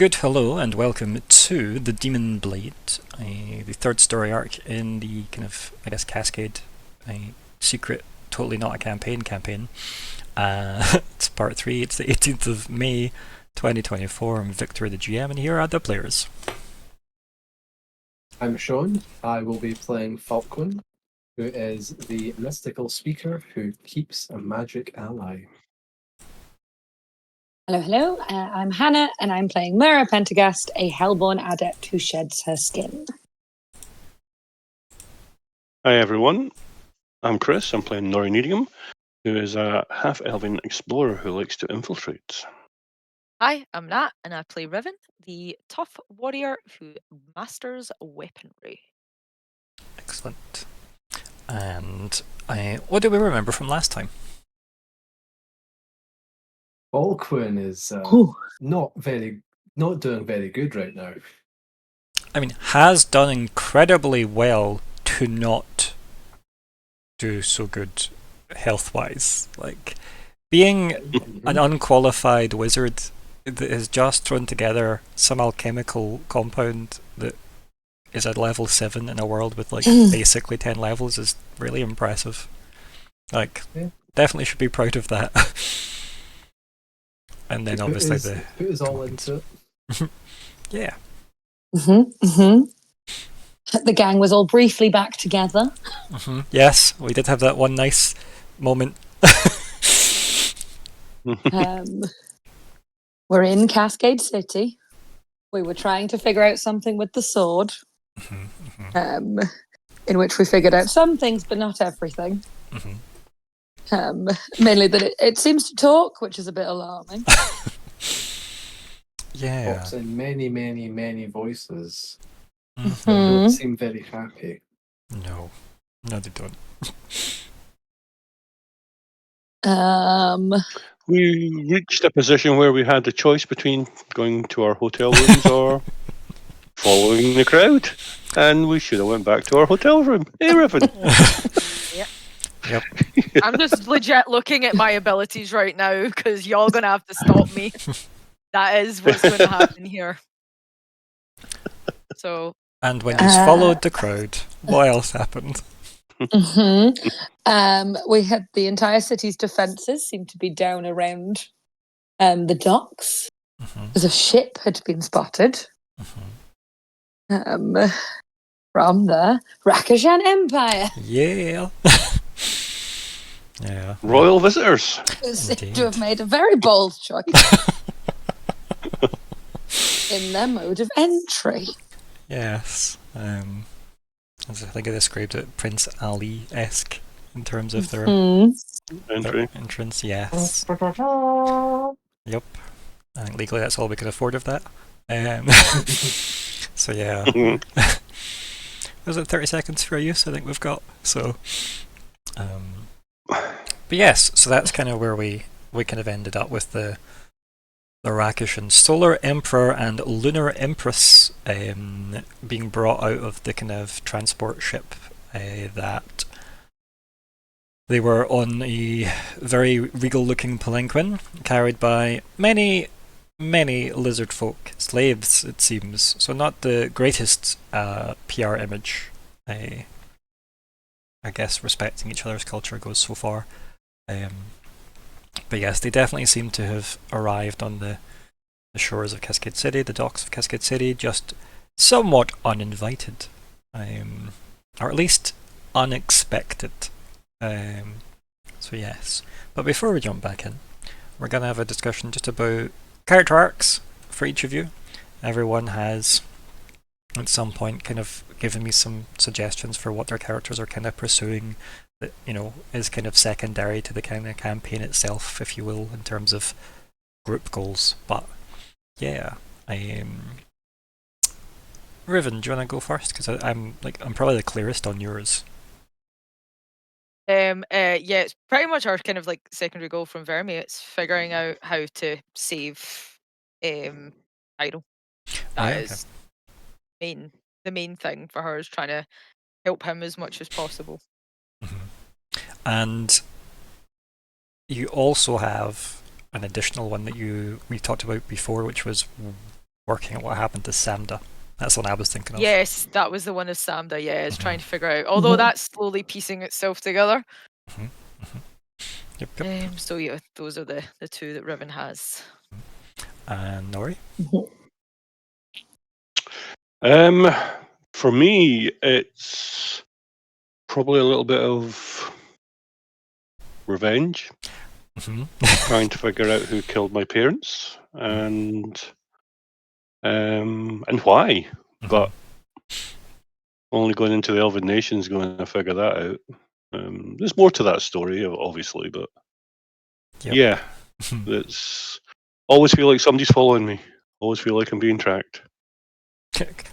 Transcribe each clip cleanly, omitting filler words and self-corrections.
Good hello and welcome to the Demon Blade, the third story arc in the kind of, Cascade, secret, totally not a campaign. It's part 3, it's the 18th of May 2024. I'm Viktor, the GM, and here are the players. I'm Sean. I will be playing Falkwin, who is the mystical speaker who keeps a magic ally. Hello. I'm Hannah, and I'm playing Myr'ra Pentergast, a Helborn Adept who sheds her skin. Hi everyone, I'm Chris. I'm playing Nori Nediam, who is a Half-Elven explorer who likes to infiltrate. Hi, I'm Nat, and I play Riven, the tough warrior who masters weaponry. Excellent. And what do we remember from last time? Falkwin is not doing very good right now. I mean, has done incredibly well to not do so good health-wise. Like, being an unqualified wizard that has just thrown together some alchemical compound that is at level 7 in a world with like basically 10 levels is really impressive. Like, definitely should be proud of that. And then obviously put us all into it. Yeah. The gang was all briefly back together. Yes, we did have that one nice moment. We're in Cascade City. We were trying to figure out something with the sword, in which we figured out some things, but not everything. Mainly that it seems to talk, which is a bit alarming. Yeah. Talks in many voices. They don't seem very happy. No, they don't. We reached a position where we had the choice between going to our hotel rooms or following the crowd, and we should have went back to our hotel room. Hey, Riven. Yep. I'm just legit looking at my abilities right now because y'all gonna have to stop me. That is what's going to happen here. So. And when you followed the crowd, what else happened? We had the entire city's defences seem to be down around the docks. As a ship had been spotted from the Rakashan Empire. Yeah. Yeah. Royal visitors. Who seem to have made a very bold choice in their mode of entry. Yes. As I think I described it, Prince Ali-esque in terms of their entrance. Yes. Yep. I think legally that's all we can afford of that. So yeah. Was it 30 seconds for use? I think we've got. So. But yes, so that's kind of where we kind of ended up with the Rakashan Solar Emperor and Lunar Empress being brought out of the kind of transport ship that they were on a very regal-looking palanquin carried by many lizard folk, slaves it seems. So not the greatest PR image, I guess respecting each other's culture goes so far. But yes, they definitely seem to have arrived on the shores of Cascade City, the docks of Cascade City, just somewhat uninvited. Or at least unexpected. So yes. But before we jump back in, we're going to have a discussion just about character arcs for each of you. Everyone has at some point kind of given me some suggestions for what their characters are kind of pursuing that, you know, is kind of secondary to the kind of campaign itself, if you will, in terms of group goals. But yeah, Riven, do you want to go first? Because I'm probably the clearest on yours. Yeah, it's pretty much our kind of like secondary goal from Vermi. It's figuring out how to save Idol. That is the main thing for her, is trying to help him as much as possible. And you also have an additional one that we talked about before, which was working out what happened to Samda. That's what I was thinking of. Yes, that was the one of Samda. Yeah, is trying to figure out. Although that's slowly piecing itself together. Yep. So yeah, those are the two that Riven has. And Nori? For me, it's probably a little bit of revenge. Trying to figure out who killed my parents and why. But only going into the Elven Nation's going to figure that out. There's more to that story, obviously, but yeah, it's always feel like somebody's following me. Always feel like I'm being tracked.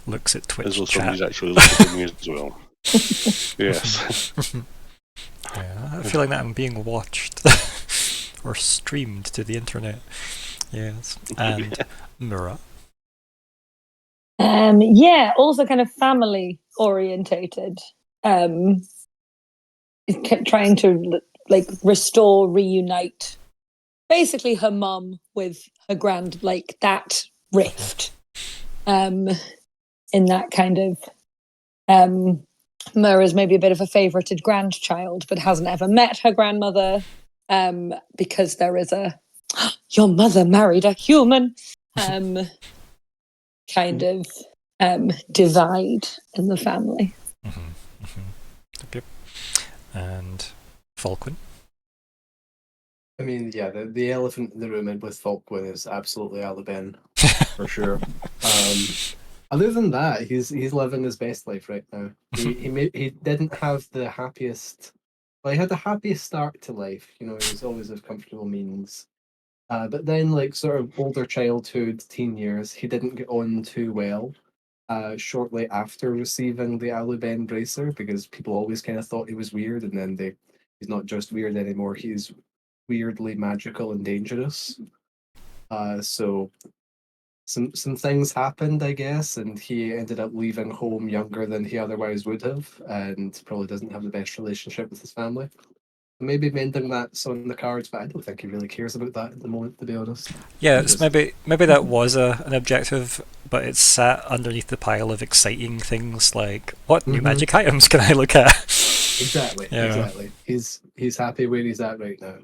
Looks at Twitch As though chat. somebody's actually looking at me as well. Yes. Yeah, I feel like that I'm being watched or streamed to the internet. Yes. And Myr'ra. Yeah, also kind of family orientated. Kept trying to like restore, reunite basically her mum with her grand, like that rift. In that kind of Myr'ra's maybe a bit of a favoured grandchild, but hasn't ever met her grandmother, because there is a your mother married a human kind of divide in the family. Yep. And Falkwin. I mean, yeah, the elephant in the room with Falkwin is absolutely Alabama, for sure. Other than that, he's living his best life right now. He didn't have the happiest. Well, he had the happiest start to life. You know, he was always of comfortable means. But then, like sort of older childhood, teen years, he didn't get on too well. Shortly after receiving the Aluben bracer, because people always kind of thought he was weird, and then he's not just weird anymore. He's weirdly magical and dangerous. So some things happened, I guess, and he ended up leaving home younger than he otherwise would have, and probably doesn't have the best relationship with his family. Maybe mending that's on the cards, but I don't think he really cares about that at the moment, to be honest. Yeah, it's maybe that was an objective, but it's sat underneath the pile of exciting things like what new magic items can I look at? Exactly. He's happy where he's at right now,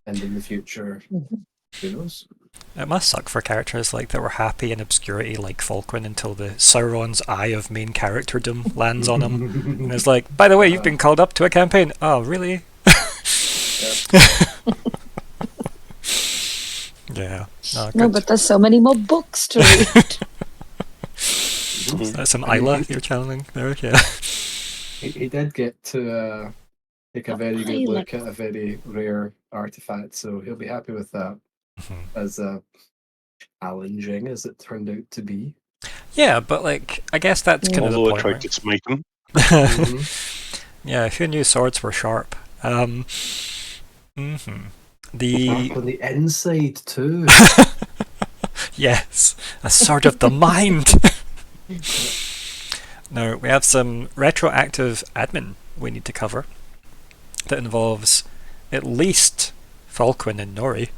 and in the future, who knows? It must suck for characters like that were happy in obscurity like Falkwin until the Sauron's eye of main characterdom lands on him. And it's like, by the way, you've been called up to a campaign. Oh, really? Yeah. No, but there's so many more books to read. That's some Isla you're channeling there, yeah. He did get to take a very good look at a very rare artifact, so he'll be happy with that. As challenging as it turned out to be. Yeah, but like, I guess that's kind of the point. Although I tried to smite him. Yeah, who knew swords were sharp? On the inside too. Yes, a sword of the mind. Now, we have some retroactive admin we need to cover that involves at least Falkwin and Nori.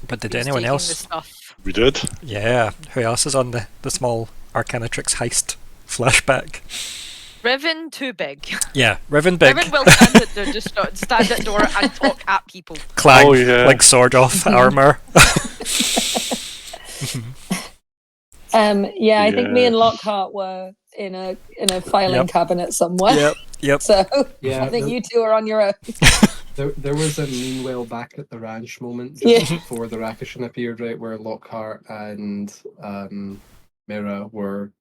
But did anyone else? We did. Yeah, who else is on the small Arcanatrix heist flashback? Riven too big. Yeah, Riven big. Riven will stand at the stand at door and talk at people. Clang, like sword off armor. Yeah, I think me and Lockhart were in a filing cabinet somewhere. Yep. So yeah, I think you two are on your own. There was a meanwhile back at the ranch moment just before the Rakishan appeared, right, where Lockhart and Myr'ra were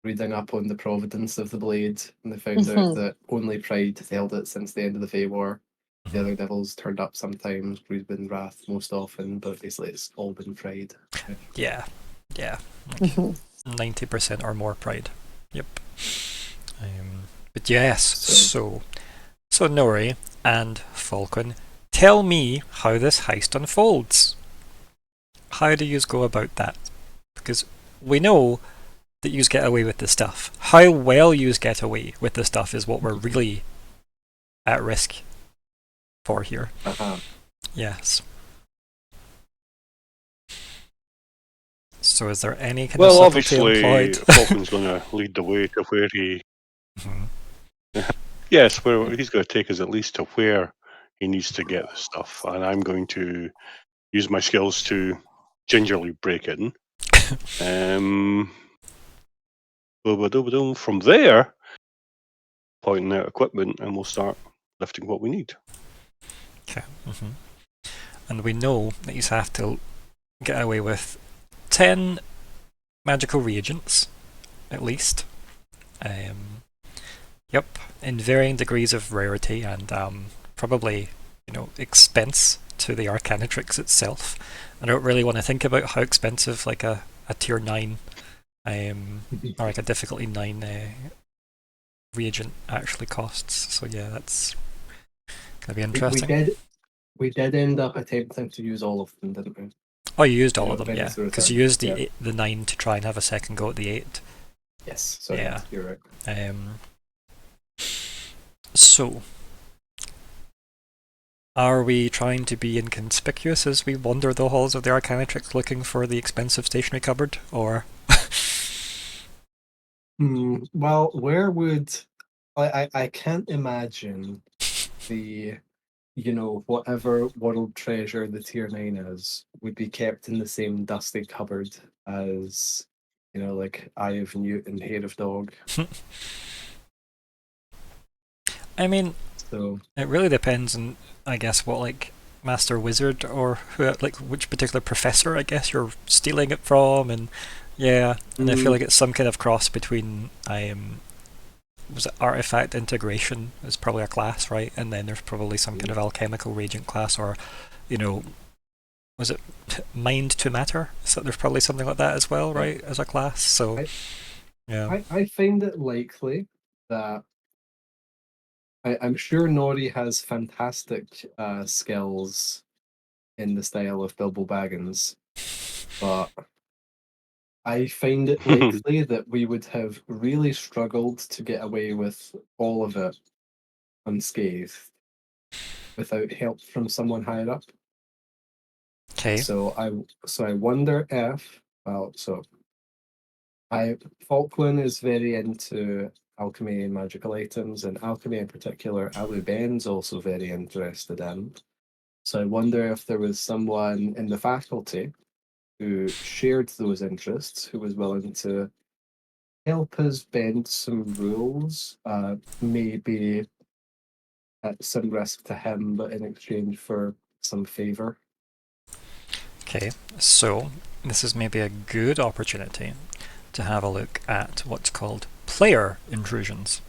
reading up on the providence of the blade, and they found out that only Pride held it since the end of the Fey War. The other devils turned up sometimes, Riven, Wrath most often, but basically it's all been Pride. Yeah. Like 90% or more Pride. Yep. But yes, so Nori and Falkwin, tell me how this heist unfolds. How do you go about that? Because we know that you get away with the stuff. How well you get away with the stuff is what we're really at risk for here. Yes. So is there any kind of Well, subtlety obviously, employed? Falkwin's going to lead the way to where he. Yes, where he's going to take us at least to where he needs to get the stuff, and I'm going to use my skills to gingerly break in. From there, pointing out equipment, and we'll start lifting what we need. Okay. And we know that you have to get away with 10 magical reagents, at least. Yep, in varying degrees of rarity and probably, expense to the Arcanatrix itself. I don't really want to think about how expensive like a tier 9 or like a difficulty 9 reagent actually costs. So yeah, that's gonna be interesting. We did end up attempting to use all of them, didn't we? Oh, you used all of them, yeah. Because you used the 9 to try and have a second go at the 8. Yes, so yeah, you're right. So, are we trying to be inconspicuous as we wander the halls of the Arcanatrix looking for the expensive stationery cupboard, or? Well, where would I can't imagine the whatever world treasure the tier 9 is would be kept in the same dusty cupboard as like Eye of Newt and Hair of Dog. I mean, so it really depends on, I guess, what like Master Wizard or who, like which particular professor, I guess, you're stealing it from, and I feel like it's some kind of cross between was it Artifact Integration is probably a class, right? And then there's probably some kind of alchemical reagent class, or was it Mind to Matter? So there's probably something like that as well, right, as a class. So I find it likely that I'm sure Nori has fantastic skills in the style of Bilbo Baggins, but I find it likely that we would have really struggled to get away with all of it unscathed without help from someone higher up. Okay. So I wonder if Falkwin is very into alchemy and magical items, and alchemy in particular, Ben's also very interested in. So I wonder if there was someone in the faculty who shared those interests, who was willing to help us bend some rules, maybe at some risk to him, but in exchange for some favor. Okay, so this is maybe a good opportunity to have a look at what's called player intrusions.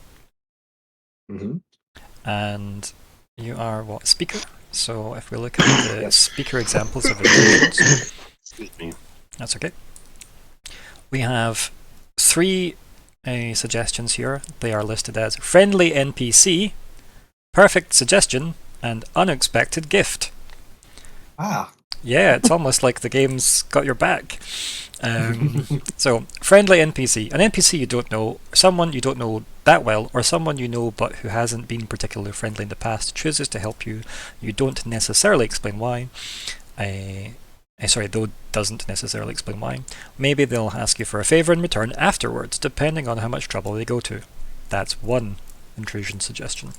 And you are what, speaker? So if we look at the speaker examples of intrusions, excuse me, that's okay. We have 3 suggestions here. They are listed as friendly NPC, perfect suggestion, and unexpected gift. Yeah, it's almost like the game's got your back. So, friendly NPC. An NPC you don't know, someone you don't know that well, or someone you know but who hasn't been particularly friendly in the past, chooses to help you. You don't necessarily explain why. Though doesn't necessarily explain why. Maybe they'll ask you for a favour in return afterwards, depending on how much trouble they go to. That's one intrusion suggestion.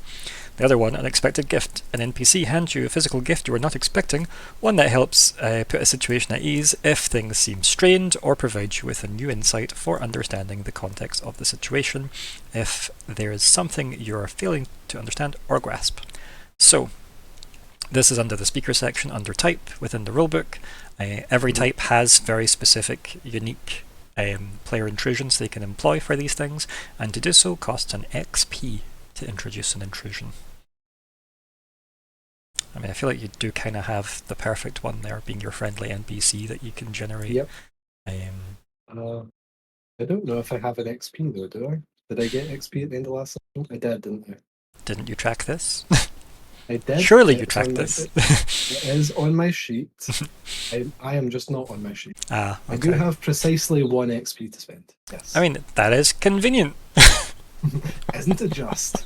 The other one, unexpected gift. An NPC hands you a physical gift you were not expecting, one that helps put a situation at ease if things seem strained, or provides you with a new insight for understanding the context of the situation if there is something you're failing to understand or grasp. So, this is under the speaker section, under type, within the rulebook. Every type has very specific, unique player intrusions they can employ for these things, and to do so costs an XP to introduce an intrusion. I mean, I feel like you do kind of have the perfect one there, being your friendly NPC that you can generate. Yep. I don't know if I have an XP though, do I? Did I get XP at the end of last session? I did, didn't I? Didn't you track this? I did. Surely you tracked this. It is on my sheet. I am just not on my sheet. Okay. I do have precisely 1 XP to spend. Yes. I mean, that is convenient. Isn't it just?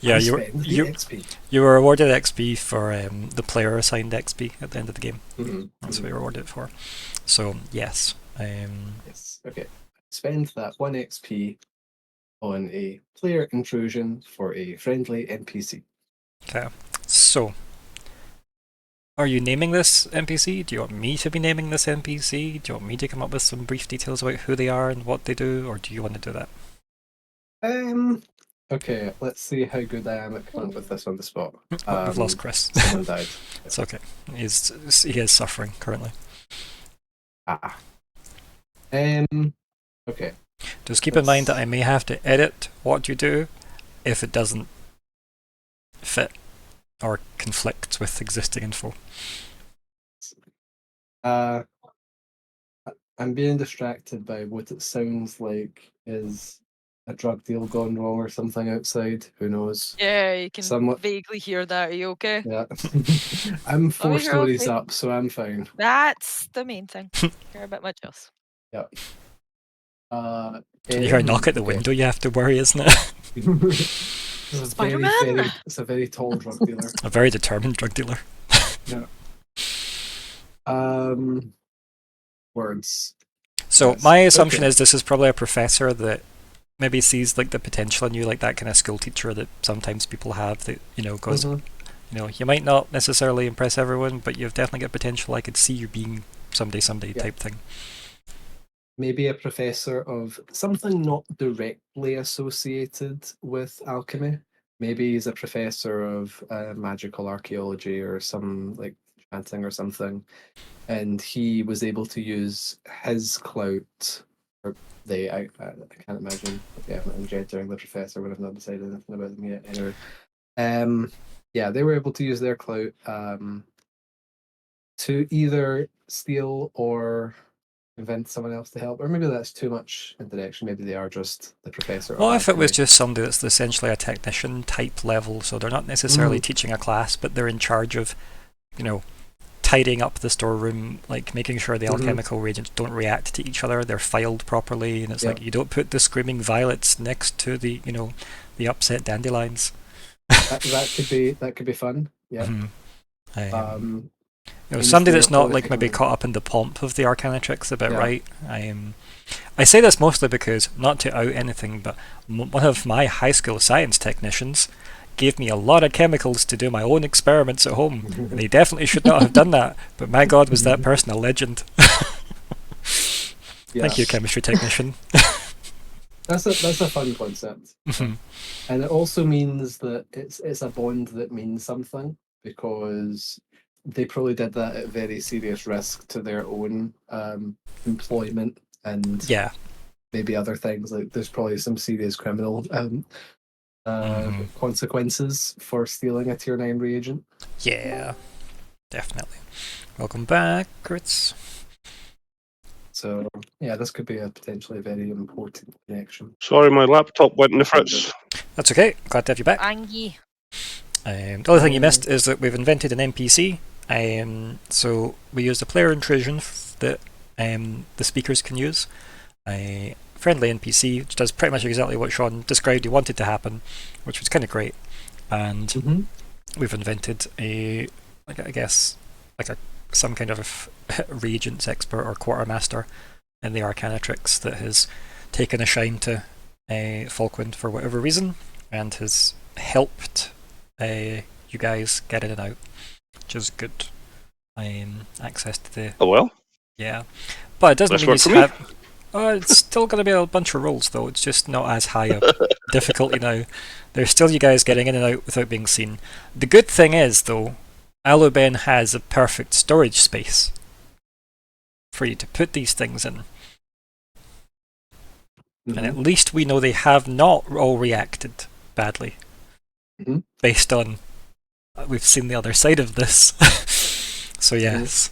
Yeah, you spend the XP. You were awarded XP for the player assigned XP at the end of the game. That's what you were awarded for. So yes. Yes. Okay. Spend that 1 XP on a player intrusion for a friendly NPC. Okay. So, are you naming this NPC? Do you want me to be naming this NPC? Do you want me to come up with some brief details about who they are and what they do, or do you want to do that? Okay, let's see how good I am at coming up with this on the spot. We've lost Chris. Someone died. It's okay. He is suffering currently. Okay. Just keep in mind that I may have to edit what you do if it doesn't fit or conflicts with existing info. I'm being distracted by what it sounds like is a drug deal gone wrong or something outside. Who knows? Yeah, you can Somewhat. vaguely hear that. Are you okay? Yeah. I'm 4 you're stories okay. up, so I'm fine. That's the main thing. Care about much else. Yeah. Can you hear a knock at the window you have to worry, isn't it? Spider-Man! It's a very tall drug dealer. A very determined drug dealer. Yeah. Words. So Yes. my assumption Okay. is this is probably a professor that maybe sees like the potential in you, like that kind of school teacher that sometimes people have that, goes, you might not necessarily impress everyone, but you've definitely got potential. I could see you being someday type thing. Maybe a professor of something not directly associated with alchemy. Maybe he's a professor of magical archaeology or some like chanting or something, and he was able to use his clout. Or they, I can't imagine. Yeah, I'm gendering the professor when I've not decided anything about them yet. Anyway, yeah, they were able to use their clout to either steal or convince someone else to help, or maybe that's too much interaction. Maybe they are just the professor. Well, if it was just somebody that's essentially a technician type level, so they're not necessarily teaching a class, but they're in charge of, tidying up the storeroom, like making sure the alchemical reagents don't react to each other, they're filed properly, and it's like you don't put the screaming violets next to the, the upset dandelions. that could be fun. Yeah. Somebody that's not like maybe caught up in the pomp of the Arcanatrix a bit, right? I say this mostly because, not to out anything, but one of my high school science technicians gave me a lot of chemicals to do my own experiments at home, and they definitely should not have done that, but my god, was that person a legend. Thank you, chemistry technician. That's a fun concept. And it also means that it's a bond that means something, because they probably did that at very serious risk to their own employment and maybe other things. Like there's probably some serious criminal consequences for stealing a tier 9 reagent. Yeah, definitely. Welcome back, Crits. So yeah, this could be a potentially very important connection. Sorry, my laptop went in the fritz. That's okay. Glad to have you back. Angie. The other thing you missed is that we've invented an NPC. So we used a player intrusion that the speakers can use. A friendly NPC which does pretty much exactly what Sean described he wanted to happen, which was kind of great. And we've invented some kind of reagents expert or quartermaster in the Arcanatrix that has taken a shine to Falkwin for whatever reason, and has helped you guys get in and out, which is good. Access to the... Oh well. Yeah. But it doesn't mean you have... it's still going to be a bunch of rolls, though. It's just not as high a difficulty now. There's still you guys getting in and out without being seen. The good thing is, though, Aluben has a perfect storage space for you to put these things in. And at least we know they have not all reacted badly. Based on... we've seen the other side of this. So yes.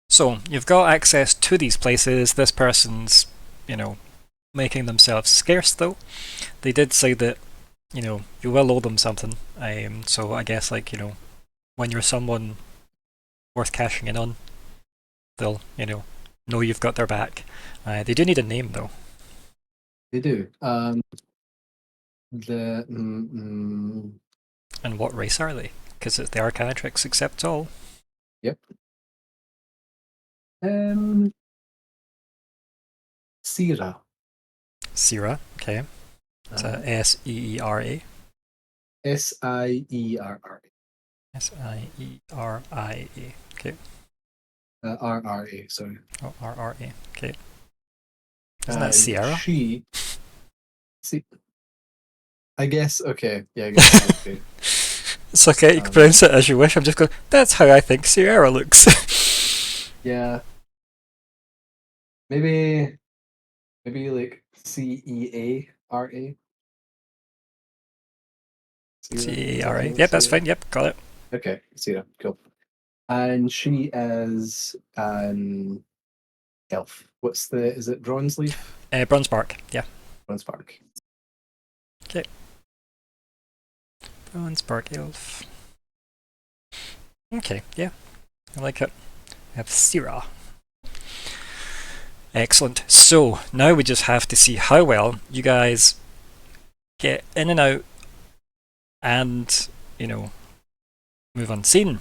So you've got access to these places. This person's, making themselves scarce, though. They did say that, you will owe them something. So I guess, when you're someone worth cashing in on, they'll, know you've got their back. They do need a name, though. They do. The And what race are they? Because the Arcanatrix accepts all. Yep. Sira. Sira, okay. It's S-E-E-R-A. Sierra. S-I-E-R-I-A. Okay. RRA, sorry. Oh, R-R-A. Okay. Isn't that Sierra? See, I guess, okay. Yeah, I guess that's okay. It's okay, you can pronounce it as you wish. I'm just going, that's how I think Sierra looks. Yeah. Maybe like C-E-A-R-A. C-E-A-R-A. Yep, that's fine. Yep, got it. Okay, Sierra, cool. And she is an elf. Is it Bronze Leaf? Bronze Bark, yeah. Bronze Bark. Okay. Bronze Bark Elf. Okay, yeah. I like it. We have Sira. Excellent. So, now we just have to see how well you guys get in and out and, you know, move unseen.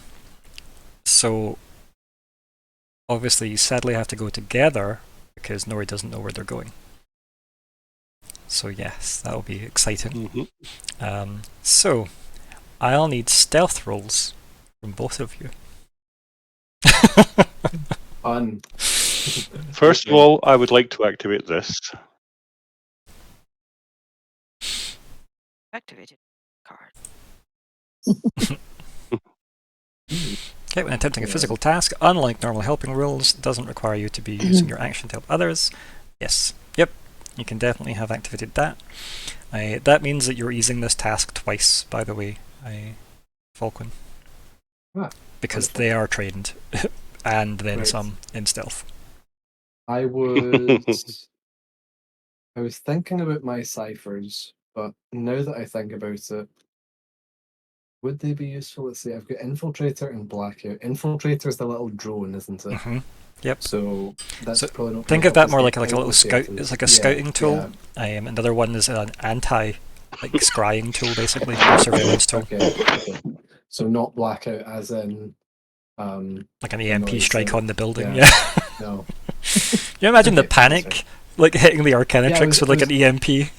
So, obviously, you sadly have to go together because Nori doesn't know where they're going. So yes, that'll be exciting. So, I'll need stealth rolls from both of you. Fun. First of all, I would like to activate this. Activated card. Okay, when attempting a physical task, unlike normal helping rules, it doesn't require you to be using your action to help others. Yes, yep, you can definitely have activated that. That means that you're easing this task twice, by the way, Falkwin. Because they are trained, and then some in stealth. I was thinking about my ciphers, but now that I think about it, would they be useful? Let's see, I've got Infiltrator and Blackout. Infiltrator is the little drone, isn't it? Yep. So that's probably not. Think of that more like a little scout. It's like a scouting tool. Another one is an scrying tool, basically, or surveillance tool. Okay. So not Blackout, as in like an EMP strike on the building. No. You imagine the panic, like hitting the Arcanatrix with like an EMP.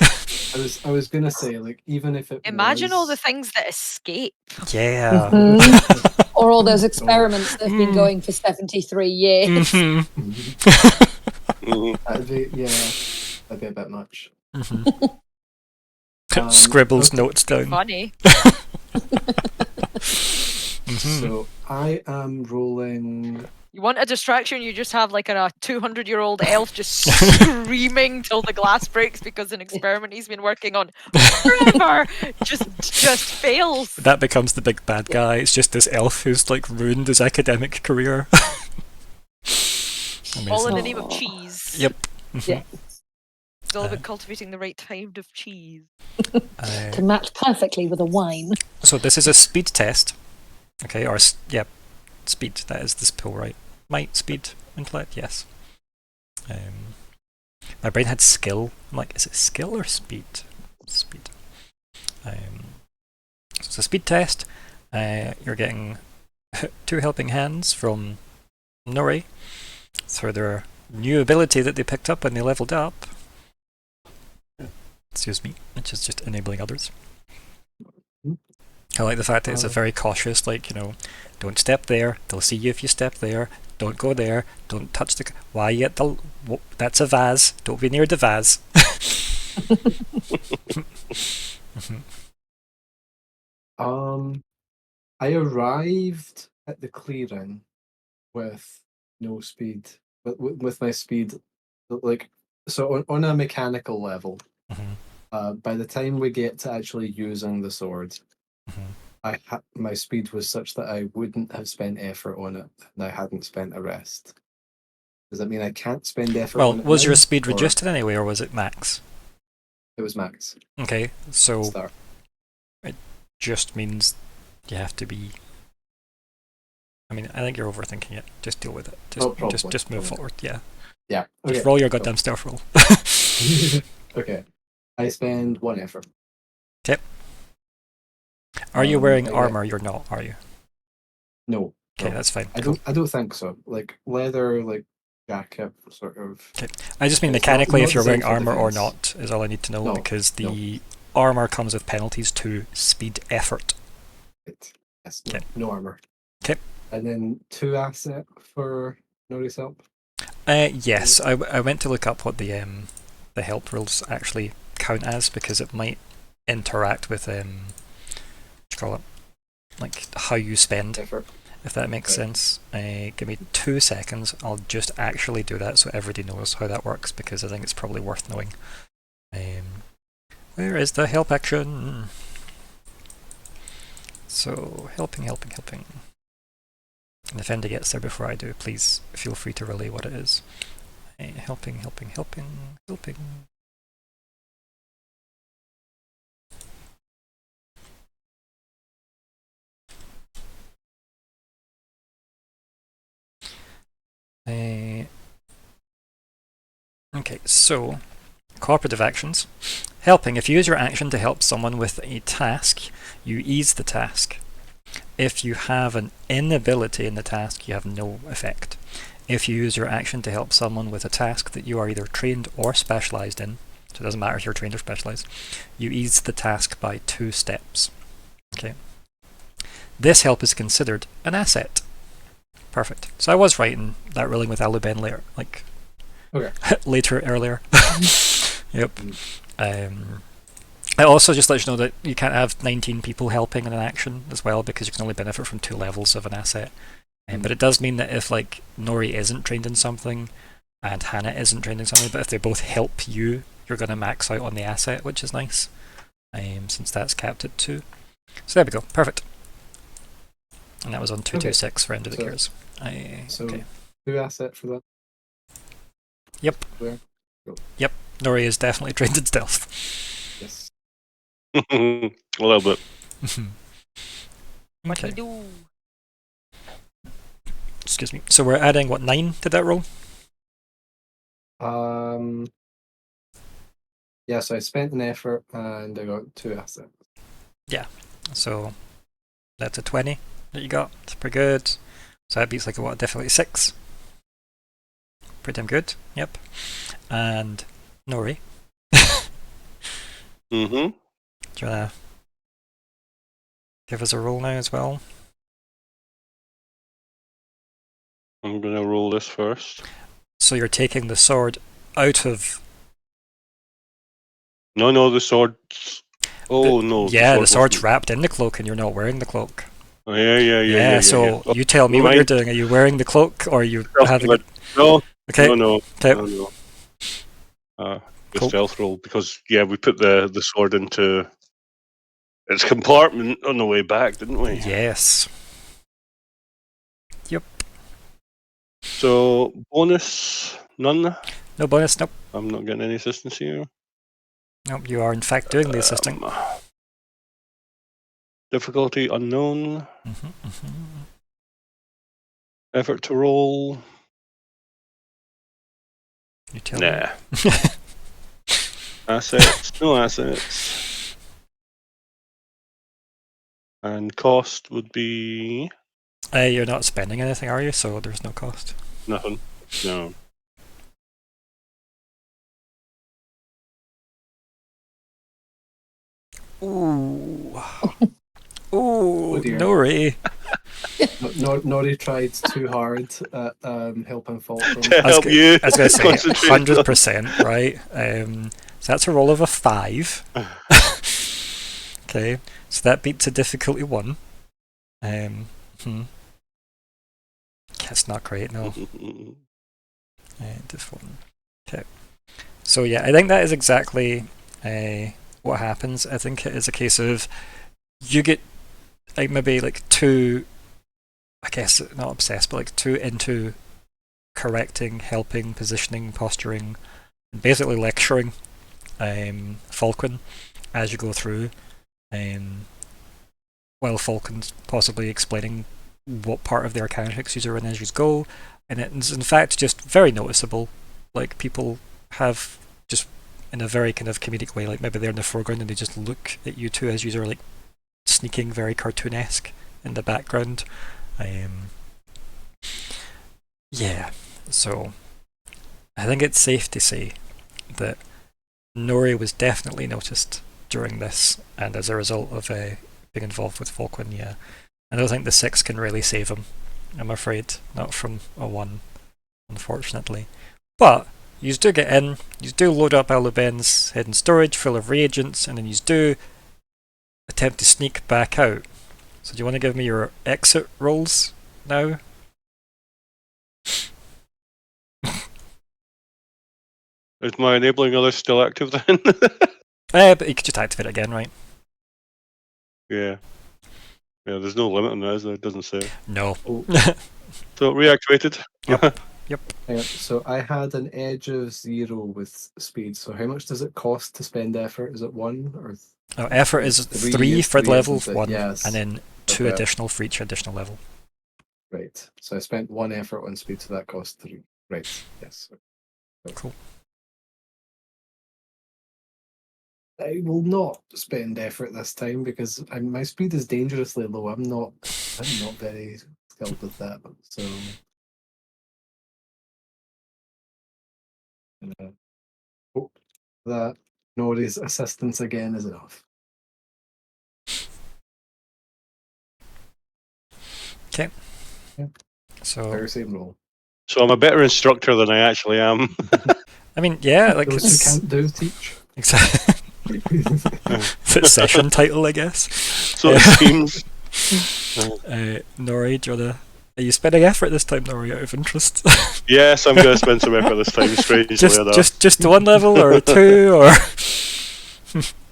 I was gonna say, like, even if it Imagine all the things that escape. Yeah. Or all those experiments that have been going for 73 years. That'd be a bit much. Scribbles notes down. Funny. So I am rolling. You want a distraction? You just have like a 200-year-old elf just screaming till the glass breaks because an experiment he's been working on forever just fails. That becomes the big bad guy. It's just this elf who's like ruined his academic career. All in the name of cheese. Yep. Yeah. It's all about cultivating the right kind of cheese. To match perfectly with a wine. So this is a speed test. Okay, or speed. That is this pill, right? Might, speed, intellect, yes. My brain had skill. I'm like, is it skill or speed? Speed. So it's a speed test. You're getting 2 helping hands from Nori through their new ability that they picked up when they leveled up. Excuse me, which is just enabling others. I like the fact that it's a very cautious, like, you know, don't step there, they'll see you if you step there, don't go there, don't touch the... Why you at the... That's a vase, don't be near the vase. I arrived at the clearing with no speed, with my speed, like, so on a mechanical level, by the time we get to actually using the sword, my speed was such that I wouldn't have spent effort on it, and I hadn't spent a rest. Does that mean I can't spend effort on it? Was your speed reduced in any way, or was it max? It was max. Okay, so Start. It just means you have to be... I mean, I think you're overthinking it. Just deal with it. Just move forward, yeah. Yeah. Okay. Just roll your goddamn stealth roll. Okay. I spend 1 effort. Are you wearing I get- armor? You're not, are you? No. Okay, no. that's fine. I Cool. don't think so. Like leather, like jacket, sort of. I just mean It's not- mechanically, not if you're wearing designed for armor or defense. not, is all I need to know, No, because the armor comes with penalties to speed effort. Right. Yes, no, Okay. no armor. 'Kay. And then 2 asset for Nori's help. Yes, I went to look up what the help rules actually count as, because it might interact with what do you call it, like how you spend, Effort. if that makes Right. sense. Give me 2 seconds. I'll just actually do that so everybody knows how that works, because I think it's probably worth knowing. Where is the help action? So helping. And if Andy gets there before I do, please feel free to relay what it is. Helping. Okay, so cooperative actions. Helping. If you use your action to help someone with a task, you ease the task. If you have an inability in the task, you have no effect. If you use your action to help someone with a task that you are either trained or specialized in, so it doesn't matter if you're trained or specialized, you ease the task by 2 steps. Okay. This help is considered an asset. Perfect. So I was right in that ruling with Aluben later, like earlier. Yep. I also just let you know that you can't have 19 people helping in an action as well, because you can only benefit from 2 levels of an asset. But it does mean that if like Nori isn't trained in something and Hannah isn't trained in something, but if they both help you, you're going to max out on the asset, which is nice, since that's capped at 2. So there we go. Perfect. And that was on 226 for End of the Cures. So Okay. 2 asset for that. Yep. Where? Yep. Nori is definitely trained in stealth. Yes. A little bit. What do Okay. we do? Excuse me. So we're adding what, 9 to that roll? Yeah, so I spent an effort and I got 2 assets. So that's a 20 that you got. That's pretty good. So that beats like a what? Definitely 6. Pretty damn good. Yep. And Nori, Mm-hmm. do you wanna give us a roll now as well? I'm gonna roll this first. So you're taking the sword out of No, the sword's. Oh no. yeah, the sword's wasn't- wrapped in the cloak and you're not wearing the cloak. Oh, yeah. So Oh, you tell me never what you're mind. doing. Are you wearing the cloak or are you having it? No. Okay. No. Okay. No. The Cool. stealth roll, because we put the sword into its compartment on the way back, didn't we? Yes. Yep. So bonus none. No bonus. Nope. I'm not getting any assistance here. Nope. You are in fact doing the assisting. Difficulty unknown. Mm-hmm. Effort to roll. You tell me. Nah. Assets. No assets. And cost would be You're not spending anything, are you? So there's no cost. nothing. No. Ooh. Ooh, Oh dear. Nori. Nori tried too hard at helping Falkwin. To help you. I was going to say concentrate on- 100%, right? So that's a roll of a 5. Okay, so that beats a difficulty 1. That's not great, no. Diff 1. Okay. So yeah, I think that is exactly what happens. I think it is a case of you get like maybe like 2, I guess not obsessed, but like 2 into correcting, helping, positioning, posturing, and basically lecturing Falkwin as you go through, while Falkwin's possibly explaining what part of the Arcanetics you're in as you go, and it's in fact just very noticeable. Like people have just in a very kind of comedic way, like maybe they're in the foreground and they just look at you two as you are like sneaking, very cartoonesque in the background. Yeah, so I think it's safe to say that Nori was definitely noticed during this, and as a result of being involved with Falkwin, yeah. I don't think the 6 can really save him, I'm afraid. Not from a 1, unfortunately. But you do get in, you do load up Aluben's hidden storage full of reagents, and then you do attempt to sneak back out. So do you want to give me your exit rolls now? Is my enabling other still active then? But you could just activate it again, right? Yeah. Yeah, there's no limit on that, is there? It doesn't say. No. Oh, So reactivated. Yep. so I had an edge of 0 with speed. So how much does it cost to spend effort? Is it 1 or? No, effort is 3 for three, level isn't it? 1, Yes. and then 2 Okay. additional for each additional level. Right. So I spent 1 effort on speed, so that cost 3. Right. Yes. Cool. I will not spend effort this time because my speed is dangerously low. I'm not very skilled with that. So hope that Nori's assistance again is enough. Okay. Yeah. So Fair same roll. So I'm a better instructor than I actually am. I mean, yeah, like Those who it's can't do teach. exactly. It's a session title, I guess. So it seems. Nori, do you wanna? Are you spending effort this time, Nori, out of interest? Yes, I'm going to spend some effort this time, strangely enough. just 1 level or 2 or?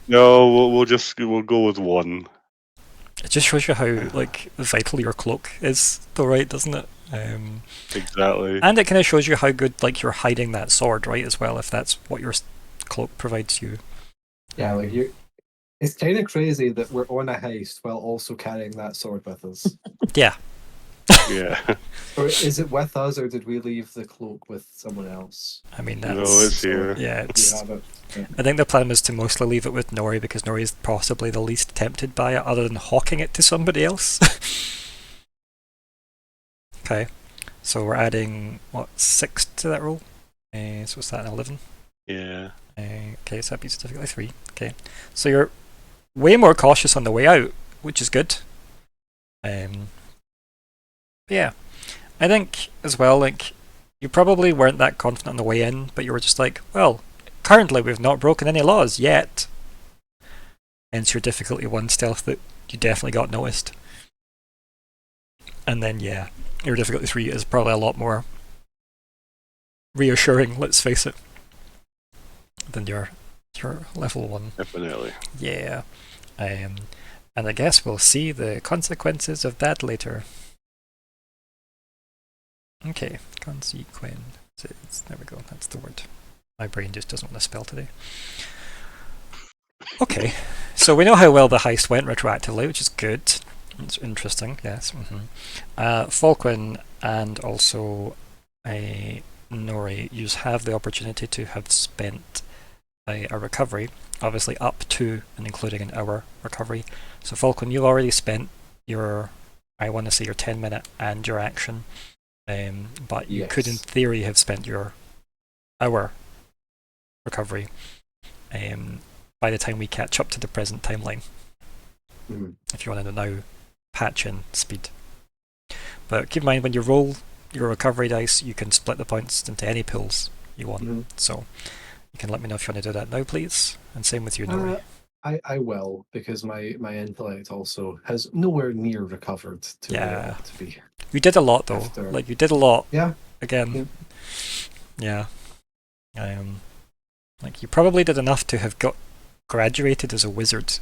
No, we'll go with 1. It just shows you how like vital your cloak is, though, right? Doesn't it? Exactly. And it kind of shows you how good like you're hiding that sword, right? As well, if that's what your cloak provides you. Yeah, like you. It's kind of crazy that we're on a heist while also carrying that sword with us. Yeah. Yeah. Or is it with us, or did we leave the cloak with someone else? I mean, No, that's it's here. yeah. We It's. have it. Yeah. I think the plan was to mostly leave it with Nori because Nori is possibly the least tempted by it, other than hawking it to somebody else. Okay, so we're adding what 6 to that roll. So what's that? 11. Yeah. Okay, so that beats difficulty 3. Okay, so you're way more cautious on the way out, which is good. Yeah, I think as well, like you probably weren't that confident on the way in, but you were just like, well, currently we've not broken any laws yet. Hence your difficulty 1 stealth that you definitely got noticed. And then yeah, your difficulty 3 is probably a lot more reassuring, let's face it, than your level 1. Definitely. Yeah. And I guess we'll see the consequences of that later. Okay, consequences. There we go, that's the word. My brain just doesn't want to spell today. Okay, so we know how well the heist went retroactively, which is good. It's interesting, yes. Falkwin and also Nori, you have the opportunity to have spent a recovery, obviously up to and including an hour recovery. So Falkwin, you've already spent your, I want to say your 10-minute and your action, but you could in theory have spent your hour recovery by the time we catch up to the present timeline. If you want to now patch in speed. But keep in mind, when you roll your recovery dice, you can split the points into any pools you want. So you can let me know if you want to do that now, please. And same with you, Nori. I will, because my intellect also has nowhere near recovered to where it ought to be. You did a lot though. Like you did a lot. Yeah. Again. Yeah. Like you probably did enough to have got graduated as a wizard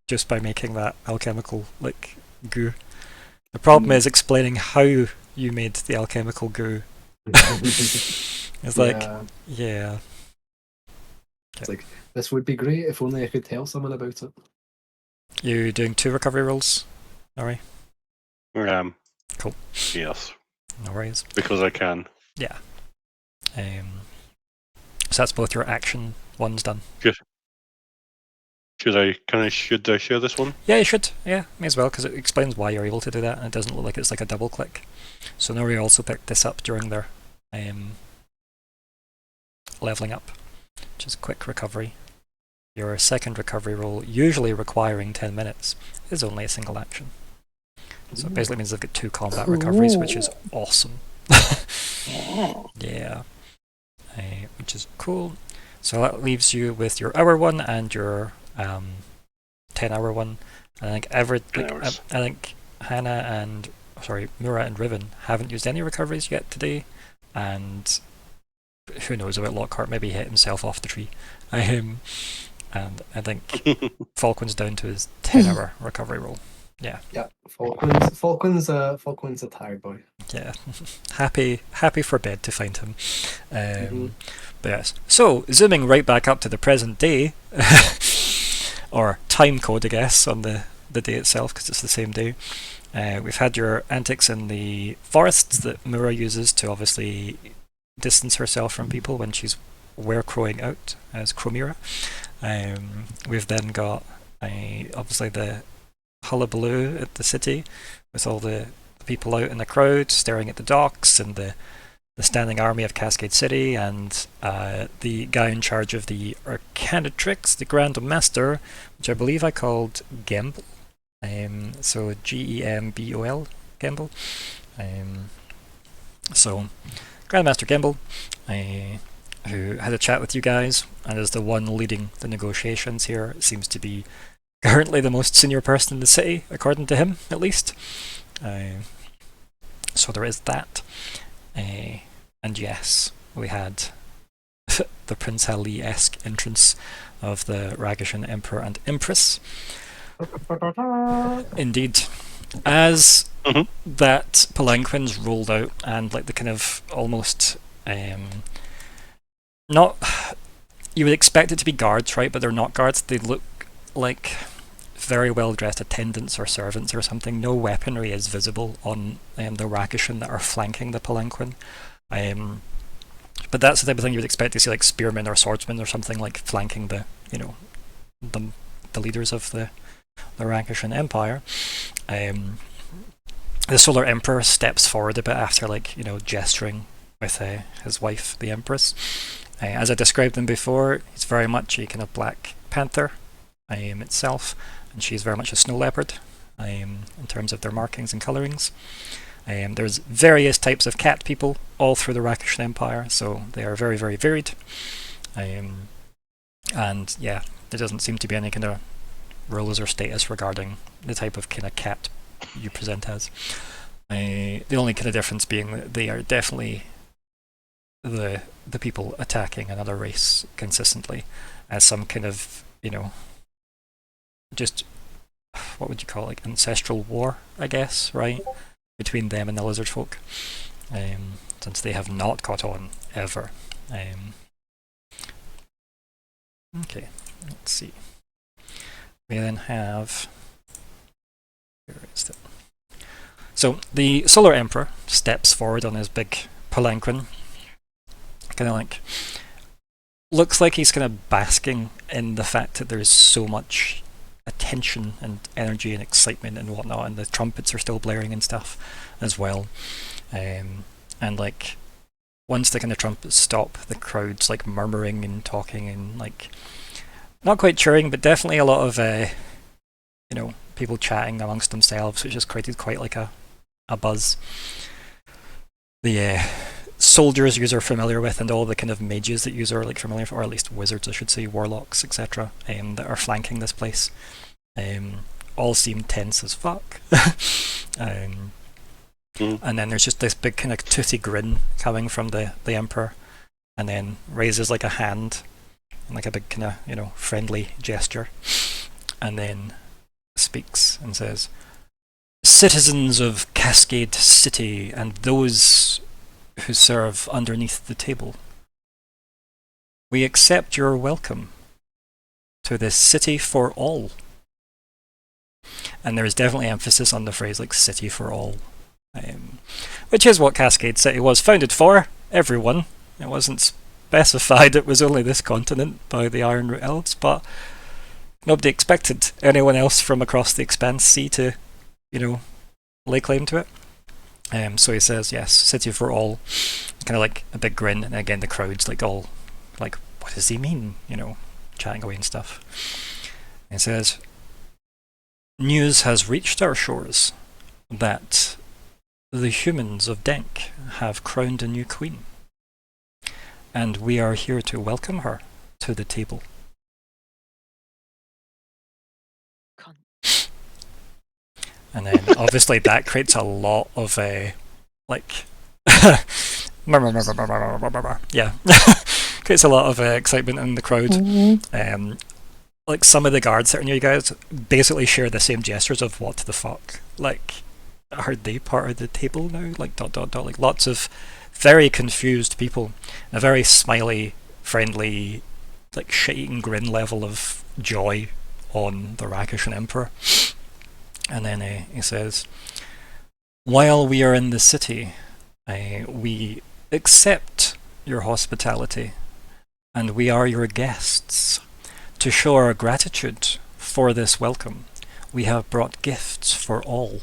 just by making that alchemical like goo. The problem is explaining how you made the alchemical goo. It's like, yeah. It's like, this would be great if only I could tell someone about it. You doing 2 recovery rolls, Nori? Cool. Yes. No worries. Because I can. Yeah. So that's both your action one's done. Good. Should I share this one? Yeah, you should. Yeah, may as well, because it explains why you're able to do that, and it doesn't look like it's like a double click. So Nori also picked this up during their leveling up, which is quick recovery. Your second recovery roll, usually requiring 10 minutes, is only a single action. So it basically means they've got 2 combat recoveries, which is awesome. Yeah. Which is cool. So that leaves you with your hour one and your 10-hour one. I think I think Myr'ra and Riven haven't used any recoveries yet today, and who knows about Lockhart? Maybe he hit himself off the tree. And I think Falkwin's down to his 10-hour recovery roll. Yeah. Yeah, Falkwin's a tired boy. Yeah. happy for bed to find him. But yes. So zooming right back up to the present day, or time code, I guess, on the day itself, because it's the same day. We've had your antics in the forests that Myr'ra uses to obviously distance herself from people when she's were-crowing out as Myr'ra. We've then got obviously the hullabaloo at the city with all the people out in the crowd staring at the docks and the standing army of Cascade City, and the guy in charge of the Arcanatrix, the Grand Master, which I believe I called Gembel. So Gembol, Gembel. So Grandmaster Gembel, who had a chat with you guys, and is the one leading the negotiations here. It seems to be currently the most senior person in the city, according to him, at least. So there is that. And yes, we had the Prince Ali-esque entrance of the Ragishan Emperor and Empress. Indeed. As that palanquin's rolled out, and like the kind of almost not, you would expect it to be guards, right? But they're not guards. They look like very well dressed attendants or servants or something. No weaponry is visible on the Ragishan that are flanking the palanquin. But that's the type of thing you would expect to see, like spearmen or swordsmen or something, like flanking the the leaders of the Ragishan Empire. The Solar Emperor steps forward a bit after, gesturing with his wife, the Empress. As I described them before, he's very much a kind of Black Panther itself, and she's very much a Snow Leopard in terms of their markings and colourings. There's various types of cat people all through the Ragishan Empire, so they are very, very varied. And yeah, there doesn't seem to be any kind of rules or status regarding the type of kind of cat you present as. The only kind of difference being that they are definitely the people attacking another race consistently as some kind of, just, what would you call it, like ancestral war, I guess, right? Between them and the lizard folk, since they have not caught on ever. Okay, let's see. We then have, where is it? So the Solar Emperor steps forward on his big palanquin, kind of like, looks like he's kind of basking in the fact that there's so much attention and energy and excitement and whatnot, and the trumpets are still blaring and stuff as well. And like, once the kind of trumpets stop, the crowd's like murmuring and talking and like, not quite cheering, but definitely a lot of people chatting amongst themselves, which has created quite like a buzz. The soldiers you are familiar with, and all the kind of mages that you are like familiar with, or at least wizards I should say, warlocks, etc., that are flanking this place, all seem tense as fuck. And then there's just this big kind of toothy grin coming from the Emperor, and then raises like a hand and like a big kind of friendly gesture, and then speaks and says, "Citizens of Cascade City and those who serve underneath the table, we accept your welcome to this city for all." And there is definitely emphasis on the phrase like city for all, which is what Cascade City was founded for, everyone. It wasn't specified it was only this continent by the Ironroot Elves, but nobody expected anyone else from across the Expanse Sea to, lay claim to it. So he says, yes, city for all. Kind of like a big grin, and again the crowd's like all like, what does he mean? Chatting away and stuff. And he says, news has reached our shores that the humans of Denk have crowned a new queen, and we are here to welcome her to the table. And then obviously that creates a lot of yeah, creates a lot of excitement in the crowd. Mm-hmm. Like some of the guards that are near you guys basically share the same gestures of what the fuck. Like, are they part of the table now? Like ... Like lots of very confused people. A very smiley, friendly, like shit-eating grin level of joy on the Rakishan Emperor. And then he says, while we are in the city, we accept your hospitality, and we are your guests. To show our gratitude for this welcome, we have brought gifts for all.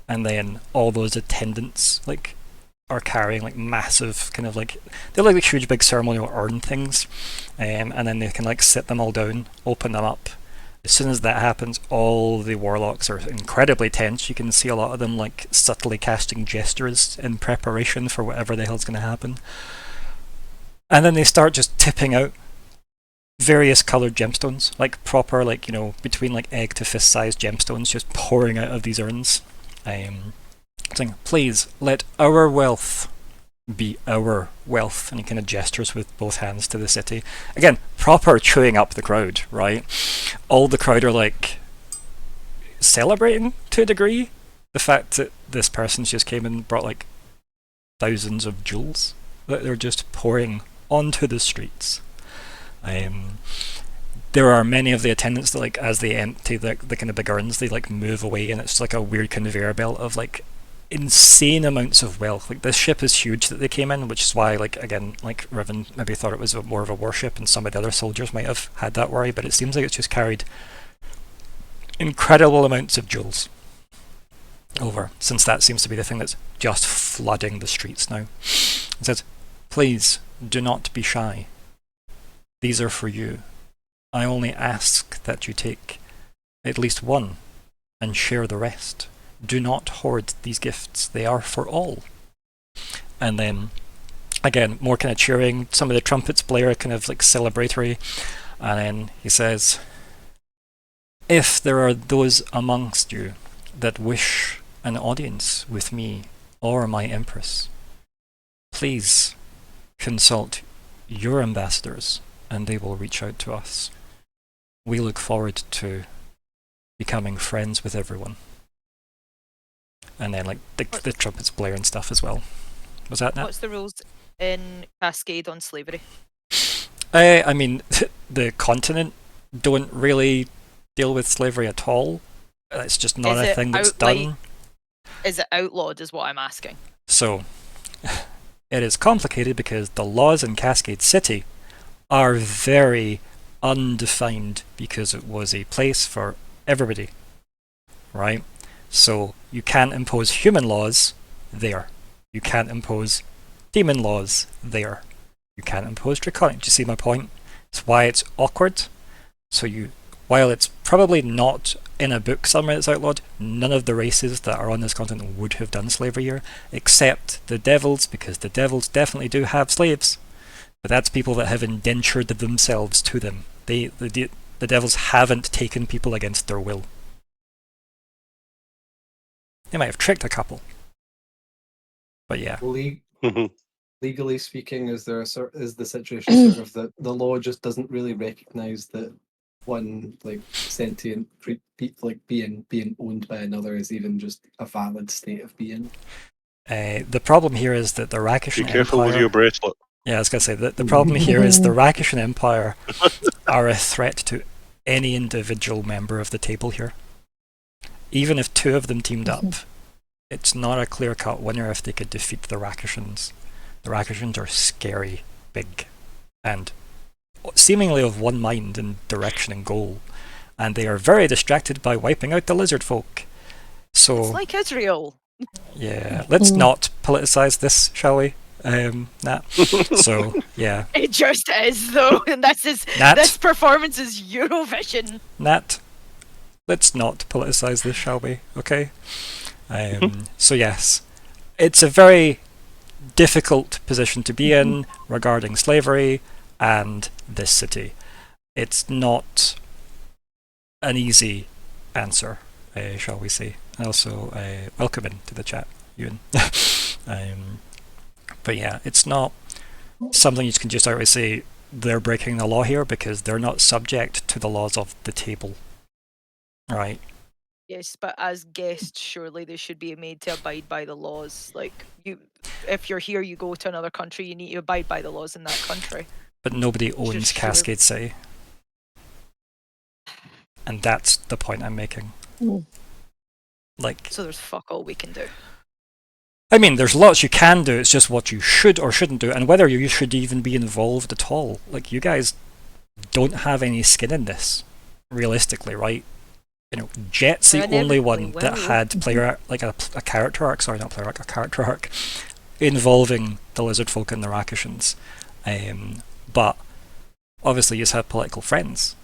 And then all those attendants are carrying massive kind of they look like huge big ceremonial urn things, and then they can sit them all down, open them up. As soon as that happens, all the warlocks are incredibly tense. You can see a lot of them subtly casting gestures in preparation for whatever the hell's going to happen. And then they start just tipping out various coloured gemstones, proper, between egg to fist-sized gemstones just pouring out of these urns. Saying, please, let our wealth be our wealth. And he kind of gestures with both hands to the city. Again, proper chewing up the crowd, right? All the crowd are celebrating to a degree the fact that this person's just came and brought thousands of jewels that they're just pouring onto the streets. There are many of the attendants that as they empty the kind of big urns, they move away, and it's a weird conveyor belt of insane amounts of wealth. This ship is huge that they came in, which is why again Riven maybe thought it was more of a warship, and some of the other soldiers might have had that worry, but it seems like it's just carried incredible amounts of jewels over, since that seems to be the thing that's just flooding the streets now. It says, please do not be shy. These are for you. I only ask that you take at least one and share the rest. Do not hoard these gifts. They are for all. And then, again, more kind of cheering. Some of the trumpets blare, kind of celebratory. And then he says, if there are those amongst you that wish an audience with me or my empress, please consult your ambassadors, and they will reach out to us. We look forward to becoming friends with everyone. And then the trumpets blare and stuff as well. Was that Nat? What's the rules in Cascade on slavery? I mean, the continent don't really deal with slavery at all. It's just not a thing that's done. Is it outlawed is what I'm asking. So, it is complicated because the laws in Cascade City are very undefined because it was a place for everybody, right? So you can't impose human laws there. You can't impose demon laws there. You can't impose draconic. Do you see my point? It's why it's awkward. So while it's probably not in a book somewhere that's outlawed, none of the races that are on this continent would have done slavery here, except the devils, because the devils definitely do have slaves. But that's people that have indentured themselves to them. The devils haven't taken people against their will. They might have tricked a couple. But yeah. Legally speaking, is the situation sort of that the law just doesn't really recognise that one sentient being owned by another is even just a valid state of being? The problem here is that the Rakishan Empire... Be careful with your bracelet. Yeah, I was going to say that the problem here is the Rakishan Empire are a threat to any individual member of the table here. Even if two of them teamed up, it's not a clear-cut winner if they could defeat the Rakishans. The Rakishans are scary big and seemingly of one mind in direction and goal, and they are very distracted by wiping out the lizard folk. So It's like Israel. yeah, let's not politicize this, shall we? Nat. So yeah, It just is though, and this performance is Eurovision. Nat, let's not politicize this, shall we? Okay. So yes, it's a very difficult position to be in regarding slavery and this city. It's not an easy answer, shall we say. And also, welcome into the chat, Ewan. But yeah, it's not something you can just outright say they're breaking the law here, because they're not subject to the laws of the table. Right? Yes, but as guests, surely they should be made to abide by the laws. Like, if you're here, you go to another country, you need to abide by the laws in that country. But nobody owns Just Cascade City. And that's the point I'm making. Like, so there's fuck all we can do. I mean, there's lots you can do, it's just what you should or shouldn't do, and whether you should even be involved at all. Like, you guys don't have any skin in this, realistically, right? You know, Jet's the only one that had player like a character arc, sorry, not player arc, a character arc involving the lizard folk and the Rakashans. But obviously you have political friends.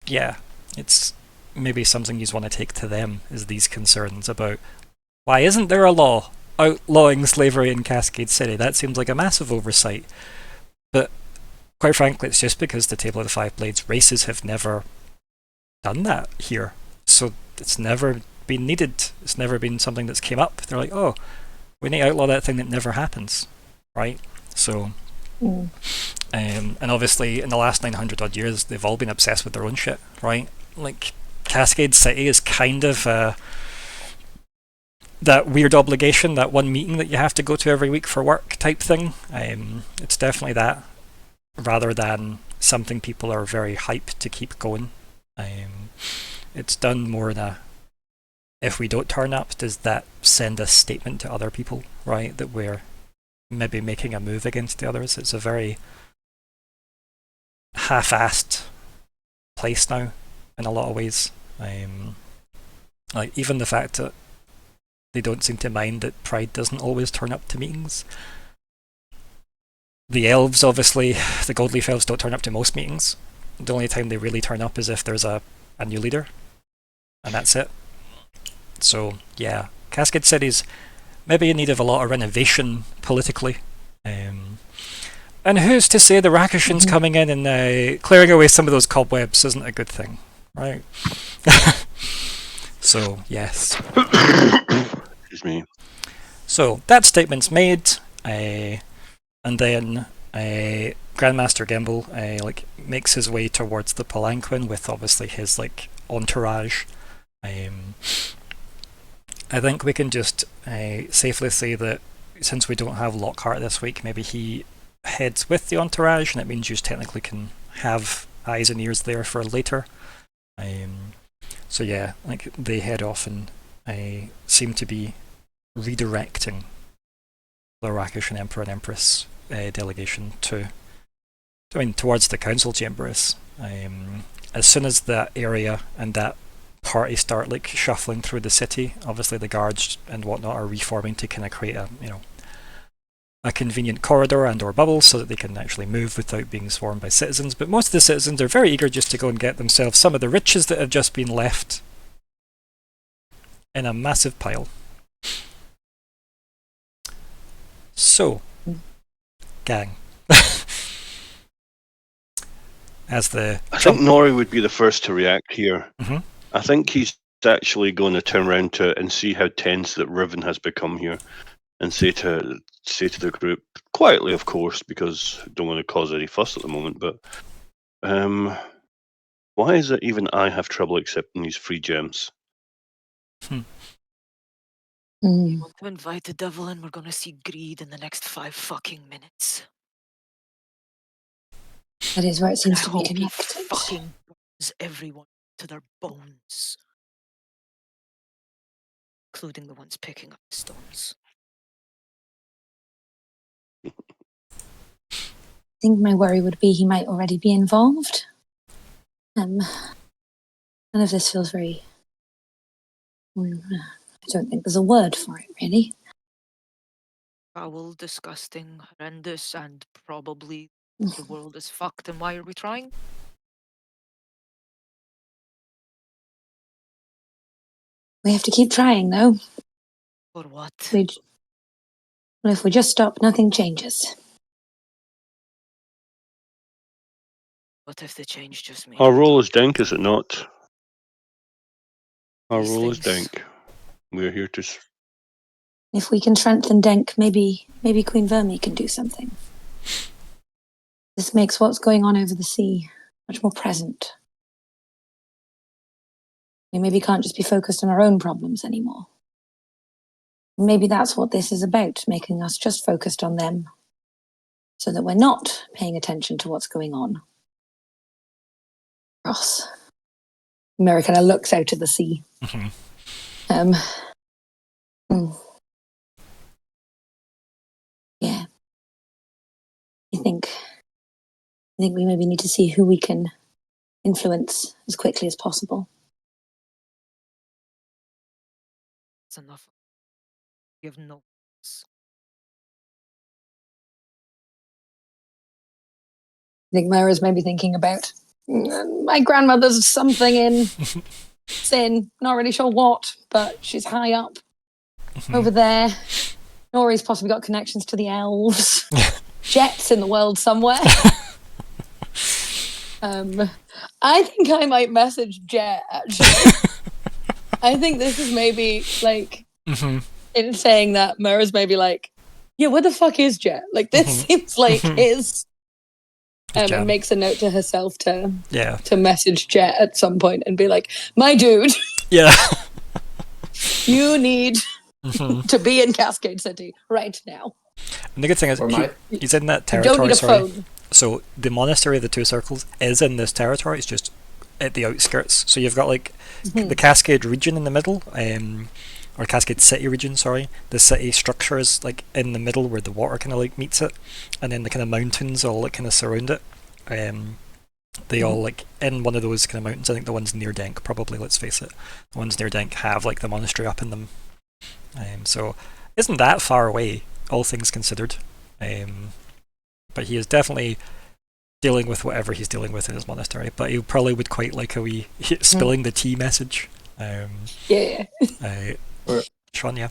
Yeah, it's maybe something you want to take to them, is these concerns about why isn't there a law outlawing slavery in Cascade City? That seems like a massive oversight. But quite frankly, it's just because the Table of the Five Blades races have never done that here. So it's never been needed. It's never been something that's came up. They're like, oh, we need to outlaw that thing that never happens. Right? So, and obviously in the last 900 odd years, they've all been obsessed with their own shit. Right? Like, Cascade City is kind of that weird obligation, that one meeting that you have to go to every week for work type thing. It's definitely that, rather than something people are very hyped to keep going. It's done more in a, if we don't turn up, does that send a statement to other people, right, that we're maybe making a move against the others? It's a very half-assed place now in a lot of ways. Like, even the fact that they don't seem to mind that Pride doesn't always turn up to meetings. The elves, obviously, the Goldleaf elves don't turn up to most meetings. The only time they really turn up is if there's a new leader. And that's it. So, yeah, Cascade City's maybe in need of a lot of renovation politically. And who's to say the Rakashans coming in and clearing away some of those cobwebs isn't a good thing, right? So, yes. Excuse me. So, that statement's made, and then Grandmaster Gimbal like makes his way towards the palanquin with obviously his like entourage. I think we can just safely say that since we don't have Lockhart this week, maybe he heads with the entourage, and it means you technically can have eyes and ears there for later. So yeah, like they head off and seem to be redirecting the Rakashan Emperor and Empress delegation towards the council chambers. As soon as that area and that party start like shuffling through the city, obviously the guards and whatnot are reforming to kind of create a convenient corridor and or bubble so that they can actually move without being swarmed by citizens. But most of the citizens are very eager just to go and get themselves some of the riches that have just been left in a massive pile. So, gang. I think Nori would be the first to react here. I think he's actually going to turn around to it and see how tense that Riven has become here, and say to the group, quietly of course, because I don't want to cause any fuss at the moment, but why is it even I have trouble accepting these free gems? You want to invite the devil in, we're going to see greed in the next 5 fucking minutes. That is where it seems to be He connected. fucking burns everyone to their bones, including the ones picking up the stones. think my worry would be he might already be involved. None of this feels very... I don't think there's a word for it, really. Foul, disgusting, horrendous, and probably the world is fucked, and why are we trying? We have to keep trying, though. For what? Well, if we just stop, nothing changes. What if the change just means... Our role is Denk, is it not? Our These role is things- Denk. We're here to... If we can strengthen Denk, maybe Queen Vermi can do something. This makes what's going on over the sea much more present. We maybe can't just be focused on our own problems anymore. Maybe that's what this is about, making us just focused on them, so that we're not paying attention to what's going on. Ross. Myr'ra kind of looks out at the sea. Yeah. I think we maybe need to see who we can influence as quickly as possible. It's enough. You have no... I think Myr'ra's maybe thinking about my grandmother's something in Sin. Not really sure what, but she's high up over there. Nori's possibly got connections to the elves. Jet's in the world somewhere. I think I might message Jet, actually. I think this is maybe, like, in saying that, Myr'ra's maybe like, yeah, where the fuck is Jet? Like, this seems like his... and makes a note to herself to message Jet at some point and be like, my dude, you need to be in Cascade City right now. And the good thing is, he's in that territory. You don't need a phone. So the Monastery of the Two Circles is in this territory. It's just at the outskirts. So you've got like the Cascade region in the middle, or Cascade City region, sorry. The city structure is like in the middle where the water kind of like meets it, and then the kind of mountains all like kind of surround it. They all like in one of those kind of mountains. I think the ones near Denk, probably. Let's face it, the ones near Denk have like the monastery up in them. So isn't that far away, all things considered. But he is definitely dealing with whatever he's dealing with in his monastery. But he probably would quite like a wee spilling the tea message. Sean, yeah.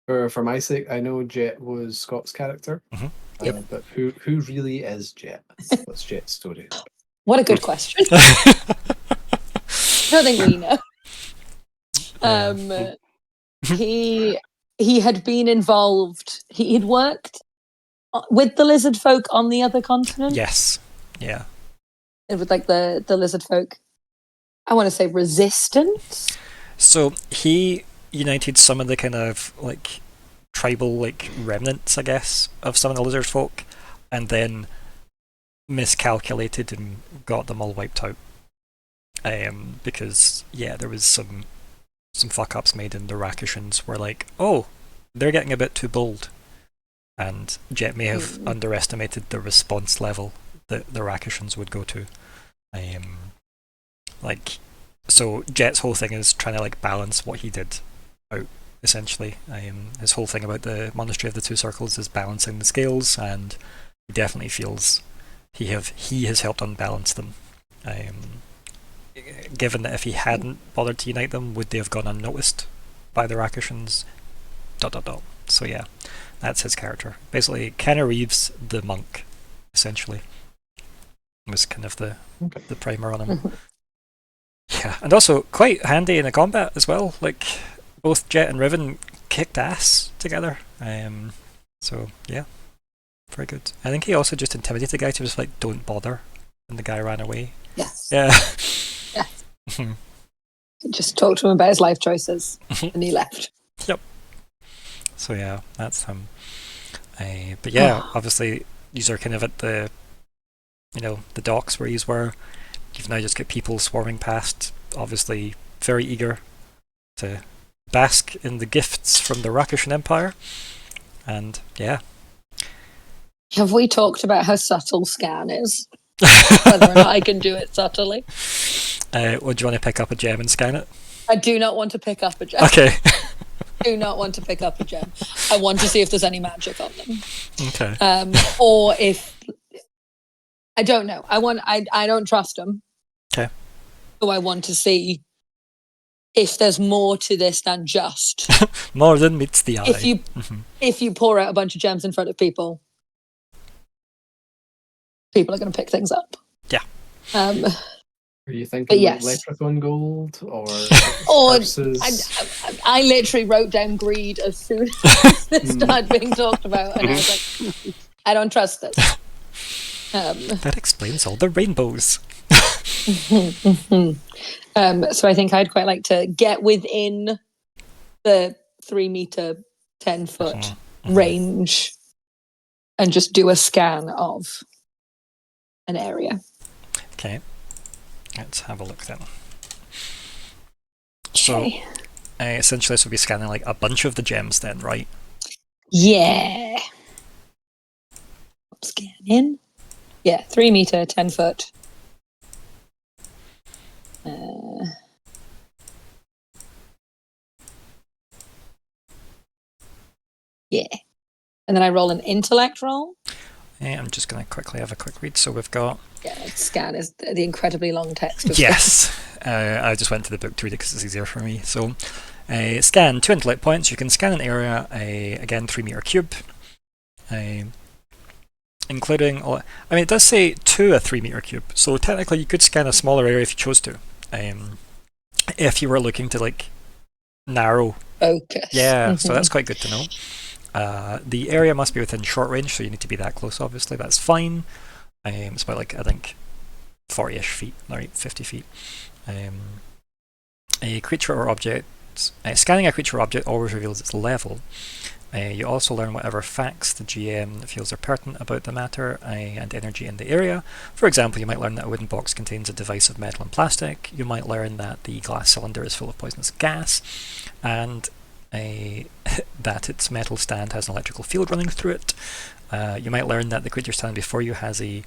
For my sake, I know Jet was Scott's character, but who really is Jet? What's Jet's story? What a good question. I don't think we know. He had been involved. He'd worked with the lizard folk on the other continent. Yes. Yeah. With like the lizard folk. I want to say resistance. So he united some of the kind of like tribal like remnants, I guess, of some of the lizard folk, and then miscalculated and got them all wiped out. Because there was some fuck ups made, and the Rakishans were like, oh, they're getting a bit too bold, and Jet may have underestimated the response level that the Rakishans would go to. So Jet's whole thing is trying to like balance what he did out, essentially. His whole thing about the Monastery of the Two Circles is balancing the scales, and he definitely feels he has helped unbalance them. Given that if he hadn't bothered to unite them, would they have gone unnoticed by the Rakishans? ... So yeah, that's his character. Basically, Keanu Reeves, the monk, essentially, was kind of the primer on him. Yeah, and also quite handy in the combat as well. Like, both Jet and Riven kicked ass together. So yeah, very good. I think he also just intimidated the guy to just like, don't bother, and the guy ran away. Yes. Yeah. Yes. Just talked to him about his life choices, and he left. Yep. So yeah, that's him. But yeah, obviously these are kind of at the, the docks where these were. You've now just got people swarming past, obviously very eager to bask in the gifts from the Rakishan Empire. And yeah, Have we talked about how subtle scan is? Whether or not I can do it subtly. Would you want to pick up a gem and scan it? I do not want to pick up a gem. Okay. Do not want to pick up a gem. I want to see if there's any magic on them. Okay. Or if I don't know. I don't trust them. Okay. So I want to see if there's more to this than just more than meets the eye. If you pour out a bunch of gems in front of people, people are going to pick things up. Yeah. Are you thinking yes. Leprechaun gold or I literally wrote down greed as soon as this started being talked about, and I was like, I don't trust this. That explains all the rainbows. So I think I'd quite like to get within the 3 meter, 10 foot range and just do a scan of an area. Okay. Let's have a look then. So, essentially this would be scanning like a bunch of the gems then, right? Yeah. Scan in. Yeah, 3 meter, 10 foot. Yeah. And then I roll an intellect roll. I'm just going to quickly have a quick read. So we've got... Yeah, scan is the incredibly long text. Of yes. I just went to the book to read it because it's easier for me. So, scan 2 intellect points. You can scan an area, again, 3 meter cube. Including... I mean, it does say to a 3 meter cube. So technically you could scan a smaller area if you chose to. If you were looking to, like, narrow... Focus. Yeah, so that's quite good to know. The area must be within short range, so you need to be that close, obviously. That's fine. It's about, like, I think 40-ish feet, right, 50 feet. A creature or object... scanning a creature or object always reveals its level. You also learn whatever facts the GM feels are pertinent about the matter and energy in the area. For example, you might learn that a wooden box contains a device of metal and plastic. You might learn that the glass cylinder is full of poisonous gas, and that its metal stand has an electrical field running through it. You might learn that the creature standing before you has a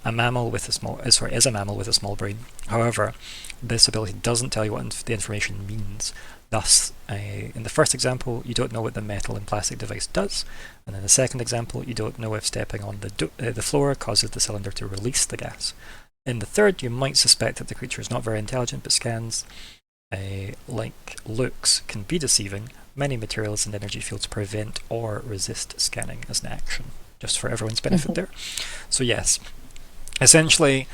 mammal with a small is a mammal with a small brain. However, this ability doesn't tell you what the information means. Thus, in the first example, you don't know what the metal and plastic device does, and in the second example, you don't know if stepping on the floor causes the cylinder to release the gas. In the third, you might suspect that the creature is not very intelligent, but scans like looks can be deceiving. Many materials and energy fields prevent or resist scanning as an action, just for everyone's benefit there. So yes, essentially,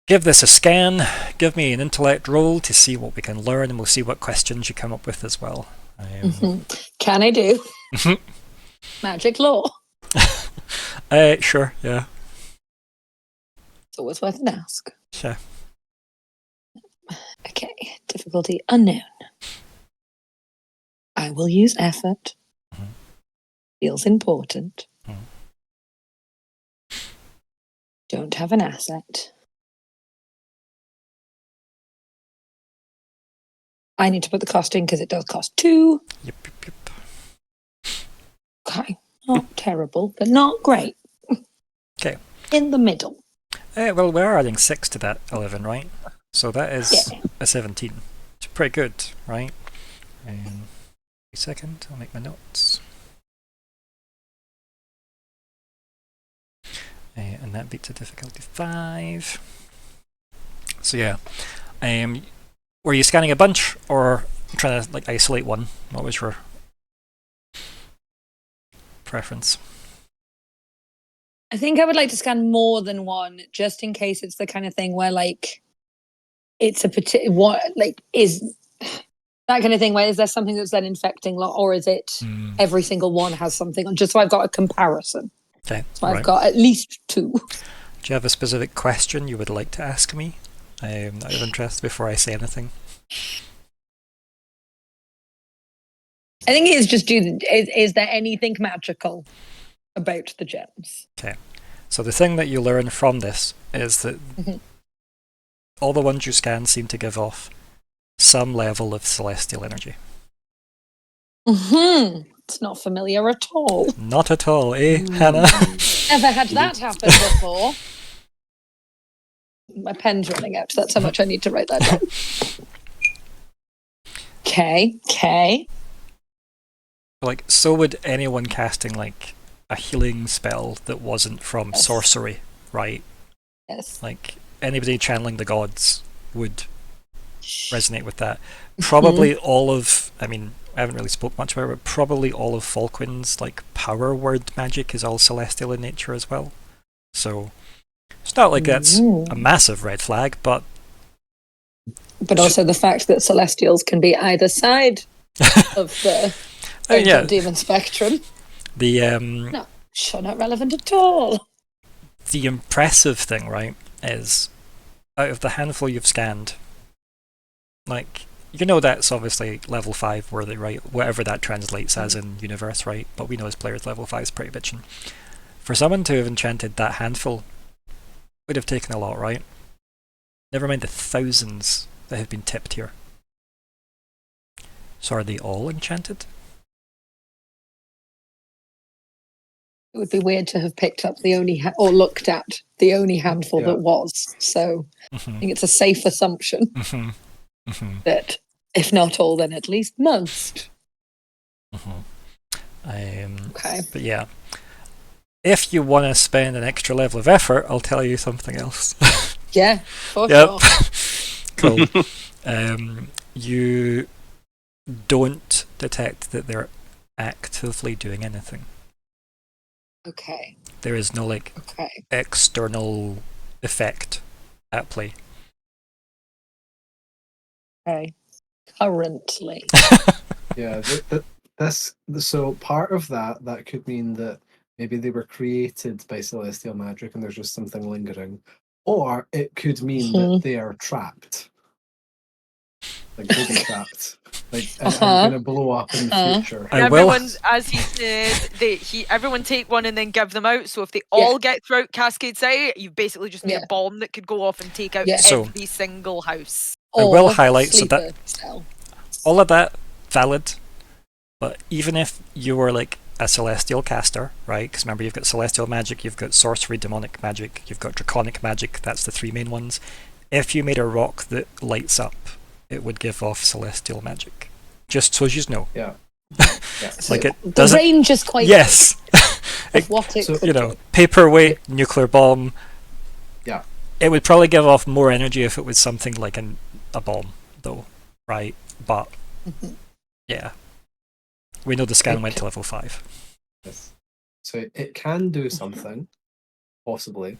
give this a scan, give me an intellect roll to see what we can learn, and we'll see what questions you come up with as well. Can I do magic law? Sure, yeah. It's always worth an ask. Sure. Okay, difficulty unknown. I will use effort. Feels important. Don't have an asset. I need to put the cost in because it does cost 2. Yep. Okay, not terrible, but not great. Okay. In the middle. Well, we're adding 6 to that 11, right? So that is a 17. It's pretty good, right? A second, I'll make my notes. And that beats a difficulty 5. So yeah. Were you scanning a bunch or trying to like isolate one? What was your preference? I think I would like to scan more than one, just in case it's the kind of thing where like it's a particular is that kind of thing where is there something that's then infecting, or is it every single one has something on? Just so I've got a comparison. Okay. So I've got at least 2. Do you have a specific question you would like to ask me? Out of interest before I say anything. I think it is just is there anything magical about the gems? Okay. So the thing that you learn from this is that all the ones you scan seem to give off some level of celestial energy. It's not familiar at all. Not at all, eh, Hannah? Never had that happen before. My pen's running out. That's how much I need to write that down. Okay. Like, so would anyone casting like a healing spell that wasn't from sorcery, right? Yes. Like anybody channeling the gods would resonate with that. Probably all of, I mean, I haven't really spoke much about it, but probably all of Falkwin's like power word magic is all celestial in nature as well. So it's not like that's a massive red flag, but also the fact that celestials can be either side of the demon spectrum. The no, sure, not relevant at all. The impressive thing, right, is out of the handful you've scanned, like, you know that's obviously level 5 worthy, right? Whatever that translates as in universe, right? But we know as players level 5 is pretty bitchin'. For someone to have enchanted that handful would have taken a lot, right? Never mind the thousands that have been tipped here. So are they all enchanted? It would be weird to have picked up the only or looked at the only handful that was. So I think it's a safe assumption that if not all, then at least most. Okay. But yeah, if you want to spend an extra level of effort, I'll tell you something else. Yeah, for sure. Cool. You don't detect that they're actively doing anything. Okay. There is no external effect at play. Okay. Currently. Yeah, so part of that could mean that maybe they were created by celestial magic and there's just something lingering. Or it could mean that they are trapped. Like booby trapped. Like and gonna blow up in the future. Everyone's, as he said, everyone take one and then give them out. So if they all get throughout Cascade City, you basically just need a bomb that could go off and take out every single house. I will highlight so that all of that valid, but even if you were like a celestial caster, right? Because remember, you've got celestial magic, you've got sorcery, demonic magic, you've got draconic magic. That's the 3 main ones. If you made a rock that lights up, it would give off celestial magic. Just so you know. Yeah. Like it the doesn't. Range is quite of what it could do. Paperweight, nuclear bomb. Yeah. It would probably give off more energy if it was something like a bomb, though, right? But yeah, we know the scan went to level 5. Yes. So it can do something, possibly,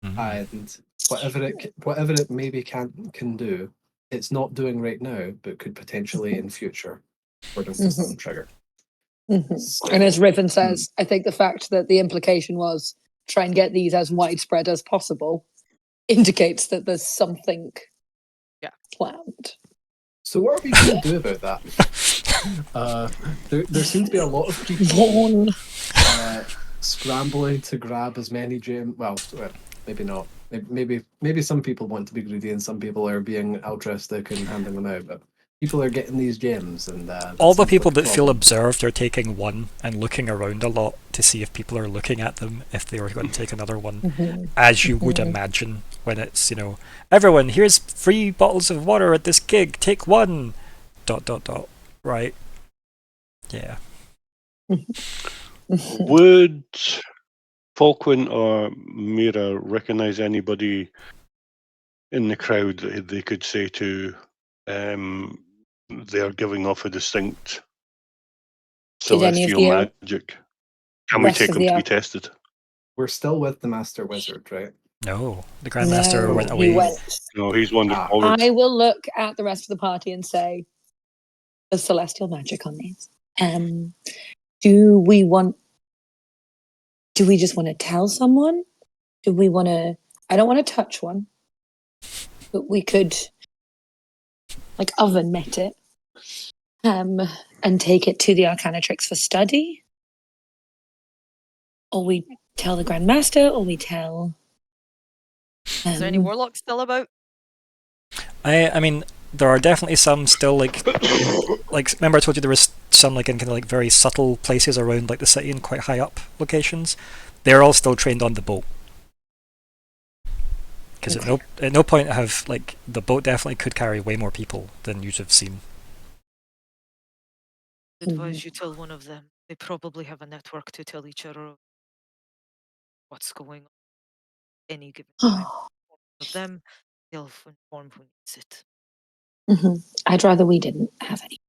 and whatever it maybe can do, it's not doing right now, but could potentially in future, according to some trigger. So, and as Riven says, I think the fact that the implication was try and get these as widespread as possible indicates that there's something planned. So what are we going to do about that? There seems to be a lot of people scrambling to grab as many gems. Well, maybe not. Maybe some people want to be greedy and some people are being altruistic and handing them out. But people are getting these gems, and all the people that feel observed are taking one and looking around a lot to see if people are looking at them if they were going to take another one, as you would imagine when it's everyone, here's 3 bottles of water at this gig, take one ... right? Yeah. Would Falkwin or Myr'ra recognize anybody in the crowd that they could say to they are giving off a distinct celestial magic? Can we take them to be tested? We're still with the Master Wizard, right? No, the Grandmaster went away. No, he's wandered forward. I will look at the rest of the party and say, there's celestial magic on these. Do we just want to tell someone? Do we want to... I don't want to touch one, but we could oven met it and take it to the Arcanatrix for study. Or we tell the Grandmaster, or we tell... Is there any warlocks still about? I mean, there are definitely some still like remember I told you there was some like in kind of like very subtle places around like the city and quite high up locations. They're all still trained on the boat. Because at no point have like the boat definitely could carry way more people than you'd have seen. Advise you tell one of them. They probably have a network to tell each other what's going on any given time. One of them, they'll inform who needs it. I'd rather we didn't have any.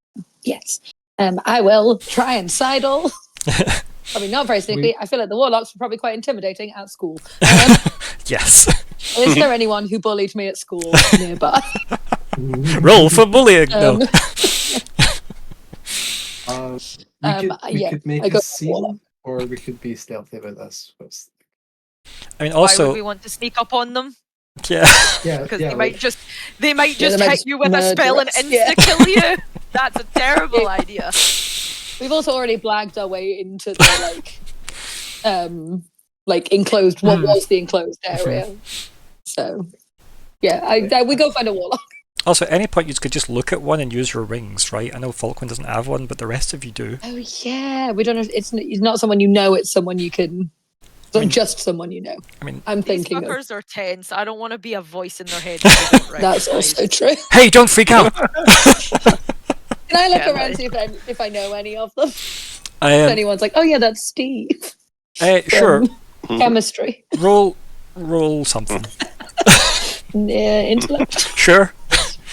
Yes. I will try and sidle. I mean, not very sneakily. I feel like the warlocks were probably quite intimidating at school. Yes. Is there anyone who bullied me at school nearby? Roll for bullying. No. We could make a scene, or we could be stealthy about this. I mean, Why also, would we want to sneak up on them? yeah, Because they like- might just hit you with a murder spell and us, insta kill you. That's a terrible idea. We've also already blagged our way into the enclosed. What was the enclosed area? So, yeah, we go find a warlock. also at any point you could just look at one and use your rings, right? I know Falkwin doesn't have one, but the rest of you do. Oh yeah, we don't know. It's not someone you know. It's someone you can. It's not just someone you know. I mean, I'm These thinking of. fuckers are tense. I don't want to be a voice in their head. That's also true. hey, don't freak out. Can I look Yeah, around see if I know any of them? If Um, anyone's like, oh yeah, that's Steve. sure. Chemistry. Roll something. Yeah, intellect. Sure.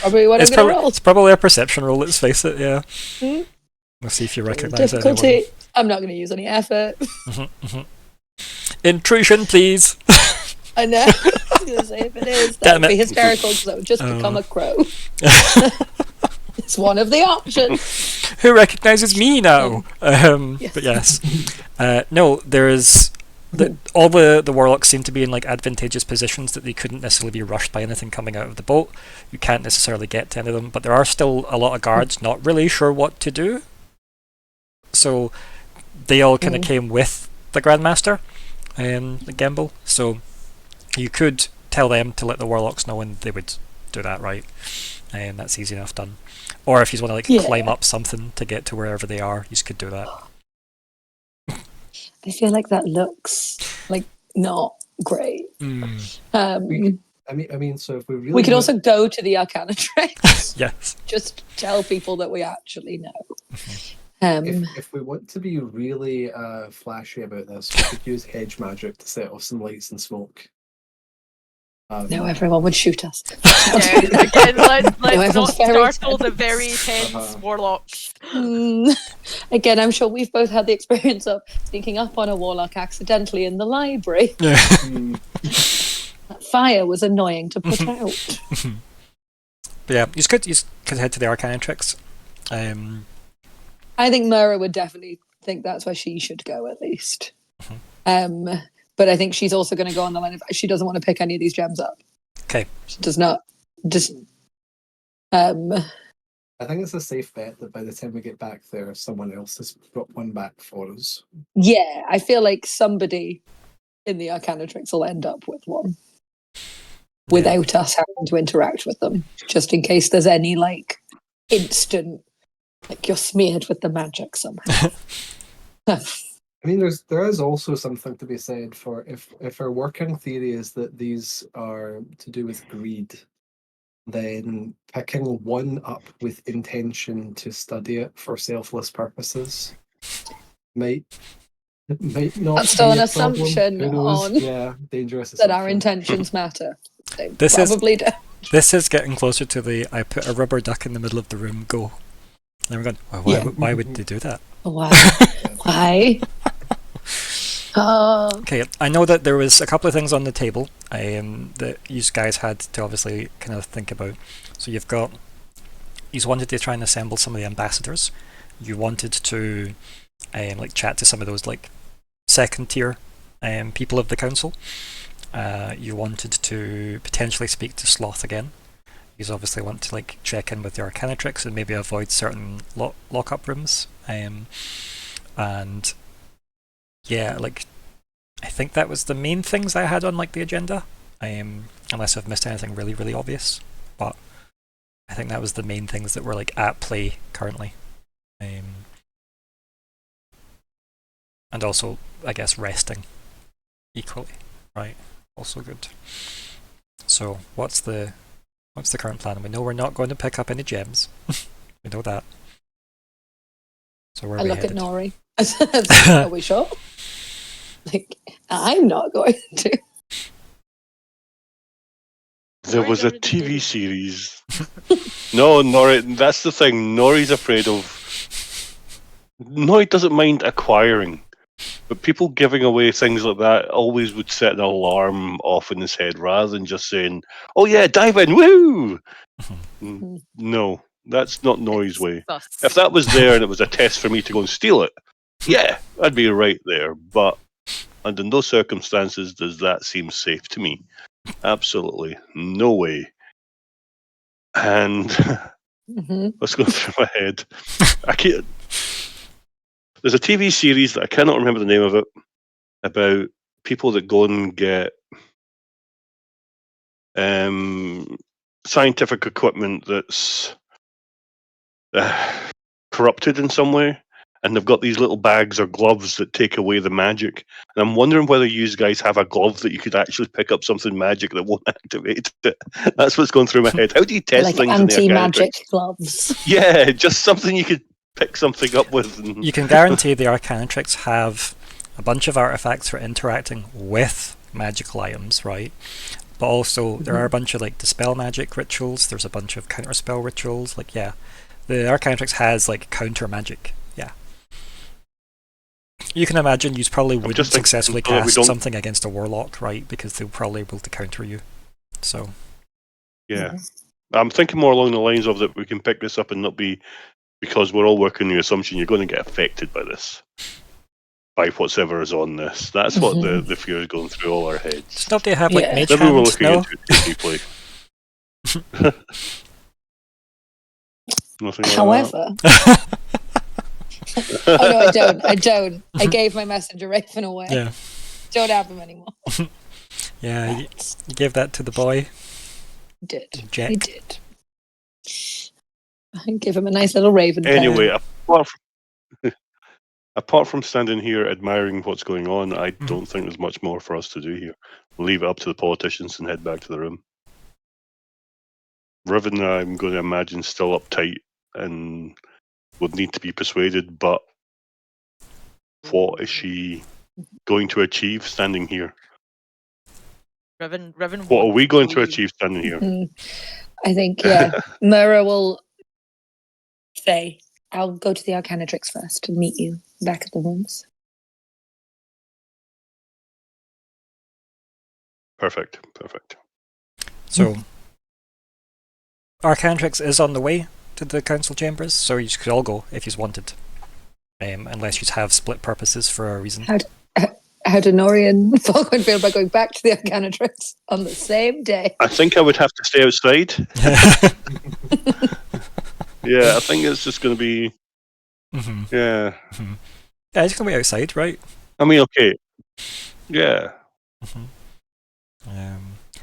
Probably what I'm going to roll. It's probably a perception roll. Let's face it. Yeah. We'll see if you recognise Difficulty. anyone. I'm not going to use any effort. Intrusion, please. I know. I was going to say if it is, that Damn would be it. hysterical because I would just become a crow. It's one of the options. Who recognises me now? Yes. But yes, no. There's all the warlocks seem to be in like advantageous positions that they couldn't necessarily be rushed by anything coming out of the boat. You can't necessarily get to any of them, but there are still a lot of guards not really sure what to do. So they all kind of came with the Grandmaster, the Gamble. So you could tell them to let the warlocks know, and they would do that, right? And that's easy enough done. Or if you want to climb up something to get to wherever they are, you could do that. I feel like that looks like not great. I mean, so if we really We could also go to the Arcanatrix. Yes. Just tell people that we actually know. if we want to be really flashy about this, we could use hedge magic to set off some lights and smoke. No, everyone would shoot us. Again, let's everyone's not very startle the very tense warlocks. Again, I'm sure we've both had the experience of sneaking up on a warlock accidentally in the library. That fire was annoying to put out. But yeah, you could head to the Arcanatrix. I think Myr'ra would definitely think that's where she should go at least. But I think she's also going to go on the line of she doesn't want to pick any of these gems up. Okay. She does not. Just. I think it's a safe bet that by the time we get back there, someone else has brought one back for us. Yeah, I feel like somebody in the Arcanatrix will end up with one without us having to interact with them, just in case there's any like instant, like you're smeared with the magic somehow. I mean, there is also something to be said for if our working theory is that these are to do with greed, then picking one up with intention to study it for selfless purposes might not. That's still be an a problem. assumption Who knows? on Dangerous that our assumption. intentions matter. They This is- probably do. This is getting closer to the I put a rubber duck in the middle of the room, go. And then we're going, well, why would they do that? Why? Why? Okay, I know that there was a couple of things on the table that you guys had to obviously kind of think about. So you wanted to try and assemble some of the ambassadors. You wanted to chat to some of those like second tier people of the council. You wanted to potentially speak to Sloth again. You obviously want to like check in with the Arcanatrix and maybe avoid certain lock-up rooms. And yeah, like I think that was the main things I had on like the agenda. Unless I've missed anything really, really obvious. But I think that was the main things that were like at play currently. And also, I guess, resting equally, right? Also good. So what's the current plan? We know we're not going to pick up any gems. We know that. So where are we look headed? at Nori. Are we sure? Like, I'm not going to. There Nori's was a already did TV it. series. No, Nori. That's the thing. Nori's afraid of. Nori doesn't mind acquiring, but people giving away things like that always would set an alarm off in his head rather than just saying, "Oh yeah, dive in, woo!" No, that's not Nori's way. Sus. If that was there and it was a test for me to go and steal it, yeah, I'd be right there. But under no circumstances does that seem safe to me. Absolutely no way. And what's going through my head? I can't. There's a TV series that I cannot remember the name of it about people that go and get scientific equipment that's corrupted in some way, and they've got these little bags or gloves that take away the magic. And I'm wondering whether you guys have a glove that you could actually pick up something magic that won't activate it. That's what's going through my head. How do you test Like things in the anti-magic Arcanatrix? gloves. Yeah, just something you could pick something up with. And You can guarantee the Arcanatrix have a bunch of artifacts for interacting with magical items, right? But also there are a bunch of like dispel magic rituals. There's a bunch of counterspell rituals. Like the Arcanatrix has like counter magic. Yeah. You can imagine you probably wouldn't just thinking successfully so that we cast don't- something against a warlock, right? Because they'll probably be able to counter you. So yeah, I'm thinking more along the lines of that we can pick this up and not be, because we're all working the assumption you're going to get affected by this, by whatever is on this. That's what the fear is going through all our heads. does nobody have like Yeah. mage Maybe we're hands? looking No? into it too deeply. Nothing like However, oh no, I don't. I don't. I gave my messenger Raven away. Yeah. Don't have him anymore. Yeah, you gave that to the boy. Did. Jack. I did. I give him a nice little Raven. that. Anyway, apart from standing here admiring what's going on, I don't think there's much more for us to do here. We'll leave it up to the politicians and head back to the room. Riven, I'm going to imagine, still uptight and would need to be persuaded, but what is she going to achieve standing here? Riven. What are we going to believe- achieve standing here? I think, yeah. Myr'ra will say, I'll go to the Arcanatrix first and meet you back at the rooms. Perfect. So Arcanatrix is on the way to the council chambers, so you could all go if you wanted. Unless you have split purposes for a reason. How do Nori and Falkwin feel about going back to the Arcanatrix on the same day? I think I would have to stay outside. Yeah, I think it's just going to be... Yeah. Yeah, it's gonna be outside, right? I mean, okay. Yeah.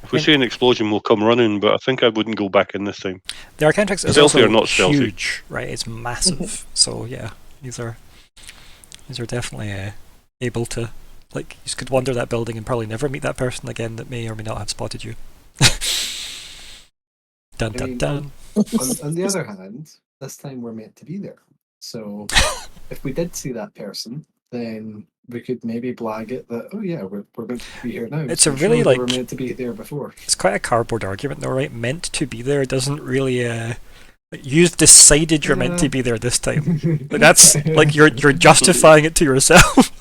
If we see an explosion, we'll come running, but I think I wouldn't go back in this time. The Arcanatrix is Stealthy also or not stealthy? huge, right? It's massive. So yeah, these are definitely able to, like, you could wander that building and probably never meet that person again that may or may not have spotted you. Dun dun dun. On the other hand, this time we're meant to be there. So if we did see that person, then we could maybe blag it that, oh yeah, we're meant to be here now. It's So a really, surely like- we're meant to be there before. It's quite a cardboard argument though, right? Meant to be there doesn't really you've decided you're meant to be there this time. Like, that's like you're justifying it to yourself.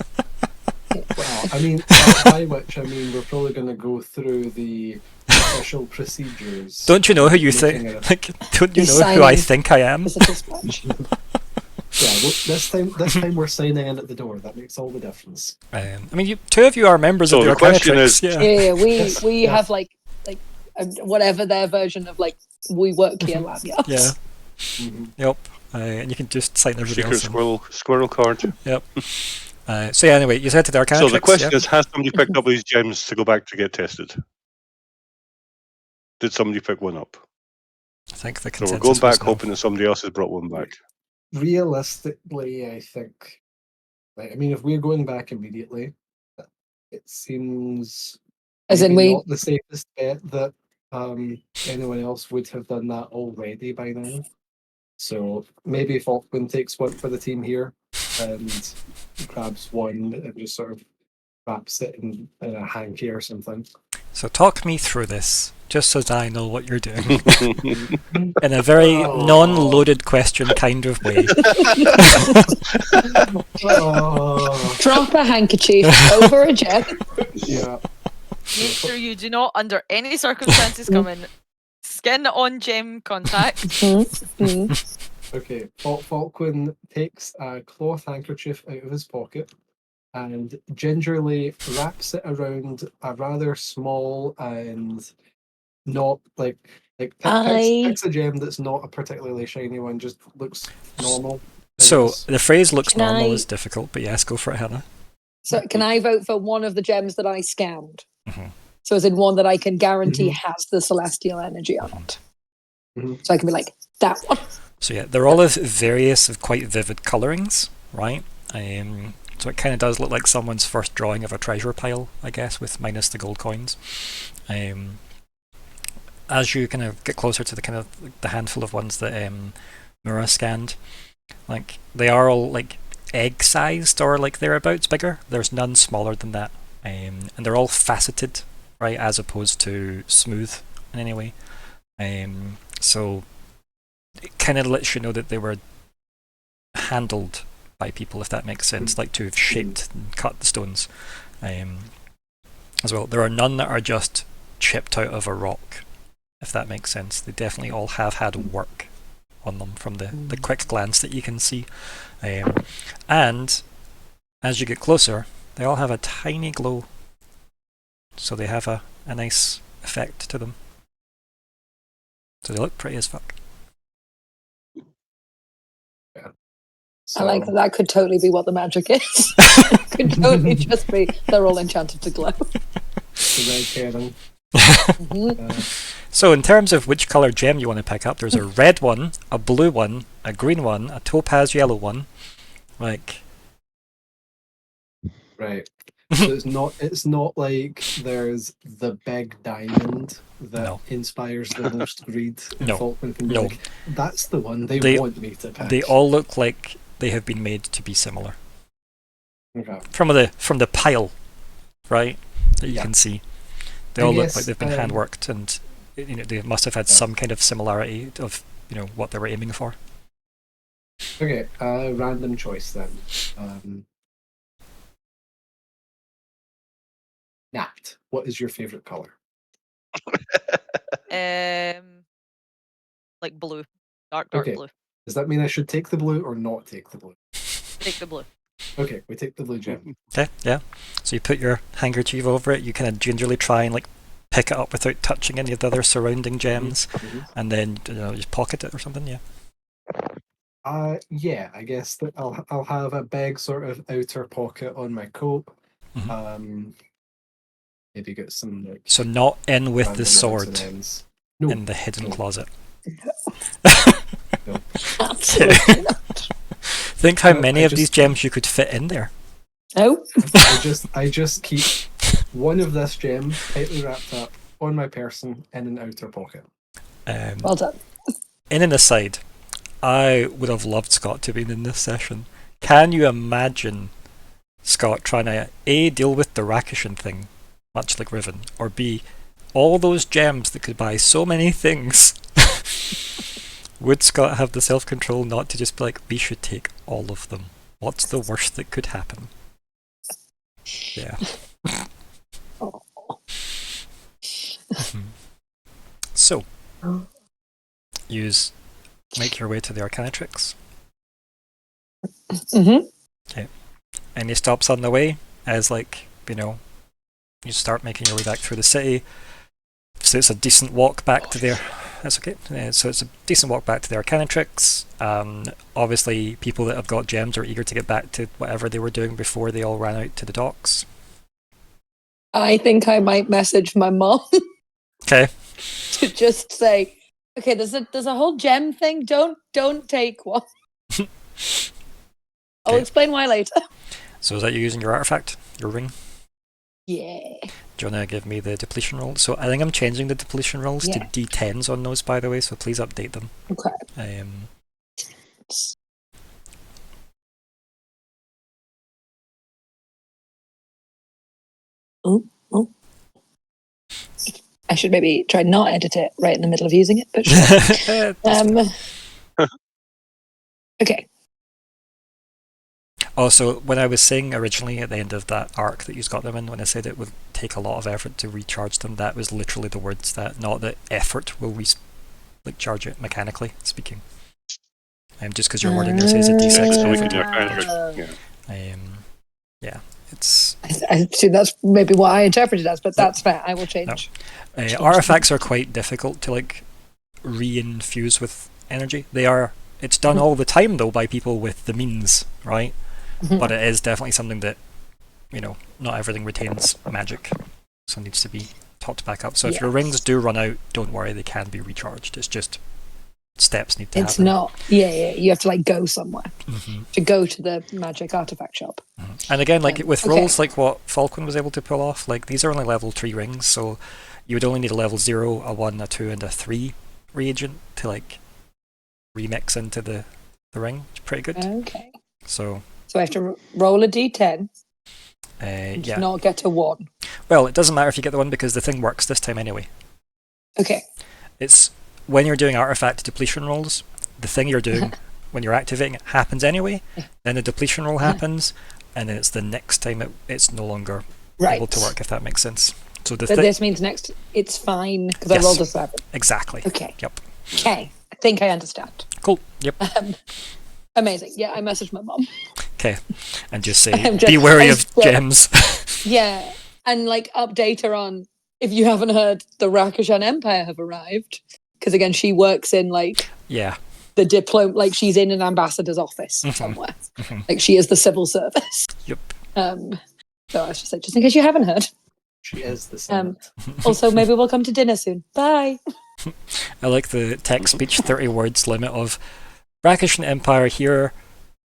Well, I mean, by which I mean we're probably going to go through the official procedures. Don't you know who you Making think? it Like, don't you You're know who I signing think I am? Is it dispatch? Yeah, well, this time we're signing in at the door. That makes all the difference. I mean, two of you are members So of the the question Arcanatrix. is- Yeah. Yeah, we Yeah. have like whatever their version of like we work here lab yards. Yeah. Mhm. Yep. And you can just sign everybody Secret else in. squirrel card. Yep. So yeah, anyway, you said to the Arcanatrix. So the question yeah? is, has somebody picked up these gems to go back to get tested? Did somebody pick one up? think the So consensus we're going back was no. hoping that somebody else has brought one back. Realistically, I think, I mean, if we're going back immediately, it seems As in maybe we not the safest bet that anyone else would have done that already by now. So maybe Falkwin takes one for the team here and grabs one and just sort of wraps it in a hanky or something. So talk me through this, just so that I know what you're doing. In a very non-loaded question kind of way. drop a handkerchief over a gem. Yeah. Make sure you do not, under any circumstances, come in skin on gem contact. Okay, Falkwin takes a cloth handkerchief out of his pocket and gingerly wraps it around a rather small and not picks a gem that's not a particularly shiny one, just looks normal. So the phrase "looks Can normal" I- is difficult, but yes, go for it, Hannah. So can I vote for one of the gems that I scanned? Mhm. So as in one that I can guarantee has the celestial energy on it. Mhm. So I can be like, that one. So yeah, they're all of various of quite vivid colourings, right? So it kind of does look like someone's first drawing of a treasure pile, I guess, with minus the gold coins. As you kind of get closer to the handful of ones that Myr'ra scanned, like they are all like egg-sized or like thereabouts bigger. There's none smaller than that, and they're all faceted, right, as opposed to smooth in any way. So it kind of lets you know that they were handled by people, if that makes sense, like to have shaped and cut the stones. As well, there are none that are just chipped out of a rock, if that makes sense. They definitely all have had work on them from the quick glance that you can see. And as you get closer, they all have a tiny glow, so they have a nice effect to them. So they look pretty as fuck. I like that. That could totally be what the magic is. Could totally just be they're all enchanted to glow. The red herring. So in terms of which colour gem you want to pick up, there's a red one, a blue one, a green one, a topaz yellow one. Like, right. So it's not like there's the big diamond that inspires the most greed. And Falkwin can be like, that's the one they want me to pick. They all look like they have been made to be similar. Okay. From the pile, right, that you can see. They all look like they've been handworked, and they must have had some kind of similarity of what they were aiming for. Okay, random choice then. Nat, what is your favorite color? Like blue, dark blue. Does that mean I should take the blue or not take the blue? Take the blue. Okay, we take the blue gem. Okay, yeah. So you put your handkerchief over it. You kind of gingerly try and like pick it up without touching any of the other surrounding gems, and then just pocket it or something. Yeah. Yeah, I guess that I'll have a big sort of outer pocket on my coat. Maybe get some like. So not in with the sword. No. In the hidden closet. No. Absolutely not. Think how many of these gems you could fit in there. Oh. I just keep one of this gem tightly wrapped up on my person in an outer pocket. Well done. In an aside, I would have loved Scott to be in this session. Can you imagine Scott trying to A, deal with the Rakishan thing, much like Riven, or B, all those gems that could buy so many things? Would Scott have the self-control not to just be like, we should take all of them? What's the worst that could happen? Yeah. So, make your way to the Arcanatrix. Okay. Any stops on the way as you start making your way back through the city. So it's a decent walk back to there. That's okay. So it's a decent walk back to the Arcanatrix. Obviously, people that have got gems are eager to get back to whatever they were doing before they all ran out to the docks. I think I might message my mom Okay. to just say, Okay, there's a whole gem thing. Don't take one. I'll Okay. explain why later. So is that you using your artifact, your ring? Yeah. Do you want to give me the depletion roll? So I think I'm changing the depletion rolls to Yeah. D10s on those, by the way, so please update them. Okay. Oh. I should maybe try not edit it right in the middle of using it, but sure. Okay. Also, when I was saying originally at the end of that arc that you got them in, when I said it would take a lot of effort to recharge them, that was literally the words that, not that effort will charge it mechanically speaking. Just because your wording there says a D6. So we effort. can Yeah, it's... I see that's maybe what I interpreted as, but that's fair. I will change. No. Artifacts are quite difficult to like re-infuse with energy. It's done all the time though by people with the means, right? But it is definitely something that, not everything retains magic, so it needs to be topped back up. So if your rings do run out, don't worry, they can be recharged. It's just steps need to happen. It's not. Yeah. You have to like go somewhere to go to the magic artifact shop. And again, like with rolls like what Falkwin was able to pull off, like these are only level 3 rings, so you would only need a level 0, a 1, a 2, and a 3 reagent to like remix into the ring. It's pretty good. Okay. So I have to roll a d10 and yeah. not get a 1. Well, it doesn't matter if you get the 1 because the thing works this time anyway. Okay. It's when you're doing artifact depletion rolls, the thing you're doing when you're activating it happens anyway, then the depletion roll happens, and then it's the next time it's no longer able to work, if that makes sense. So but this means next it's fine because I rolled a 7. Exactly. Okay. Yep. Okay. I think I understand. Cool. Yep. Amazing. Yeah, I messaged my mom. Okay. And just say, be wary of gems. Yeah. And like update her on, if you haven't heard, the Rakishan Empire have arrived. Because again, she works in like the like she's in an ambassador's office somewhere. Like she is the civil service. Yep. So I was just like, just in case you haven't heard. She is the same. Also, maybe we'll come to dinner soon. Bye. I like the text speech 30 words limit of Rakishan Empire here.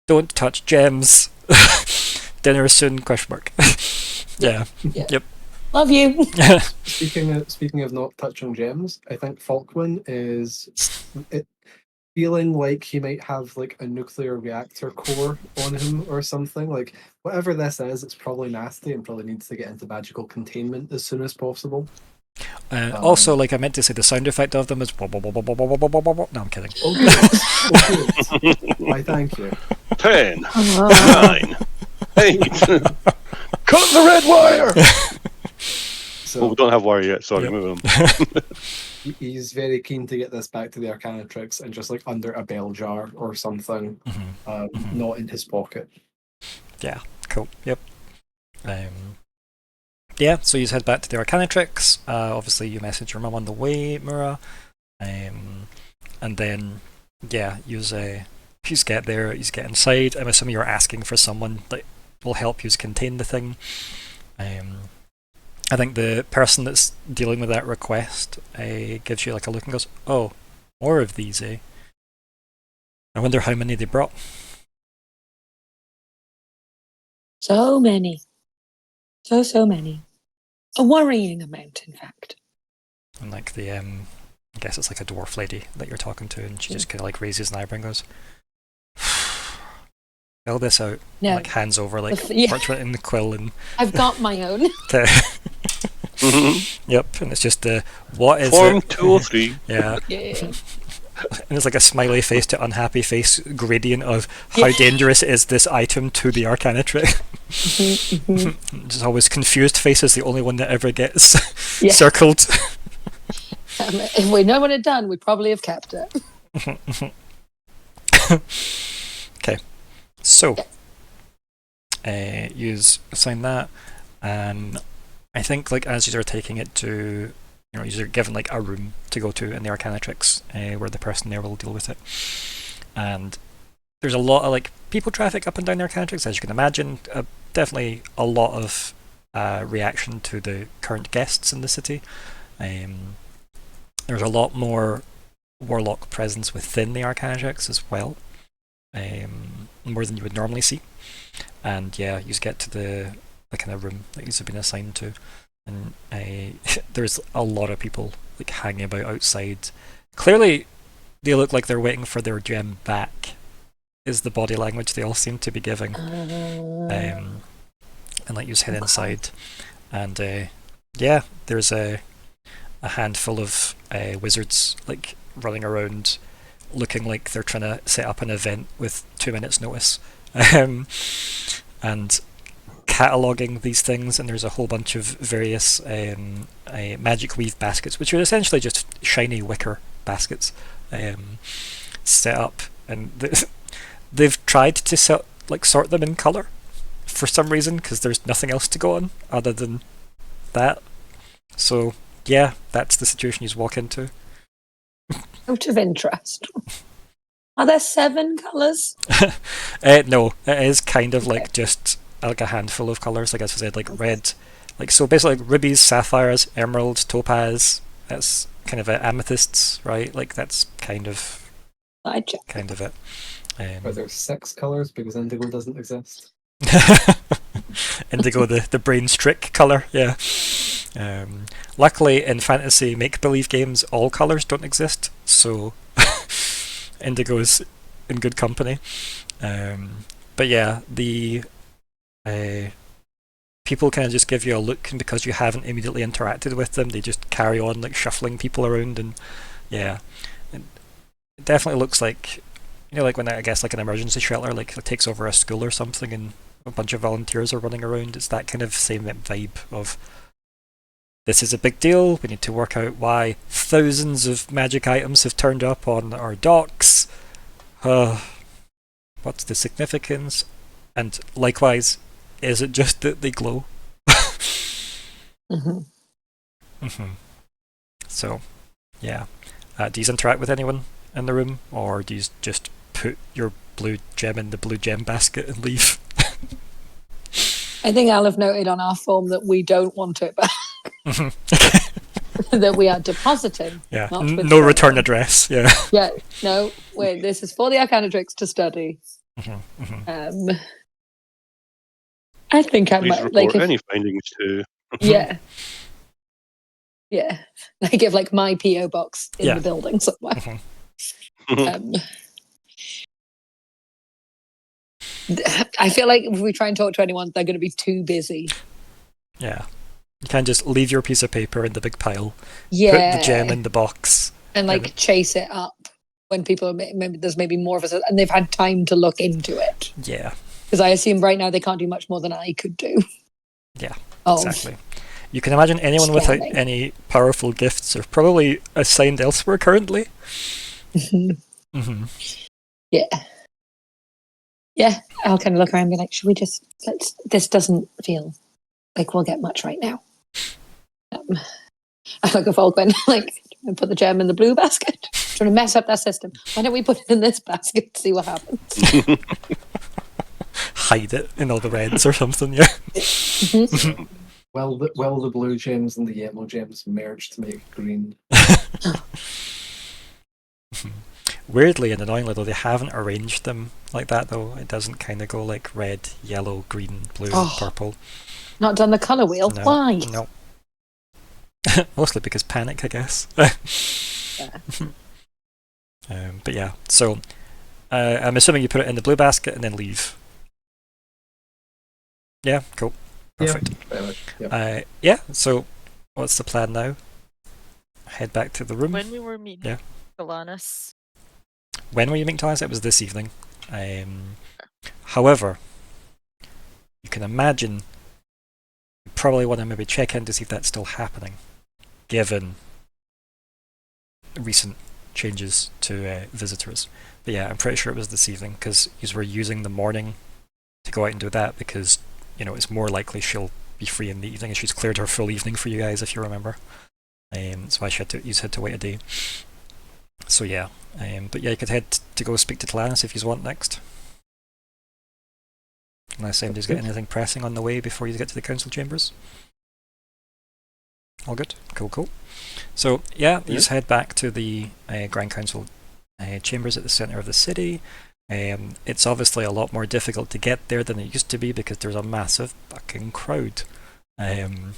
Don't touch gems. Dinner soon? ? Yeah. Yep. Love you. Speaking of not touching gems, I think Falkwin is feeling like he might have like a nuclear reactor core on him or something. Like whatever this is, it's probably nasty and probably needs to get into magical containment as soon as possible. Also, like I meant to say, the sound effect of them is. No, I'm kidding. Okay. I thank you. 10, 9, 8. Cut the red wire. So we don't have wire yet. Sorry, move on. He's very keen to get this back to the Arcanatrix and just like under a bell jar or something, not in his pocket. Yeah. Cool. Yep. Yeah, so you head back to the Arcanatrix. Obviously, you message your mum on the way, Myr'ra. And then, you get there, you get inside. I'm assuming you're asking for someone that will help you contain the thing. I think the person that's dealing with that request gives you like a look and goes, "Oh, more of these, eh? I wonder how many they brought." So many. So many. A worrying amount, in fact. And like the, I guess it's like a dwarf lady that you're talking to, and she just kind of like raises an eyebrow and goes, "Fill this out." No. And, like hands over like parchment and the quill and. I've got my own. Yep, and it's just what is Form it? 203. Yeah. And it's like a smiley face to unhappy face gradient of how dangerous is this item to the Arcanatrix. Just always confused face is the only one that ever gets circled. If we know what it done, we probably have kept it. Okay, so you assign that, and I think like as you're taking it to, you're given like a room to go to in the Arcanatrix, where the person there will deal with it, and there's a lot of like people traffic up and down the Arcanatrix, as you can imagine. Definitely a lot of reaction to the current guests in the city. There's a lot more warlock presence within the Arcanatrix as well, more than you would normally see. And yeah, you get to the kind of room that you've been assigned to, and there's a lot of people like hanging about outside. Clearly, they look like they're waiting for their gem back, is the body language they all seem to be giving. And like you head inside, and yeah, there's a handful of wizards like running around, looking like they're trying to set up an event with 2 minutes notice, and cataloguing these things. And there's a whole bunch of various magic weave baskets, which are essentially just shiny wicker baskets, set up, and they've tried to sort them in colour for some reason, because there's nothing else to go on other than that. So yeah, that's the situation you walk into. Out of interest, are there 7 colours? No, it is kind of like just like a handful of colours. Like as I said, like red, like so basically like rubies, sapphires, emeralds, topaz. That's kind of amethysts, right? Like that's kind of it. Are there 6 colours because indigo doesn't exist? Indigo, the brain's trick colour, yeah. Luckily, in fantasy make-believe games, all colours don't exist, so indigo's in good company. But yeah, the people kind of just give you a look, and because you haven't immediately interacted with them, they just carry on like shuffling people around, and yeah, it definitely looks like, you know, like when I guess like an emergency shelter like it takes over a school or something, and a bunch of volunteers are running around. It's that kind of same vibe of, this is a big deal, we need to work out why thousands of magic items have turned up on our docks. What's the significance? And likewise, is it just that they glow? So, yeah. Do you interact with anyone in the room, or do you just put your blue gem in the blue gem basket and leave? I think I'll have noted on our form that we don't want it back. That we are depositing. Yeah, no return address. Yeah. Yeah, no, wait, this is for the Arcanatrix to study. I think I Please might report any findings to. Yeah. Yeah. Like if like my PO box in the building somewhere. I feel like if we try and talk to anyone, they're going to be too busy. Yeah. You can't just leave your piece of paper in the big pile. Yeah. Put the gem in the box. And like chase it up when people are, there's maybe more of us and they've had time to look into it. Yeah. Because I assume right now they can't do much more than I could do. Yeah, exactly. You can imagine anyone without any powerful gifts are probably assigned elsewhere currently. Yeah. Yeah, I'll kind of look around and be like, should we just, this doesn't feel like we'll get much right now. I look at Falkwin, like, put the gem in the blue basket. Trying to mess up that system. Why don't we put it in this basket to see what happens? Hide it in all the reds or something, yeah. Well, the blue gems and the yellow gems merge to make green. Weirdly and annoyingly though, they haven't arranged them like that though. It doesn't kind of go like red, yellow, green, blue, purple. Not done the colour wheel? No, why? No. Mostly because panic, I guess. But yeah, so I'm assuming you put it in the blue basket and then leave. Yeah, cool. Perfect. Yeah, so what's the plan now? Head back to the room. When we were meeting Galanis. When were you meeting Galanis? It was this evening. However, you can imagine you probably want to maybe check in to see if that's still happening, given recent changes to visitors. But yeah, I'm pretty sure it was this evening, because you were using the morning to go out and do that, because, you know, it's more likely she'll be free in the evening, and she's cleared her full evening for you guys, if you remember. That's why you had to wait a day. So yeah, but yeah, you could head to go speak to Galanis if you want next. Unless anybody's got anything pressing on the way before you get to the council chambers. All good. Cool. So yeah, you just head back to the Grand Council chambers at the center of the city. It's obviously a lot more difficult to get there than it used to be because there's a massive fucking crowd. And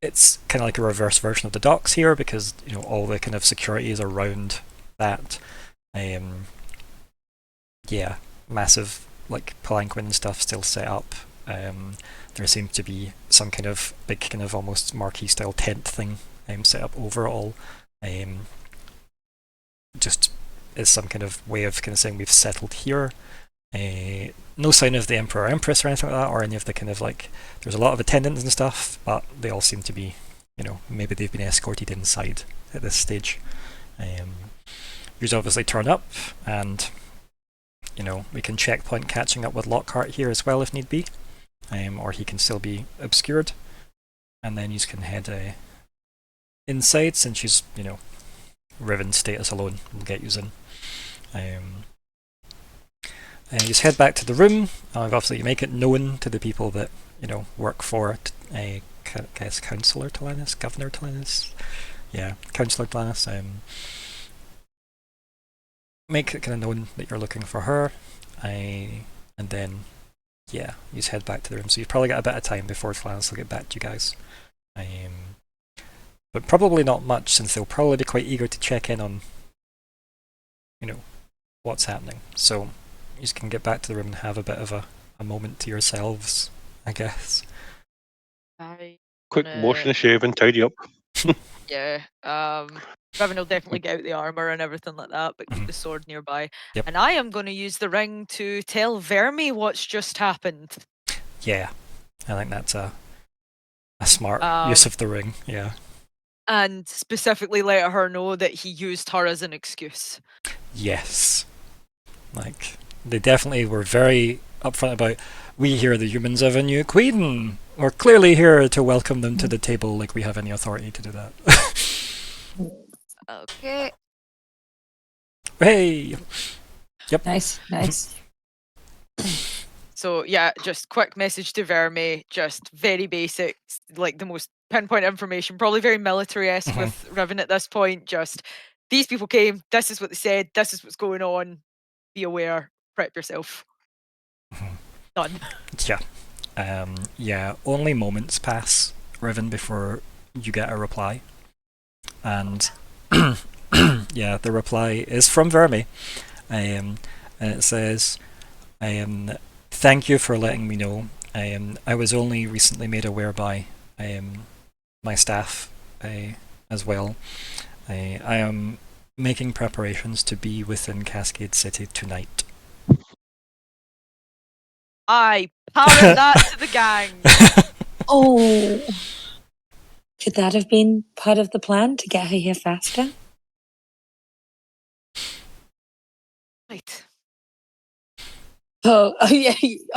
it's kind of like a reverse version of the docks here because, you know, all the kind of security is around that. Yeah, massive like palanquin and stuff still set up. There seems to be some kind of big kind of almost marquee style tent thing set up overall. Just as some kind of way of kind of saying we've settled here. No sign of the Emperor or Empress or anything like that, or any of the kind of like, there's a lot of attendants and stuff, but they all seem to be, you know, maybe they've been escorted inside at this stage. You obviously turn up, and you know, we can checkpoint catching up with Lockhart here as well if need be, or he can still be obscured, and then you can head inside since she's, you know, Riven status alone will get you in. You just head back to the room. Obviously, you make it known to the people that, you know, work for I guess Councillor Talanis, Governor Talanis, yeah, Councillor Talanis. Make it kind of known that you're looking for her, and then yeah, you just head back to the room. So you've probably got a bit of time before Talanis will get back to you guys. But probably not much, since they'll probably be quite eager to check in on, you know, what's happening. So you just can get back to the room and have a bit of a moment to yourselves, I guess. Quick wash and shave and tidy up. Yeah. Riven will definitely get out the armor and everything like that, but keep the sword nearby. Yep. And I am going to use the ring to tell Vermi what's just happened. Yeah, I think that's a smart use of the ring. Yeah. And specifically let her know that he used her as an excuse. Yes. Like, they definitely were very upfront about, we here, the humans, have a new queen. We're clearly here to welcome them to the table, like we have any authority to do that. Okay. Hey! Yep. Nice. So yeah, just quick message to Vermi, just very basic, like the most pinpoint information, probably very military-esque with Riven at this point. Just, these people came, this is what they said, this is what's going on, be aware, prep yourself. Done. Yeah. Yeah, only moments pass, Riven, before you get a reply. And yeah, the reply is from Vermi. And it says, thank you for letting me know. I was only recently made aware by my staff as well. I am making preparations to be within Cascade City tonight. I power that to the gang. Oh, could that have been part of the plan to get her here faster? Right. Oh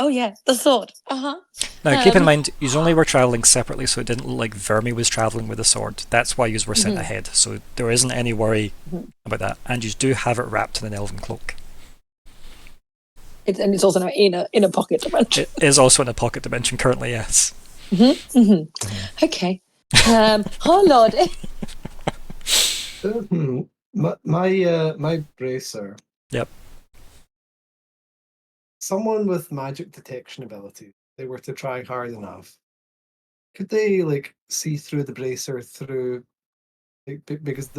yeah, the sword. Now, keep in mind, you only were travelling separately, so it didn't look like Vermi was travelling with a sword. That's why you were sent ahead, so there isn't any worry about that. And you do have it wrapped in an elven cloak. It's also now in a pocket dimension. It is also in a pocket dimension currently, yes. Okay. Oh Lord. My bracer. Yep. Someone with magic detection ability, they were to try hard enough, could they like see through the bracer through, because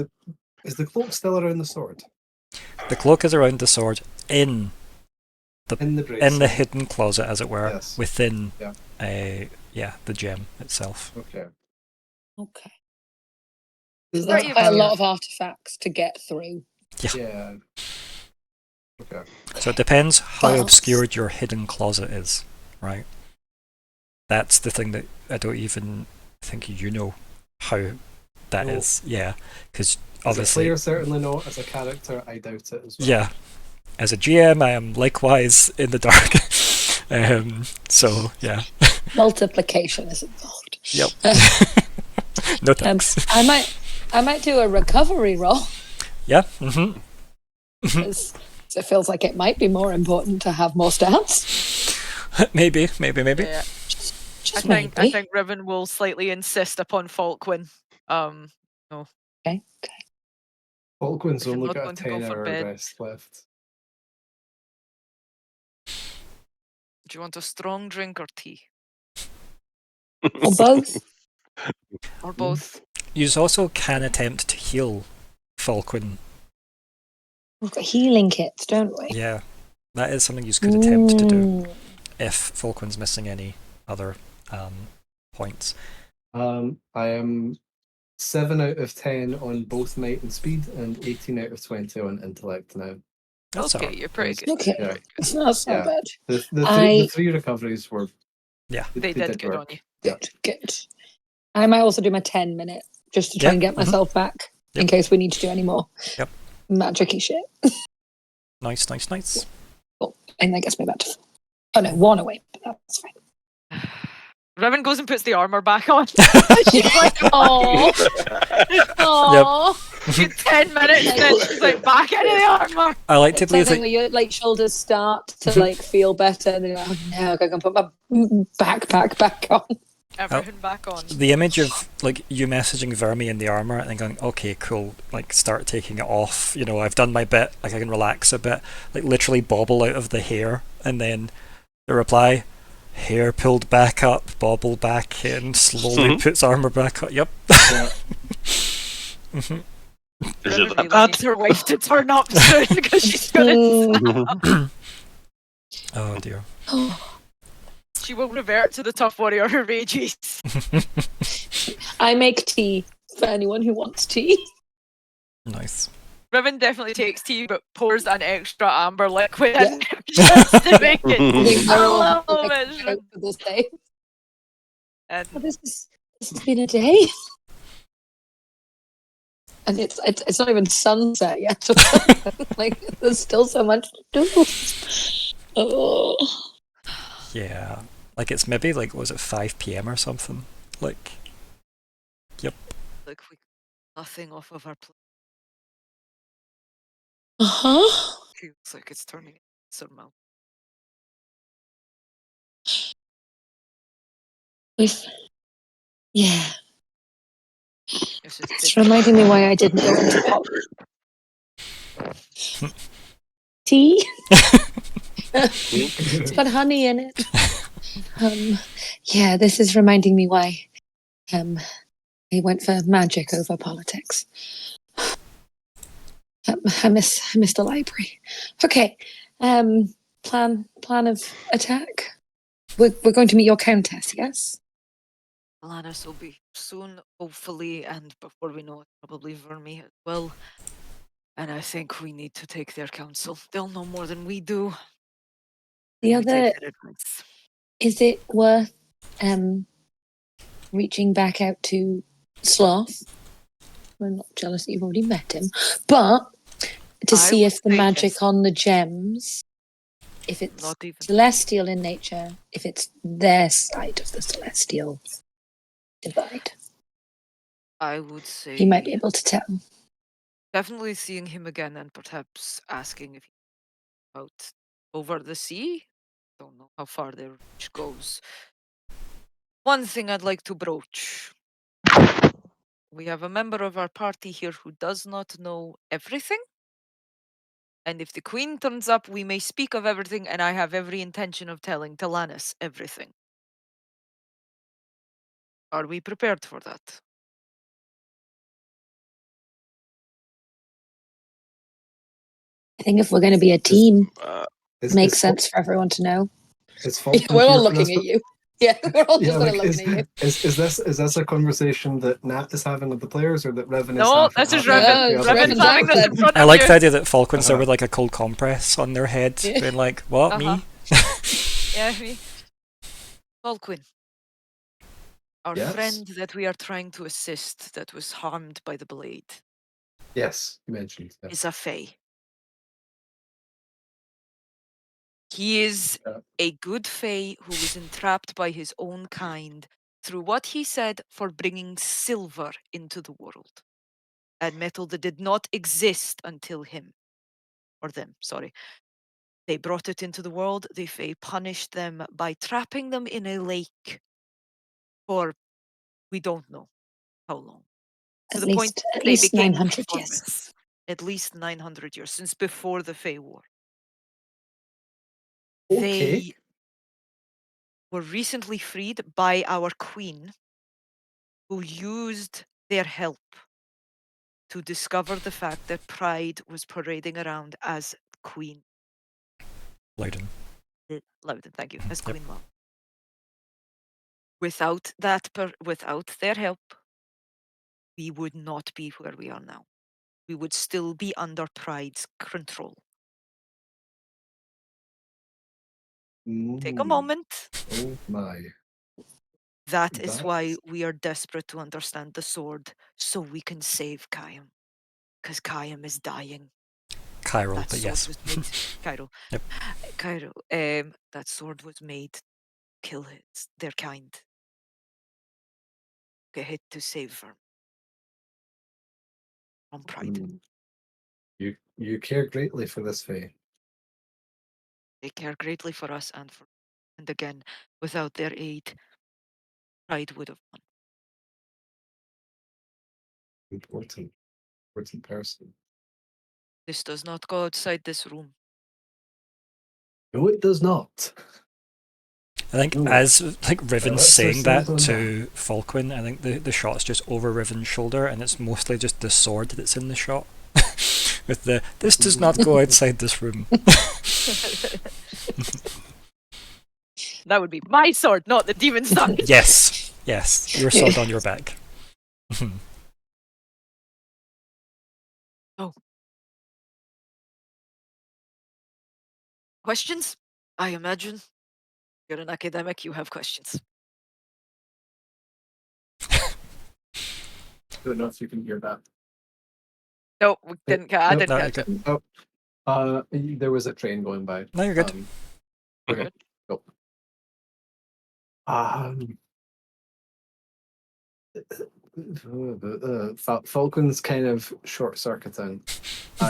is the cloak still around the sword? The cloak is around the sword in the bracer. in the hidden closet, as it were, Yes. within the gem itself. Okay. There's quite a lot of artifacts to get through. Yeah. Okay. So it depends how obscured your hidden closet is, right? That's the thing that I don't even think you know how that is. Yeah, because obviously, as a player, certainly not. As a character, I doubt it as well. Yeah, as a GM, I am likewise in the dark. So yeah, multiplication is involved. Yep. No thanks. I might do a recovery roll. Yeah. It feels like it might be more important to have more stats. Maybe. Yeah. Just I maybe. think Riven will slightly insist upon Falkwin. No. Okay. Falkwin's If you're only not got a going to go for 10-hour bed. rest left. Do you want a strong drink or tea? Or both. Or both? You also can attempt to heal Falkwin. We've got healing kits, don't we? Yeah, that is something you could attempt to do Mm. if Falkwin's missing any other points. I am 7 out of 10 on both might and speed, and 18 out of 20 on intellect now. That's Okay, alright. you're pretty good. Okay, Yeah. it's not so Yeah. bad. The three recoveries were. Yeah. They did good work. on you. Yeah. Good. I might also do my 10-minute just to try and get myself back in case we need to do any more magic-y shit. Nice. Cool. And that gets me back to 4. Oh no, 1 away, but that's fine. Riven goes and puts the armor back on. She's like, oh, 10 minutes, then she's like, back into the armor. I like to it's believe something that where your like shoulders start to like feel better, and then you're like, oh no, I can put my backpack back on. Everything back on. the image of like you messaging Vermi in the armor and going, okay, cool, like start taking it off. You know, I've done my bit. Like I can relax a bit. Like literally bobble out of the hair, and then the reply. Hair pulled back up, bobble back in, slowly puts armor back on. Yep. Yeah. Is Riven it really that needs her wife to turn up soon because she's gonna. Oh dear. She will revert to the tough warrior her rages. I make tea for anyone who wants tea. Nice. Riven definitely takes tea, but pours an extra amber liquid in there just to make it a little bit. For this day. And Well, this has been a day, and it's not even sunset yet. Like there's still so much to do. Oh. Yeah. Like it's maybe like, was it 5 PM or something? Like, yep. like we got nothing off of our plate. Feels like it's turning insurmountable. Yeah. It's just It's reminding me why I didn't go into tea. It's got honey in it. Yeah, this is reminding me why I went for magic over politics. I miss the library. Okay. Plan of attack. We're going to meet your countess, yes? Alanis will be soon, hopefully, and before we know it, probably Vermi as well. And I think we need to take their counsel. They'll know more than we do. The We take other, their advice. is it worth reaching back out to Sloth? I'm not jealous that you've already met him, but to see would if the say magic yes. on the gems, if it's Not even. celestial in nature, if it's their side of the celestial divide. I would say He might be able to tell. definitely seeing him again and perhaps asking if he's out over the sea. Don't know how far their reach goes. One thing I'd like to broach. We have a member of our party here who does not know everything. And if the queen turns up, we may speak of everything, and I have every intention of telling Talanis everything. Are we prepared for that? I think if we're going to be a team, Is- makes is- sense for everyone to know. Is Falkwin We're all here for looking this at you. Yeah, we're all just like, looking at you. is this a conversation that Nat is having with the players, or that Riven is No, having? this is No, Riven. it's Riven's Riven having this in Jackson. front I of like you. the idea that Falkwin's there Uh-huh. with like a cold compress on their head, Yeah. being like, what, Uh-huh. me? Yeah, me. Falkwin. Our Yes? friend that we are trying to assist that was harmed by the blade Yes, you mentioned. Yeah. is a fae. He is Yeah. a good fae who was entrapped by his own kind through what he said for bringing silver into the world. A metal that did not exist until him. Or them, sorry. They brought it into the world. The fae punished them by trapping them in a lake For we don't know how long. To At the point least, that at they least became 900 years. reformists. At least 900 years, since before the Fey War. Okay. They were recently freed by our queen, who used their help to discover the fact that Pride was parading around as Queen. Loudon. Loudon, thank you, as Yep. Queen Love. Without that, without their help, we would not be where we are now. We would still be under Pride's control. Take a moment. Oh my. That is why That's- we are desperate to understand the sword, so we can save Kayam. Because Kayam is dying. Chiral, That but sword yes. was made. Cairo. Yep. Cairo. That sword was made to kill their kind. Get hit to save her. From Pride. You care greatly for this Fae. They care greatly for us and again, without their aid, Pride would have won. Important person. This does not go outside this room. No, it does not. I think No. as Riven's let's saying hold that on to Falkwin, I think the shot's just over Riven's shoulder, and it's mostly just the sword that's in the shot. With this does not go outside this room. That would be my sword, not the demon's son. Yes, your sword on your back. Questions? I imagine. You're an academic, you have questions. Don't know if you can hear that. No, we didn't. I Nope. didn't No, catch it. Oh, there was a train going by. No, you're good. Okay. Go. Falcon's kind of short circuiting.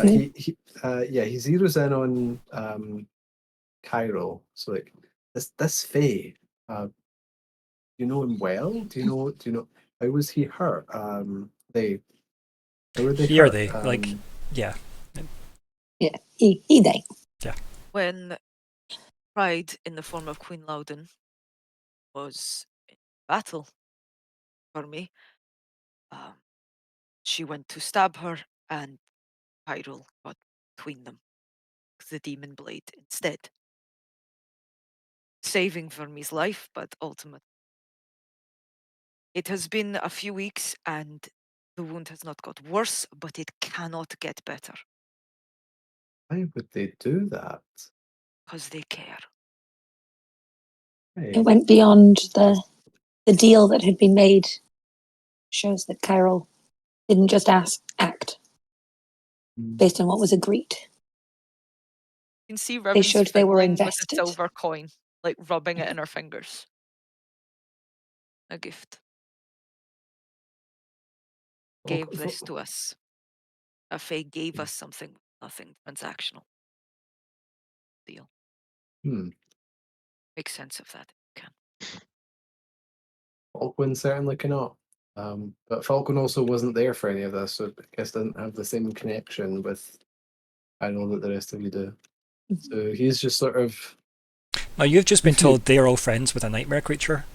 He zeroes in on Chiral. So like this Fae. Do you know him well? Do you know how was he hurt? How were they Here hurt? they yeah. Yeah, he died. When Pride, in the form of Queen Loudon, was in battle for me, she went to stab her, and Chiral got between them with the demon blade instead. Saving Verme's life, but ultimately. It has been a few weeks, and the wound has not got worse, but it cannot get better. Why would they do that? Because they care. Hey. It went beyond the deal that had been made. Shows that Chiral didn't just act based on what was agreed. You can see Riven's showed they were fiddling with invested. a silver coin, like rubbing it in her fingers. A gift. Gave this to us. A Fae gave us something, nothing transactional. Deal. Make sense of that if you can. Falkwin certainly cannot. But Falkwin also wasn't there for any of this, so I guess didn't have the same connection with Chiral that the rest of you do. So he's just sort of. Now you've just been told they're all friends with a nightmare creature.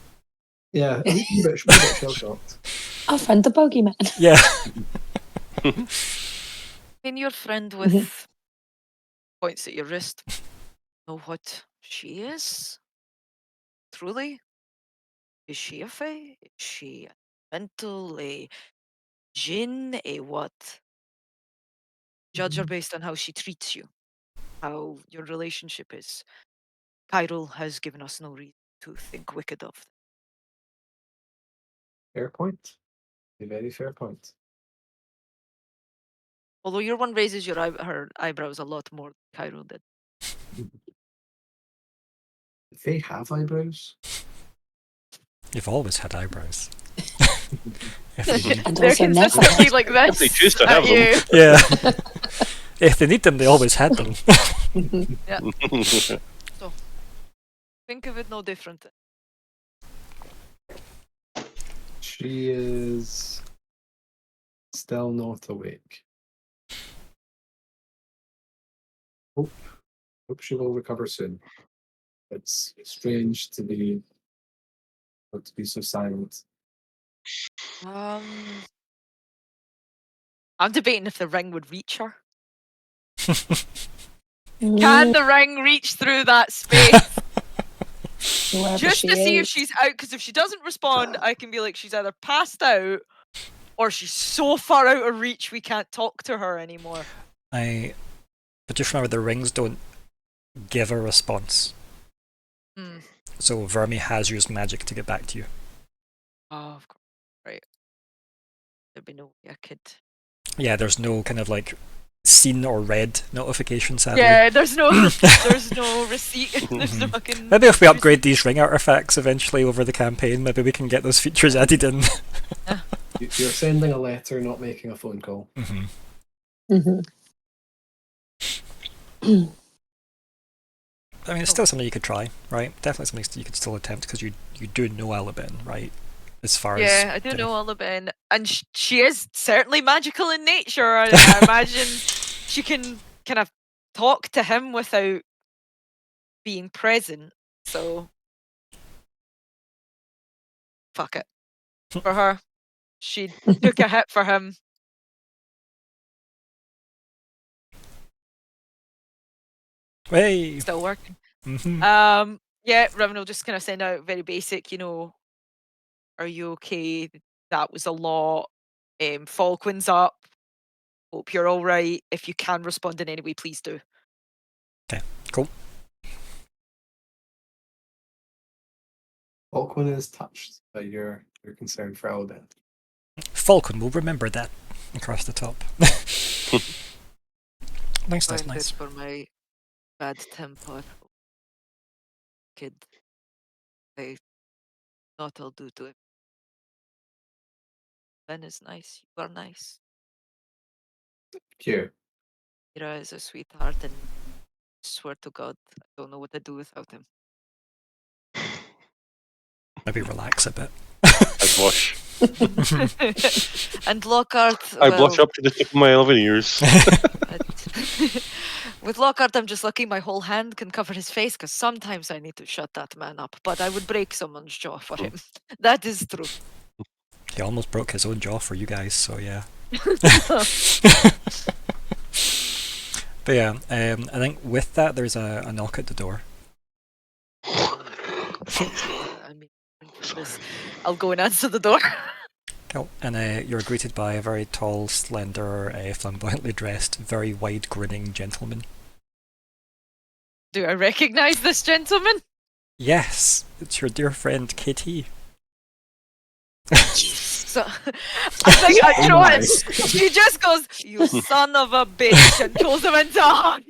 Yeah, a wee bit shell shocked. Our friend the bogeyman. Yeah. In your friend with points at your wrist, know what she is? Truly? Is she a Fae? Is she a mental, a Jinn, a what? Judge her based on how she treats you, how your relationship is. Chiral has given us no reason to think wicked of them. Fair point. A very fair point. Although your one raises her eyebrows a lot more than Chiral did. They have eyebrows. You've always had eyebrows. If they need, And They're also never consistently had. like this. If they choose to at have them. you. yeah. If they need them, they always had them. Think of it no different. She is still not awake. Hope she will recover soon. It's strange to be so silent. I'm debating if the ring would reach her. Can the ring reach through that space? Just to see if she's out, because if she doesn't respond, I can be like, she's either passed out or she's so far out of reach we can't talk to her anymore. But just remember, the rings don't give a response. So Vermi has used magic to get back to you. Oh, of course. Right. There'd be no way I could. Yeah, there's no kind of like seen or read notification, sadly. Yeah, there's no receipt. There's no fucking. Maybe if we upgrade these ring artifacts eventually over the campaign, maybe we can get those features added in. You're sending a letter, not making a phone call. I mean, it's still something you could try, right? Definitely something you could still attempt, because you do know Alabin, right? As far as I do know Alabin, and she is certainly magical in nature. I imagine she can kind of talk to him without being present. So fuck it for her. She took a hit for him. Hey, Still working. Mm-hmm. Yeah, Riven will just kind of send out very basic, are you okay? That was a lot. Falkwin's up. Hope you're all right. If you can respond in any way, please do. Okay, cool. Falkwin is touched by your concern for Alabin. Falkwin will remember that across the top. Nice. For my bad temper, kid. I thought I'll do to it. Ben is nice. You are nice. Cute. Myr'ra is a sweetheart, and swear to God, I don't know what to do without him. Maybe relax a bit. I blush. And Lockhart. I blush up to the tip of my 11 ears. With Lockhart, I'm just lucky my whole hand can cover his face, because sometimes I need to shut that man up. But I would break someone's jaw for him. That is true. He almost broke his own jaw for you guys, so yeah. But yeah, I think with that, there's a knock at the door. I mean, I'll go and answer the door. Cool. And you're greeted by a very tall, slender, flamboyantly dressed, very wide grinning gentleman. Do I recognize this gentleman? Yes, it's your dear friend KT. So, I think, you know what? He just goes, "You son of a bitch," and pulls him into a hug.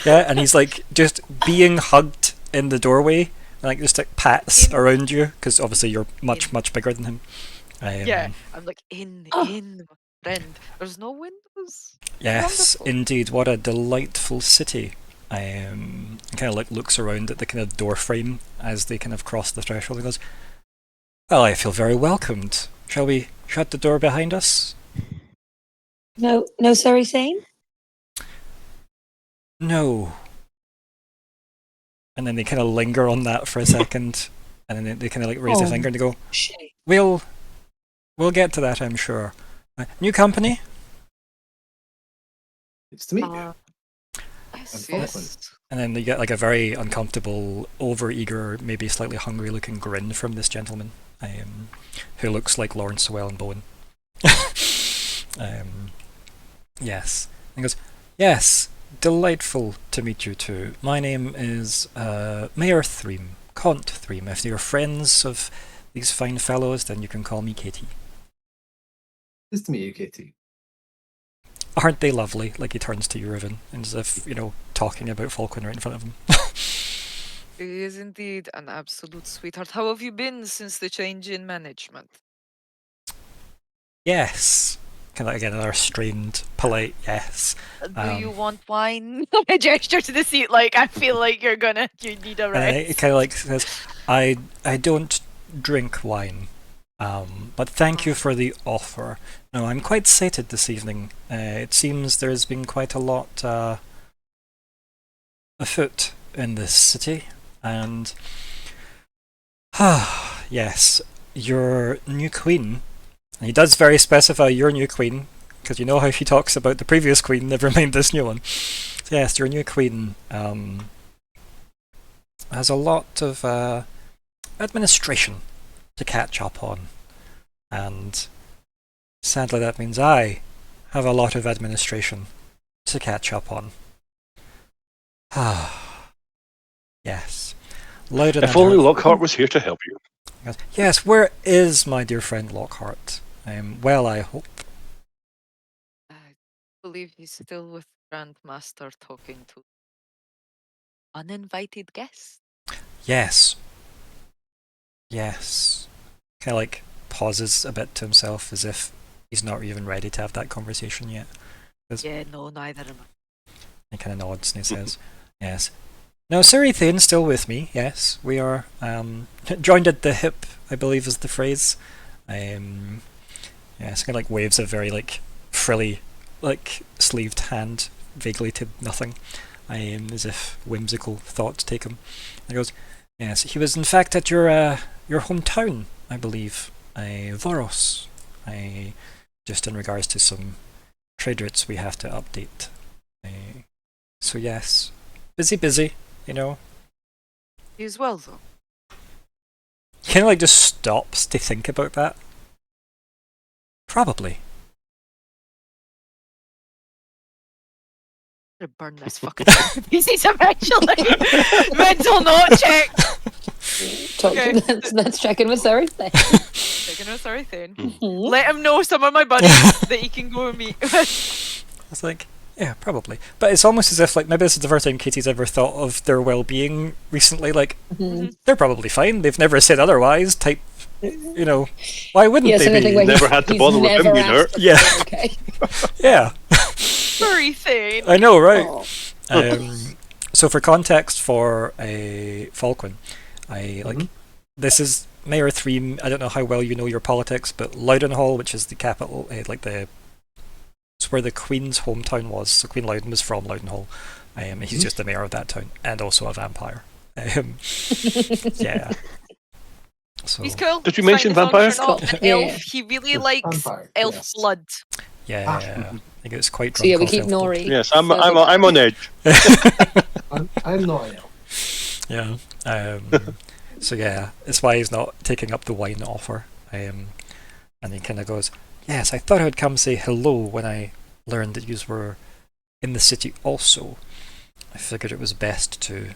Yeah, and he's like just being hugged in the doorway, and like just like pats around you, because obviously you're much bigger than him. Yeah, I'm like, in, my friend. There's no windows. Yes, Wonderful. indeed. What a delightful city. And kind of like looks around at the kind of door frame as they kind of cross the threshold and goes, "Well, I feel very welcomed. Shall we shut the door behind us?" No, sorry, Sane? No. And then they kind of linger on that for a second, and then they kind of like raise their finger and they go, We'll get to that, I'm sure. New company? It's to meet you. Yes. And then they get like a very uncomfortable, over-eager, maybe slightly hungry-looking grin from this gentleman, who looks like Lawrence Llewellyn-Bowen. Yes. And he goes, "Yes, delightful to meet you too. My name is Mayor Threem, Count Threem. If you're friends of these fine fellows, then you can call me Katie." Nice to meet you, Katie. Aren't they lovely? Like he turns to you, Riven, as if, talking about Falkwin right in front of him. He is indeed an absolute sweetheart. How have you been since the change in management? Yes. Kind of again, another strained, polite yes. Do you want wine? I gesture to the seat like I feel like you need a rest. It kind of like says, I don't drink wine, but thank you for the offer. No, I'm quite sated this evening. It seems there's been quite a lot afoot in this city, and yes, your new queen, and he does very specify your new queen, because you know how he talks about the previous queen, never mind this new one. So yes, your new queen has a lot of administration to catch up on, and sadly that means I have a lot of administration to catch up on. Yes. Loudon If only Lockhart was here to help you. Yes, where is my dear friend Lockhart? Well, I hope. I believe he's still with Grandmaster talking to uninvited guests. Yes. Yes. Kind of like pauses a bit to himself as if he's not even ready to have that conversation yet. Yeah, no, neither am I. He kind of nods and he says, yes. No, Sir Ethane's still with me, yes. We are joined at the hip, I believe is the phrase. Yes, kind of like waves a very like frilly, like sleeved hand vaguely to nothing. As if whimsical thoughts take him. And he goes, yes, he was in fact at your hometown, I believe, Voros. Just in regards to some trade routes we have to update. So yes, busy, you know. He's well though. He kind of like just stops to think about that. Probably. I'm gonna burn this fucking thing to pieces eventually. Mental note check. Okay. Let's check in with Sir Ethan. Checking with Sir Ethan. Let him know some of my buddies that he can go and meet with. It's like, yeah, probably. But it's almost as if like maybe this is the first time Katie's ever thought of their well-being recently. Like, they're probably fine. They've never said otherwise. Type, you know, why wouldn't they be? Never had to bother with him, you know. Yeah. Okay. Yeah. Sir Ethan. I know, right? So for context, for a Falkwin, this is Mayor 3. I don't know how well you know your politics, but Loudenhall, which is the capital, it's where the Queen's hometown was. So Queen Loudon was from Loudenhall. He's just the mayor of that town, and also a vampire. Yeah. So, He's cool. Did you mention vampires? Elf. He really likes elf blood. Yeah, I think it's quite drunk. So yeah, we off keep elf blood. Nori. Yes, I'm on edge. I'm not an elf. Yeah. So yeah, it's why he's not taking up the wine offer. And he kind of goes, yes, I thought I would come say hello when I learned that you were in the city also. I figured it was best to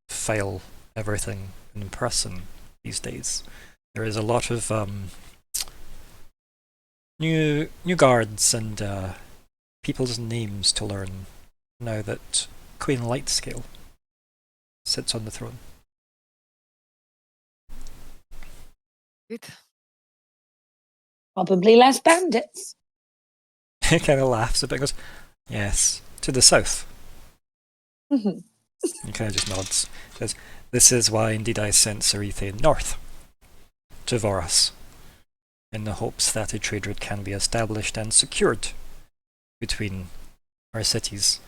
file everything in person these days. There is a lot of new guards and people's names to learn now that Queen Lightscale sits on the throne. Good. Probably less bandits. He kind of laughs a bit and goes, yes, to the south. He kind of just nods. Says, this is why indeed I sent Sir Ethan north to Voros, in the hopes that a trade route can be established and secured between our cities.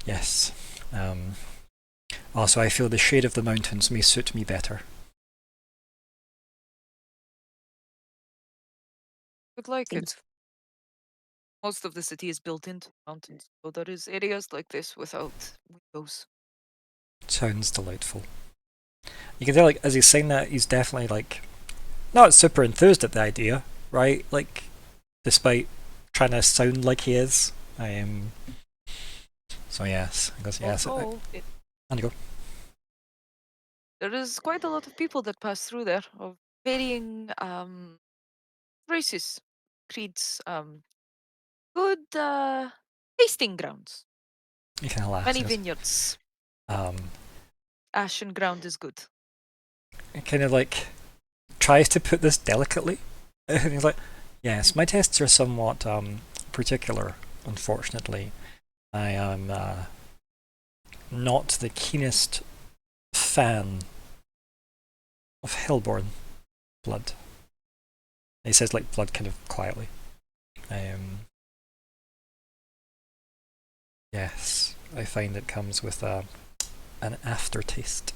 Yes. Also, I feel the shade of the mountains may suit me better. Would like it. Most of the city is built into mountains, so there is areas like this without windows. Sounds delightful. You can tell, like, as he's saying that, he's definitely, like, not super enthused at the idea, right? Like, despite trying to sound like he is. So yes, I guess yes. Also, And you go. there is quite a lot of people that pass through there of varying races, creeds, good tasting grounds. You kind of laugh. Many vineyards. Ashen ground is good. He kind of like tries to put this delicately. And he's like, yes, my tastes are somewhat particular, unfortunately. I am not the keenest fan Helborn blood. He says like blood kind of quietly. Yes, I find it comes with an aftertaste.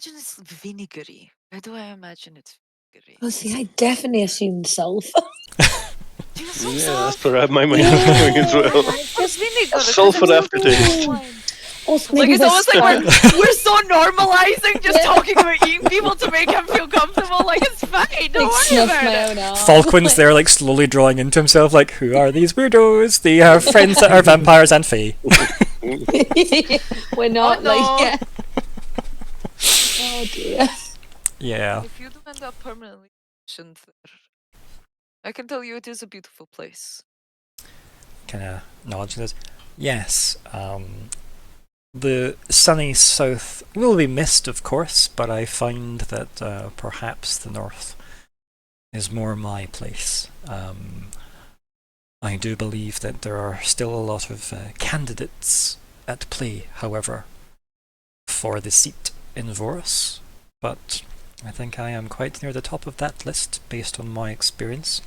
Imagine it's vinegary. Why do I imagine it's vinegary? Oh, see, I definitely assumed sulfur. Do you know Yeah, that's where my mind was going as well. What's vinegar? A sulphur aftertaste. Also, Like maybe it's almost like the we're so normalizing just talking about eating people to make him feel comfortable. Like it's fine. Don't worry snuff about my it. own arm. Falkwin's there, like slowly drawing into himself, like, who are these weirdos? They are friends that are vampires and fae. We're not Oh, no. like, yeah. Oh dear. Yeah. If you do end up permanently stationed there, I can tell you it is a beautiful place. Kind of nods and says, yes, the sunny south will be missed, of course, but I find that perhaps the north is more my place. I do believe that there are still a lot of candidates at play, however, for the seat in Vorus, but I think I am quite near the top of that list based on my experience.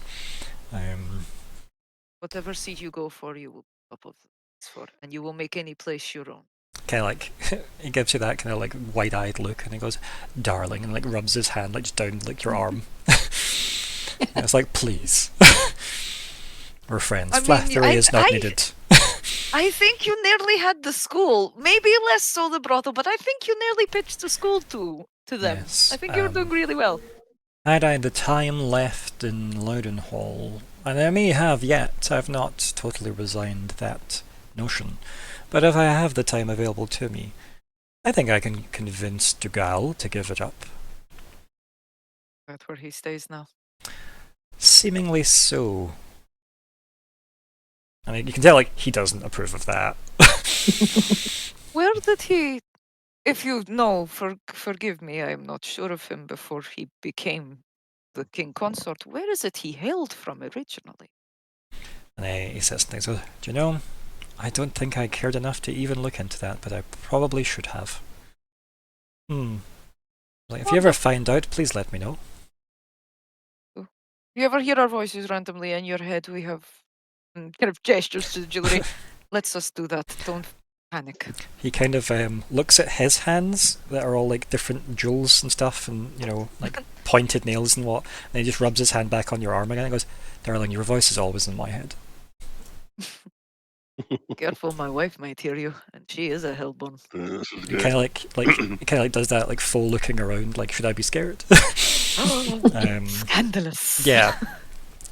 Whatever seat you go for, you will be top of the list for, and you will make any place your own. Kind of like, he gives you that kind of like wide-eyed look and he goes, darling, and like rubs his hand like just down like your arm. And it's like, please. We're friends. I mean, Flattery is not I- needed. I think you nearly had the school, maybe less so the brothel, but I think you nearly pitched the school to them. Yes, I think you were doing really well. Had I the time left in Loudenhall, and I may have yet, I've not totally resigned that notion, but if I have the time available to me, I think I can convince Dugal to give it up. That's where he stays now. Seemingly so. I mean, you can tell, like, he doesn't approve of that. Where did he, if you know, forgive me, I'm not sure of him before he became the king consort. Where is it he hailed from originally? And he says things, do you know, I don't think I cared enough to even look into that, but I probably should have. Like, if you ever find out, please let me know. You ever hear our voices randomly in your head? We have kind of gestures to the jewelry. Let's just do that. Don't panic. He kind of looks at his hands that are all like different jewels and stuff, and you know, like pointed nails and what. And he just rubs his hand back on your arm again and goes, "Darling, your voice is always in my head." Careful, my wife might hear you, and she is a Helborn. He kind of like does that like full looking around, like, should I be scared? Scandalous. Yeah.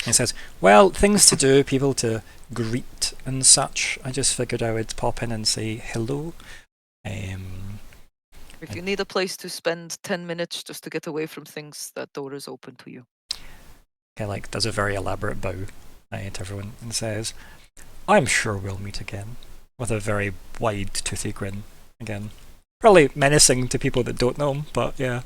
He says, well, things to do, people to greet and such. I just figured I would pop in and say hello. If you need a place to spend 10 minutes just to get away from things, that door is open to you. Kind of like does a very elaborate bow to everyone and says, I'm sure we'll meet again. With a very wide, toothy grin again. Probably menacing to people that don't know him, but yeah.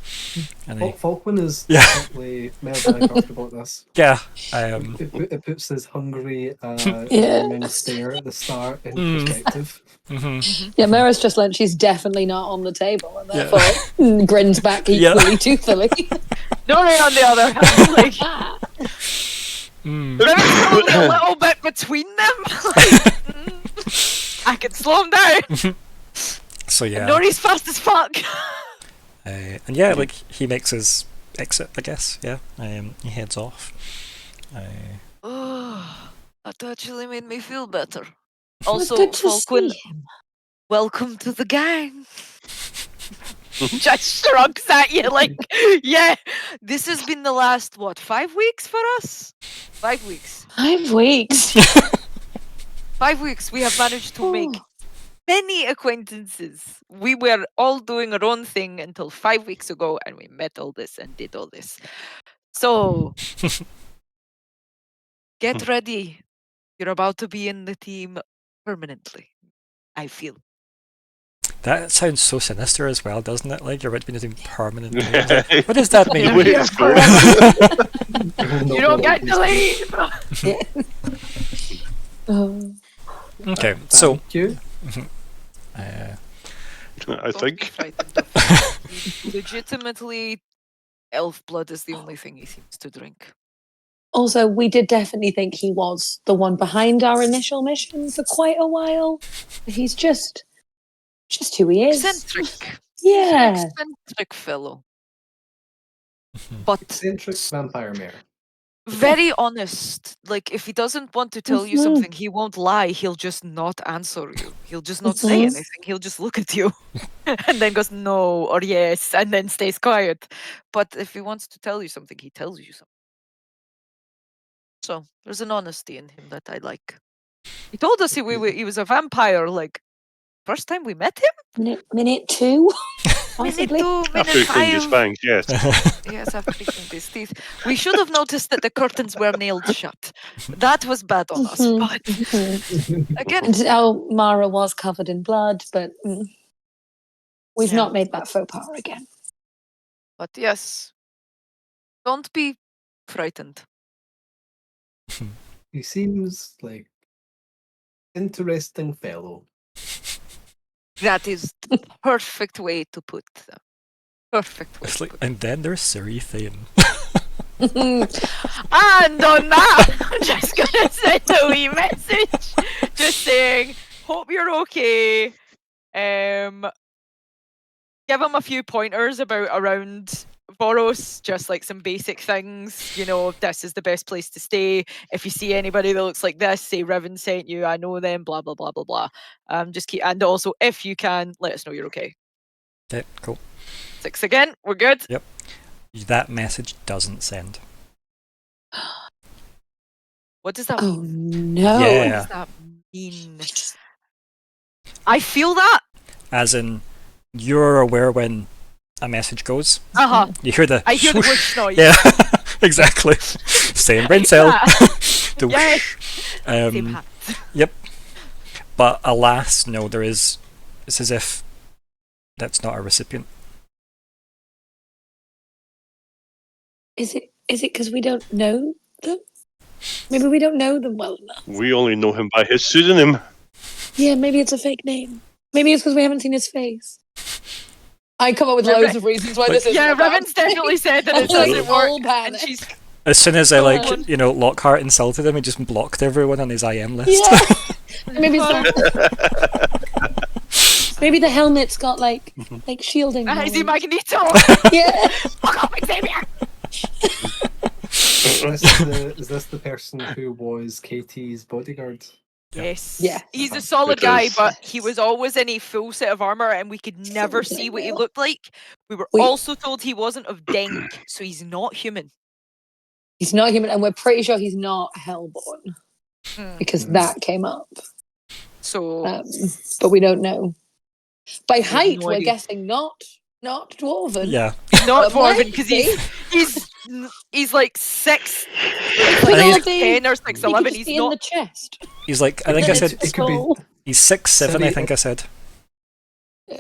And Falkwin is definitely talked about this. Yeah. It puts his hungry men stare at the start in perspective. Yeah, Myr'ra's just learned she's definitely not on the table, and therefore grins back equally toothily. Nori, on the other hand, like, there's only a little bit between them. I can slow him down. So yeah. Nori's fast as fuck. And yeah, like he makes his exit, I guess. Yeah. He heads off. Oh, that actually made me feel better. It's Also, good to Falkwin, see him. welcome to the gang. Just shrugs at you like, yeah, this has been the last, 5 weeks for us? 5 weeks. 5 weeks. 5 weeks we have managed to make many acquaintances. We were all doing our own thing until 5 weeks ago, and we met all this and did all this. So, get ready. You're about to be in the team permanently, I feel. That sounds so sinister as well, doesn't it? Like you're about to be in a team permanently. Like, what does that mean? You don't get to leave. Okay, so Thank you. I Don't be think. frightened of him. Legitimately, elf blood is the only thing he seems to drink. Also, we did definitely think he was the one behind our initial mission for quite a while. He's just who he is. Eccentric. Yeah. Eccentric fellow. But Eccentric vampire mare. very honest. Like, if he doesn't want to tell you Mhm. something, he won't lie. He'll just not answer you. He'll just not say Mhm. anything. He'll just look at you and then goes no or yes and then stays quiet. But if he wants to tell you something, he tells you something. So there's an honesty in him that I like. He told us he was a vampire, like, first time we met him? Minute 2, Minute possibly. 2, minute After he cleaned his 5. fangs, yes. Yes, after he cleaned his teeth. We should have noticed that the curtains were nailed shut. That was bad on us. Mhm. But Mhm. again, And Myr'ra was covered in blood, but we've Yeah. not made that faux pas again. but yes, don't be frightened. He seems like interesting fellow. That is the perfect way to put them. Perfect way It's to like, put and then there's Thane. And on that, I'm just gonna send a wee message, just saying, hope you're okay. Give him a few pointers around Voros, just like some basic things. You know, this is the best place to stay. If you see anybody that looks like this, say Riven sent you. I know them. Blah blah blah blah blah. Just keep, and also if you can, let us know you're okay. Okay, cool. 6 again. We're good. That message doesn't send. What does that Oh mean? no. What Yeah. does that mean? I feel that. As in, you're aware when a message goes. Uh huh. You hear the I hear the swoosh. whoosh noise. Yeah, exactly. Same brain cell. The Yes. whoosh. Same hat. But alas, no, there is. It's as if that's not a recipient. Is it because we don't know them? Maybe we don't know them well enough. We only know him by his pseudonym. Yeah, maybe it's a fake name. Maybe it's because we haven't seen his face. I come up with Riven- loads of reasons why this is. Yeah, Riven's definitely said that it doesn't work, and she's As soon as I Oh. Lockhart insulted him, he just blocked everyone on his IM list. Yeah. Maybe maybe the helmet's got like shielding. Is he moments. Magneto? Yeah. Fuck off, Xavier! Is this the person who was KT's bodyguard? Yes. Yeah. He's a solid It guy, is. but he was always in a full set of armor, and we could never see what he looked like. We were We- also told he wasn't of Denk, so he's not human. He's not human, and we're pretty sure he's not Helborn because that came up. So But we don't know. By have height, no we're idea. guessing not dwarven. Yeah. he's not But might dwarven because he's like 6, Could like all 6'10" or He could 6'11". just He's be in not. the chest. He's like, I think I said it could be- he's 6'7", I think I said.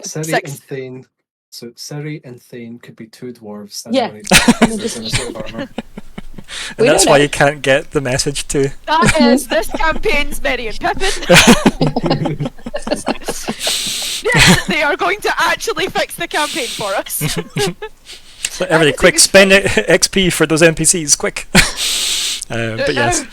Siri 6. and Thane. So Siri and Thane could be 2 dwarves. Yeah. In a suit of armor. And We that's don't why know. you can't get the message to. That is this campaign's Merry and Pippin. Yes, they are going to actually fix the campaign for us. So everybody, quick, spend XP for those NPCs, quick. But yes.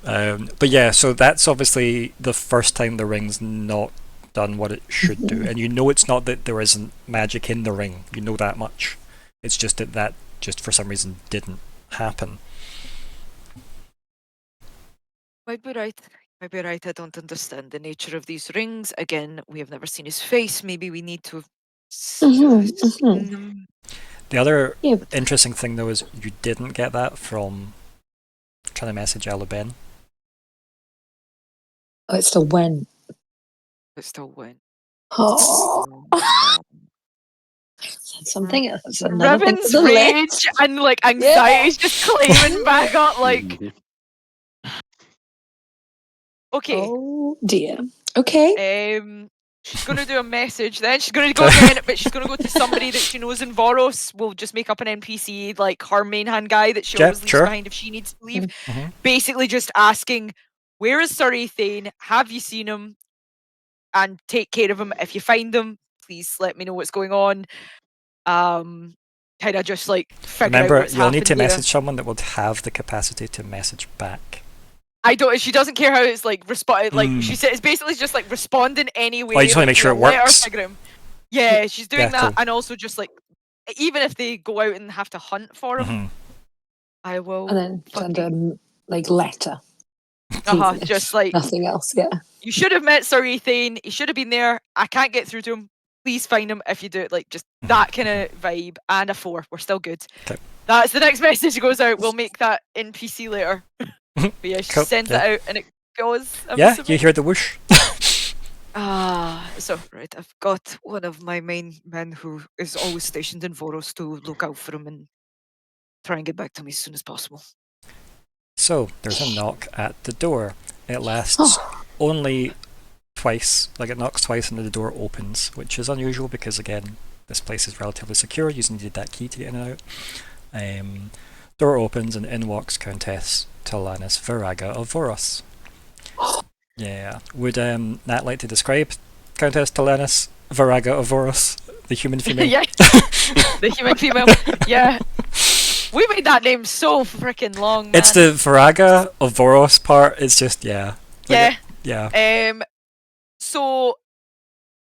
But yeah, so that's obviously the first time the ring's not done what it should do. And you know it's not that there isn't magic in the ring. You know that much. It's just that just for some reason didn't happen. Might be right. Might be right. I don't understand the nature of these rings. Again, we have never seen his face. Maybe we need to. The other Yeah. interesting thing though is you didn't get that from trying to message Alabama. Oh, it still went. It still went. Oh, that's something else. That's another thing Riven's for the list. rage and like anxiety is just claiming back up. Like, okay, Oh dear. Okay. she's gonna do a message. Then she's gonna go again, but she's gonna go to somebody that she knows in Voros. We'll just make up an NPC, like her main hand guy that she Yeah, always leaves sure. behind if she needs to leave. Mhm. Basically, just asking, "Where is Thane? Have you seen him? And take care of him. If you find him, please let me know what's going on. Kind of just like figure out Remember, what's you'll need to happened here. message someone that will have the capacity to message back. She doesn't care how it's like respond. Like she said, it's basically just like respond in any way. Oh, you just want to make sure it works. Yeah, she's doing Yeah, that, cool. and also just like even if they go out and have to hunt for him, I will. And then send a like letter. Just like nothing else. Yeah. You should have met Sir Ethane. He should have been there. I can't get through to him. Please find him if you do it. Like just that kind of vibe. And a 4. We're still good. Okay. That's the next message that goes out. We'll make that NPC later. But yeah, she Cool. sends it out and it goes. Yeah, you hear the whoosh. So right, I've got one of my main men who is always stationed in Voros to look out for him and try and get back to me as soon as possible. So there's a knock at the door. It lasts only twice. Like it knocks twice and the door opens, which is unusual because again, this place is relatively secure. You needed that key to get in and out. Door opens and in walks Countess Talanis Viraga of Voros. Yeah. Would Nat like to describe Countess Talanis Viraga of Voros, the human female? Yeah. The human female. Yeah. We made that name so freaking long, man. It's the Viraga of Voros part. It's just yeah. Yeah. Yeah. So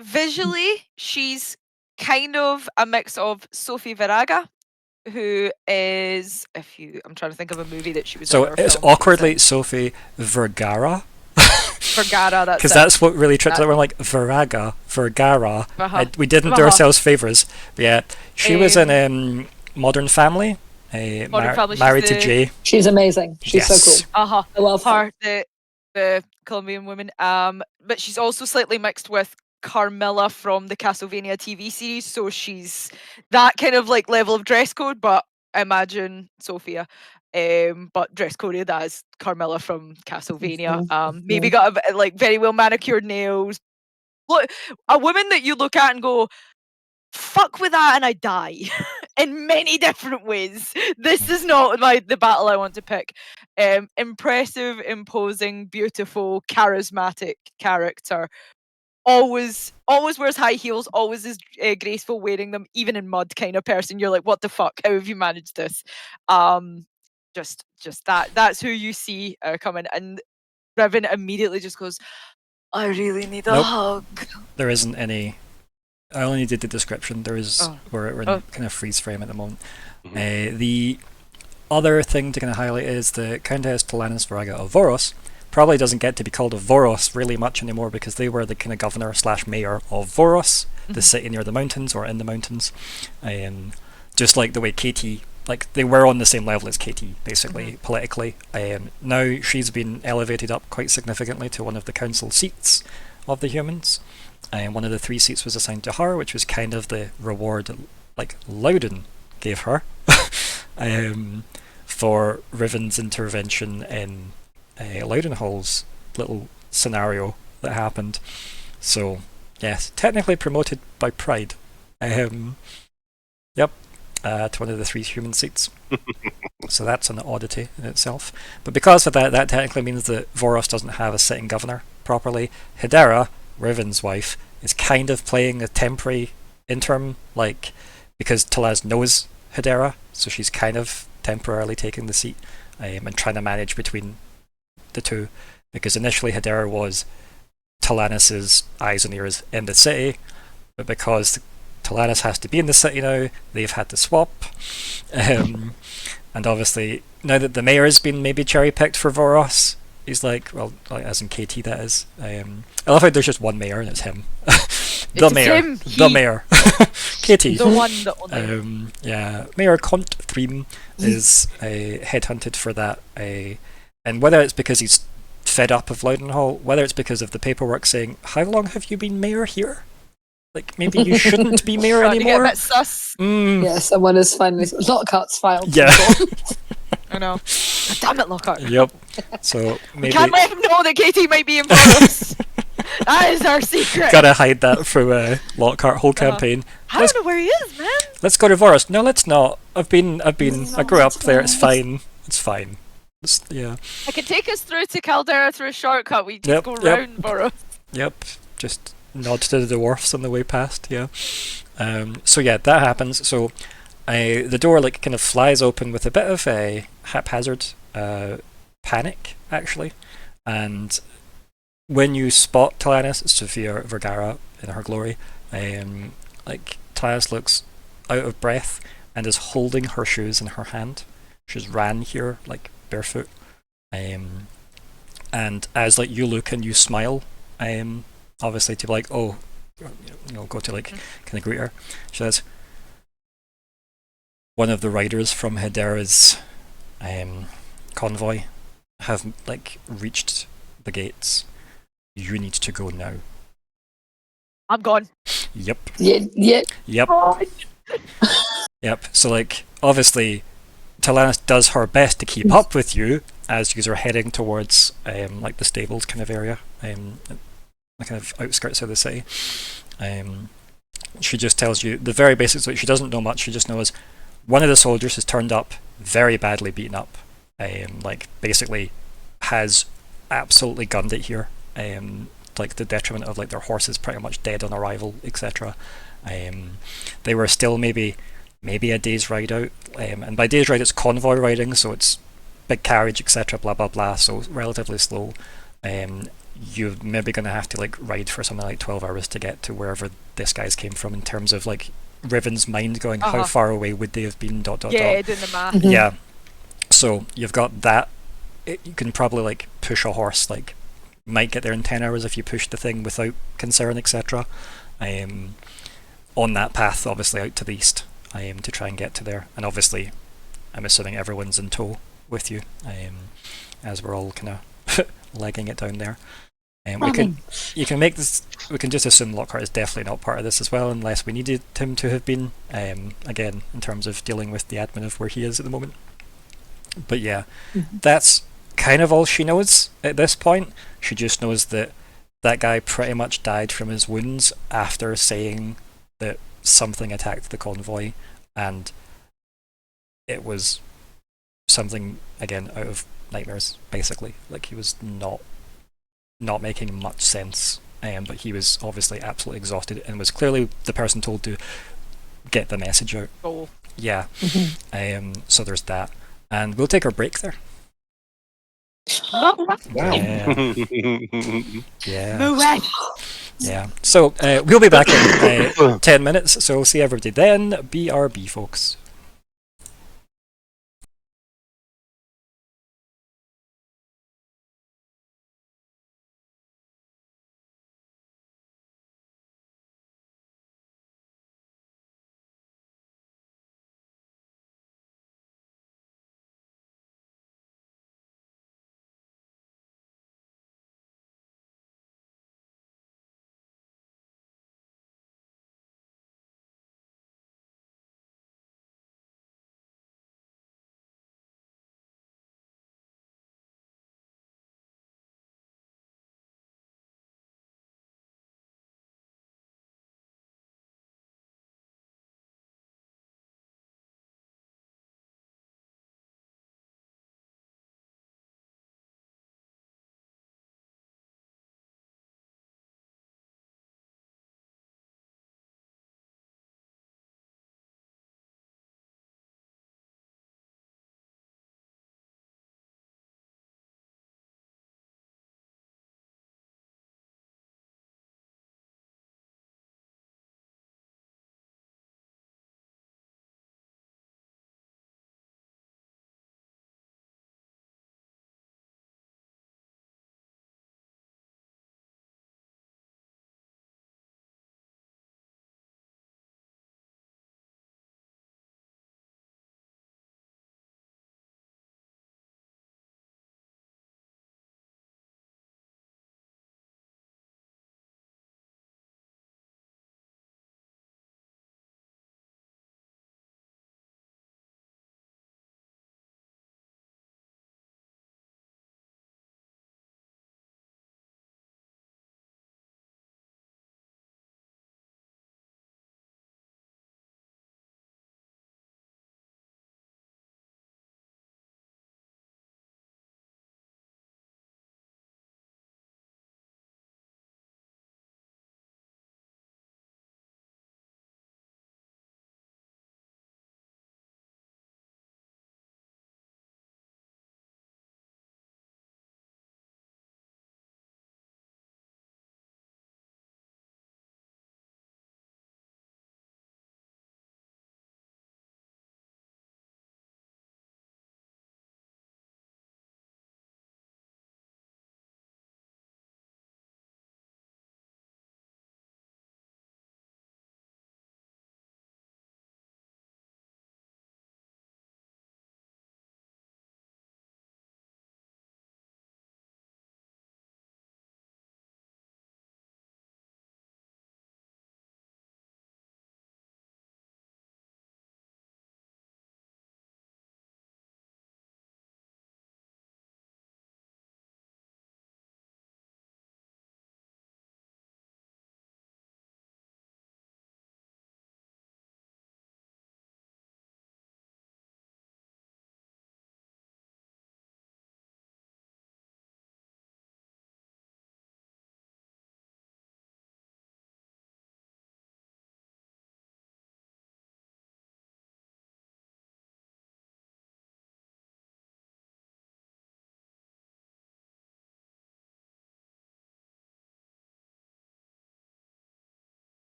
visually, she's kind of a mix of Sophie Viraga, who is I'm trying to think of a movie that she was in. So or it's film awkwardly Sophie Vergara. Vergara, that's because that's what really tripped it. We're like Vergara. We didn't do ourselves favors. But yeah, she was in Modern Family. Modern Family. Married to Jay. She's amazing. She's so cool. I love her. The Colombian woman. But she's also slightly mixed with Carmilla from the Castlevania TV series, so she's that kind of like level of dress code, but imagine Sophia. But dress coded as Carmilla from Castlevania. Maybe got a like very well manicured nails. Look, a woman that you look at and go, fuck with that and I die in many different ways. This is not the battle I want to pick. Impressive, imposing, beautiful, charismatic character. Always wears high heels, always is graceful wearing them, even in mud kind of person. You're like, what the fuck? How have you managed this? Just that's who you see coming. And Riven immediately just goes, I really need a hug. There isn't any. I only did the description. There is we're in kind of freeze frame at the moment. The other thing to kind of highlight is the Countess Talanis Viraga of Voros probably doesn't get to be called a Voros really much anymore because they were the kind of governor / mayor of Voros, the city near the mountains or in the mountains. Just like the way Katie, like they were on the same level as Katie basically politically. Now she's been elevated up quite significantly to one of the council seats of the humans. One of the 3 seats was assigned to her, which was kind of the reward like Loudon gave her for Riven's intervention in Loudenhall's little scenario that happened. So yes, technically promoted by pride. Yep, to one of the 3 human seats. So that's an oddity in itself. But because of that, that technically means that Voros doesn't have a sitting governor properly. Hedera, Riven's wife, is kind of playing a temporary interim, like because Talaz knows Hedera, so she's kind of temporarily taking the seat and trying to manage between the two. Because initially Hedera was Talanis's eyes and ears in the city, but because Talanis has to be in the city now, they've had to swap. And obviously, now that the mayor has been maybe cherry picked for Voros, he's like, well, as in KT that is. I love how there's just one mayor and it's him. The mayor. KT. The one, the only. Yeah, Mayor Kont Threem is headhunted for that. And whether it's because he's fed up of Loudenhall, whether it's because of the paperwork saying, how long have you been mayor here? Like, maybe you shouldn't be mayor anymore. To get a bit sus. Yeah, someone has finally Lockhart's filed. Yeah. I know. Damn it, Lockhart. Yep. So maybe we can't let him know that Katie might be in Voros. That is our secret. Gotta hide that through Lockhart whole campaign. I don't know where he is, man. Let's go to Voros. No, let's not. I grew up there. It's fine. It's fine. Yeah. I can take us through to Caldera through a shortcut. We just go round Voros. Yep. Just nod to the dwarfs on the way past. Yeah. So yeah, that happens. So the door like kind of flies open with a bit of a haphazard panic actually, and when you spot Talanis, Sophia Vergara in her glory, like Talanis looks out of breath and is holding her shoes in her hand. She's ran here like barefoot, and as like you look and you smile, obviously to be like, oh, go to like kind of greet her. She says, one of the riders from Hedera's convoy have like reached the gates. You need to go now. I'm gone. Yep. Yeah. Yep. Yep. So like obviously Talanis does her best to keep up with you as you are heading towards like the stables kind of area, the kind of outskirts of the city. She just tells you the very basics. She doesn't know much. She just knows one of the soldiers has turned up very badly beaten up. Like basically has absolutely gunned it here. Like the detriment of like their horses pretty much dead on arrival, etc. They were still maybe a day's ride out, and by day's ride it's convoy riding, so it's big carriage, etc. Blah blah blah. So relatively slow. You're maybe going to have to like ride for something like 12 hours to get to wherever this guy's came from in terms of like Riven's mind going, how far away would they have been? Doing the math. Yeah. So you've got that. You can probably like push a horse, like might get there in 10 hours if you push the thing without concern, etc. On that path, obviously out to the east, to try and get to there. And obviously, I'm assuming everyone's in tow with you, as we're all kind of legging it down there. You can make this. We can just assume Lockhart is definitely not part of this as well, unless we needed him to have been. Again, in terms of dealing with the admin of where he is at the moment. But yeah, that's kind of all she knows at this point. She just knows that that guy pretty much died from his wounds after saying that something attacked the convoy, and it was something again out of nightmares. Basically, like he was not making much sense, but he was obviously absolutely exhausted and was clearly the person told to get the message out. Oh. Yeah. So there's that, and we'll take our break there. Wow. Yeah. Yeah. So we'll be back in 10 minutes. So see everybody then. BRB, folks.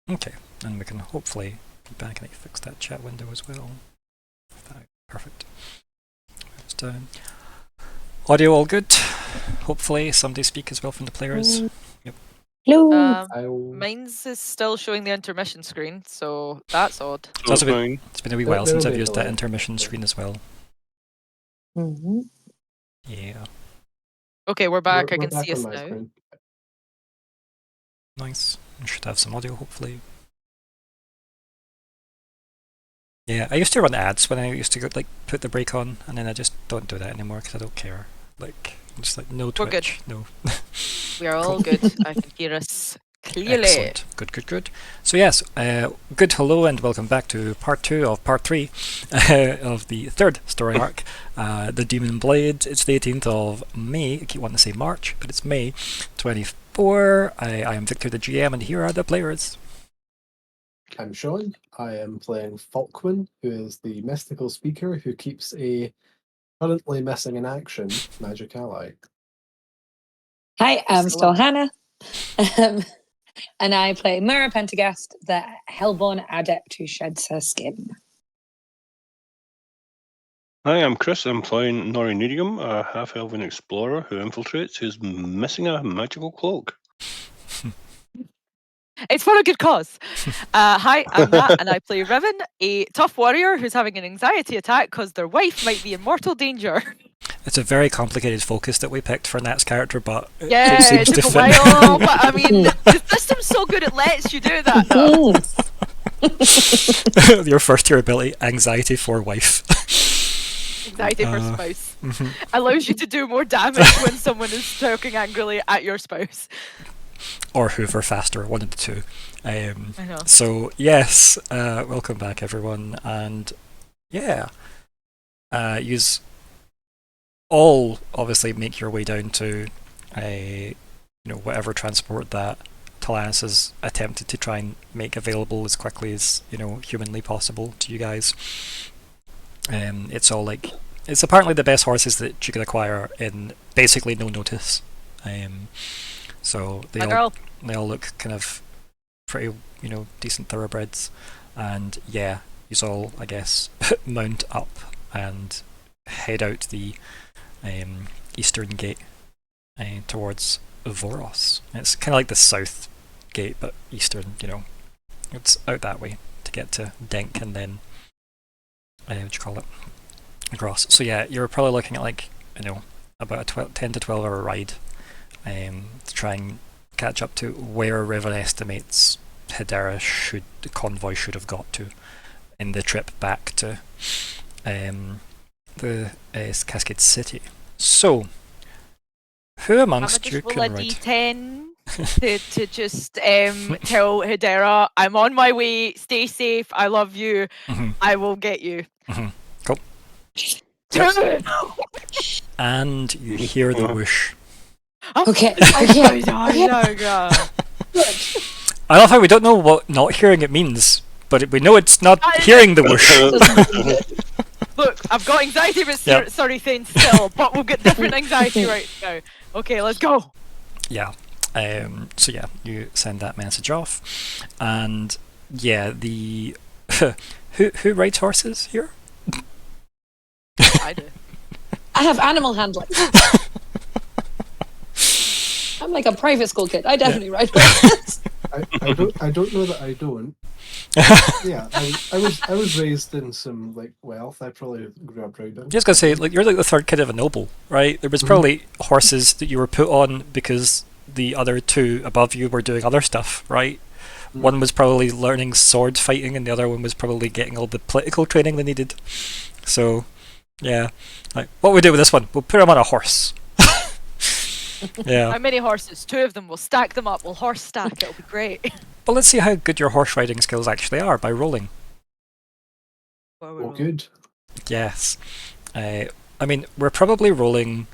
Okay, and we can hopefully be back and fix that chat window as well. Perfect. Just, audio all good. Hopefully somebody speak as well from the players. Yep. Hello. Mine's is still showing the intermission screen, so that's odd. So it's fine. been a wee while since There'll I've be a used that delay. intermission screen as well. Mhm. Yeah, Okay, we're back. I We're can back see us on my now. screen. nice. We should have some audio hopefully. Yeah, I used to run ads when I used to go, like, put the break on, and then I just don't do that anymore because I don't care. Like, I'm just like, no We're good. Twitch, no. We are all good. I can hear us clearly. Excellent. Good. So yes, good hello and welcome back to part 2 of part 3 of the third story arc, The Demon Blade. It's the 18th of May, I keep wanting to say March, but it's May 24. I am Victor the GM, and here are the players. I'm Sean. I am playing Falkwin, who is the mystical speaker who keeps a currently missing in action magic ally. Hi, I'm Still still Hannah. And I play Myr'ra Pentergast, the Helborn Adept who sheds her skin. Hi, I'm Chris. I'm playing Nori Nediam, a half-elven explorer who infiltrates, who's missing a magical cloak. It's for a good cause. Hi, I'm Nat, and I play Riven, a tough warrior who's having an anxiety attack because their wife might be in mortal danger. It's a very complicated focus that we picked for Nat's character, but Yeah, it seems it to took a fit. while, but I mean, the system's so good it lets you do that now. Your first year ability, anxiety for wife. Anxiety for spouse. Mhm. Allows you to do more damage when someone is talking angrily at your spouse. Or Hoover faster, one of the two. I know. So yes, welcome back everyone, and yeah, use all obviously make your way down to whatever transport that Talanis has attempted to try and make available as quickly as humanly possible to you guys. It's all like, it's apparently the best horses that you can acquire in basically no notice. So they all look kind of pretty, decent thoroughbreds, and yeah, you all, I guess, mount up and head out the eastern gate towards Voros. It's kind of like the south gate, but eastern. It's out that way to get to Denk, and then across. So yeah, you're probably looking at like about a 10 to 12 hour ride to try and catch up to where Riven estimates Hedera the convoy should have got to in the trip back to the Cascade City. So, who amongst you can roll a ride? D10 to just tell Hedera, I'm on my way, stay safe, I love you, I will get you. Cool. Yep. And you hear the whoosh. Okay. I love how we don't know what not hearing it means, but we know it's not hearing the whoosh. Look, I've got anxiety but sorry thing still, but we'll get different anxiety right now. Okay, let's go. Yeah. So yeah, you send that message off, and yeah, the who rides horses here? I do. I have animal handling. I'm like a private school kid. I definitely ride horses. I don't know that I don't. Yeah, I was raised in some like wealth. I probably grew up riding. Just gonna say, like, you're like the third kid of a noble, right? There was probably horses that you were put on because the other two above you were doing other stuff, right? One was probably learning sword fighting, and the other one was probably getting all the political training they needed. So, yeah, like, what we do with this one? We'll put him on a horse. Yeah. How many horses? 2 of them. We'll stack them up. We'll horse stack. It'll be great. Well, let's see how good your horse riding skills actually are by rolling. Oh, good. Yes. I mean, we're probably rolling.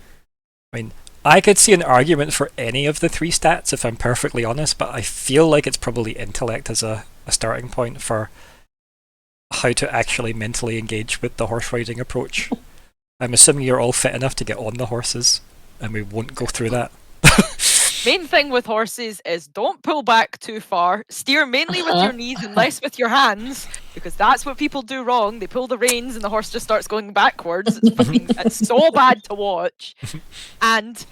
I mean, I could see an argument for any of the 3 stats if I'm perfectly honest, but I feel like it's probably intellect as a starting point for how to actually mentally engage with the horse riding approach. I'm assuming you're all fit enough to get on the horses, and we won't go through that. Main thing with horses is don't pull back too far. Steer mainly with your knees and less with your hands, because that's what people do wrong. They pull the reins and the horse just starts going backwards. It's so bad to watch. And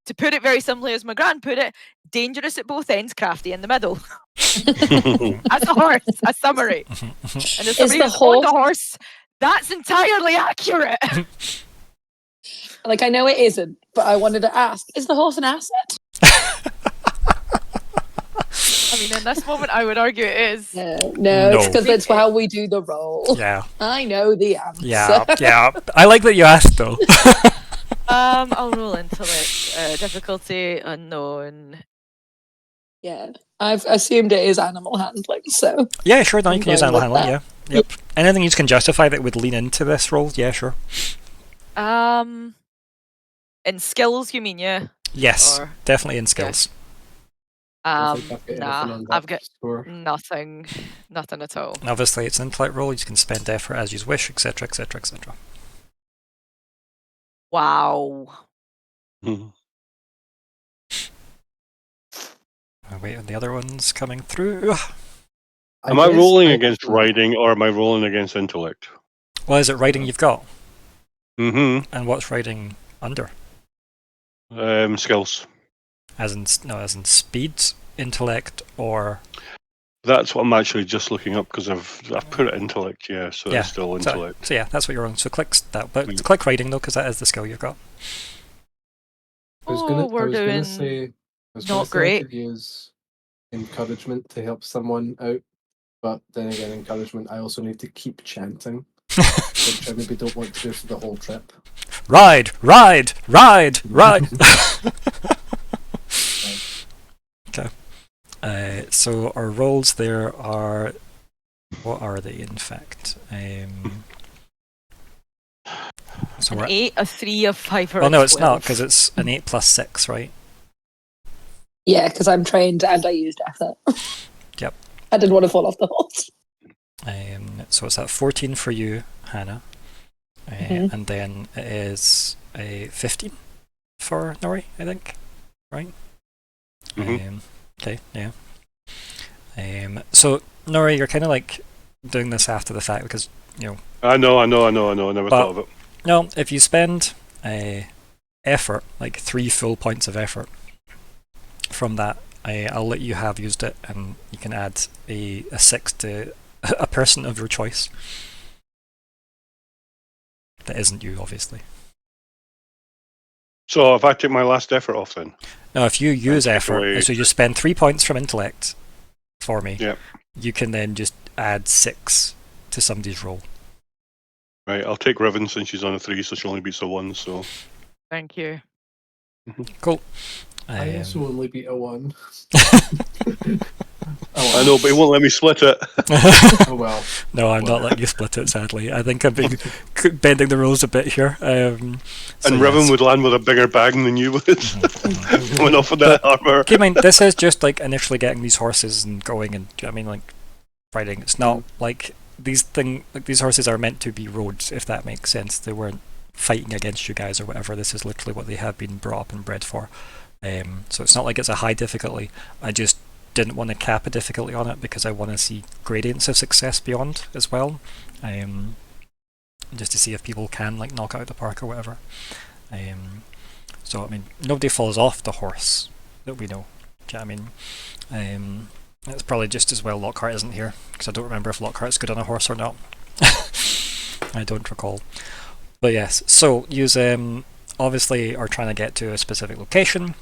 to put it very simply, as my gran put it, dangerous at both ends, crafty in the middle. That's a horse, a summary. And as somebody who's owned a horse, that's entirely accurate. Like, I know it isn't, but I wanted to ask, is the horse an asset? I mean, in this moment, I would argue it is. No, it's because that's how we do the role. Yeah. I know the answer. Yeah. I like that you asked, though. I'll roll intellect. Difficulty unknown. Yeah, I've assumed it is animal handling, so... Yeah, sure, no, you can use animal handling, yeah. Yep. Anything you can justify that would lean into this role, yeah, sure. In skills, you mean, yeah? Yes, definitely in skills. Nah, I've got nothing at all. Obviously, it's an intellect roll, you can spend effort as you wish, etc, etc, etc. Wow. I'll wait on the other ones coming through. Am I rolling against riding, or am I rolling against intellect? Well, is it riding you've got? Mm-hmm. And what's riding under? Skills. As in speed, intellect, or... That's what I'm actually just looking up, because I've put it intellect, yeah, so it's still intellect. So yeah, that's what you're on. So click that, but click riding though, because that is the skill you've got. We're doing not great. I could use encouragement to help someone out, but then again, encouragement, I also need to keep chanting, which I maybe don't want to do for the whole trip. Ride! Okay. So our rolls there are... What are they, in fact? So an 8, a 3, a 5, or well, a no, 12. it's not, because it's an 8 plus 6, right? Yeah, because I'm trained and I used effort. Yep. I didn't want to fall off the horse. So it's at 14 for you, Hannah. And then it is a 15 for Nori, I think. Right? Okay, yeah. So, Nori, you're kind of like doing this after the fact because, you know... I know, I never thought of it. No, if you spend effort, like 3 full points of effort from that, I'll let you have used it, and you can add a 6 to a person of your choice. That isn't you, obviously. So if I take my last effort off then? No, if you use effort, so you spend 3 points from intellect for me, you can then just add 6 to somebody's roll. Right, I'll take Riven since she's on a 3, so she only beats a 1, so... Thank you. Cool. I also only beat a 1. I know, but he won't let me split it. Oh well. No, I'm not letting you split it, sadly. I think I'm bending the rules a bit here. And Riven would land with a bigger bag than you would. Coming off of that armour. Okay, I mean, this is just like initially getting these horses and going, and I mean, like riding. It's not like these horses are meant to be rode, if that makes sense. They weren't fighting against you guys or whatever. This is literally what they have been brought up and bred for. So it's not like it's a high difficulty. I just didn't want to cap a difficulty on it because I want to see gradients of success beyond as well, just to see if people can like knock it out of the park or whatever. So I mean, nobody falls off the horse that we know. Do you know what I mean? It's probably just as well Lockheart isn't here, because I don't remember if Lockhart's good on a horse or not. I don't recall. But yes, so use obviously are trying to get to a specific location.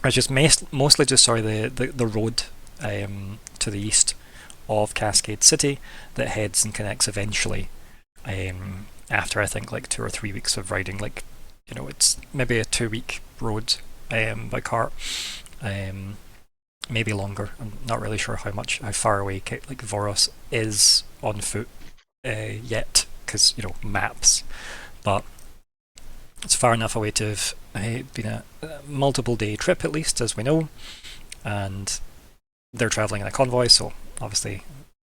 It's just mostly just the road to the east of Cascade City that heads and connects eventually. After I think like 2 or 3 weeks of riding, like, you know, it's maybe a 2-week road by cart, maybe longer. I'm not really sure how far away like Voros is on foot yet, because, you know, maps, but it's far enough away to have been a multiple day trip at least, as we know, and they're travelling in a convoy, so obviously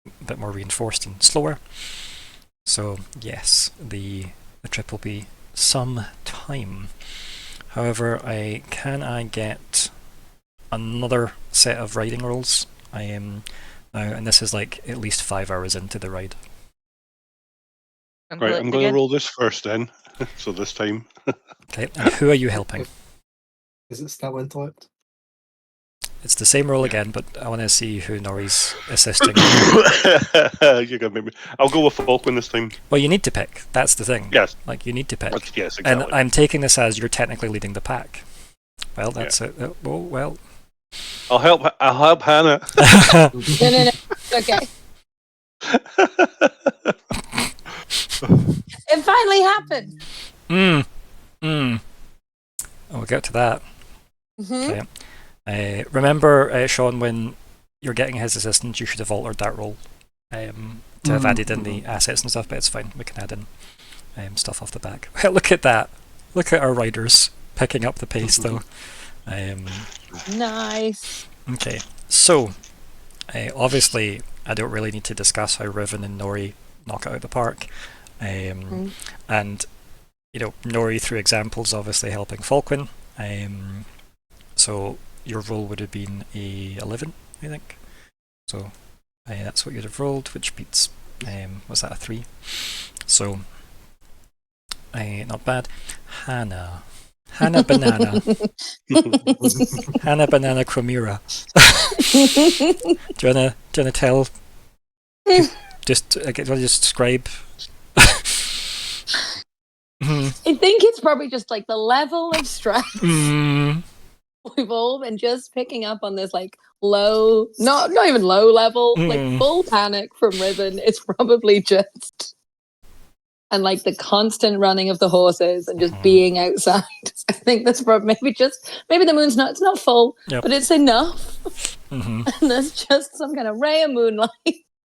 a bit more reinforced and slower. So yes, the trip will be some time. However, can I get another set of riding rolls? I am now, and this is like at least 5 hours into the ride. Right, I'm going to roll this first then. So this time. Okay, and who are you helping? Is it still intellect? It's the same roll again, but I want to see who Nori's assisting. You're gonna make me. I'll go with Falkwin this time. Well, you need to pick. That's the thing. Yes. Like, you need to pick. Yes, exactly. And I'm taking this as you're technically leading the pack. Well, that's it. Oh, well. I'll help Hannah. No. Okay. It finally happened. We'll get to that. Mm-hmm. Okay. Remember, Sean, when you're getting his assistance, you should have altered that roll to have added in the assets and stuff, but it's fine. We can add in stuff off the back. Look at that. Look at our riders picking up the pace, though. Nice. Okay, so obviously I don't really need to discuss how Riven and Nori knock it out of the park. And, you know, Nori, through examples, obviously helping Falkwin. So your roll would have been a 11, I think. So that's what you'd have rolled, which beats, was that a 3? So, not bad. Hannah Banana. Hannah Banana Myr'ra. Do you wanna tell? Just do you wanna just describe? I think it's probably just like the level of stress we've all been just picking up on this like low, not even low level, like full panic from Riven. It's probably just. And like the constant running of the horses and just being outside. I think that's probably maybe the moon's it's not full, but it's enough. And there's just some kind of ray of moonlight.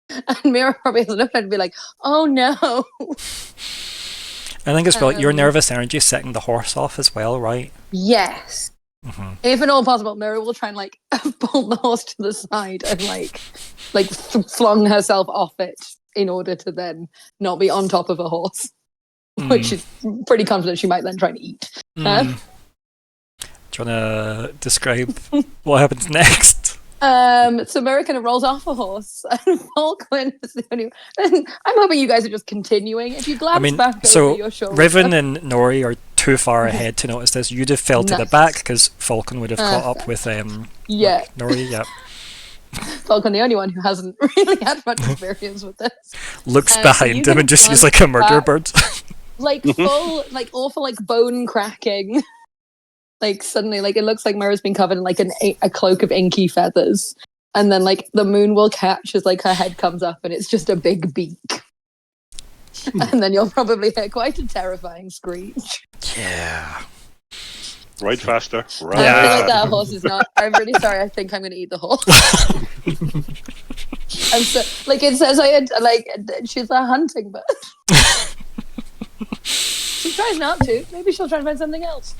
And Myr'ra probably has enough time to be like, oh no. I think as well, your nervous energy is setting the horse off as well, right? Yes. If at all possible, Myr'ra will try and like pull the horse to the side and like flung herself off it, in order to then not be on top of a horse, which is pretty confident she might then try to eat. Do you want to describe what happens next? So Myr'ra kind of rolls off a horse, and Falkwin is the only. And I'm hoping you guys are just continuing. If you glance back over your shoulder, Riven and Nori are too far ahead to notice this. You'd have fell to the back because Falkwin would have caught up with Nori. Yeah. Falkwin, the only one who hasn't really had much experience with this, looks behind him and just sees like a murder bird. Like full, like awful, like bone cracking. Like suddenly, like it looks like Myr'ra's been covered in like a cloak of inky feathers, and then like the moon will catch as like her head comes up, and it's just a big beak. And then you'll probably hear quite a terrifying screech. Yeah. Ride faster. I feel like that horse is not. I'm really sorry. I think I'm going to eat the horse. I'm so like it says I had like she's a hunting bird. She tries not to. Maybe she'll try to find something else.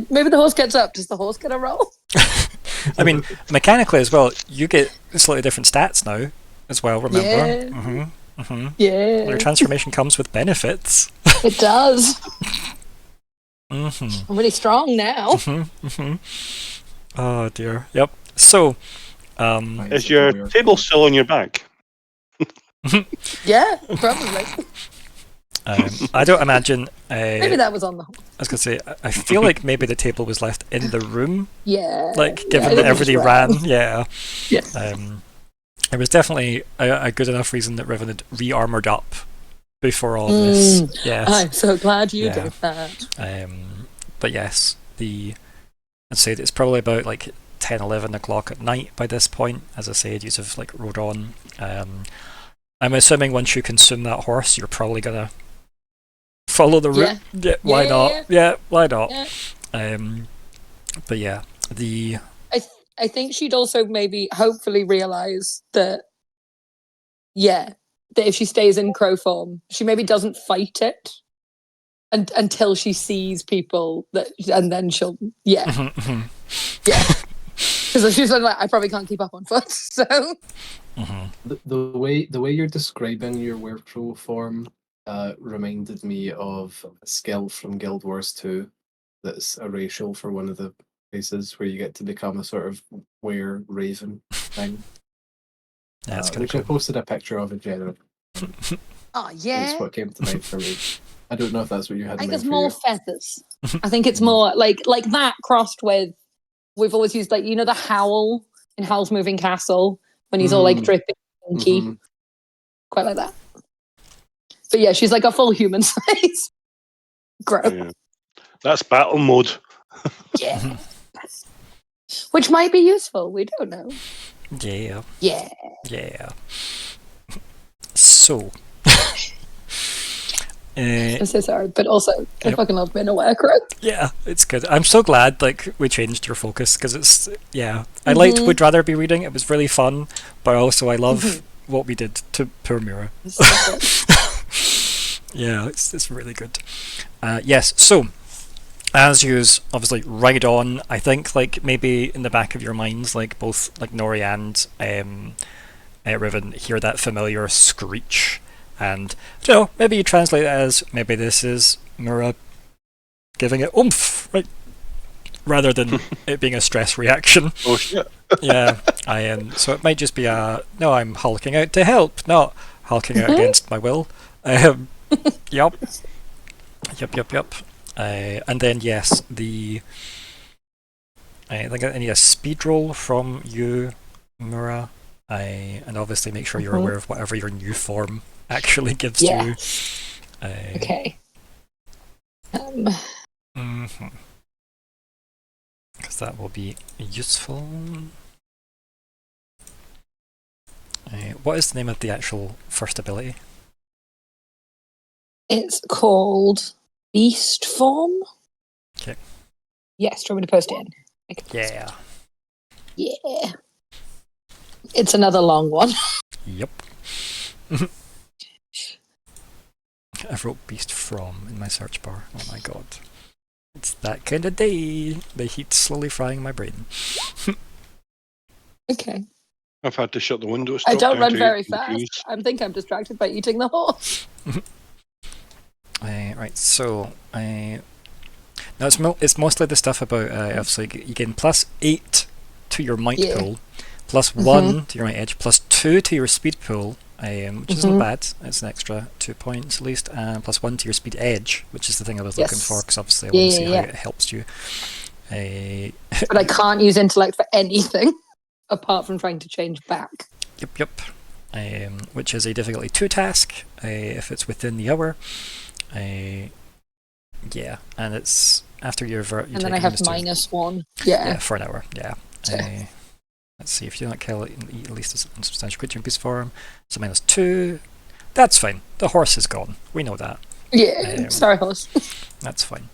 Maybe the horse gets up. Does the horse get a roll? I mean, mechanically as well, you get slightly different stats now as well. Remember? Yeah. Your transformation comes with benefits. It does. I'm really strong now. Oh dear. Yep. So, is your table still on your back? Yeah, probably. I don't imagine. Maybe that was on the. I was gonna say, I feel like maybe the table was left in the room. Yeah. Like, given that everybody ran. Yeah. Yeah. It was definitely a good enough reason that Riven had re-armored up before all of this. Yes. I'm so glad you did that. But yes, I'd say that it's probably about like 10, 11 o'clock at night by this point. As I said, you have like rode on. I'm assuming once you consume that horse, you're probably gonna follow the route. Yeah, why not? Yeah, why not? Yeah. But yeah, I think she'd also maybe hopefully realise that that if she stays in crow form, she maybe doesn't fight it until she sees people and then she'll because she's like, I probably can't keep up on foot. So the way you're describing your werewolf form reminded me of a skill from Guild Wars 2 that's a racial for one of the places where you get to become a sort of were-raven thing. That's Which cool. I posted a picture of in general. Oh It's yeah. what came to mind for me. I don't know if that's what you had I in think mind it's for more you. feathers. I think it's more like that crossed with. We've always used like the howl in Howl's Moving Castle when he's all like dripping, pinky. Mm-hmm. Quite like that. But yeah, she's like a full human size. Gross. Yeah. That's battle mode. Yeah. Which might be useful. We don't know. Yeah. Yeah. Yeah. So. I'm so sorry, but also I Yep. fucking love being a werewolf. Yeah, it's good. I'm so glad like we changed your focus because it's I liked Would Rather Be reading. It was really fun, but also I love what we did to poor Myr'ra. Yeah, it's really good. Yes, so as you obviously ride on, I think like maybe in the back of your minds, like both like Nori and Riven hear that familiar screech, and you know, maybe you translate it as maybe this is Myr'ra giving it oomph, right? Rather than it being a stress reaction. Oh shit. Yeah, so it might just be no, I'm hulking out to help, not hulking out against my will. Yep. And then yes, I think I need a speed roll from you, Myr'ra. And obviously make sure you're aware of whatever your new form actually gives to you. Okay. Because that will be useful. What is the name of the actual first ability? It's called Beast Form. Okay. Yes, do you want me to post it in? Yeah. Yeah. It's another long one. Yep. I wrote Beast From in my search bar. Oh my god. It's that kind of day. The heat's slowly frying my brain. Okay. I've had to shut the windows. I don't run very fast. I think I'm distracted by eating the horse. Right, so now it's mostly the stuff about obviously you gain +8 to your might pool, +1 to your might edge, +2 to your speed pool, which isn't bad. It's an extra 2 points at least, and +1 to your speed edge, which is the thing I was looking for because obviously I want to see how it helps you. But I can't use intellect for anything apart from trying to change back. Yep. Which is a difficulty 2 task if it's within the hour. Yeah, and it's after your vert. And then I have -1. Yeah, for an hour. Yeah. Let's see, if you do not kill it, eat at least a substantial creature in beast form. So -2. That's fine. The horse is gone. We know that. Yeah. Sorry, horse. That's fine.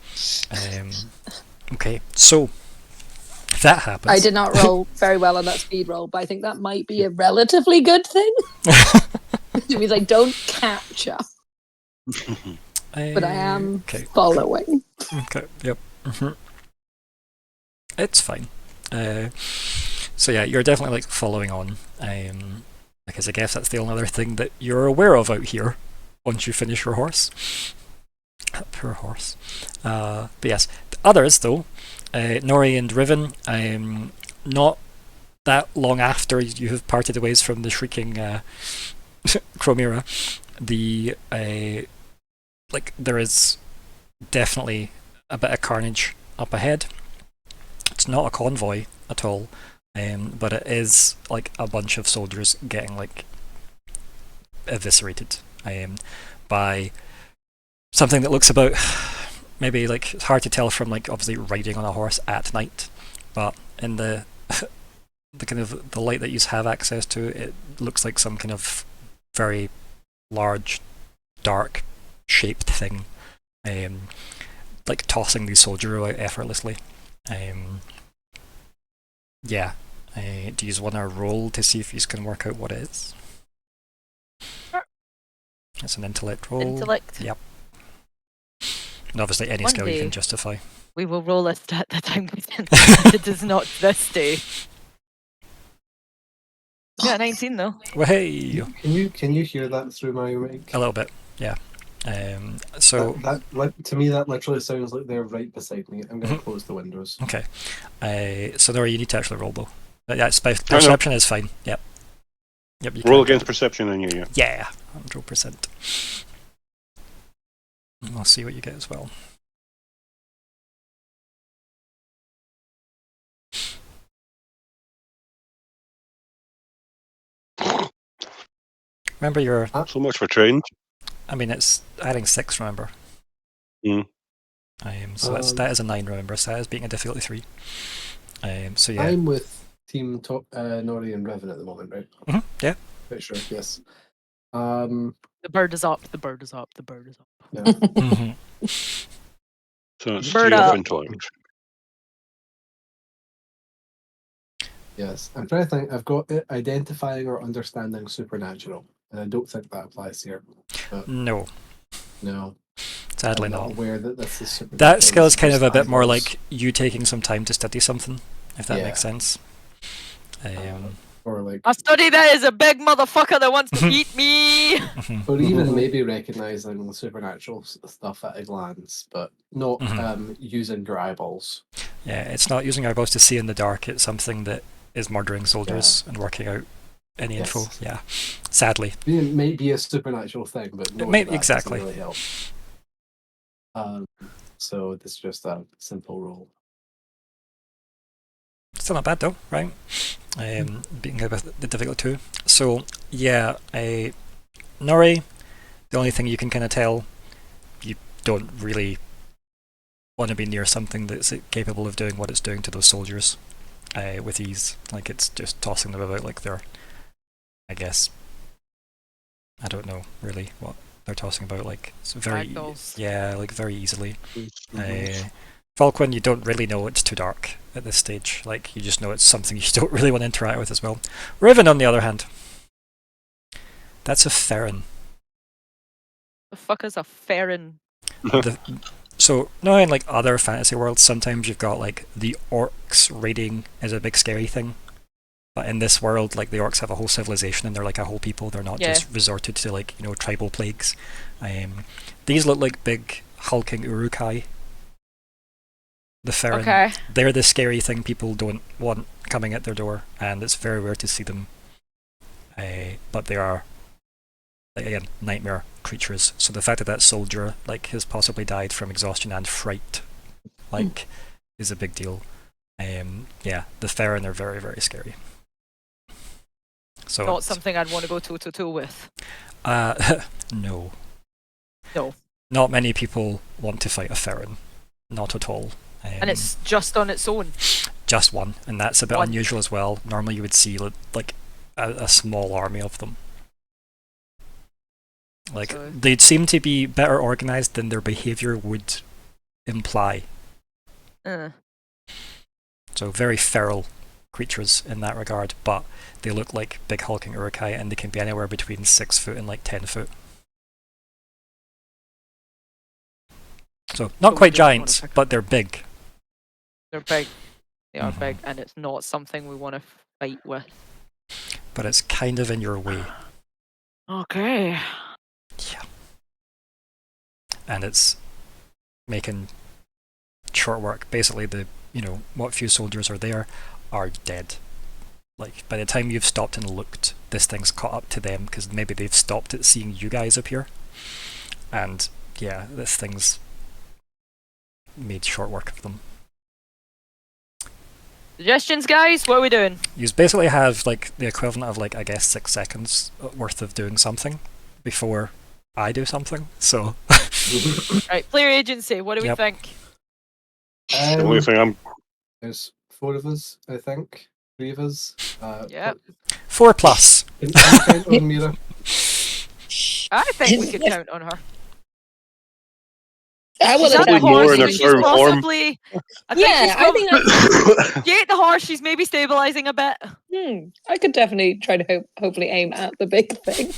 Okay, so if that happens. I did not roll very well on that speed roll, but I think that might be a relatively good thing. It means I don't catch up. But I am following. Okay, yep. It's fine. So yeah, you're definitely like following on. Because I guess that's the only other thing that you're aware of out here once you finish your horse. Poor horse. But yes, the others though, Nori and Riven, not that long after you have parted ways from the shrieking Myr'ra, there is definitely a bit of carnage up ahead. It's not a convoy at all, but it is like a bunch of soldiers getting like eviscerated by something that looks about maybe like it's hard to tell from like obviously riding on a horse at night, but in the kind of the light that you have access to, it looks like some kind of very large, dark shaped thing, like tossing these soldiers out effortlessly. Yeah. Do you want to roll to see if you can work out what it is? It's an intellect roll. Intellect. Yep. And obviously any skill you can justify. We will roll a stat that I'm going to it is not this day. Yeah, 19 though. Well, hey! Can you hear that through my mic? A little bit, yeah. So to me, that literally sounds like they're right beside me. I'm going to close the windows. okay. So Nori, you need to actually roll though. Yeah, perception is fine. Yep. Yep. You Roll can do against it. perception on you, yeah. Yeah, 100%. I'll see what you get as well. Remember your. So much for trade. I mean, it's adding 6. Remember. Mm. So that is a 9. Remember, so that is being a difficulty 3. So yeah. I'm with Team Nori and Riven at the moment, right? Yeah. Pretty sure. Yes. The bird is up. The bird is up. The bird is up. Yeah. So it's Myr'ra. 3 of intellect. Yes. I'm trying to think. I've got it identifying or understanding supernatural, and I don't think that applies here. But No, no. sadly I'm not not. aware that this is supernatural. That skill is kind of a bit more eyeballs. like you taking some time to study something, if that Yeah. makes sense. Or like, I study that is a big motherfucker that wants to eat me. or even maybe recognizing the supernatural stuff at a glance, but not using your eyeballs. Yeah, it's not using eyeballs to see in the dark. It's something that is murdering soldiers and working out any info. Yeah, sadly. It may be a supernatural thing, but It may, that exactly. doesn't really help. So it's just a simple rule. Still not bad though, right? Being good with the difficult 2. So yeah, Nori, the only thing you can kind of tell, you don't really want to be near something that's capable of doing what it's doing to those soldiers with ease. Like it's just tossing them about like they're, I guess, I don't know really what they're tossing about. Like it's very, like very easily. Falkwin, you don't really know, it's too dark at this stage. Like, you just know it's something you don't really want to interact with as well. Riven, on the other hand. That's a Farron. The fuck is a Farron? So, no, in like other fantasy worlds, sometimes you've got like the orcs raiding is a big scary thing. But in this world, like the orcs have a whole civilization and they're like a whole people. They're not just resorted to like, you know, tribal plagues. These look like big hulking urukai. The Farron, they're the scary thing people don't want coming at their door, and it's very rare to see them. But they are, again, nightmare creatures. So the fact that that soldier like has possibly died from exhaustion and fright, like, is a big deal. Yeah, the Farron are very, very scary. So not something I'd want to go toe-to-toe with. No. No. Not many people want to fight a Farron. Not at all. And it's just on its own. Just one, and that's a bit unusual as well. Normally you would see like a small army of them. Like, they'd seem to be better organized than their behavior would imply. So very feral creatures in that regard, but they look like big hulking urukai, and they can be anywhere between 6 foot and like 10 foot. So not quite giants, but they're big. They're big. They are big, and it's not something we want to fight with. But it's kind of in your way. Okay. Yeah. And it's making short work. Basically, what few soldiers are there are dead. Like, by the time you've stopped and looked, this thing's caught up to them, because maybe they've stopped at seeing you guys appear. And yeah, this thing's made short work of them. Suggestions, guys? What are we doing? You basically have like the equivalent of like, I guess, 6 seconds worth of doing something before I do something. So right, player agency. What do we think? The only thing there's 4 of us, I think. 3 of us. 4 plus. Can you count on Myr'ra? I think we could count on her. I will Probably more in her current form. I think that's... Get the horse, she's maybe stabilizing a bit. I could definitely try to hopefully aim at the big thing.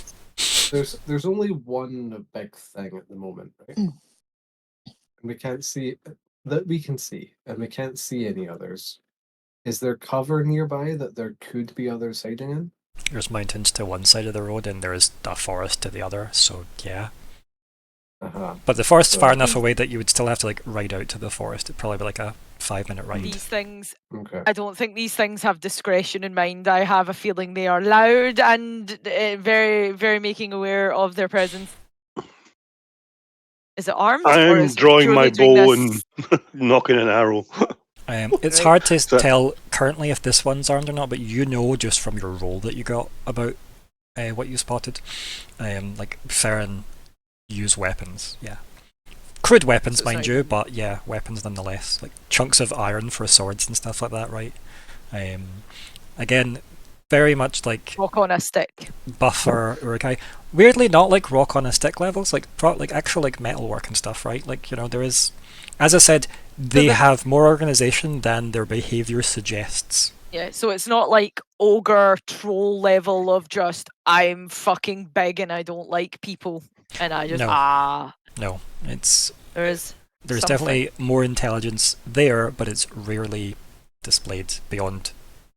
There's only one big thing at the moment, right? And we can't see that we can see, and we can't see any others. Is there cover nearby that there could be others hiding in? There's mountains to one side of the road, and there is a forest to the other. So yeah. But the forest's So- far enough away that you would still have to like ride out to the forest. It'd probably be like a 5-minute ride. These things, Okay. I don't think these things have discretion in mind. I have a feeling they are loud and very, very making aware of their presence. Is it armed? or I'm is drawing my purely doing bow this- and knocking an arrow. It's Right. hard to So- tell currently if this one's armed or not, but you know just from your roll that you got about what you spotted. Like Farron use weapons, yeah. Crude weapons, So mind sorry. you, but yeah, weapons nonetheless. Like chunks of iron for swords and stuff like that, right? Again, very much like rock on a stick? buffer Urukai. Weirdly, not like rock on a stick levels, like like actual like metalwork and stuff, right? Like, you know, there is, as I said, they have more organization than their behavior suggests. Yeah, so it's not like ogre troll level of just I'm fucking big and I don't like people and I just No. No, it's there's there's something. definitely more intelligence there, but it's rarely displayed beyond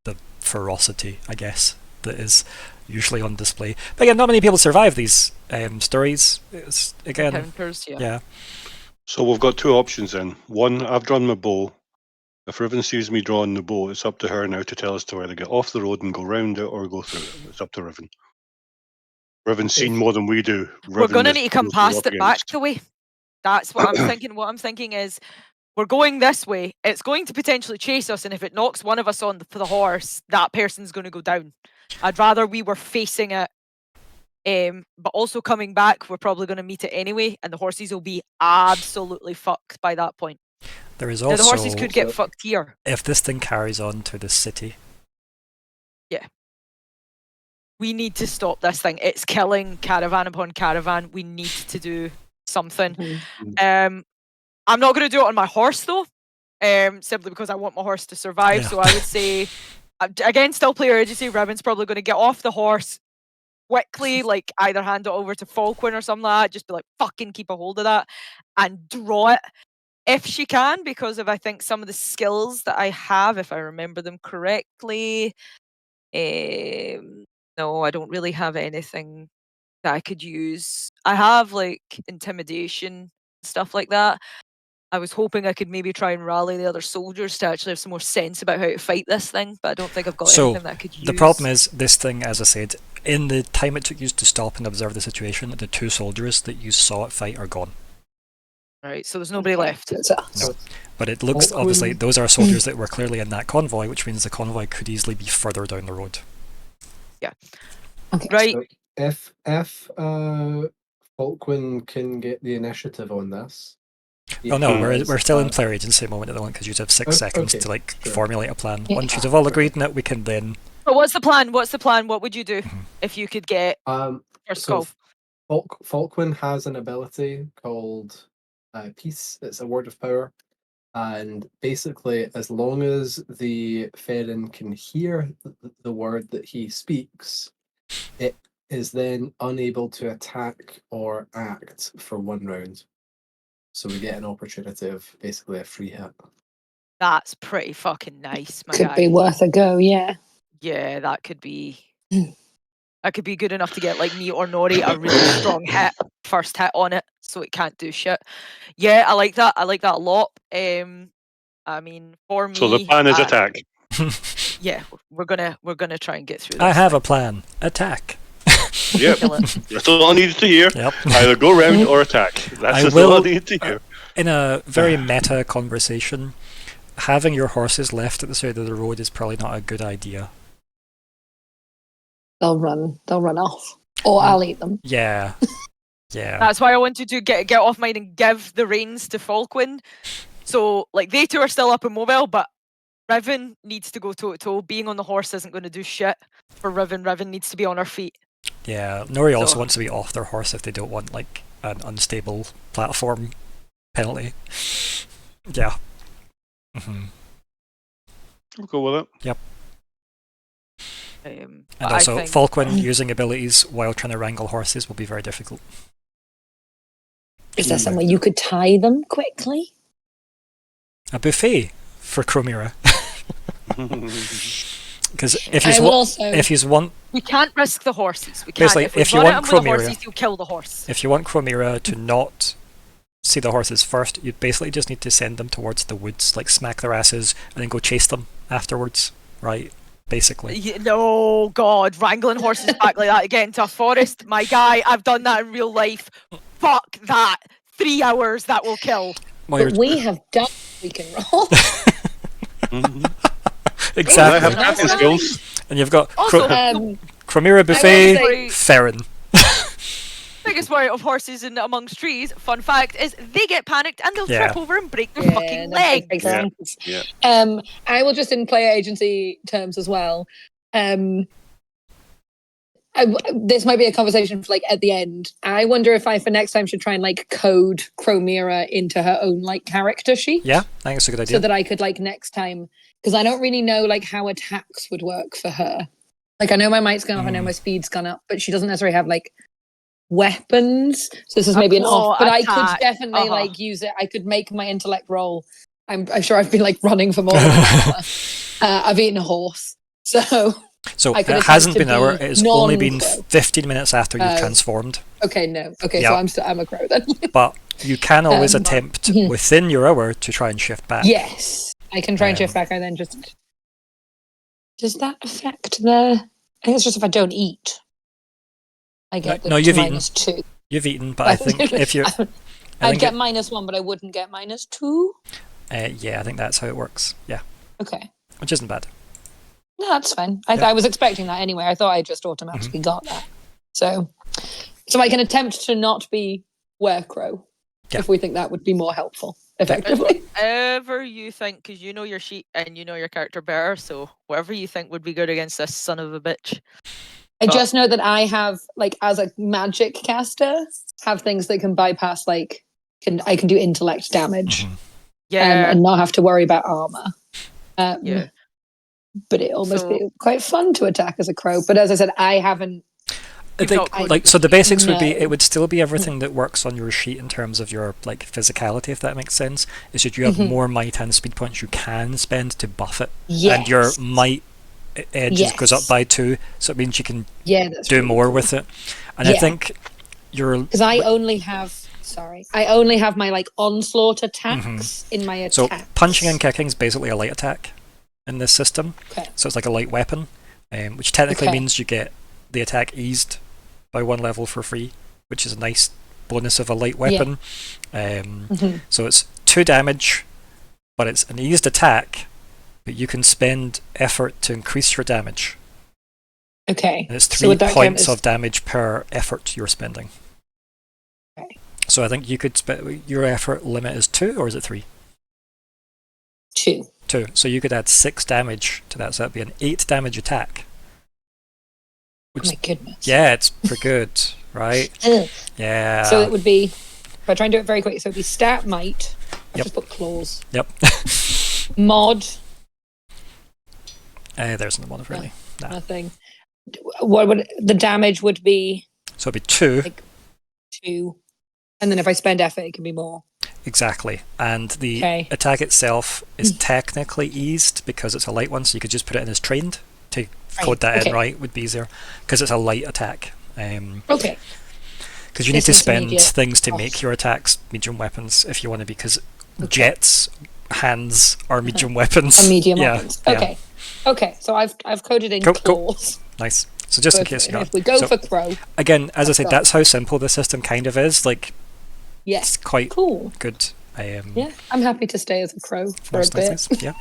the ferocity, I guess, that is usually on display. But again, not many people survive these stories. It's again, encounters, yeah. So we've got two options then. One, I've drawn my bow. If Riven sees me drawing the bow, it's up to her now to tell us to whether get off the road and go round it or go through it. It's up to Riven. Riven's seen more than we do. We're Riven gonna is need to come those we're past up it back against. the way. That's what I'm thinking. What I'm thinking is we're going this way. It's going to potentially chase us, and if it knocks one of us on the horse, that person's going to go down. I'd rather we were facing it, but also coming back, we're probably going to meet it anyway, and the horses will be absolutely fucked by that point. There is Now, also, the horses could get fucked here. if this thing carries on to the city. We need to stop this thing. It's killing caravan upon caravan. We need to do something. Mhm. I'm not going to do it on my horse though, simply because I want my horse to survive. Yeah. So I would say, again, still play urgency. Riven's probably going to get off the horse quickly, like either hand it over to Falkwin or something like that. Just be like, fucking keep a hold of that and draw it if she can, because of I think some of the skills that I have, if I remember them correctly. No, I don't really have anything that I could use. I have like intimidation, stuff like that. I was hoping I could maybe try and rally the other soldiers to actually have some more sense about how to fight this thing, but I don't think I've got So, anything that I could use. the problem is, this thing, as I said, in the time it took you to stop and observe the situation, the 2 soldiers that you saw it fight are gone. Right, so there's nobody left. It's us. No. But it looks, Falkwin- obviously, those are soldiers that were clearly in that convoy, which means the convoy could easily be further down the road. Okay. Right, So if Falkwin can get the initiative on this. he Oh no, has, we're still in player agency at the moment at the moment because you have 6 Oh, seconds okay, to like sure. formulate a plan. Yeah. Once you've all agreed on it, we can then. but what's the plan? What's the plan? What would you do Mhm. if you could get first So skull? Falkwin has an ability called Peace. It's a word of power. And basically, as long as the Ferrin can hear the word that he speaks, it is then unable to attack or act for 1 round. So we get an opportunity of basically a free hit. That's pretty fucking nice, my Could guy. be worth a go, yeah. Yeah, that could be. That could be good enough to get like me or Nori a really strong hit, first hit on it, so it can't do shit. Yeah, I like that. I like that a lot. I mean, for me, So the plan is attack. yeah, we're gonna try and get through this. I have a plan. Attack. Yep. Kill it. That's all I needed to hear. Yep. Either go round or attack. That's I just all I will- needed to hear. In a very meta conversation, having your horses left at the side of the road is probably not a good idea. They'll run off. Or I'll eat them. Yeah. Yeah. That's why I wanted to get off mine and give the reins to Falkwin. So like they 2 are still up and mobile, but Riven needs to go toe to toe. Being on the horse isn't going to do shit for Riven. Riven needs to be on her feet. Yeah. Nori also So- wants to be off their horse if they don't want like an unstable platform penalty. Yeah. hmm I'll go with it. And But also, I think, Falkwin using abilities while trying to wrangle horses will be very difficult. Is there some way you could tie them quickly? A buffet for Myr'ra. Because if you want, we can't risk the horses. We can't. Basically, If we if you run at want him with the Myr'ra- horses, you'll kill the horse. if you want Myr'ra to not see the horses first, you basically just need to send them towards the woods, like smack their asses, and then go chase them afterwards, right? Basically. No, God, wrangling horses back like that to get into a forest. My guy, I've done that in real life. Fuck that. 3 hours, that will kill. But we have done we can roll. Exactly. I have crafting skills. And you've got Also, Myr'ra Buffet, say- Farron. biggest worry of horses in amongst trees, fun fact, is they get panicked and they'll Yeah. trip over and break their fucking leg. Yeah. I will just in player agency terms as well. This might be a conversation for like at the end. I wonder if I for next time should try and like code Myr'ra into her own like character sheet. Yeah, I think it's a good idea. So that I could like next time, because I don't really know like how attacks would work for her. Like I know my might's gone up, I know my speed's gone up, but she doesn't necessarily have like weapons. So this is maybe an off, but I could definitely like use it. I could make my intellect roll. I'm sure I've been like running for more than an hour. I've eaten a horse, so it hasn't been an hour. It's only been 15 minutes after you've transformed. Okay, no. Okay, so I'm a crow then. But you can always attempt within your hour to try and shift back. Yes, I can try and shift back. I then just does that affect the? I think it's just if I don't eat. I get the you've -2. You've eaten, but I think if you're... I'd get -1, but I wouldn't get -2? Yeah, I think that's how it works. Yeah. Okay. Which isn't bad. No, that's fine. I was expecting that anyway. I thought I just automatically got that. So I can attempt to not be Werecrow if we think that would be more helpful, effectively. Whatever you think, because you know your sheet and you know your character better, so whatever you think would be good against this son of a bitch. I just know that I have, like, as a magic caster, have things that can bypass, like, I can do intellect damage. And not have to worry about armor. But it almost be quite fun to attack as a crow. But as I said, I haven't. So the basics would be, it would still be everything that works on your sheet in terms of your like physicality, if that makes sense. It's just you have more might and speed points you can spend to buff it, and your might edge goes up by 2, so it means you can do more with it. And I think because I only have my like onslaught attacks in my attacks. So punching and kicking is basically a light attack in this system. So it's like a light weapon, which technically means you get the attack eased by 1 level for free, which is a nice bonus of a light weapon. So it's 2 damage, but it's an eased attack, but you can spend effort to increase your damage. Okay. And it's 3 points of damage per effort you're spending. Okay. So I think you could your effort limit is 2, or is it 3? 2. 2. So you could add 6 damage to that, so that'd be an 8 damage attack. Oh my goodness. Yeah, it's pretty good, right? Yeah. So it would be, if I try and do it very quick, so it would be stat might. I've just put claws. Yep. Mod. There's no mod really. Nothing. What would the damage would be? So it'd be 2. Like 2. And then if I spend effort, it can be more. Exactly. And the attack itself is technically eased because it's a light one, so you could just put it in as trained. To code that in right would be easier because it's a light attack. Okay. Because you need to spend things to make your attacks medium weapons if you want to be, because Jet's hands are medium weapons. Are medium weapons. Okay. Okay. So I've coded in claws. Cool. Nice. So just in case you got. If we go for crow. Again, as I said, that's how simple the system kind of is. Like, it's quite good. Yeah, I'm happy to stay as a crow for a bit. Yeah.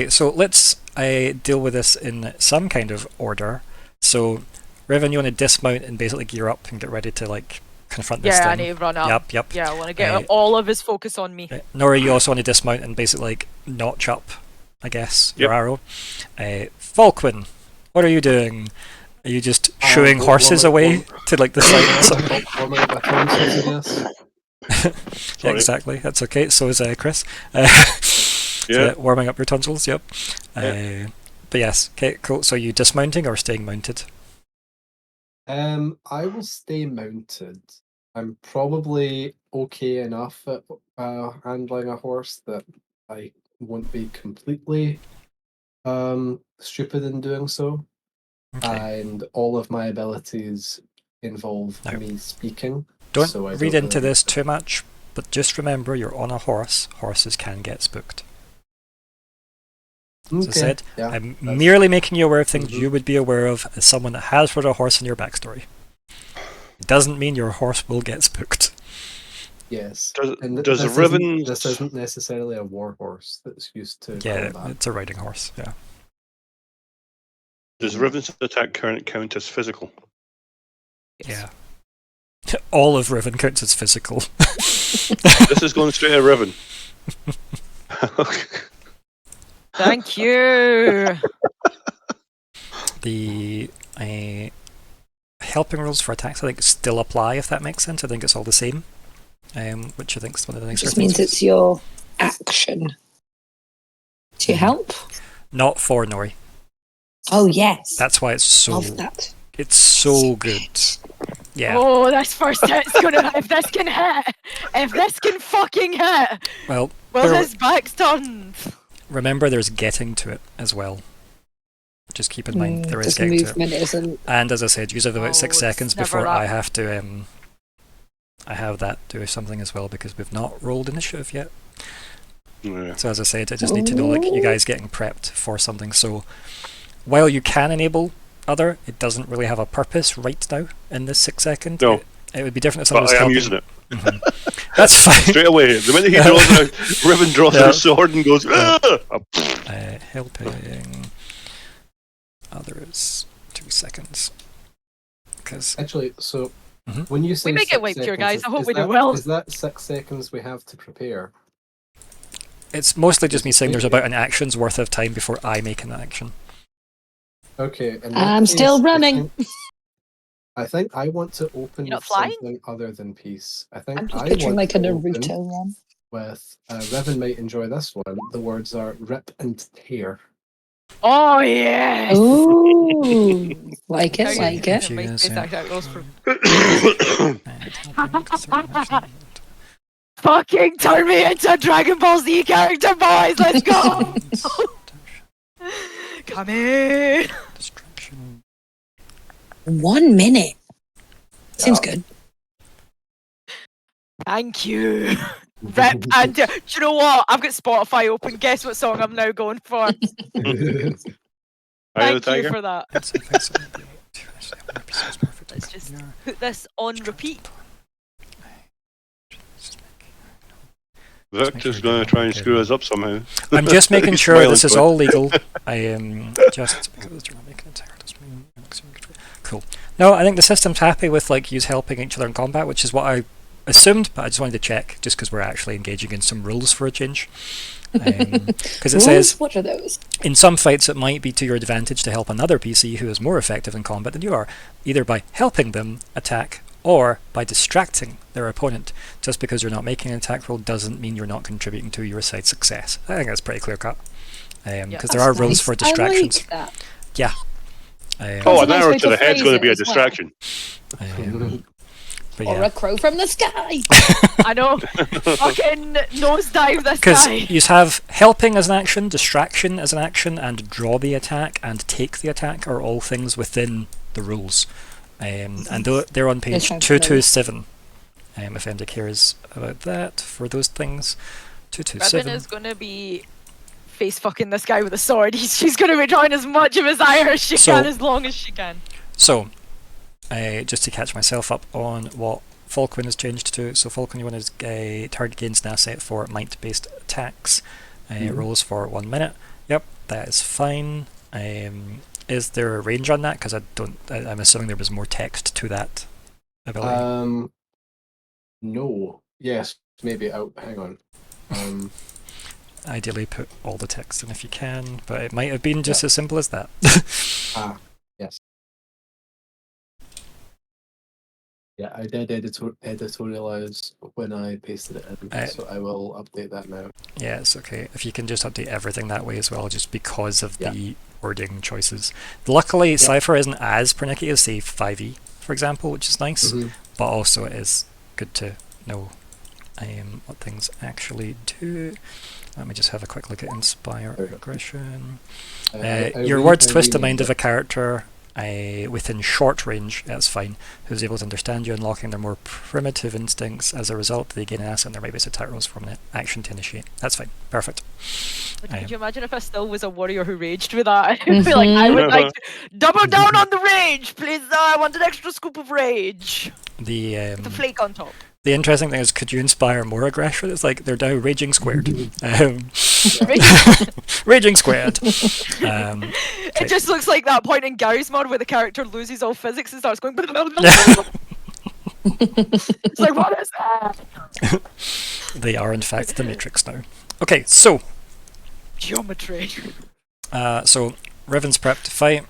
So let's deal with this in some kind of order. So, Riven, you want to dismount and basically gear up and get ready to like confront this thing. I need to run up. Yep. Yeah, I want to get all of his focus on me. Nori, you also want to dismount and basically like notch up, I guess, your arrow. Falkwin, what are you doing? Are you just shooing horses away to like the side? Yeah, exactly. That's okay. So is Chris. Warming up your tonsils. Yep. But yes. Okay. Cool. So you dismounting or staying mounted? I will stay mounted. I'm probably okay enough at handling a horse that I won't be completely Stupid in doing so, Okay. and all of my abilities involve No. me speaking. Don't so I read don't into really- this too much, but just remember you're on a horse. Horses can get spooked. As I said, yeah, I'm that's- merely making you aware of things Mhm. you would be aware of as someone that has rode a horse in your backstory. It doesn't mean your horse will get spooked. Yes. Does And the this Riven? This isn't necessarily a war horse that's used to Yeah, combat. it's a riding horse, yeah. Does Riven's attack count as physical? Yeah. All of Riven counts as physical. This is going straight at Riven. Thank you. The helping rules for attacks, I think, still apply, if that makes sense. I think it's all the same, which I think is one of the It nicer just things. means it's your action to help. Not for Nori. Oh yes, That's why it's so love that. it's so good. Yeah. Oh, this first hit's gonna. If this can hit, if this can fucking hit, Well, well, there- his back's turned. remember there's getting to it as well. Just keep in mind there is Just getting to it. movement isn't. And as I said, use it about Oh, 6 it's seconds never before that. I have to I have that do something as well because we've not rolled initiative yet. Yeah. So as I said, I just need to know like you guys getting prepped for something. So while you can enable other, it doesn't really have a purpose right now in this 6 second. No. It would be different if someone But was I am helping. using it Mhm. That's fine. straight away. The minute he draws Riven draws Yeah. her sword and goes, "Ah!" Helping others 2 seconds. Because Actually, so Mhm. when you say may get 6 wiped here, seconds, guys. is- I hope is we do that- well. Is that 6 seconds we have to prepare? it's mostly just me saying there's about an action's worth of time before I make an action. Okay. in that I'm still case, running. I think I want to open You're not with flying? something other than peace. I think I'm just I picturing want like a to open Naruto run. with Revan might enjoy this one. The words are rip and tear. Oh yes. Ooh, like Now it, you- like it. my face actually goes for And fucking turn me into a Dragon Ball Z character, boys. Let's go. Come in. distraction. 1 minute. Seems Yeah. good. Thank you. Rip and do you know what? I've got Spotify open. Guess what song I'm now going for? Eye of the Thank you Tiger. for that. It's effectively perfect. Let's just put this on repeat. Victor's going to try and screw us up somehow. I'm just making He's sure smiling this is to it. all legal. I am just because you're not making it entire doesn't mean you're not control. Cool. No, I think the system's happy with like you helping each other in combat, which is what I assumed, but I just wanted to check just because we're actually engaging in some rules for a change. Because it says What are those? in some fights it might be to your advantage to help another PC who is more effective in combat than you are, either by helping them attack or by distracting their opponent. Just because you're not making an attack roll doesn't mean you're not contributing to your side's success. I think that's pretty clear cut. Because there are That's rules nice. for distractions. I like that. Oh, That's a an nice arrow way to the to head's phrase going to it be a as well. distraction. But Or yeah. a crow from the sky. I know. Fucking nosedive this Because guy. you have helping as an action, distraction as an action, and draw the attack and take the attack are all things within the rules. And they're on page sounds 227. If anybody cares about that for those things. Riven 227. is going to be face fucking this guy with a sword. She's going to be drawing as much of his ire as she So- can, as long as she can. So, just to catch myself up on what Falkwin has changed to. So Falkwin, you want to target gains an asset for might-based attacks. Rolls for 1 minute. Yep, that is fine. Is there a range on that? Because I'm assuming there was more text to that ability. No. Yes, maybe. Oh, hang on. Ideally, put all the text in if you can, but it might have been just as simple as that. Yes. Yeah, I did editorialize when I pasted it in, so I will update that now. Yeah, it's okay. If you can just update everything that way as well, just because of the wording choices. Luckily, Cypher isn't as pernickety as, say, 5e, for example, which is nice, but also it is good to know what things actually do. Let me just have a quick look at Inspire Aggression. Your words twist the mind of a character within short range, that's fine, who's able to understand you, unlocking their more primitive instincts. As a result, they gain an asset and there may be attack rolls from an action to initiate. That's fine. Perfect. Could you imagine if I still was a warrior who raged with that? I'd be like, I would like to double down on the rage, please. I want an extra scoop of rage. The flake on top. The interesting thing is, could you inspire more aggression? It's like they're now raging squared. Raging squared. It just looks like that point in Gary's mod where the character loses all physics and starts going. It's like, what is that? They are in fact the Matrix now. Okay, so geometry. So Riven's prepped to fight.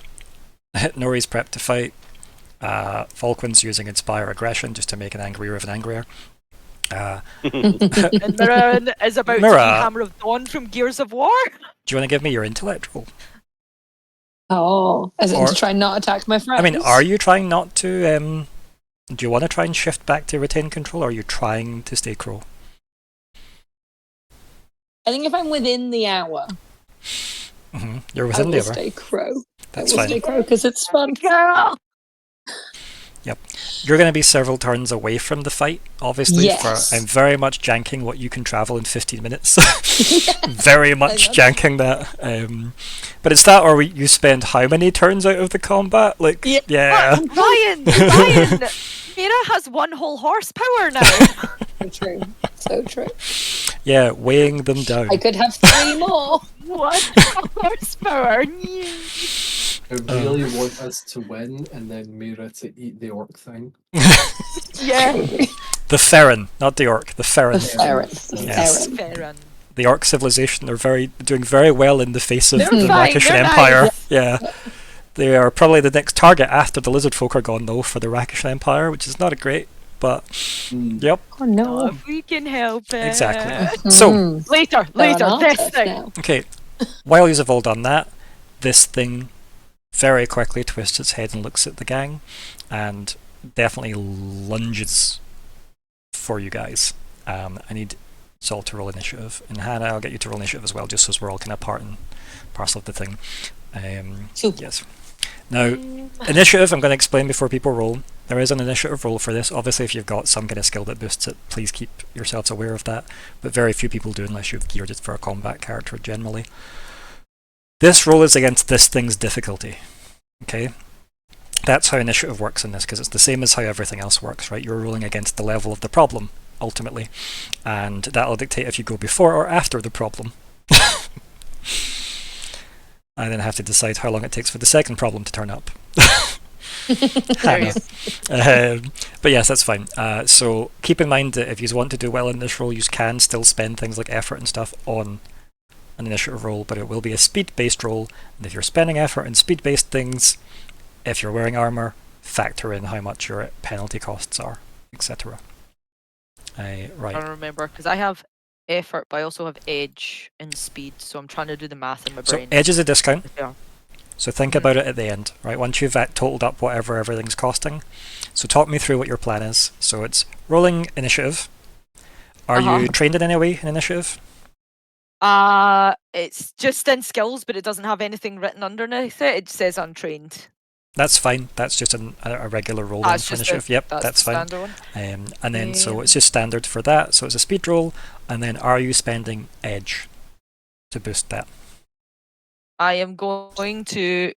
Nori's prepped to fight. Falkwin's using Inspire Aggression just to make an angry Riven angrier. And Myr'ra is about to be Hammer of Dawn from Gears of War. Do you want to give me your intellect roll? Oh, as in to try and not attack my friends? I mean, are you trying not to... do you want to try and shift back to retain control, or are you trying to stay crow? I think if I'm within the hour... You're within the hour. I will stay crow. That's I will fine. stay crow because it's fun. Girl! Yep. You're going to be several turns away from the fight, obviously. Yes. I'm very much janking what you can travel in 15 minutes. Very much janking that. But it's that, or you spend how many turns out of the combat? Like, yeah. Ryan! Myr'ra has one whole horsepower now. So true. So true. Yeah, weighing them down. I could have 3 more. One horsepower. I really want us to win and then Myr'ra to eat the orc thing. Yeah. The Ferren, not the orc. The Ferren. The Ferren. Yes. Ferren. The orc civilization are doing very well in the face of They're the fine, Rakish they're Empire. nice. Yeah. They are probably the next target after the lizard folk are gone, though, for the Rakish Empire, which is not a great, but yep. Oh no. If we can help it. Exactly. So Later, this thing. Now. okay, while you've all done that, this thing very quickly twists its head and looks at the gang, and definitely lunges for you guys. I need Saul to roll initiative, and Hannah, I'll get you to roll initiative as well, just so we're all kind of part and parcel of the thing. Yes. Now, initiative, I'm going to explain before people roll. There is an initiative roll for this. Obviously, if you've got some kind of skill that boosts it, please keep yourselves aware of that. But very few people do unless you've geared it for a combat character generally. This roll is against this thing's difficulty. Okay? That's how initiative works in this, because it's the same as how everything else works, right? You're rolling against the level of the problem, ultimately. And that'll dictate if you go before or after the problem. I then have to decide how long it takes for the second problem to turn up. But yes, that's fine. So keep in mind that if you want to do well in this roll, you can still spend things like effort and stuff on an initiative roll, but it will be a speed-based roll, and if you're spending effort in speed-based things, if you're wearing armor, factor in how much your penalty costs are, etc. Right. I don't remember, because I have effort, but I also have edge and speed, so I'm trying to do the math in my brain. So edge is a discount. Yeah. So think about it at the end, right? Once you've totaled up whatever everything's costing. So talk me through what your plan is. So it's rolling initiative. Are you trained in any way in initiative? It's just in skills, but it doesn't have anything written underneath it. It says untrained. That's fine. That's just a regular roll for initiative. Yep, that's fine. And then so it's just standard for that. So it's a speed roll. And then are you spending edge to boost that? I am going to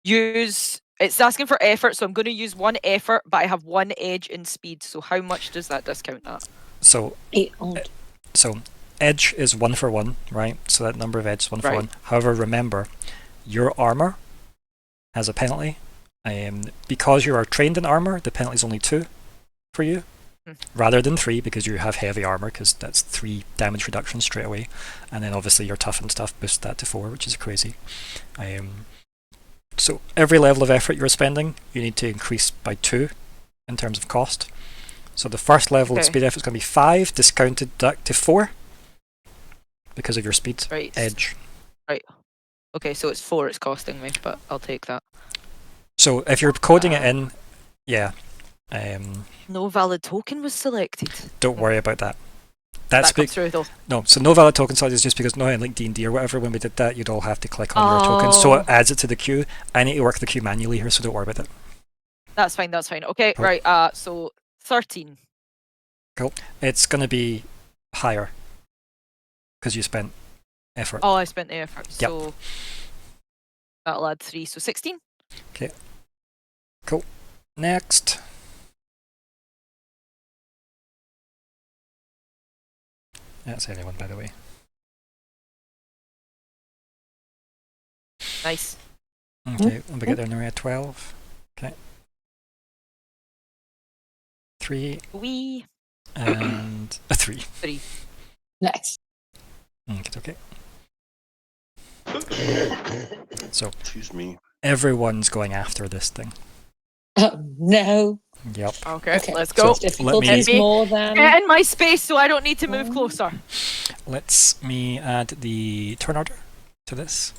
use... It's asking for effort, so I'm going to use 1 effort, but I have 1 edge in speed. So how much does that discount that? So 8 odd. So edge is 1 for 1, right? So that number of edge is 1 for 1. However, remember, your armor has a penalty. Because you are trained in armor, the penalty is only 2 for you, rather than 3 because you have heavy armor, because that's 3 damage reduction straight away. And then obviously your tough and stuff boosts that to 4, which is crazy. So every level of effort you're spending, you need to increase by 2 in terms of cost. So the first level of speed effort is going to be 5, discounted to 4 because of your speed edge. Right. Okay, so it's 4 it's costing me, but I'll take that. So if you're coding it in, yeah. No valid token was selected. Don't worry about that. That's that comes through though. No, so no valid token slot is just because in like D&D or whatever, when we did that, you'd all have to click on your tokens, so it adds it to the queue. I need to work the queue manually here, so don't worry about it. That's fine. Okay, Cool. right. So 13. Cool. It's going to be higher because you spent effort. Oh, I spent the effort. Yep. So that'll add 3. So 16. Okay. Cool. Next. That's anyone, by the way. Nice. Okay, and we get there now at 12. Okay. 3 Wee. and a 3. 3. Nice. Okay. So Excuse me. everyone's going after this thing. Oh no. Yep. Okay, Okay. let's go. So, Difficulty let is me- more than. Get in my space so I don't need to move closer. Let's me add the turn order to this.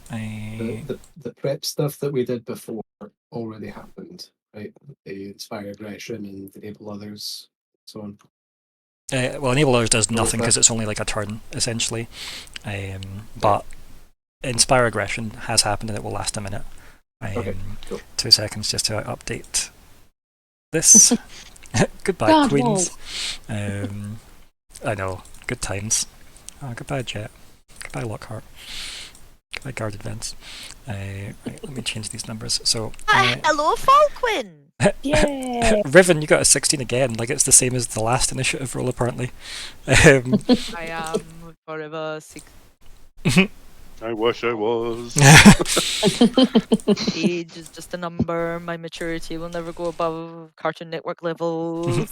The prep stuff that we did before already happened, right? The inspire aggression and enable others, so on. Well, enable others does nothing that? because it's only like a turn essentially. But inspire aggression has happened and it will last a minute. Okay, cool. 2 seconds just to update this. Goodbye, God, Queens. I know. Good times. Goodbye, Jet. Goodbye, Lockhart. Goodbye, guarded vents. Right, let me change these numbers. So, Hello, Falkwin. Yeah. Riven, you got a 16 again. Like it's the same as the last initiative roll, apparently. I am forever 6. I wish I was. Age is just a number. My maturity will never go above Cartoon Network levels.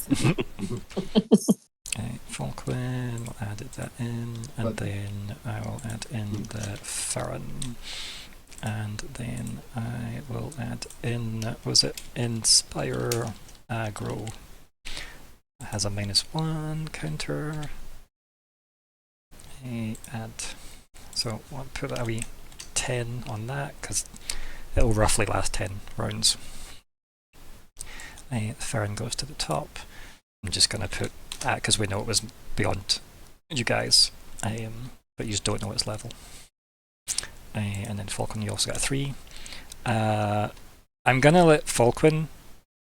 Falkwin, we'll add that in, and then I will add in the Farron, and then I will add in, was it Inspire Aggro? It has a -1 counter. Add, so I'll put a wee 10 on that because it'll roughly last 10 rounds. Farron goes to the top. I'm just going to put that because we know it was beyond you guys, but you just don't know its level. And then Falkwin, you also got a 3. I'm going to let Falkwin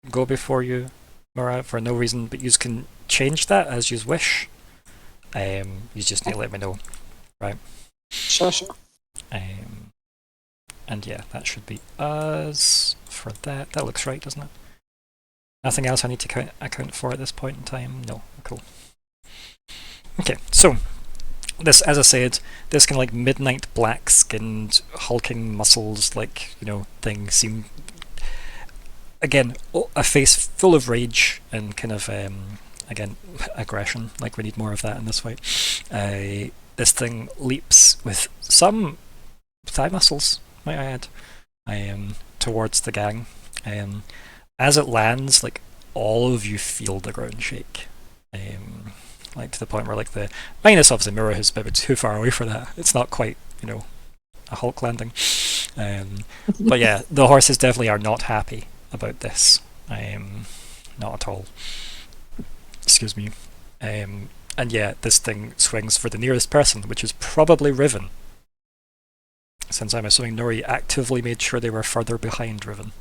go before you, Myr'ra, for no reason, but you can change that as you wish. You just need to let me know, right? Sure. And yeah, that should be us for that. That looks right, doesn't it? Nothing else I need to account for at this point in time? No. Cool. Okay, so this, as I said, this kind of like midnight black-skinned hulking muscles, like, you know, thing seem, again, a face full of rage and kind of again, aggression. Like we need more of that in this fight. This thing leaps with some thigh muscles, might I add, towards the gang. As it lands, like all of you feel the ground shake, like to the point where like the minus obviously Myr'ra who's a bit too far away for that. It's not quite, you know, a Hulk landing, but yeah, the horses definitely are not happy about this, not at all. Excuse me, and yeah, this thing swings for the nearest person, which is probably Riven, since I'm assuming Nori actively made sure they were further behind Riven.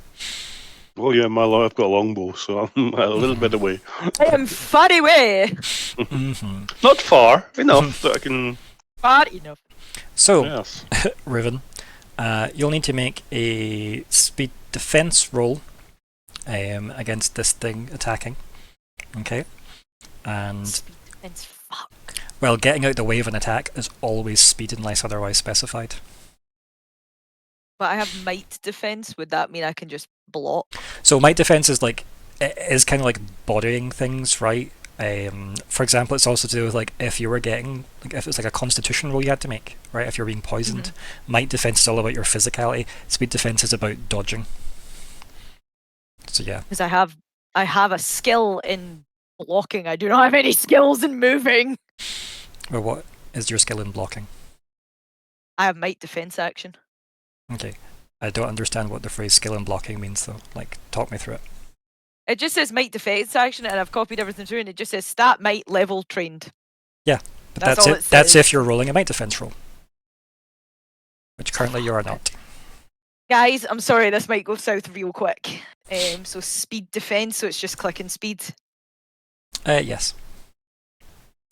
Oh yeah, I've got a longbow, so I'm a little bit away. I am far away. Not far enough that I can. Far enough. So, Yes. Riven, you'll need to make a speed defense roll against this thing attacking. Okay, and Defense, fuck. well, getting out the way of an attack is always speed unless otherwise specified. But I have might defense. Would that mean I can just block? So might defense is like, it is kind of like bodying things, right? For example, it's also to do with like if you were getting, like if it's like a constitution roll you had to make, right? If you're being poisoned, might defense is all about your physicality. Speed defense is about dodging. So yeah. Because I have a skill in blocking. I do not have any skills in moving. Well, what is your skill in blocking? I have might defense action. Okay. I don't understand what the phrase skill in blocking means though. Like, talk me through it. It just says might defense action, and I've copied everything through, and it just says stat might level trained. But That's that's all it. it That's says. if you're rolling a might defense roll, which currently you are not. Guys, I'm sorry, this might go south real quick. So speed defense, so it's just clicking speed. Yes.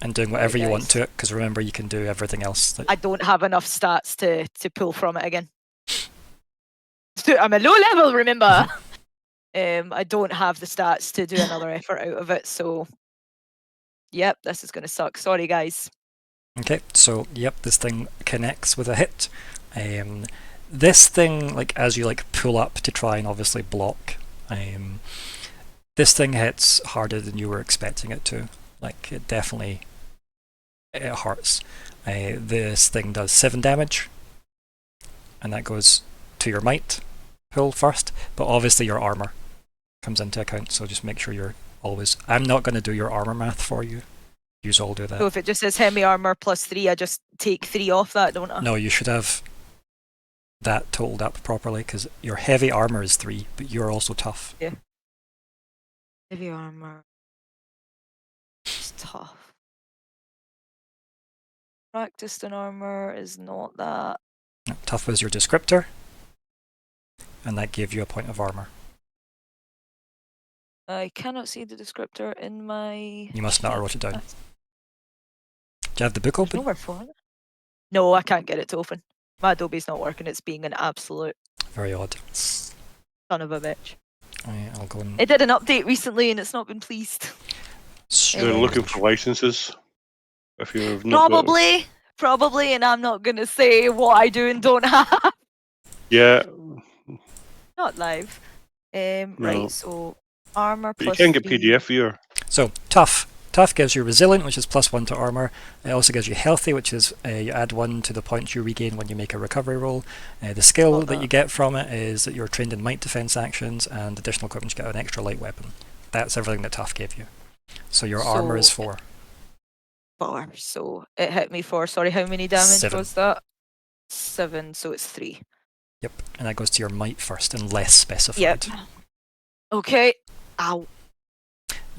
And doing whatever you want guys. to it, because remember you can do everything else. That... I don't have enough stats to pull from it again. I'm a low level, remember. I don't have the stats to do another effort out of it, so yep, this is gonna suck. Sorry, guys. Okay, so yep, this thing connects with a hit. This thing, like as you like pull up to try and obviously block, this thing hits harder than you were expecting it to. Like it definitely, it hurts. This thing does 7 damage, and that goes to your might pull first, but obviously your armor comes into account, so just make sure you're always... I'm not going to do your armor math for you. You all do that. So if it just says heavy armor plus 3, I just take 3 off that, don't I? No, you should have that totaled up properly, because your heavy armor is 3, but you're also tough. Yeah. Heavy armor. It's tough. Practiced in armor is not that. Tough was your descriptor, and that gave you a point of armor. I cannot see the descriptor in my... You must not have wrote it down. Do you have the book There's open? nowhere for it. No, I can't get it to open. My Adobe's not working. It's being an absolute Very odd. son of a bitch. I'll go and... It did an update recently and it's not been pleased. They're looking for licenses. If you've not Probably, and I'm not gonna say what I do and don't have. Yeah. Not live. No. Right, so armor But you plus can get 3. PDF here. So, tough. Tough gives you resilient, which is +1 to armor. It also gives you healthy, which is you add 1 to the points you regain when you make a recovery roll. The skill that you get from it is that you're trained in might defense actions, and additional equipment you get an extra light weapon. That's everything that tough gave you. So your armor is 4. 4. So it hit me for, sorry, how many damage 7. was that? 7, so it's 3. Yep, and that goes to your might first, unless specified. Yep. Okay. Ow.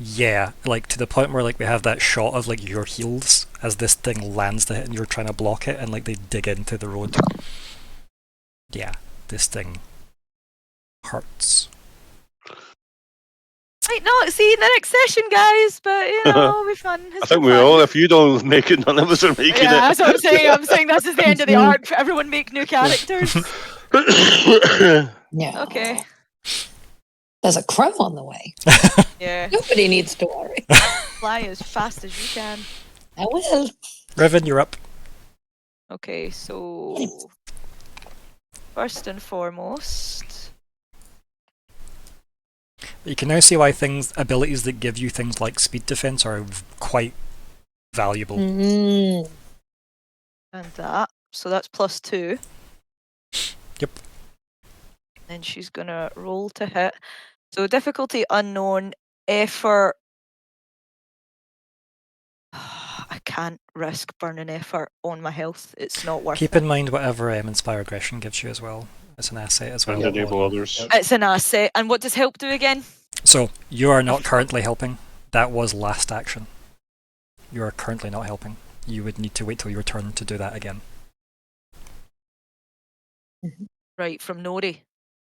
Yeah, like to the point where like we have that shot of like your heels as this thing lands the hit and you're trying to block it, and like they dig into the road. Yeah, this thing hurts. Might not see the next session, guys, but you know, it'll be fun. I think we all, if you don't make it, none of us are making it. Yeah, that's what I'm saying. I'm saying this is the end of the arc. Everyone make new characters. Yeah. Okay. There's a crow on the way. Yeah. Nobody needs to worry. Fly as fast as you can. I will. Riven, you're up. Okay, so first and foremost, You can now see why abilities that give you things like speed defense are quite valuable. Mm. and that. So that's +2. Yep. Then she's gonna roll to hit. So difficulty unknown, effort. I can't risk burning effort on my health. It's not worth Keep it. in mind whatever Inspire Aggression gives you as well. It's an asset as well. And enable others. It's an asset. And what does help do again? So, you are not currently helping. That was last action. You are currently not helping. You would need to wait till your turn to do that again. Right, from Nori.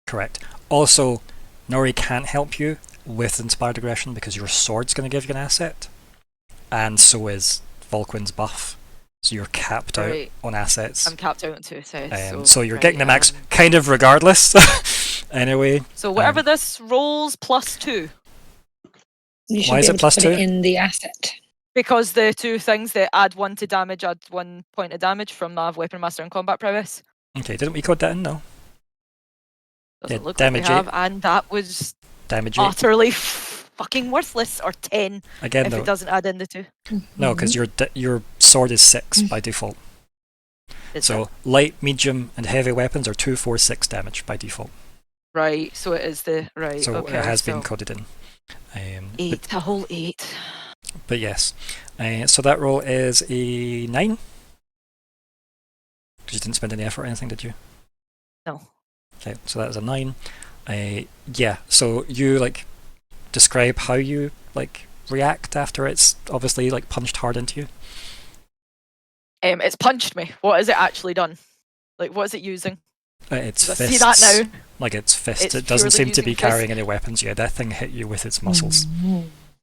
Correct. Also, Nori can't help you with Inspired Aggression because your sword's going to give you an asset. And so is Falkwin's buff. So you're capped out on assets. I'm capped out on 2 assets. So you're getting the max kind of regardless. Anyway. So whatever this rolls +2. You should Why be is able it to put +2? it in the asset. Because the 2 things that add 1 to damage add 1 point of damage from Nav, Weapon Master, and Combat Prowess. Okay, didn't we code that in? No. Doesn't Yeah, look like we damage have, and that was Damage 8. utterly fucking worthless, or 10 Again, if though. it doesn't add in the 2. No, because your sword is 6 by default. Is So it? light, medium, and heavy weapons are 2, 4, 6 damage by default. Right, so it is the right. So okay, it has so been coded in. 8, a whole 8. But yes, so that roll is a 9. Because you didn't spend any effort or anything, did you? No. Okay, so that is a 9. Yeah, so you like describe how you like react after it's obviously like punched hard into you? It's punched me. What has it actually done? Like, what is it using? It's I fists. see that now. Like it's fists. It's It doesn't purely seem to be using fists. carrying any weapons. Yeah, that thing hit you with its muscles.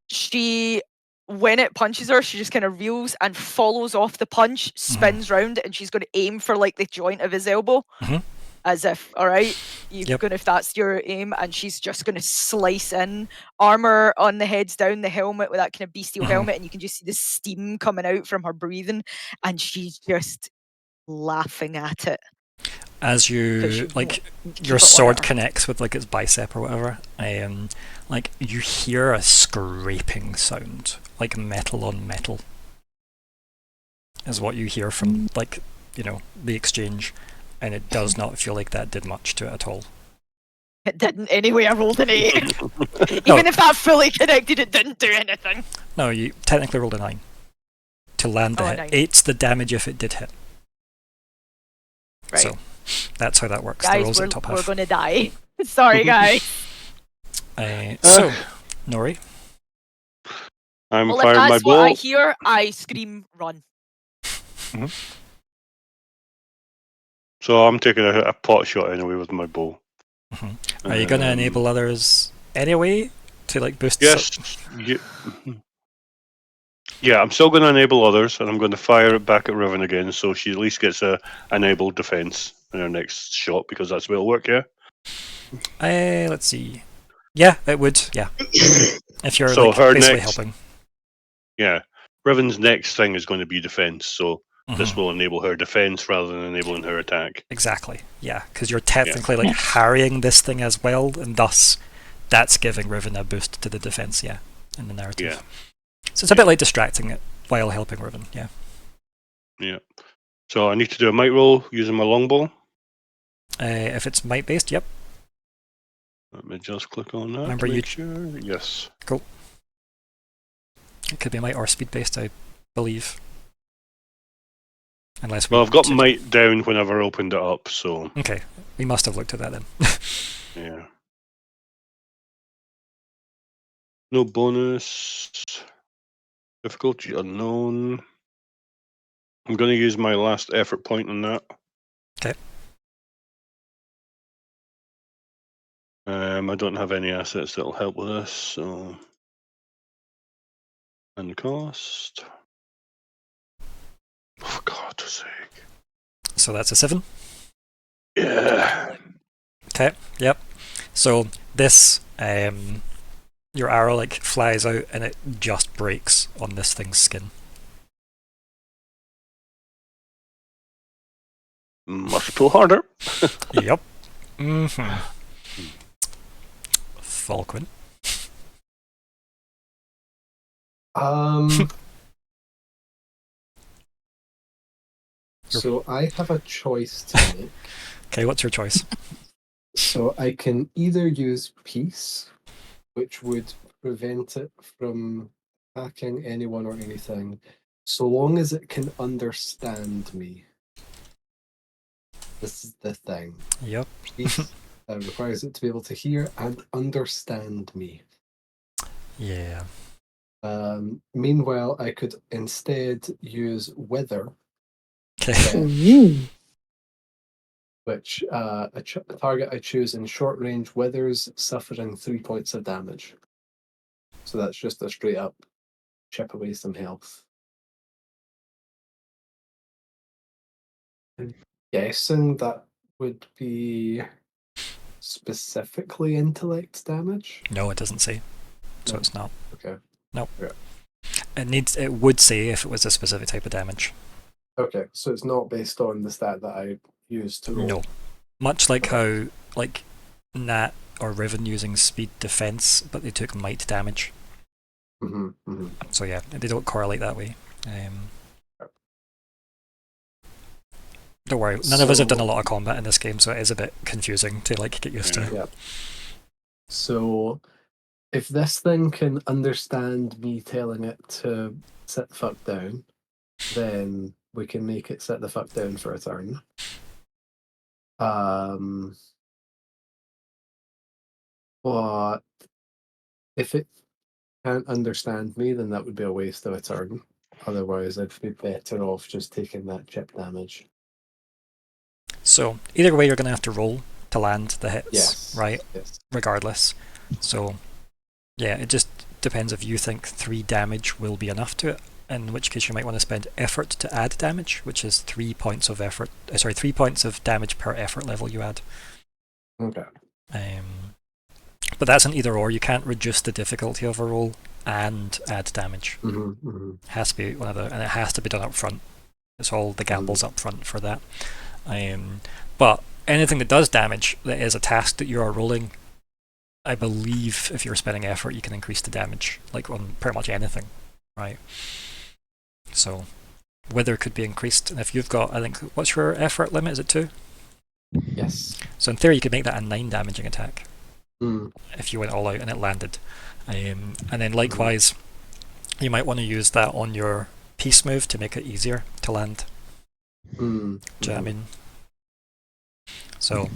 She, when it punches her, she just kind of reels and follows off the punch, spins round, and she's going to aim for like the joint of his elbow, as if, all right, you're going if that's your aim, and she's just going to slice in. Armor on the head's down, the helmet with that kind of bestial helmet, and you can just see the steam coming out from her breathing, and she's just laughing at it. As you like, your sword connects with like its bicep or whatever. Like you hear a scraping sound, like metal on metal, is what you hear from like the exchange, and it does not feel like that did much to it at all. It didn't anyway. I rolled an 8. Even if that fully connected, it didn't do anything. No, you technically rolled a 9 to land the hit. 9. 8's the damage if it did hit. Right. So that's how that works. Guys, the rolls at top half. we're gonna die. Sorry, guys. So, Nori. I'm Well, if firing my that's what bow. I hear, I scream, run. So I'm taking a pot shot anyway with my bow. Are you going to enable others anyway to like boost? Yes. Yeah, I'm still going to enable others, and I'm going to fire it back at Riven again, so she at least gets a enabled defense in her next shot, because that's the way it'll work. Yeah. Let's see. Yeah, it would. Yeah. If you're So like, her basically next, helping. Yeah, Riven's next thing is going to be defense, so this will enable her defense rather than enabling her attack. Exactly. Yeah, because you're technically like harrying this thing as well, and thus that's giving Riven a boost to the defense. Yeah, in the narrative. Yeah. So it's a bit like distracting it while helping Riven. Yeah. Yeah. So I need to do a might roll using my longbow. If it's might based, yep. Let me just click on that. Remember, sure. Yes. Cool. It could be might or speed based, I believe. Unless Well, I've got might down whenever I opened it up, so. Okay, we must have looked at that then. Yeah. No bonus. Difficulty unknown. I'm going to use my last effort point on that. Okay. I don't have any assets that'll help with this, so. And the cost. For God's sake. So that's a 7. Yeah. Okay. Yep. So this, your arrow like flies out and it just breaks on this thing's skin. Must pull harder. Yep. Falkwin. So I have a choice to make. Okay, what's your choice? So I can either use peace, which would prevent it from attacking anyone or anything, so long as it can understand me. This is the thing. Yep. Peace requires it to be able to hear and understand me. Yeah. Meanwhile, I could instead use Wither, Okay. which a target I choose in short range withers, suffering 3 points of damage. So that's just a straight up chip away some health. I'm guessing that would be specifically intellect damage. No, it doesn't say. So No. it's not. Okay. No. Yeah. It would say if it was a specific type of damage. Okay, so it's not based on the stat that I used to roll. No. Much like how like Nat or Riven using speed defense, but they took might damage. So yeah, they don't correlate that way. Don't worry, none of us have done a lot of combat in this game, so it is a bit confusing to like get used to. Yeah. So if this thing can understand me telling it to sit the fuck down, then we can make it sit the fuck down for a turn. But if it can't understand me, then that would be a waste of a turn. Otherwise, I'd be better off just taking that chip damage. So either way, you're going to have to roll to land the hits, Yes. right? Yes. Regardless. So yeah, it just depends if you think 3 damage will be enough to it, in which case you might want to spend effort to add damage, which is 3 points of effort. 3 points of damage per effort level you add. Okay. But that's an either or. You can't reduce the difficulty of a roll and add damage. It has to be one of the, and it has to be done up front. It's all the gambles up front for that. But anything that does damage, that is a task that you are rolling, I believe if you're spending effort, you can increase the damage, like on pretty much anything, right? So wither could be increased, and if you've got, I think, what's your effort limit? Is it 2? Yes. So in theory, you could make that a 9 damaging attack Mm. if you went all out and it landed. And then likewise, you might want to use that on your peace move to make it easier to land. Do you know what I mean? So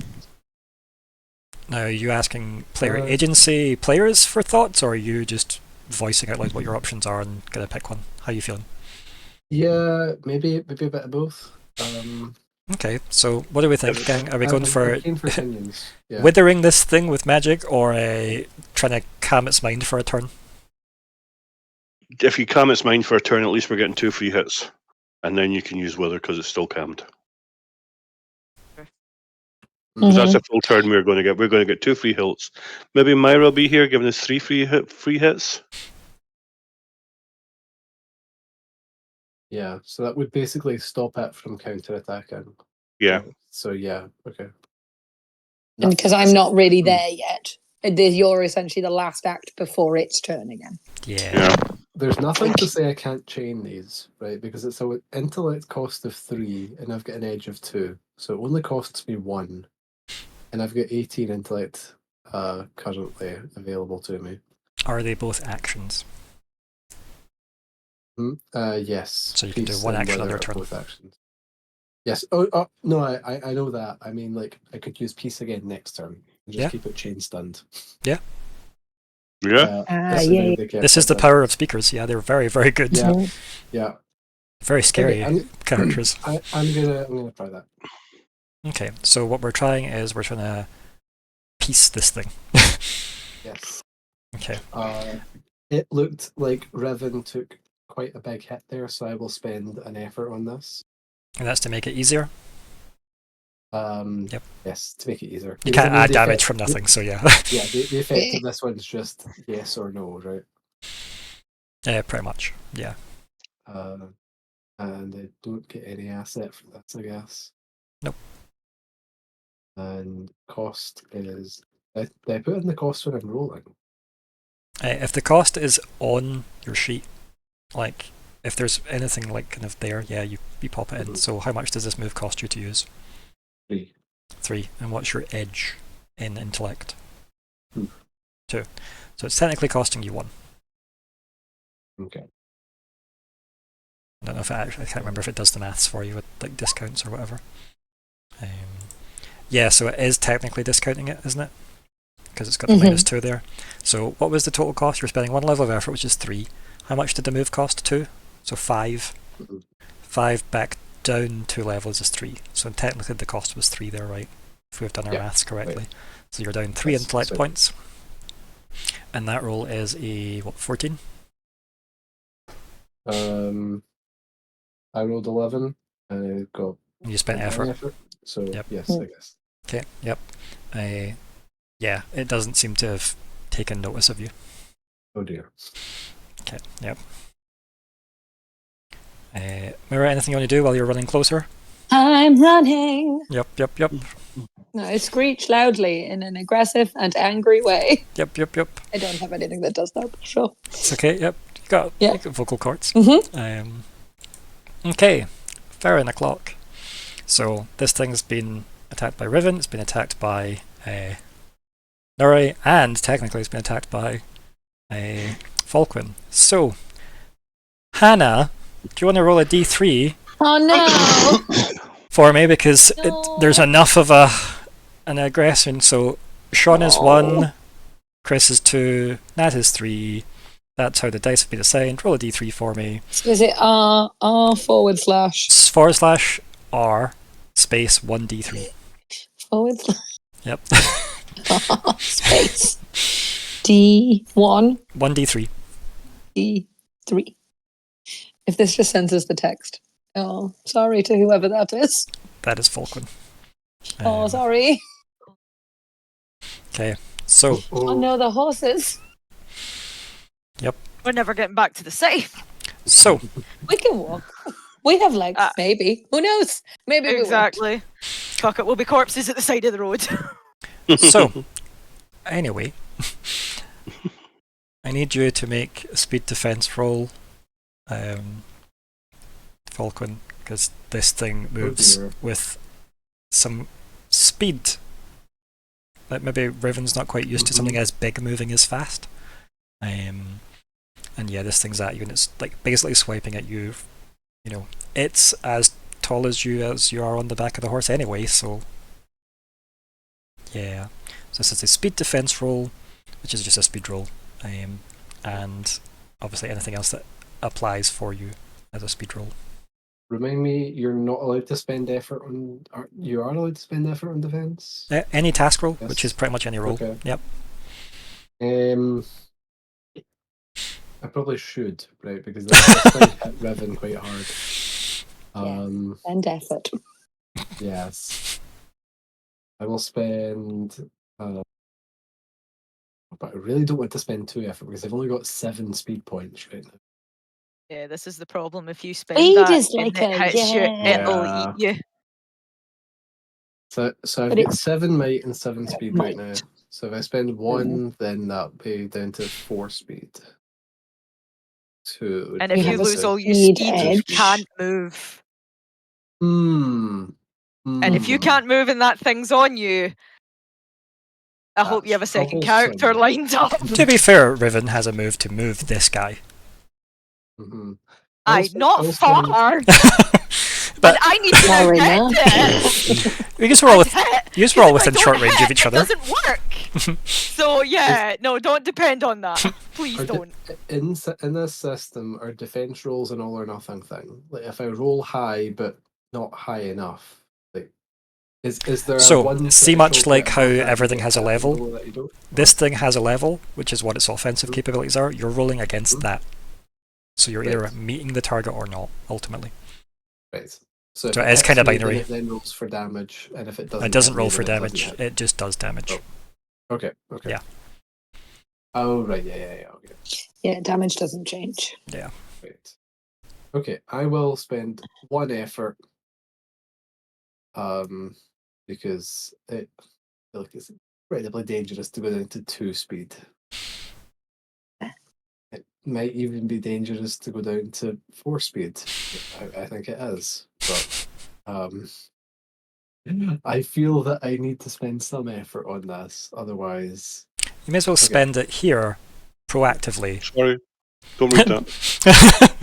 now, are you asking player agency players for thoughts, or are you just voicing out loud what your options are and gonna pick one? How are you feeling? Yeah, maybe a bit of both. Okay, so what do we think, gang? Are we going for opinions? Yeah. withering this thing with magic, or trying to calm its mind for a turn? If you calm its mind for a turn, at least we're getting 2 free hits, and then you can use wither because it's still calmed. Because that's a full turn we're going to get. We're going to get 2 free hits. Maybe Myr'ra will be here giving us 3 free hits. Yeah, so that would basically stop it from counter-attacking. Yeah. So yeah, okay. And because I'm not really there yet, you're essentially the last act before its turn again. Yeah. There's nothing to say I can't chain these, right? Because it's an intellect cost of 3, and I've got an edge of 2. So it only costs me 1. And I've got 18 intellect currently available to me. Are they both actions? Yes. So you can do Peace one and action on wither your are turn. both actions. Yes. Oh no, I know that. I mean, like, I could use peace again next turn and just keep it chain stunned. Yeah. Yeah. This is the power of speakers. Yeah, they're very, very good. Yeah. Yeah. Very scary characters. I'm gonna try that. Okay, so what we're trying to piece this thing. Yes. Okay. It looked like Riven took quite a big hit there, so I will spend an effort on this. And that's to make it easier? Yep. Yes, to make it easier. You can't add damage from nothing, so yeah. Yeah, the effect of this one's just yes or no, right? Yeah, pretty much, yeah. And I don't get any asset from this, I guess. Nope. And cost is... Did I put in the cost when I'm rolling? If the cost is on your sheet, like, if there's anything like kind of there, yeah, you pop it in. So how much does this move cost you to use? 3. 3. And what's your edge in intellect? 2. 2. So it's technically costing you 1. Okay. I don't know if I can't remember if it does the maths for you with like discounts or whatever. Yeah, so it is technically discounting it, isn't it? Because it's got the -2 there. So what was the total cost? You're spending 1 level of effort, which is 3. How much did the move cost? 2? So 5. 5 back down 2 levels is 3. So technically the cost was 3 there, right? If we've done our maths correctly. Right. So you're down 3 intellect points. And that roll is a, what, 14? I rolled 11 and I got... You spent effort. So yep. Yes, I guess. Okay, yep. Yeah, it doesn't seem to have taken notice of you. Oh dear. Okay, yep. Myr'ra, anything you want to do while you're running closer? I'm running. Yep. No, I screech loudly in an aggressive and angry way. Yep. I don't have anything that does that, but sure. It's okay, yep. You got vocal cords. Okay, fair in the clock. So this thing's been attacked by Riven, it's been attacked by Nori, and technically it's been attacked by Falkwin. So, Hannah, do you want to roll a d3? Oh no! For me, because there's enough of an aggression. So Sean is 1, Chris is 2, Nat is 3, That's how the dice have been assigned. Roll a d3 for me. So is it R // /R space 1d3. / Yep. space D1 1d3. D3. If this just sends us the text. Oh, sorry to whoever that is. That is Falkwin. Oh, sorry. Okay, so Oh no, the horses. We're never getting back to the city. so We can walk. We have legs, maybe. Who knows? Maybe we won't. Exactly. Fuck it, we'll be corpses at the side of the road. so anyway, I need you to make a speed defense roll, Falkwin, because this thing moves with some speed that maybe Riven's not quite used to something as big moving as fast. And yeah, this thing's at you, and it's like basically swiping at you. You know, it's as tall as you are on the back of the horse anyway, so yeah. So this is a speed defense roll, which is just a speed roll, and obviously anything else that applies for you as a speed roll. Remind me, you're not allowed to spend effort on. You are allowed to spend effort on defense. Any task roll, Yes. which is pretty much any roll. Okay. Yep. I probably should, right? Because this thing hit Riven quite hard. And effort. Yes. I will spend. But I really don't want to spend 2 effort because I've only got 7 speed points right now. Yeah, this is the problem. If you spend Speed that is and like it a hits you, it'll Yeah. eat you. So I've But got it's- 7 might and 7 speed right now. Might. So if I spend 1, then that'll be down to 4 speed. 2. And We if you have a lose all your speed speed, you edge. can't move. And if you Hmm. can't move and that thing's on you, I hope you have a That's second character troublesome. lined up. To be fair, Riven has a move to move this guy. Mhm. Aye, not I'll far. But But I need to now Sorry, get man. to it. you guys were all And hit. you were all Because if I within don't short range hit, of each it other. doesn't work. So yeah, no, don't depend on that. Please Are don't. in this system, are defense rolls an all or nothing thing? Like if I roll high but not high enough, like is there a So, one see much threshold like that how above that you everything get has a and level? below that you don't? This thing has a level, which is what its offensive capabilities are. You're rolling against that. So you're either Right. meeting the target or not, ultimately. Right. So if So it is hits kinda me, then binary. it then rolls for damage, and if it doesn't, It doesn't hit me, roll for then it doesn't damage, hit. it just does damage. Oh. Okay. Yeah. Oh right, yeah. Okay. Yeah, damage doesn't change. Right. Okay, I will spend 1 effort. Because I feel like it's incredibly dangerous to go down to 2 speed. It might even be dangerous to go down to 4 speed. I think it is. But I feel that I need to spend some effort on this, otherwise. You may as well Okay. spend it here, proactively. Sorry, don't read that.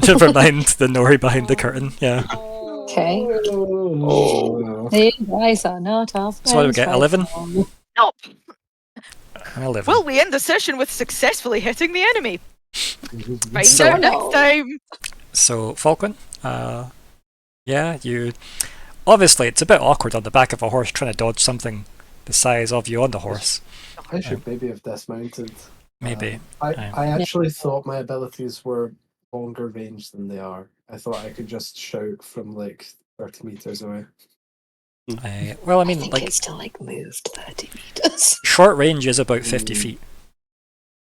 Never mind the Nori behind the curtain, yeah. Okay. Oh. These guys are not our friends. So what do we get, right 11? now. Nope. 11. Will we end the session with successfully hitting the enemy? Find So- out next time. So, Falkwin, yeah, you... Obviously, it's a bit awkward on the back of a horse trying to dodge something the size of you on the horse. I should maybe have dismounted. Maybe. I actually thought my abilities were longer range than they are. I thought I could just shout from like 30 meters away. Well, I I mean, think like, it's still like moved 30 meters. short range is about 50 Mm. feet.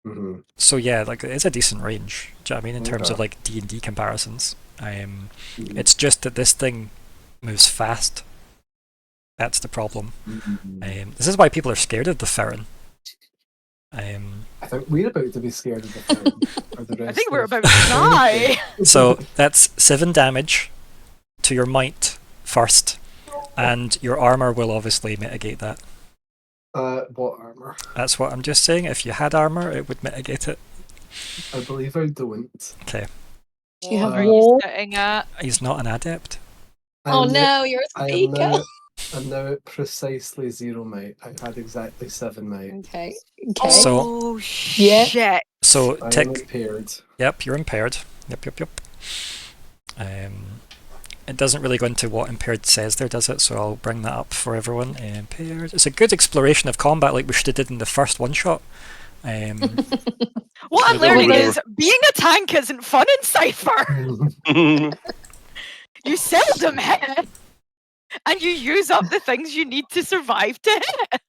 Mm-hmm. So yeah, like, it's a decent range. Do you know what I mean, in terms of Okay. like D&D comparisons. It's just that this thing moves fast. That's the problem. This is why people are scared of the Ferret. I think we're about to be scared of the Ferret. I think we're about to die. So that's 7 damage to your might first, and your armor will obviously mitigate that. What armor? That's what I'm just saying. If you had armor, it would mitigate it. I believe I don't. Okay. Do you have What are war? you sitting at? He's not an adept. Oh I'm no, you're a I am speaker. now, I'm now at precisely 0 might. I had exactly 7 might. Okay. So- Oh Yeah. shit. So I am tick. impaired. Yep, you're impaired. Yep. It doesn't really go into what impaired says there, does it? So I'll bring that up for everyone. Impaired. It's a good exploration of combat, like we should have did in the first one shot. What I'm Yeah, learning whatever. is being a tank isn't fun in Cypher. You seldom hit, and you use up the things you need to survive to hit.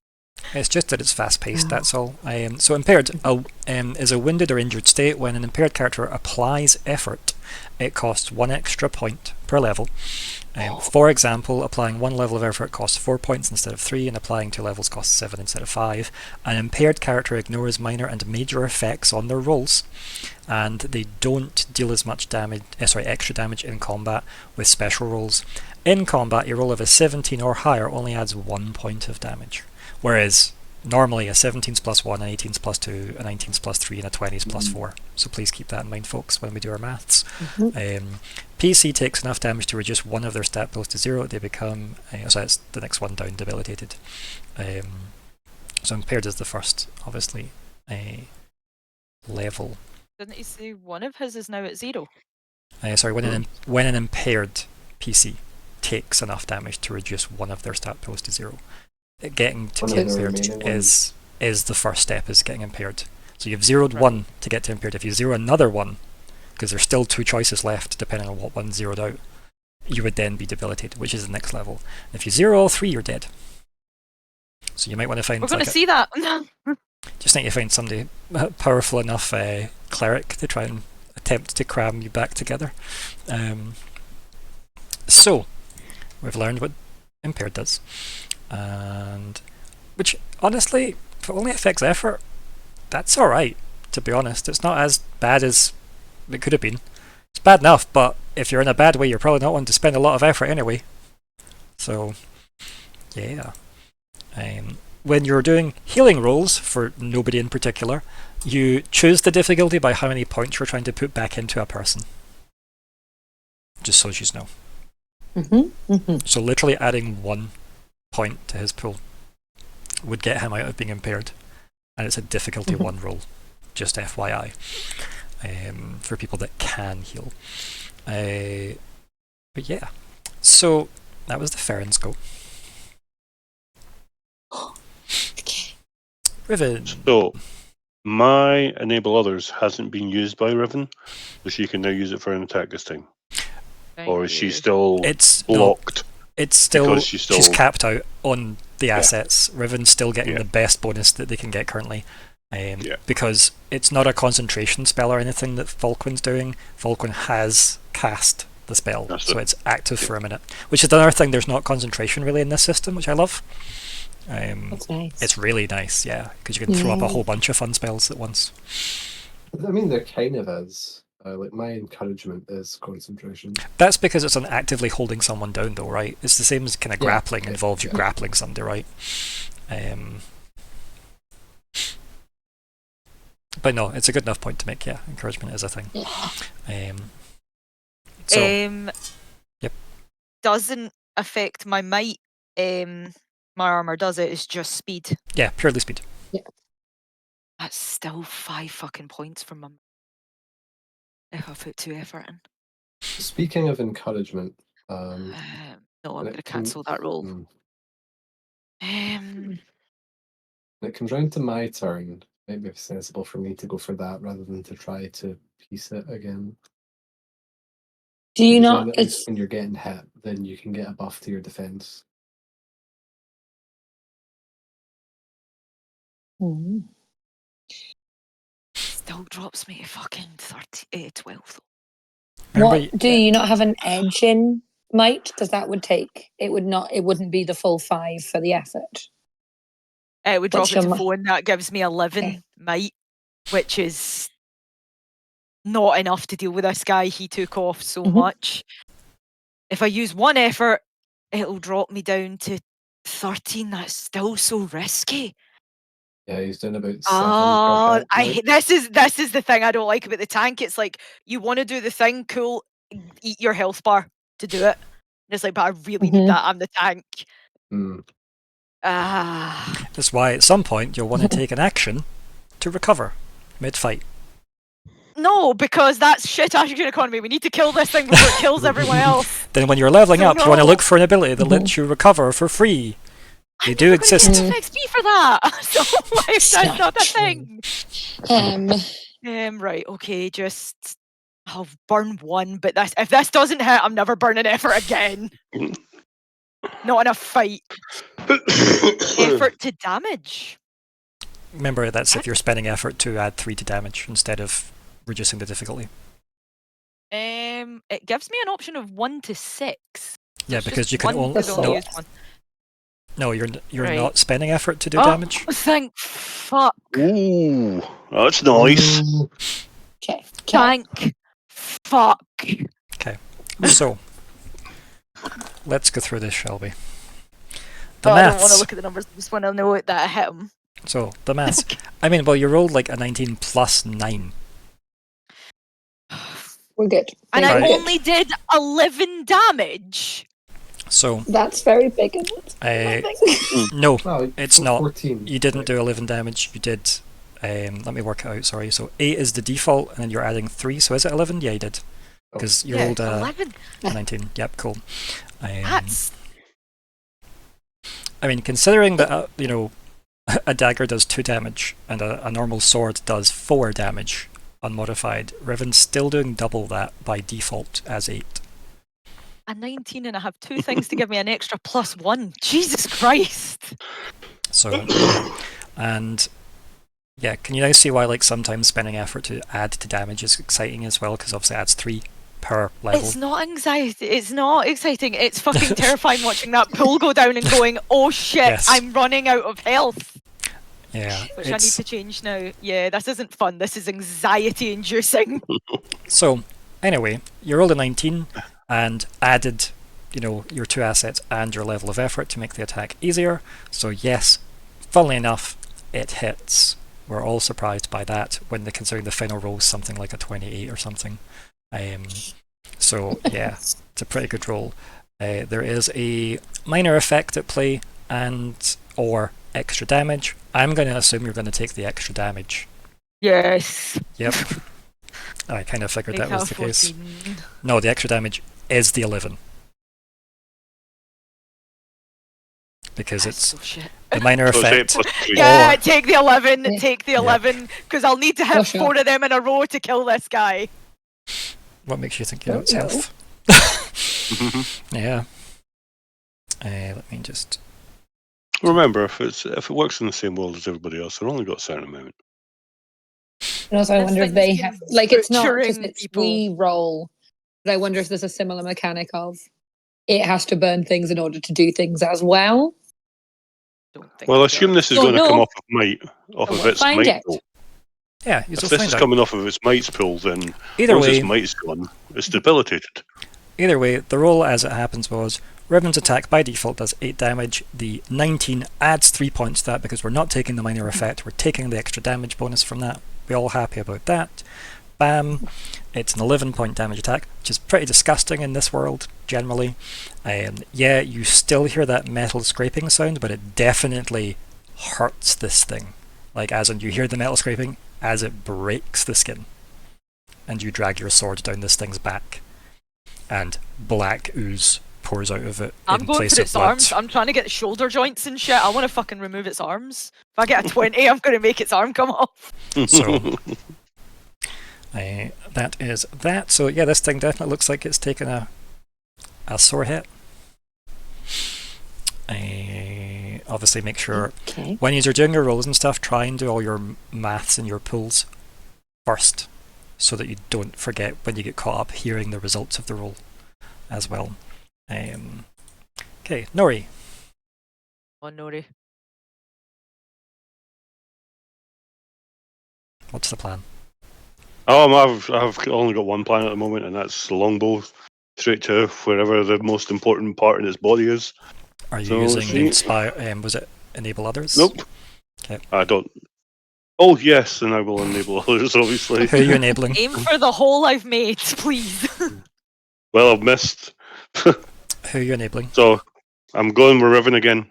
It's just that it's fast-paced, that's all. So impaired is a wounded or injured state. When an impaired character applies effort, it costs 1 extra point per level. For example, applying 1 level of effort costs 4 points instead of 3, and applying 2 levels costs 7 instead of 5. An impaired character ignores minor and major effects on their rolls, and they don't deal as much damage, extra damage in combat with special rolls. In combat, a roll of a 17 or higher only adds 1 point of damage. Whereas normally a 17's plus 1, an 18's plus 2, a 19's plus 3, and a 20's plus 4. So please keep that in mind, folks, when we do our maths. PC takes enough damage to reduce one of their stat pools to 0. They become, so that's the next one down, debilitated. So impaired is the first, obviously, level. Didn't he say one of his is now at 0? Sorry, when an impaired PC takes enough damage to reduce one of their stat pools to 0. Getting to be impaired is the first step, is getting impaired. So you've zeroed one to get to impaired. If you zero another one, because there's still 2 choices left depending on what one's zeroed out, you would then be debilitated, which is the next level. And if you zero all 3, you're dead. So you might want to find... We're going to see that. Just need to find somebody powerful enough cleric to try and attempt to cram you back together. So, we've learned what impaired does. And which honestly, if it only affects effort, that's alright, to be honest. It's not as bad as it could have been. It's bad enough, but if you're in a bad way, you're probably not wanting to spend a lot of effort anyway. So yeah. When you're doing healing rolls, for nobody in particular, you choose the difficulty by how many points you're trying to put back into a person. Just so you know. So literally adding 1 point to his pool would get him out of being impaired, and it's a difficulty 1 roll, just FYI, for people that can heal. But yeah, so that was the Farron's go. Riven. So my enable others hasn't been used by Riven, so she can now use it for an attack this time. Or is she still blocked? No, it's still, she's capped out on the Yeah. assets. Riven's still getting Yeah. the best bonus that they can get currently. Because it's not a concentration spell or anything that Falkwin's doing. Falkwin has cast the spell, so it's active for a minute. Which is another thing, there's not concentration really in this system, which I love. That's nice. It's really nice, yeah, because you can throw up a whole bunch of fun spells at once. I mean, there kind of is. Like, my encouragement is concentration. That's because it's on actively holding someone down, though, right? It's the same as kind of grappling, involves you grappling somebody, right? But no, it's a good enough point to make, yeah. Encouragement is a thing. Yep. Doesn't affect my might, my armor, does it? It's just speed. Yeah, purely speed. Yeah. That's still 5 fucking points from my... if I put 2 effort in. Speaking of encouragement, No, I'm going to cancel that roll. When it comes round to my turn, it might be sensible for me to go for that rather than to try to piece it again. Do you Because not? then at least when you're getting hit, then you can get a buff to your defense. Still drops me to fucking 12 though. Do you not have an edge in might? Because that would take, it wouldn't be the full 5 for the effort. It would drop it to 4, and that gives me 11 might, which is not enough to deal with this guy. He took off so much. If I use 1 effort, it'll drop me down to 13. That's still so risky. Yeah, he's doing about 7 this is the thing I don't like about the tank. It's like, you want to do the thing, cool, eat your health bar to do it. And it's like, but I really need that. I'm the tank. That's why at some point you'll want to take an action to recover mid-fight. No, because that's shit action economy. We need to kill this thing before it kills everyone else. Then when you're leveling So up, you want to no. look for an ability that lets you recover for free. They do I'm never gonna exist. get enough XP for that. So that's not a thing. Right, okay, just I'll burn one, but if this doesn't hit, I'm never burning effort again. Not in a fight. Effort to damage. Remember, that's if you're spending effort to add 3 to damage instead of reducing the difficulty. It gives me an option of 1 to 6. Yeah, It's because just you can one only to use one. no, you're Right. not spending effort to do damage. Thank fuck. Ooh, that's nice. Okay. Thank fuck. Okay, so let's go through this, shall we? The I don't want to maths. look at the numbers. I just want to know that I hit him. So the maths. I mean, well, you rolled like a 19 plus 9. We're good. And We're I good. only did 11 damage. So That's very big, isn't it? no, Well, it's not. 14. You didn't do 11 damage. You did. Let me work it out. Sorry. So 8 is the default, and then you're adding 3. So is it 11? Yeah, you did. Because you rolled 11. a 19. Yep, cool. That's I mean, considering that you know, a dagger does 2 damage and a normal sword does 4 damage unmodified, Riven's still doing double that by default as 8. a 19 and I have 2 things to give me an extra +1. Jesus Christ. So, and yeah, can you now see why like sometimes spending effort to add to damage is exciting as well? Because obviously it adds 3 per level. It's not anxiety. It's not exciting. It's fucking terrifying watching that pool go down and going, oh shit, Yes. I'm running out of health. Yeah, Which I need to change now. Yeah, this isn't fun. This is anxiety inducing. So anyway, you rolled a 19 and added, you know, your 2 assets and your level of effort to make the attack easier. So yes, funnily enough, it hits. We're all surprised by that when considering the final roll is something like a 28 or something. So yeah, it's a pretty good roll. There is a minor effect at play and or extra damage. I'm going to assume you're going to take the extra damage. Yes. Yep. I kind of figured that Make was the that case. 14. No, the extra damage is the 11. Because That's it's so shit. the minor So it's 8 effect. plus 3. Yeah, Or- take the 11. Yeah. Take the 11. Because I'll need to hit Gosh, 4 of them in a row to kill this guy. What makes you think you know it's No. health? Yeah. Let me just... Remember, if it works in the same world as everybody else, they've only got a certain amount. And also, I This wonder if thing's they been have, like, it's not because butchering it's people. we roll, but I wonder if there's a similar mechanic of it has to burn things in order to do things as well. Don't think Well, so. assume this is Well, going to come no. off of might, off We'll of its find might out. pool. Yeah, you'll If still this find is out. coming off of its might's pool, then Either once way, its might's gone, it's debilitated. the roll as it happens was Riven's attack by default does 8 damage. The 19 adds 3 points to that because we're not taking the minor effect, we're taking the extra damage bonus from that. We're all happy about that. Bam! It's an 11-point damage attack, which is pretty disgusting in this world, generally. Yeah, you still hear that metal scraping sound, but it definitely hurts this thing. Like, as in you hear the metal scraping as it breaks the skin. And you drag your sword down this thing's back. And black ooze pours out of it I'm in going place for of its blood. arms. I'm trying to get shoulder joints and shit. I want to fucking remove its arms. If I get a 20, I'm going to make its arm come off. So, that is that. So yeah, this thing definitely looks like it's taken a sore hit. Obviously make sure Okay. when you're doing your rolls and stuff, try and do all your maths and your pulls first, so that you don't forget when you get caught up hearing the results of the roll as well. Okay, Nori. Oh, Nori. What's the plan? I've only got one plan at the moment, and that's the longbow, straight to wherever the most important part in its body is. Are you So, using see- inspire? Was it enable others? Nope. Okay. I don't. Oh yes, and I will enable others, obviously. Who are you enabling? Aim for the hole I've made, please. Well, I've missed. Who are you enabling? So I'm going with Riven again.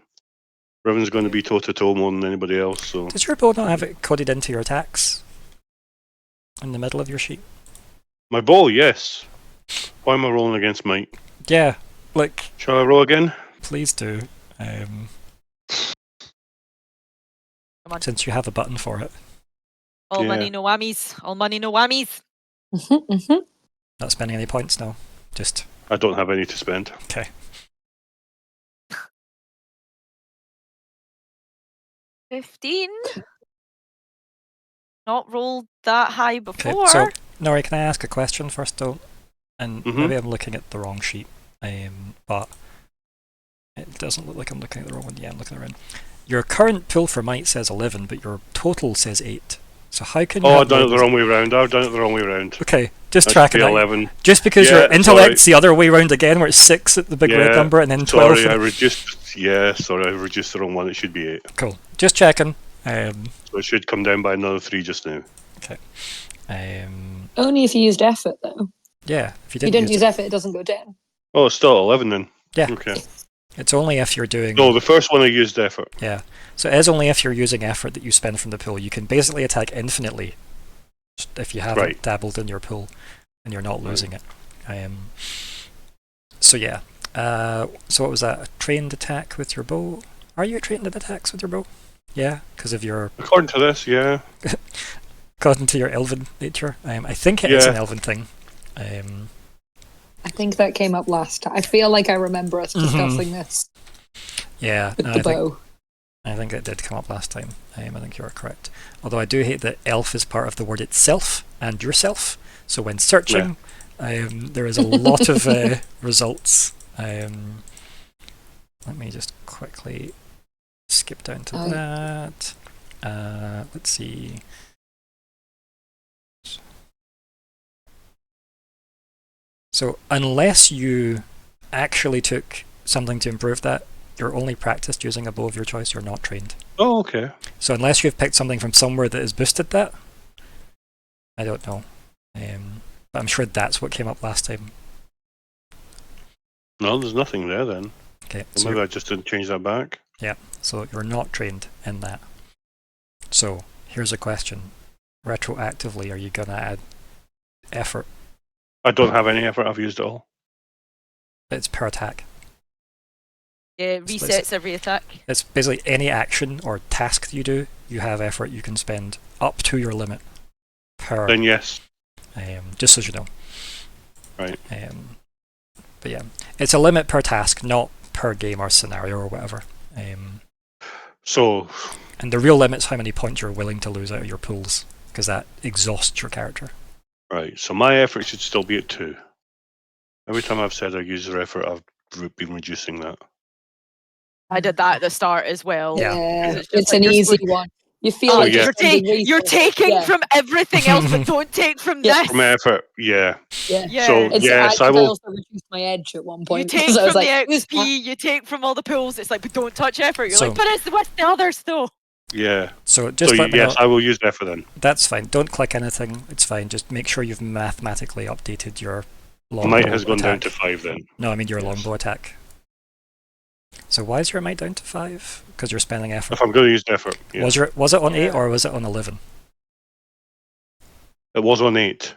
Riven's going to be toe to toe more than anybody else. So Does your bow not have it coded into your attacks? in the middle of your sheet. My bow, yes. Why am I rolling against might? Yeah, like. Shall I roll again? Please do. Come on. Since you have a button for it. All Yeah. money, no whammies. All money, no whammies. Not spending any points now. Just. I don't have any to spend. Okay. 15. Not rolled that high before. Okay, so Nori, can I ask a question first though? And Mhm. maybe I'm looking at the wrong sheet. But it doesn't look like I'm looking at the wrong one. Yeah, I'm looking around. Your current pull for might says 11, but your total says 8. So how can you? Oh, I've done it the wrong way round. I've done it the wrong way round. Okay, just That should tracking be that. 11. Just because Yeah, your intellect's the other way round again, where it's 6 at the big red Yeah, number and then 12. Sorry, I reduced. Yeah, sorry, I reduced the wrong one. It should be 8. Cool. Just checking. So it should come down by another 3 just now. Only if you used effort, though. Yeah, if you If you didn't didn't use effort, it doesn't go down. Oh, it's still 11 then. Yeah. Okay. It's only if you're doing. No, the first one I used effort. Yeah. So it is only if you're using effort that you spend from the pool. You can basically attack infinitely if you haven't Right. dabbled in your pool and you're not losing it. So yeah. So what was that? A trained attack with your bow? Are you trained in attacks with your bow? Yeah, because of your. According to this, yeah. According to your elven nature. I think it is Yeah. an elven thing. I think that came up last time. I feel like I remember us discussing this Yeah. with no, the bow. I think it did come up last time. I think you are correct. Although I do hate that elf is part of the word itself and yourself. So when searching, there is a lot of results. Let me just quickly skip down to that. Let's see. So unless you actually took something to improve that, you're only practiced using a bow of your choice, you're not trained. Oh, okay. So unless you've picked something from somewhere that has boosted that, I don't know. But I'm sure that's what came up last time. No, there's nothing there then. Okay, Or so, maybe I just didn't change that back. so you're not trained in that. So here's a question. Retroactively, are you going to add effort? I don't have any effort. I've used it all. It's per attack. Yeah, it resets every attack. It's basically any action or task you do, you have effort you can spend up to your limit per. Then yes. Just so you know. Right. But yeah, it's a limit per task, not per game or scenario or whatever. So, And the real limit's how many points you're willing to lose out of your pools, because that exhausts your character. right. So my effort should still be at 2. Every time I've said I use the effort, I've been reducing that. I did that at the start as well. Yeah. Because It's, just an you're easy supposed- one. You feel Oh, like yeah. you're taking from everything else, but don't take from Yeah. this. From effort, yeah. Yeah. So It's, yes, I I will. also reduced my edge at one You point. take because I from was like, the "Who's XP, you take from all the pools. It's like, but don't touch effort. You're So- like, but it's what's the others though? Yeah. So just So let me yes, know. I will use effort then. That's fine. Don't click anything. It's fine. Just make sure you've mathematically updated your longbow Might has gone attack. down to 5 then. No, I mean your Yes. longbow attack. So why is your might down to 5? Because you're spending effort. If I'm going to use effort, yeah. Was it on 8 Yeah. or was it on 11? It was on 8.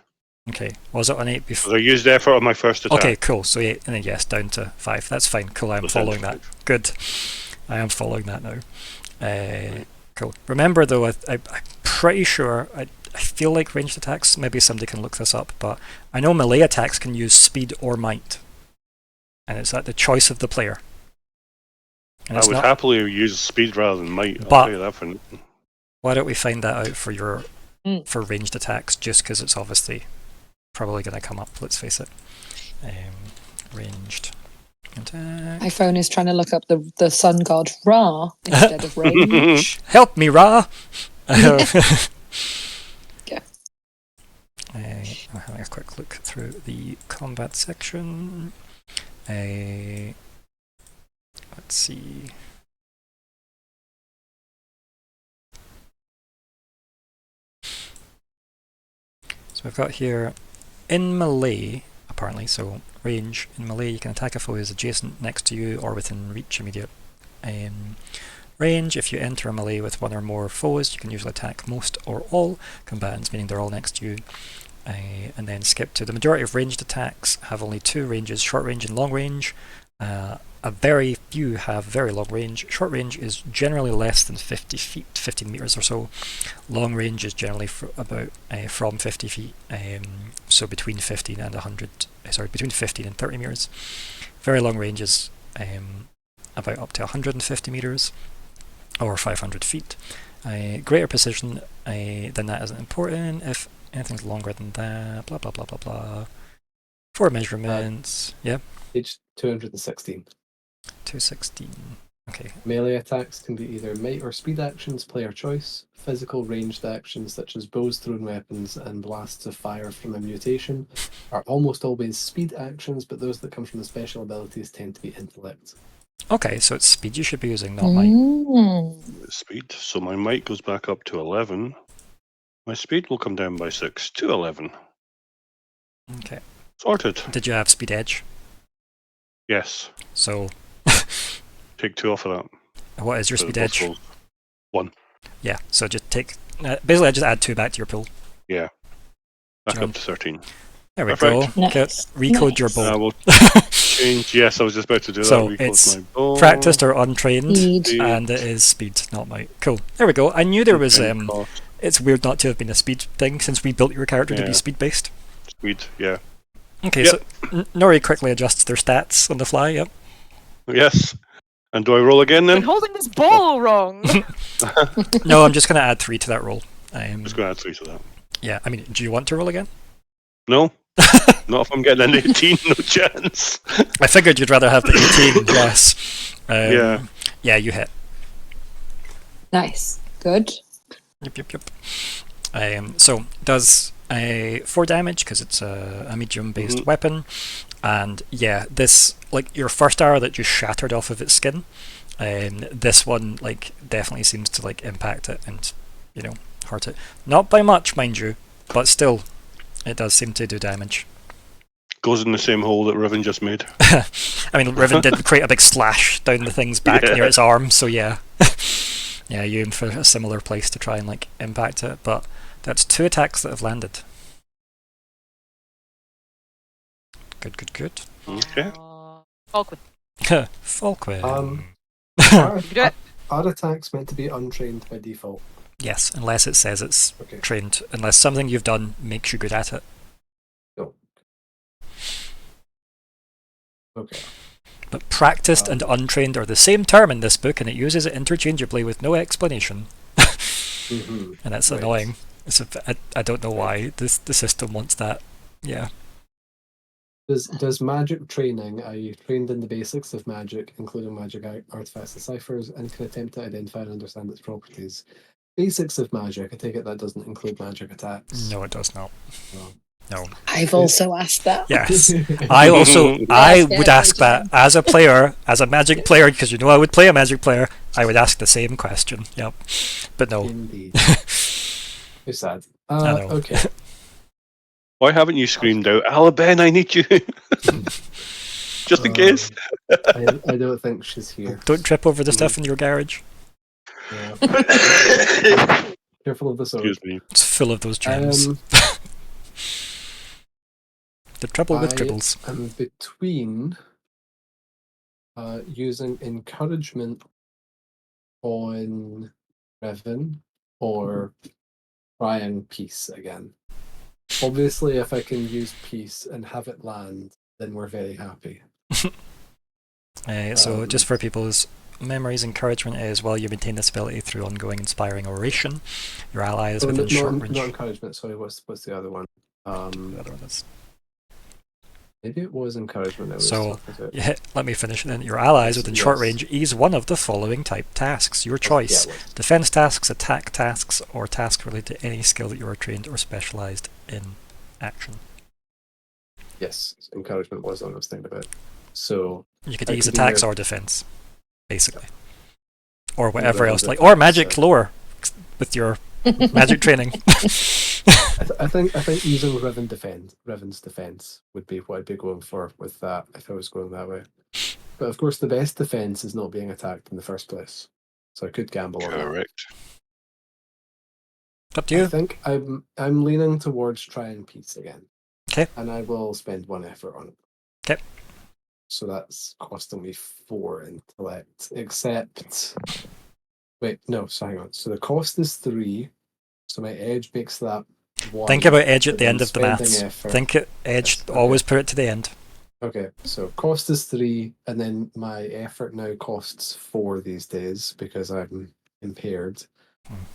Okay. Was it on 8 Because before? I used effort on my first attack. Okay, cool. So 8 and then yes, down to 5. That's fine. Cool. I'm So down to following that. 5. Good. I am following that now. Cool. Remember though, I'm pretty sure, I feel like ranged attacks, maybe somebody can look this up, but I know melee attacks can use speed or might. And it's at the choice of the player. And I it's would not, happily use speed rather than might. I'll But- tell you that for nothing. why don't we find that out for your Mm. for ranged attacks, just because it's obviously probably going to come up, let's face it. Ranged attack. My phone is trying to look up the sun god Ra instead of range. Help me, Ra! Yeah. I'm having a quick look through the combat section. Let's see. So we've got here in melee, apparently, so range in melee, you can attack a foe who is adjacent, next to you, or within reach immediate. Range, if you enter a melee with one or more foes, you can usually attack most or all combatants, meaning they're all next to you. And then skip to the majority of ranged attacks have only 2 ranges, short range and long range. A very few have very long range. Short range is generally less than 50 feet, 15 meters or so. Long range is generally about from 50 feet, so between 15 and 100. Between 15 and 30 meters. Very long range is about up to 150 meters or 500 feet. Greater precision than that isn't important. If anything's longer than that, blah blah blah blah blah. For measurements, yeah. Page 216. 216. Okay. Melee attacks can be either might or speed actions, player choice. Physical ranged actions such as bows, thrown weapons, and blasts of fire from a mutation are almost always speed actions, but those that come from the special abilities tend to be intellect. Okay, so it's speed you should be using, not might. Speed. So my might goes back up to 11. My speed will come down by 6 to 11. Okay. Sorted. Did you have speed edge? Yes. So Take 2 off of that. what is your speed edge? 1. Yeah, so just take... basically, I just add 2 back to your pool. Yeah. Back John. up to 13. There we Perfect. go. Nice. Recode your Nice. bow. I will change. Yes, I was just about to do So that. it's Recode my bow. Practiced or untrained, Speed. and it is speed, not might. Cool. There we go. I knew there was... Cost. it's weird not to have been a speed thing, since we built your character to be Yeah. speed-based. Speed, yeah. Okay, Yep. so Nori quickly adjusts their stats on the fly, yep. Yes. And do I roll again Been then? holding this ball wrong. No, I'm just going to add 3 to that roll. I'm just going to add 3 to that. Yeah, I mean, do you want to roll again? No. Not if I'm getting an 18, no chance. I figured you'd rather have the 18, yes. Yeah. Yeah, you hit. Nice. Good. Yep. So, does 4 damage, because it's a medium-based weapon. And yeah, this, like, your first arrow that just shattered off of its skin, this one, like, definitely seems to, like, impact it and, you know, hurt it. Not by much, mind you, but still, it does seem to do damage. Goes in the same hole that Riven just made. I mean, Riven did create a big slash down the thing's back near its arm, so yeah. Yeah, you aim for a similar place to try and, like, impact it, but that's 2 attacks that have landed. Good. Okay. Falkwin. Falkwin. Are, You do it. are attacks meant to be untrained by default? Yes, unless it says it's Okay. trained, unless something you've done makes you good at it. No. Okay. But practiced and untrained are the same term in this book, and it uses it interchangeably with no explanation. Mm-hmm. And that's Right. annoying. I don't know why the system wants that. Yeah. Does magic training, i.e. trained in the basics of magic, including magic artifacts and ciphers, and can attempt to identify and understand its properties? Basics of magic, I take it that doesn't include magic attacks. No, it does not. No. I've also asked that. Yes. I also, I Yes, would yeah, ask that as a player, as a magic player, because you know I would play a magic player, I would ask the same question. Yep. But no. Indeed. Too sad. I know. Okay. Why haven't you screamed out, Alabama, I need you? Just in case. I don't think she's here. Don't trip over the stuff in your garage. Yeah. Careful of the sword. Excuse me. It's full of those gems. The trouble with I dribbles. am between using encouragement on Riven or trying peace again. Obviously, if I can use peace and have it land, then we're very happy. So just for people's memories, encouragement is while you maintain this ability through ongoing inspiring oration, your ally is within short range. Not encouragement. Sorry, what's the other one? The other one is. Maybe it was encouragement. That was So, stuck with it. yeah, let me finish then. Your allies within short Yes. range ease one of the following type tasks. Your choice. Yeah, it was. Defense tasks, attack tasks, or tasks related to any skill that you are trained or specialized in action. Yes, encouragement was what I was thinking about. So You could I use could attacks either- or defense, basically. Or whatever Whatever else. the Like, or defense magic is. lore with your magic training. I think using Riven's defense would be what I'd be going for with that if I was going that way. But of course, the best defense is not being attacked in the first place, so I could gamble on that. Correct. Up to you. I think I'm leaning towards trying peace again. Okay. And I will spend 1 effort on it. Okay. So that's costing me 4 intellect. Except, wait, no. So hang on. So the cost is 3. So my edge makes that 1. Think about edge at but the then end of the spending maths. effort- Think it edge. Okay. Always put it to the end. Okay, so cost is 3, and then my effort now costs 4 these days because I'm impaired.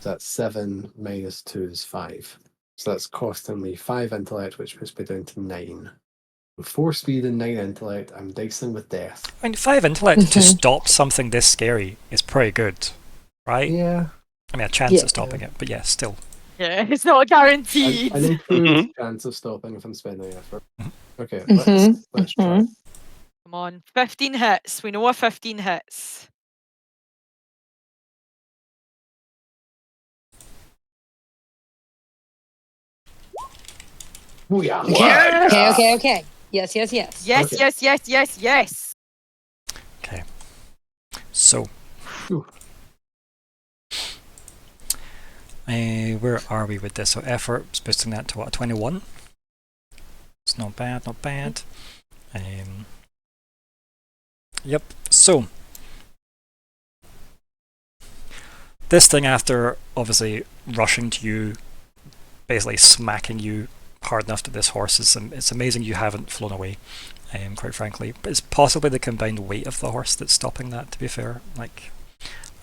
So that's 7 minus 2 is 5. So that's costing me 5 intellect, which puts me down to 9. With 4 speed and 9 intellect, I'm dicing with death. I mean, 5 intellect to stop something this scary is pretty good, right? Yeah. I mean, a chance at stopping it, but yeah, still. Yeah, it's not guaranteed. An improved chance of stopping if I'm spending effort. Okay, let's try. Come on, 15 hits. We know a 15 hits. Booyah. Okay. Yes. Yes, Okay. yes. Okay. So. Whew. Where are we with this? So effort, boosting that to what, 21? It's not bad, not bad. Yep, so. This thing, after obviously rushing to you, basically smacking you hard enough to this horse, it's amazing you haven't flown away, quite frankly. But it's possibly the combined weight of the horse that's stopping that, to be fair. Like,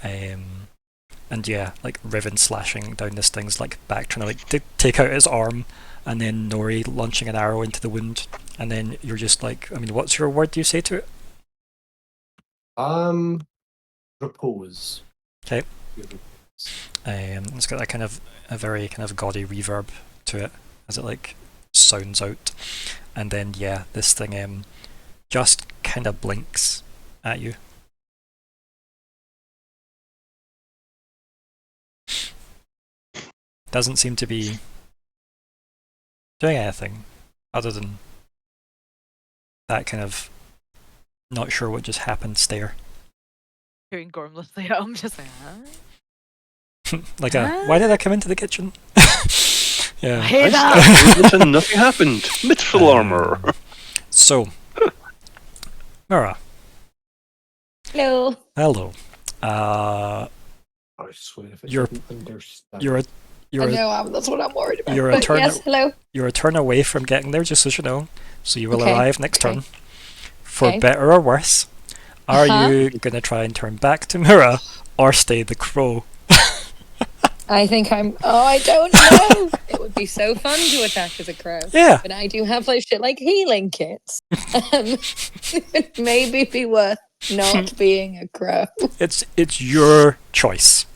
and yeah, like Riven slashing down this thing's like back, trying to like take out his arm, and then Nori launching an arrow into the wound, and then you're just like, I mean, what's your word you say to it? Propose. Okay. It's got that kind of a very kind of gaudy reverb to it as it like sounds out, and then yeah, this thing just kind of blinks at you. Doesn't seem to be doing anything other than that kind of not sure what just happened stare. Doing gormlessly, I'm just like, huh? Like why did I come into the kitchen? Yeah. Hey there! Listen, nothing happened. Mithril armor. So, Myr'ra. Hello. Hello. I swear if it You're- didn't understand. You're I know, that's what I'm worried about. you're a But turn- yes, hello. You're a turn away from getting there, just so you know. So you will Okay, arrive next okay. turn. For Okay. better or worse, are Uh-huh. you going to try and turn back to Myr'ra or stay the crow? I think I'm. Oh, I don't know. It would be so fun to attack as a crow. Yeah. But I do have like shit like healing kits. It maybe be worth not being a crow. It's your choice.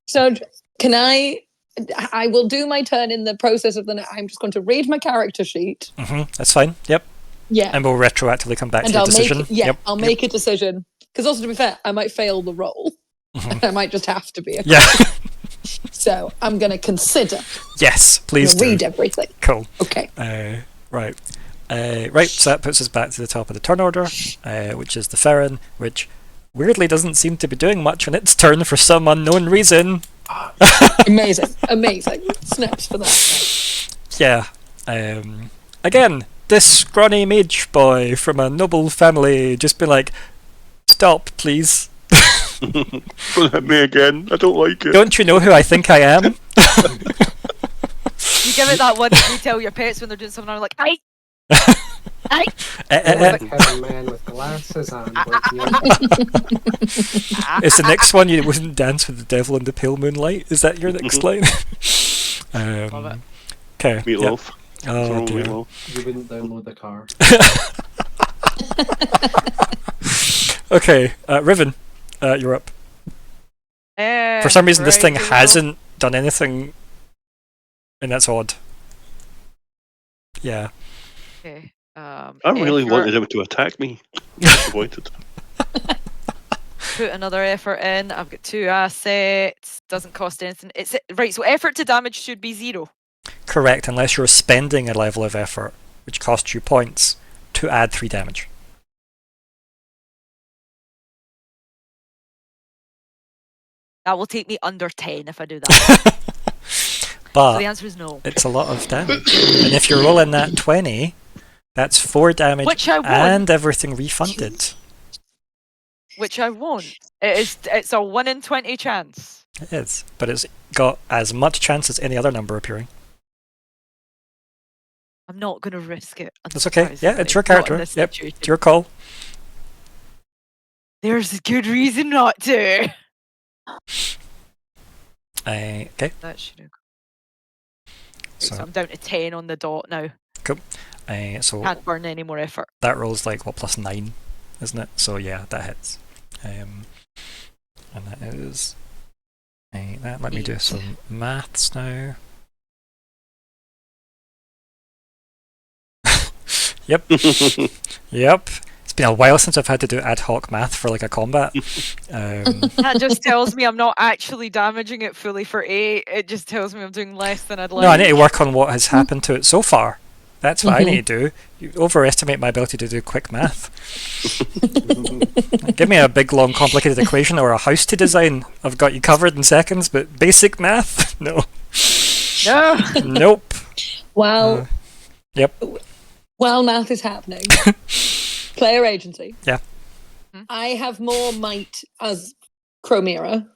So can I will do my turn in the process of I'm just going to read my character sheet. That's fine. Yep. Yeah. And we'll retroactively come back to your decision. I'll make a decision. Because also, to be fair, I might fail the roll. I might just have to be a crow. Yeah. So I'm going to consider. Yes, please do. Read everything. Cool. Okay. Right. Right, so that puts us back to the top of the turn order, which is the Ferren, which weirdly doesn't seem to be doing much on its turn for some unknown reason. Amazing. Snaps for that. Yeah. Again, this scrawny mage boy from a noble family just be like, stop, please. Don't hit me again. I don't like it. Don't you know who I think I am? You give it that one that you tell your pets when they're doing something, I'm like, aye! Aye! Like a man with glasses on. It's the next one, you wouldn't dance with the devil in the pale moonlight. Is that your next line? Love it. Okay. Meatloaf. Oh, Throw dear. meatloaf. You wouldn't download the car. Okay, Riven, you're up. For some reason, this thing hasn't done anything, and that's odd. Yeah. Okay. I really wanted him to attack me. Disappointed. Put another effort in. I've got 2 assets. Doesn't cost anything. It's right. So effort to damage should be 0. Correct, unless you're spending a level of effort, which costs you points, to add 3 damage. That will take me under 10 if I do that. But So the answer is no. it's a lot of damage. And if you're rolling that 20, that's 4 damage Which I won't. and everything refunded. Which I won't. It's a 1 in 20 chance. It is. But it's got as much chance as any other number appearing. I'm not going to risk it. That's okay. Yeah, it's your unsurprisingly. Not in character. this Yep, situation. it's your call. There's a good reason not to. Okay. That should have. So, So I'm down to 10 on the dot now. so Can't burn any more effort. that rolls like, what, +9, isn't it? So yeah, that hits. And that is... let me do some maths now. Yep. Yep. It's been a while since I've had to do ad hoc math for like a combat. That just tells me I'm not actually damaging it fully for 8. It just tells me I'm doing less than I'd like. No, I need to work on what has happened to it so far. That's what I need to do. You overestimate my ability to do quick math. Give me a big, long, complicated equation or a house to design. I've got you covered in seconds, but basic math? No. No. Nope. Well, Yep. while math is happening, player agency. Yeah. I have more might as Myr'ra,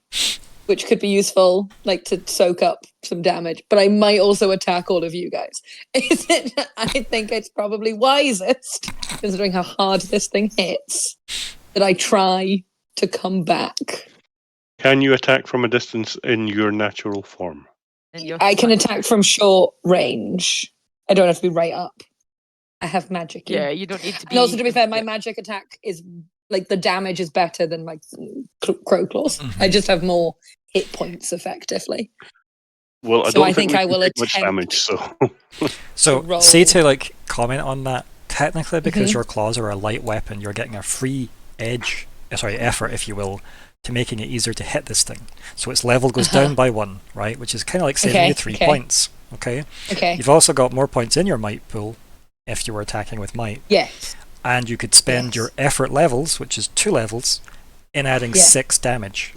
which could be useful, like to soak up some damage. But I might also attack all of you guys. I think it's probably wisest, considering how hard this thing hits, that I try to come back. Can you attack from a distance in your natural form? And you're I can fine. attack from short range. I don't have to be right up. I have magic. Yeah, you don't need to be. And also, to be fair, my magic attack is like the damage is better than my crow claws. I just have more hit points effectively. Well, I So don't I think we I can will take much attempt damage, so So, roll. say to like comment on that, technically because Mhm. your claws are a light weapon, you're getting a free effort, if you will, to making it easier to hit this thing. So its level goes down by 1, right? Which is kind of like saving Okay, you 3 okay. points, okay? Okay. You've also got more points in your might pool if you were attacking with might. Yes. And you could spend Yes. your effort levels, which is 2 levels, in adding Yeah. 6 damage.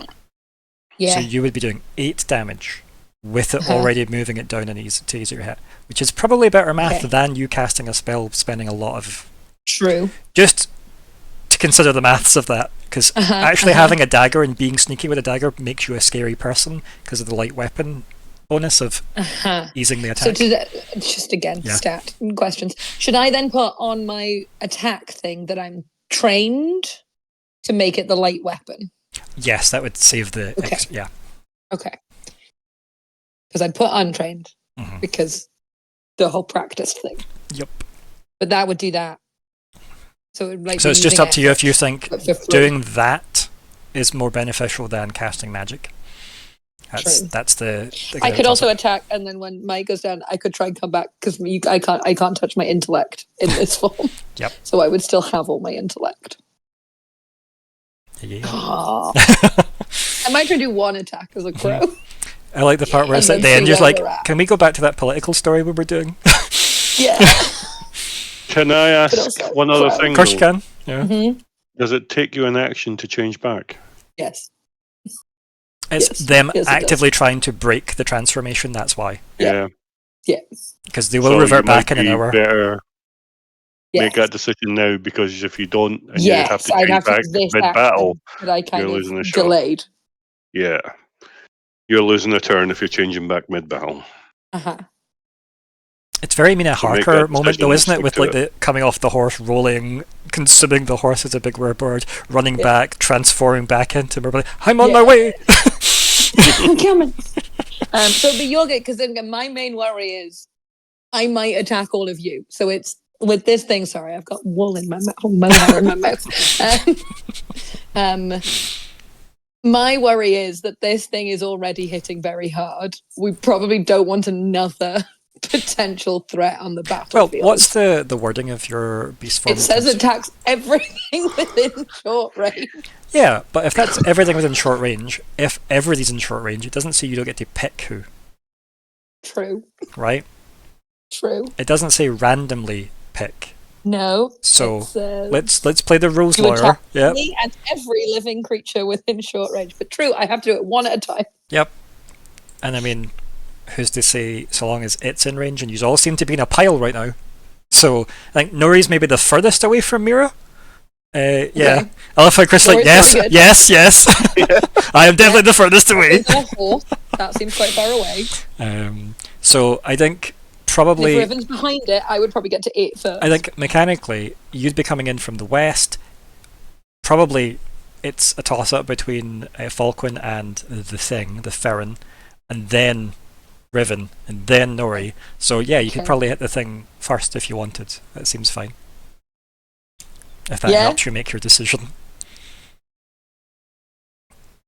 Yeah. So you would be doing 8 damage with it Uh-huh. already moving it down and to ease your hit, which is probably better math Okay. than you casting a spell, spending a lot of... True. Just to consider the maths of that, because actually having a dagger and being sneaky with a dagger makes you a scary person because of the light weapon bonus of easing the So attack. just again, Yeah. stat and questions. Should I then put on my attack thing that I'm trained to make it the light weapon? Yes, that would save the... Okay. yeah. Okay. Because I'd put untrained Mhm. because the whole practice thing. Yep. But that would do that. So, it would, like, So be it's just using up to you if effort, you think but for free. doing that is more beneficial than casting magic. True. That's the I could also concept. attack, and then when Mike goes down, I could try and come back because I can't touch my intellect in this form. Yep. So I would still have all my intellect. Yeah. I might try to do one attack as a crow. I like the part where it's And at the then end, see you're where like, we're at. can we go back to that political story we were doing? Yeah. can I But ask also one other crowd. thing? Of course you though? can. Yeah. Mhm. Does it take you an action to change back? Yes. It's Yes. them Yes, it actively trying to break the transformation, that's why. Yeah. Yeah. Because they So will you revert might back in an be hour. Better Yes. make that decision now, because if you don't and you have Yes, to I'd change have to back do this mid battle, action that I kind you're of losing a shot. delayed. yeah, you're losing a turn if you're changing back mid battle. Uh-huh. It's very Mina So make Harker that moment decision though, and isn't it? stick With to like the coming off the horse, rolling, consuming the horse as a big bird, running Yeah. back, transforming back into Myr'ra. I'm on my Yeah. way! I'm coming. So it'd be your good, because my main worry is I might attack all of you. So it's with this thing. Sorry, I've got wool in my mouth, mohair in my mouth. My worry is that this thing is already hitting very hard. We probably don't want another potential threat on the Well, battlefield. what's the wording of your beast form? It says attacks everything within short range. Yeah, but if that's everything within short range, if everything's in short range, it doesn't say you don't get to pick who, True. right? True. It doesn't say randomly pick. No. So it says let's play the rules you lawyer. attack Yep. me and every living creature within short range. But true, I have to do it one at a time. Yep. And I mean, who's to say, so long as it's in range, and you all seem to be in a pile right now. So I think Nori's maybe the furthest away from Myr'ra. Yeah. Okay. I love how Chris like, Nori's yes, pretty good. yes. I am definitely the furthest away. It's not a horse. That seems quite far away. So I think And probably. if Riven's behind it, I would probably get to 8 first. I think mechanically, you'd be coming in from the west. Probably it's a toss-up between Falkwin and the Ferren, and then Riven, and then Nori. So yeah, you could Okay. probably hit the thing first if you wanted. That seems fine. If that Yeah. helps you make your decision.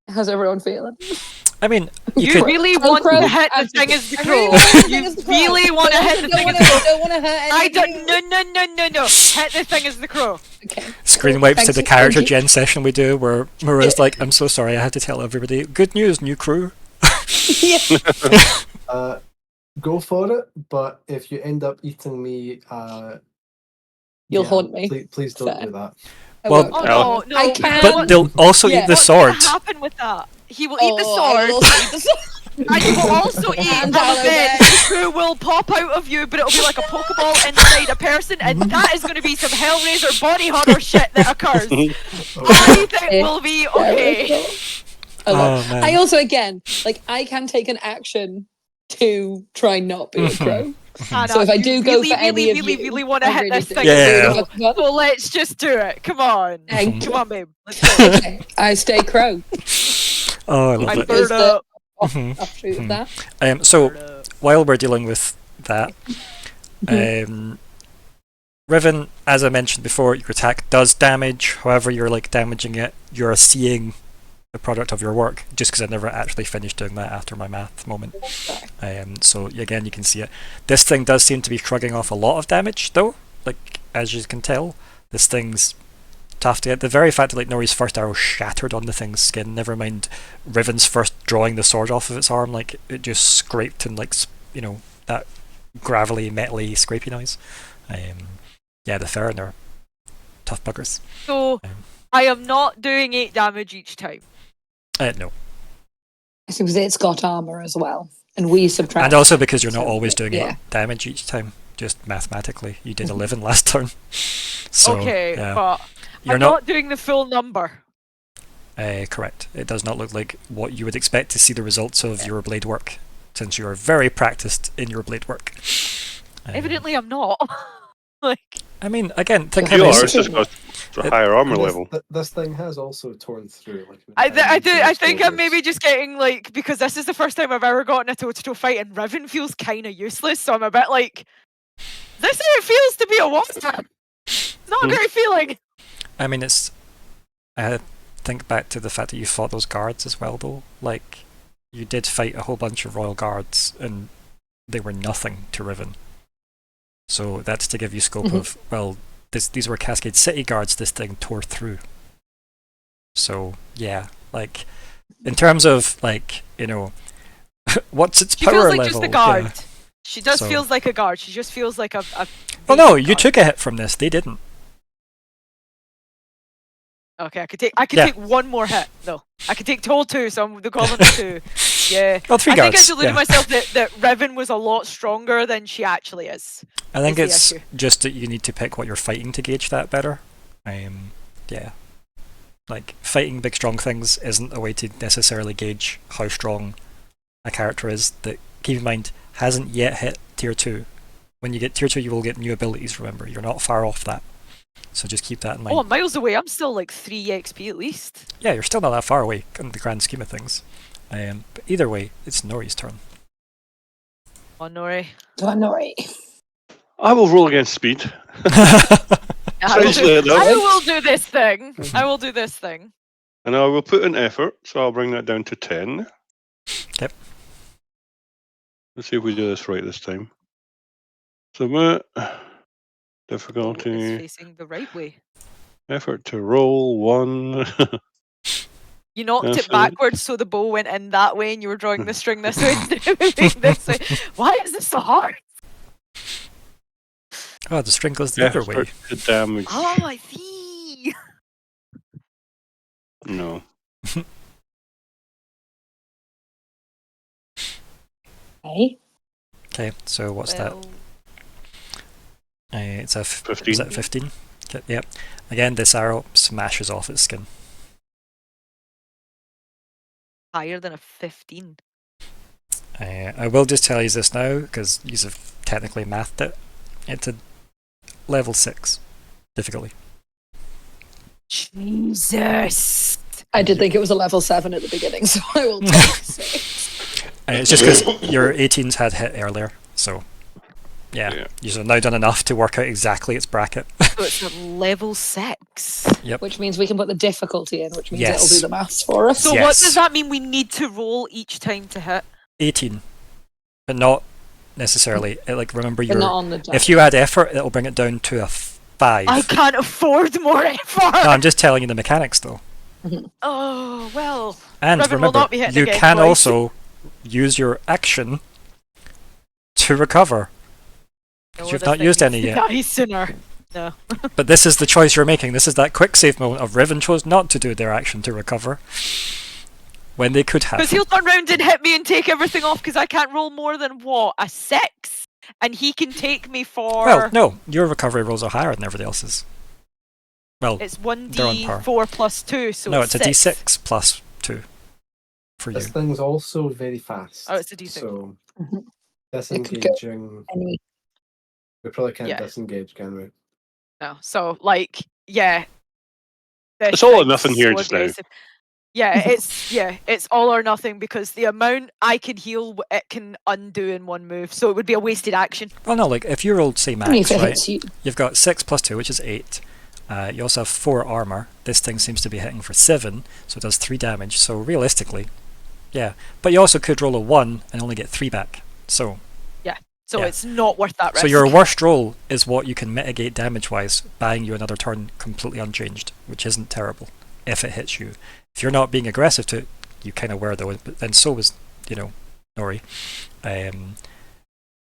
How's everyone feeling? I mean, You really want Crow? to hit the I'm thing just- as the I really crow. want the thing You as the crow. really want to hit the thing as the crow. Don't want to hurt I anything. don't. No. Hit the thing as the crow. Okay. screen wipes to Thanks the for- character thank you. gen session we do, where Myr'ra's like, "I'm so sorry, I had to tell everybody. Good news, new crew." Yeah. Go for it, but if you end up eating me, You'll haunt me. Please don't Fair. do that. I Well- won't. Oh no, I can. But they'll also eat the What's sword. gonna happen with that? He will eat the I sword, will also eat the sword. and you will also eat And an I'll event obey. who will pop out of you, but it'll be like a Pokeball inside a person, and that is going to be some Hellraiser body hunter shit that occurs. I think we'll be okay. I love- Oh man. I also, again, like, I can take an action to try not be a crow. Anna, So if I you do go really, for any of really, you, really want to I hit really this do. thing. Yeah. Really fucking So let's just do it. Come on. Thank Come you. on, babe. Let's go. Okay, I stay crow. Oh, I love I'm it. Is bird the- up. Offshoot of that. So Bird up. while we're dealing with that, Riven, as I mentioned before, your attack does damage. However, you're like damaging it, you're seeing the product of your work. Just because I never actually finished doing that after my math moment. So again, you can see it. This thing does seem to be shrugging off a lot of damage, though. Like as you can tell, this thing's tough to get. The very fact that like Nori's first arrow shattered on the thing's skin, never mind Riven's first drawing the sword off of its arm, like it just scraped and like that gravelly, metally, scrapey noise. Yeah, the Ferren are tough buggers. So I am not doing 8 damage each time. No, I suppose it's got armor as well, and we subtract. and also because you're not So, always doing yeah. 8 damage each time. Just mathematically, you did 11 last turn. So Okay, yeah. but You're I'm not doing the full number. Correct. It does not look like what you would expect to see the results of your blade work, since you are very practiced in your blade work. Evidently, I'm not. Like, I mean, again, think You how You many are. It's just got a higher armor level. This thing has also torn through. Like, I think I'm maybe just getting like, because this is the first time I've ever gotten a toe-to-toe fight, and Riven feels kind of useless. So I'm a bit like, this is how it feels to be a monster. It's not a great feeling. I mean, it's. I think back to the fact that you fought those guards as well, though. Like, you did fight a whole bunch of royal guards, and they were nothing to Riven. So that's to give you scope of, well, these were Cascade City guards this thing tore through. So, yeah, like, in terms of, like, what's its She power feels like level? just a guard. Yeah. She does So- feels like a guard. She just feels like a Well, no, basic you guard. took a hit from this. They didn't. Okay, I could Yeah. take one more hit. No, I could take total 2. So I'm the goblin 2. Yeah. Well, 3 I think I guards. deluded Yeah. myself that Riven was a lot stronger than she actually is. I think is the it's issue. just that you need to pick what you're fighting to gauge that better. Yeah. Like, fighting big strong things isn't a way to necessarily gauge how strong a character is that, keep in mind, hasn't yet hit tier 2. When you get tier 2, you will get new abilities, remember. You're not far off that. So just keep that in mind. Oh, I'm miles away. I'm still like 3 XP at least. Yeah, you're still not that far away in the grand scheme of things. But either way, it's Nori's turn. Oh, Nori. Nori. I will roll against speed. Strangely enough. I will do this thing. I will do this thing. And I will put in effort, so I'll bring that down to 10. Yep. Let's see if we do this right this time. Submit. It's Difficulty. facing the right way. Effort to roll 1. You knocked That's it it. backwards, so the bow went in that way, and you were drawing the string this way instead of moving this way. Why is this so hard? Oh, the string goes the other way. Effort to damage. Oh, I see. No. Okay, so what's that? It's a 15. Is that 15? Okay, yep. Again, this arrow smashes off its skin. Higher than a 15. I will just tell you this now, because you have technically mathed it. It's a level 6 difficulty. Jesus! I did think it was a level 7 at the beginning, so I will take 6. It's just because your 18s had hit earlier, so yeah. You've now done enough to work out exactly its bracket. So it's a level 6. Yep. Which means we can put the difficulty in, which means Yes. it'll do the maths for us. So Yes. what does that mean? We need to roll each time to hit? 18, but not necessarily. Like remember, But not on the die. if you add effort, it'll bring it down to a 5. I can't afford more effort! No, I'm just telling you the mechanics, though. Oh, well. And Riven will remember, not be hitting you again, can boys. also use your action to recover. No You've other not used things any to yet. die sooner. No. But this is the choice you're making. This is that quick save moment of Riven chose not to do their action to recover when they could have. Because he'll turn round and hit me and take everything off because I can't roll more than, what, a 6? And he can take me for... Well, no, your recovery rolls are higher than everybody else's. Well, It's they're on par. 1d4 plus 2, so no, it's it's a 6. d6 plus 2 for you. This thing's also very fast. Oh, it's a D6. So Mhm. disengaging. Any We probably can't Yeah. disengage, can we? No, so, like, yeah. This It's all or thing's nothing here so just now. aggressive. Yeah, it's all or nothing because the amount I can heal, it can undo in one move, so it would be a wasted action. Well, no, like if you rolled say only max, if it right? hits you. You've got 6 plus 2, which is 8. You also have 4 armor. This thing seems to be hitting for 7, so it does 3 damage. So realistically, yeah. But you also could roll a 1 and only get 3 back. So So Yeah. it's not worth that risk. so your worst roll is what you can mitigate damage-wise, buying you another turn completely unchanged, which isn't terrible if it hits you. If you're not being aggressive to it, you kind of were though, but then so was, Nori.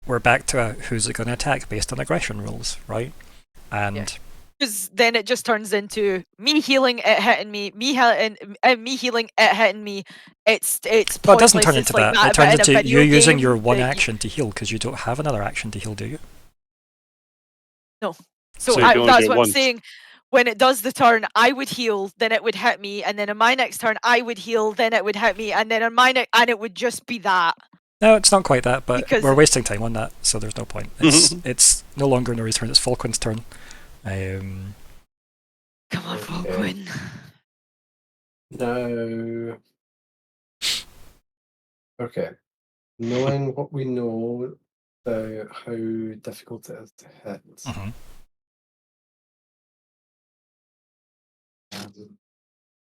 We're back to who's it going to attack based on aggression rules, right? And Because then it just turns into me healing, it hitting me, me healing, it hitting me. It's well, it doesn't pointless, turn it's into like that. It but in turns a into you video using game your one that you- action to heal because you don't have another action to heal, do you? So So you can only that's do it what I'm once. saying. When it does the turn, I would heal, then it would hit me, and then in my next turn, I would heal, then it would hit me, and then on my and it would just be that. No, it's not quite that, but Because- we're wasting time on that, so there's no point. It's no longer Nori's turn; it's Falkwin's turn. Come on, Okay. Falkwin. Now, okay. Knowing what we know about how difficult it is to hit, Mhm.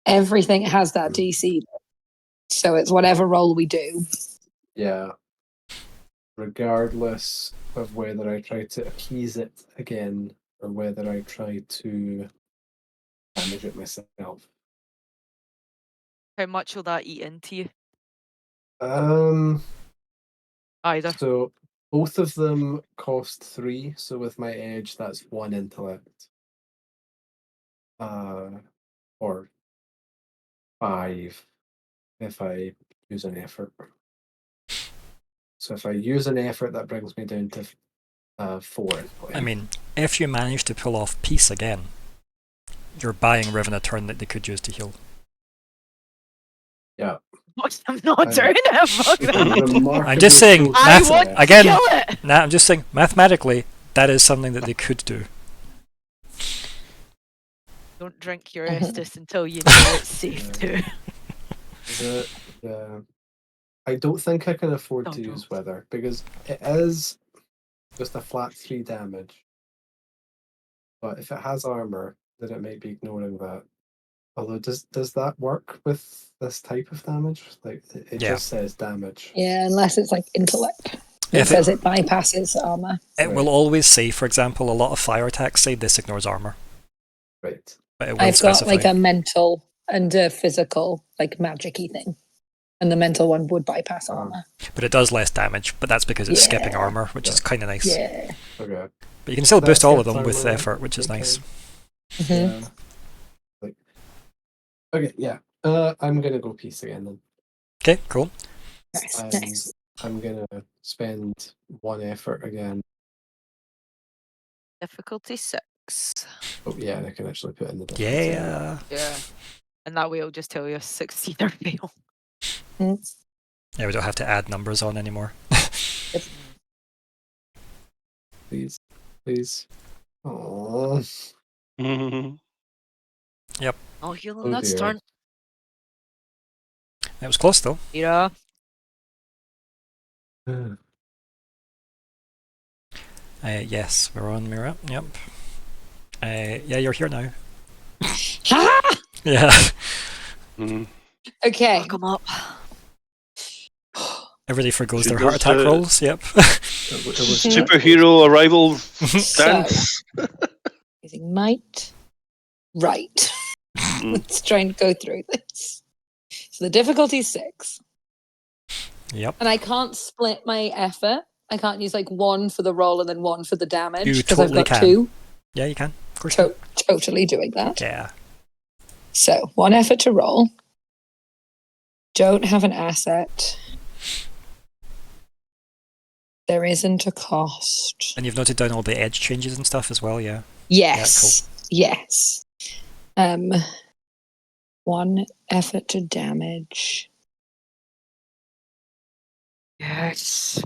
Everything has that DC. So it's whatever roll we do. yeah. Regardless of whether I try to appease it again or whether I try to damage it myself. How much will that eat into you? So Either. both of them cost 3, so with my edge, that's 1 intellect. Or 5 if I use an effort. So if I use an effort, that brings me down to 4 intellect. I mean, if you manage to pull off peace again, you're buying Riven a turn that they could use to heal. yeah. I'm not I'm- doing it. Fuck that. I'm just saying, I math- want to again- kill it. Nah, I'm just saying, mathematically, that is something that they could do. Don't drink your Estus until you know it's safe to. Yeah. I don't think I can afford to Don't. use Wither because it is just a flat 3 damage. But if it has armor, then it might be ignoring that. Although, does that work with this type of damage? Like, it Yeah. just says damage. Yeah, unless it's like intellect. It If says it bypasses armor. It will always say, for example, a lot of fire attacks say this ignores armor, Right. but it will I've got specify. like a mental and a physical, like magic-y thing. And the mental one would bypass armor. But it does less damage, but that's because it's skipping Yeah. armor, which is kind of nice. Yeah. Okay. But you can still boost That's all of good them with armor. effort, which is nice. Mhm. Yeah. Okay, yeah. I'm gonna go peace again then. Okay, cool. Nice. And Nice. I'm gonna spend 1 effort again. Difficulty 6. Oh yeah, and I can actually put in the difficulty. Yeah. Yeah. And that way it'll just tell you succeed or fail. Yeah, we don't have to add numbers on anymore. Please, please. Oh, Yep. Oh, heal Oh on that dear. turn. It was close though. Myr'ra. Yes, we're on Myr'ra. Yep. Yeah, you're here now. Yeah. Okay. Fuck 'em up. Everybody forgoes She their heart does, attack rolls. Yep. It was Superhero arrival So, dance. using might. Right. Let's try and go through this. So the difficulty is 6. Yep. And I can't split my effort. I can't use like 1 for the roll and then 1 for the damage. You because totally I've got can. 2. Yeah, you can. Of course. You Totally doing that. can. Yeah. So 1 effort to roll. Don't have an asset. There isn't a cost. And you've noted down all the edge changes and stuff as well. Yeah. Yes. Yes. 1 effort to damage. Yes.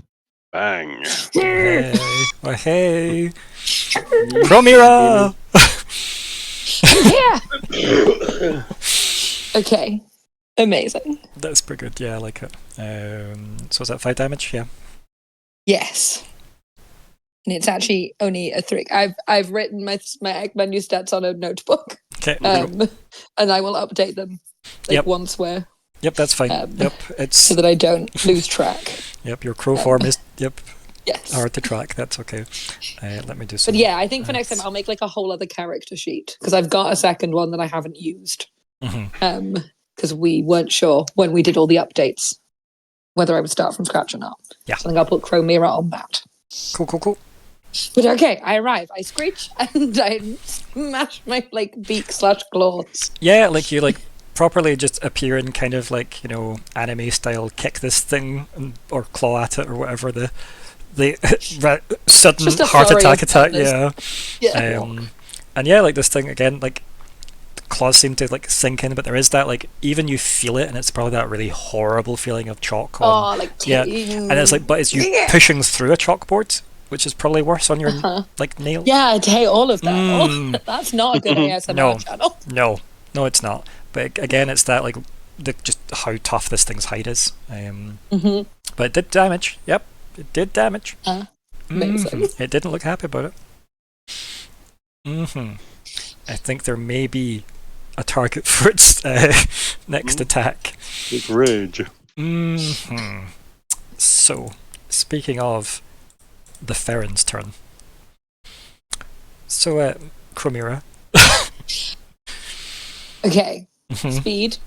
Bang. Hey. Oh, hey. Myr'ra! Yeah. Okay. Amazing. That's pretty good. Yeah, I like it. So is that 5 damage? Yeah. Yes. And it's actually only a 3. I've written my new stats on a notebook. Okay. And I will update them Yep. once we're Yep, that's fine. Yep, it's so that I don't lose track. Yep, your crow form is Yes. hard to track. That's okay. Let me do some. But yeah, I think for next time I'll make like a whole other character sheet because I've got a second one that I haven't used. Because we weren't sure when we did all the updates whether I would start from scratch or not. Yeah. So I think I'll put Myr'ra on that. Cool. But okay, I arrive, I screech, and I smash my beak/claws. Yeah, like you properly just appear and kind of like, anime style kick this thing or claw at it or whatever the sudden Just a heart flurry attack of attack. madness. Yeah. And yeah, like this thing again, like the claws seem to like sink in, but there is that like even you feel it, and it's probably that really horrible feeling of chalk on. Oh, like Yeah, and it's like, but it's you pushing through a chalkboard, which is probably worse on your like nail. Yeah, I'd hate all of that. Oh, that's not a good ASMR channel. No, it's not. But again, it's that like just how tough this thing's hide is. But it did damage. Yep, it did damage. Amazing. It didn't look happy about it. I think there may be a target for its next attack. It's rage. So, speaking of the Ferren's turn. So, Myr'ra. Okay. Speed,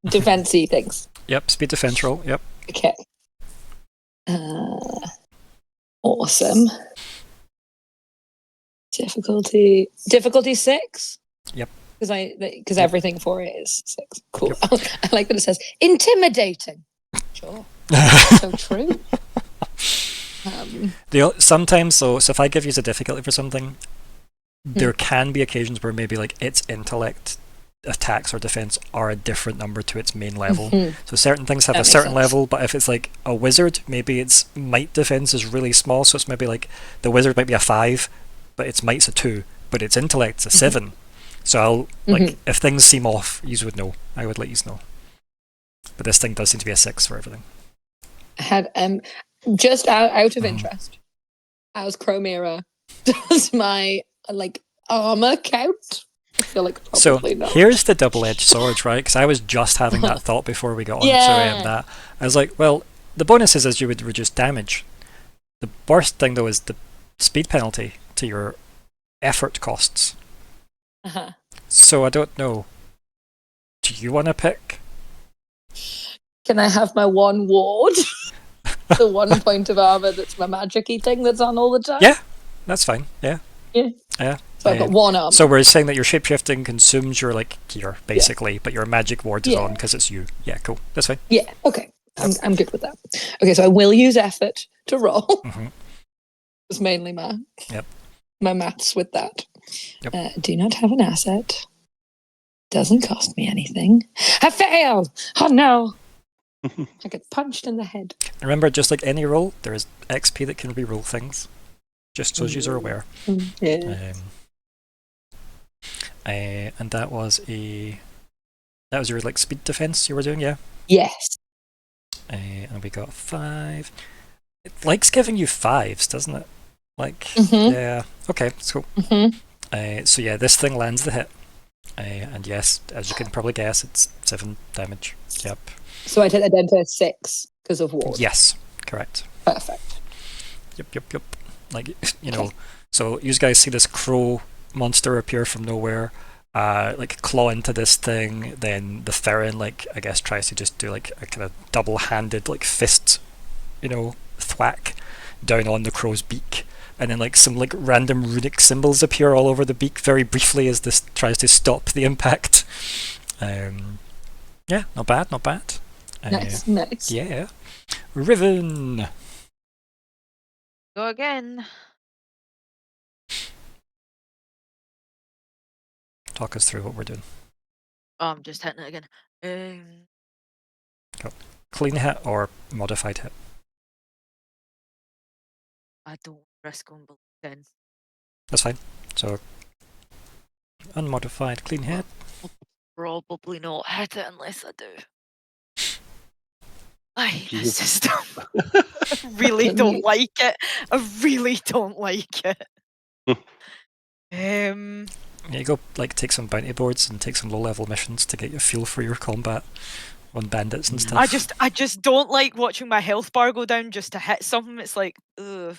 defense-y things. Yep, speed defense roll. Yep. Okay. Awesome. Difficulty 6. Yep. Because everything for it is 6. Cool. Yep. I like that it says intimidating. Sure. So true. Sometimes, so if I give you a difficulty for something, there can be occasions where maybe like its intellect attacks or defense are a different number to its main level. So certain things have a certain level, but if it's like a wizard, maybe its might defense is really small, so it's maybe like the wizard might be a 5, but its might's a 2, but its intellect's a 7. So I'll like if things seem off, you would know. I would let you know. But this thing does seem to be a 6 for everything. I had just out of interest, as Myr'ra, does my armor count? I feel like probably not. Here's the double-edged sword, right? Because I was just having that thought before we got on to that. I was like, well, the bonus is as you would reduce damage. The worst thing though is the speed penalty to your effort costs. So I don't know. Do you want to pick? Can I have my 1 ward? The 1 point of armor that's my magic-y thing that's on all the time? Yeah, that's fine. Yeah. So I've got 1 armor. So we're saying that your shapeshifting consumes your gear, basically, but your magic ward is on because it's you. Yeah, cool. That's fine. Yeah, okay. I'm good with that. Okay, so I will use effort to roll. Mm-hmm. It's mainly my maths with that. Yep. Do not have an asset. Doesn't cost me anything. I failed! Oh no! I get punched in the head. Remember, just like any roll, there is XP that can re-roll things. Just so you are aware. Yeah. And that was your like speed defense you were doing, yeah? Yes. And we got 5. It likes giving you 5s, doesn't it? Like, yeah. Okay, so so yeah, this thing lands the hit. And yes, as you can probably guess, it's 7 damage. Yep. So I take that down to 6 because of ward. Yes, correct. Perfect. Yep. Like, you know, so you guys see this crow monster appear from nowhere, like claw into this thing, then the Theron, like, I guess tries to just do like a kind of double-handed like fist, you know, thwack down on the crow's beak. And then like some like random runic symbols appear all over the beak very briefly as this tries to stop the impact. Yeah, not bad. Nice. Yeah. Riven! Go again. Talk us through what we're doing. Oh, I'm just hitting it again. Clean hit or modified hit? I don't risk going below 10. That's fine. So, unmodified clean hit. Probably not hit it unless I do. I hate this system. I really don't like it. I really don't like it. Yeah, you go like take some bounty boards and take some low-level missions to get your feel for your combat on bandits and stuff. I just don't like watching my health bar go down just to hit something. It's like, ugh.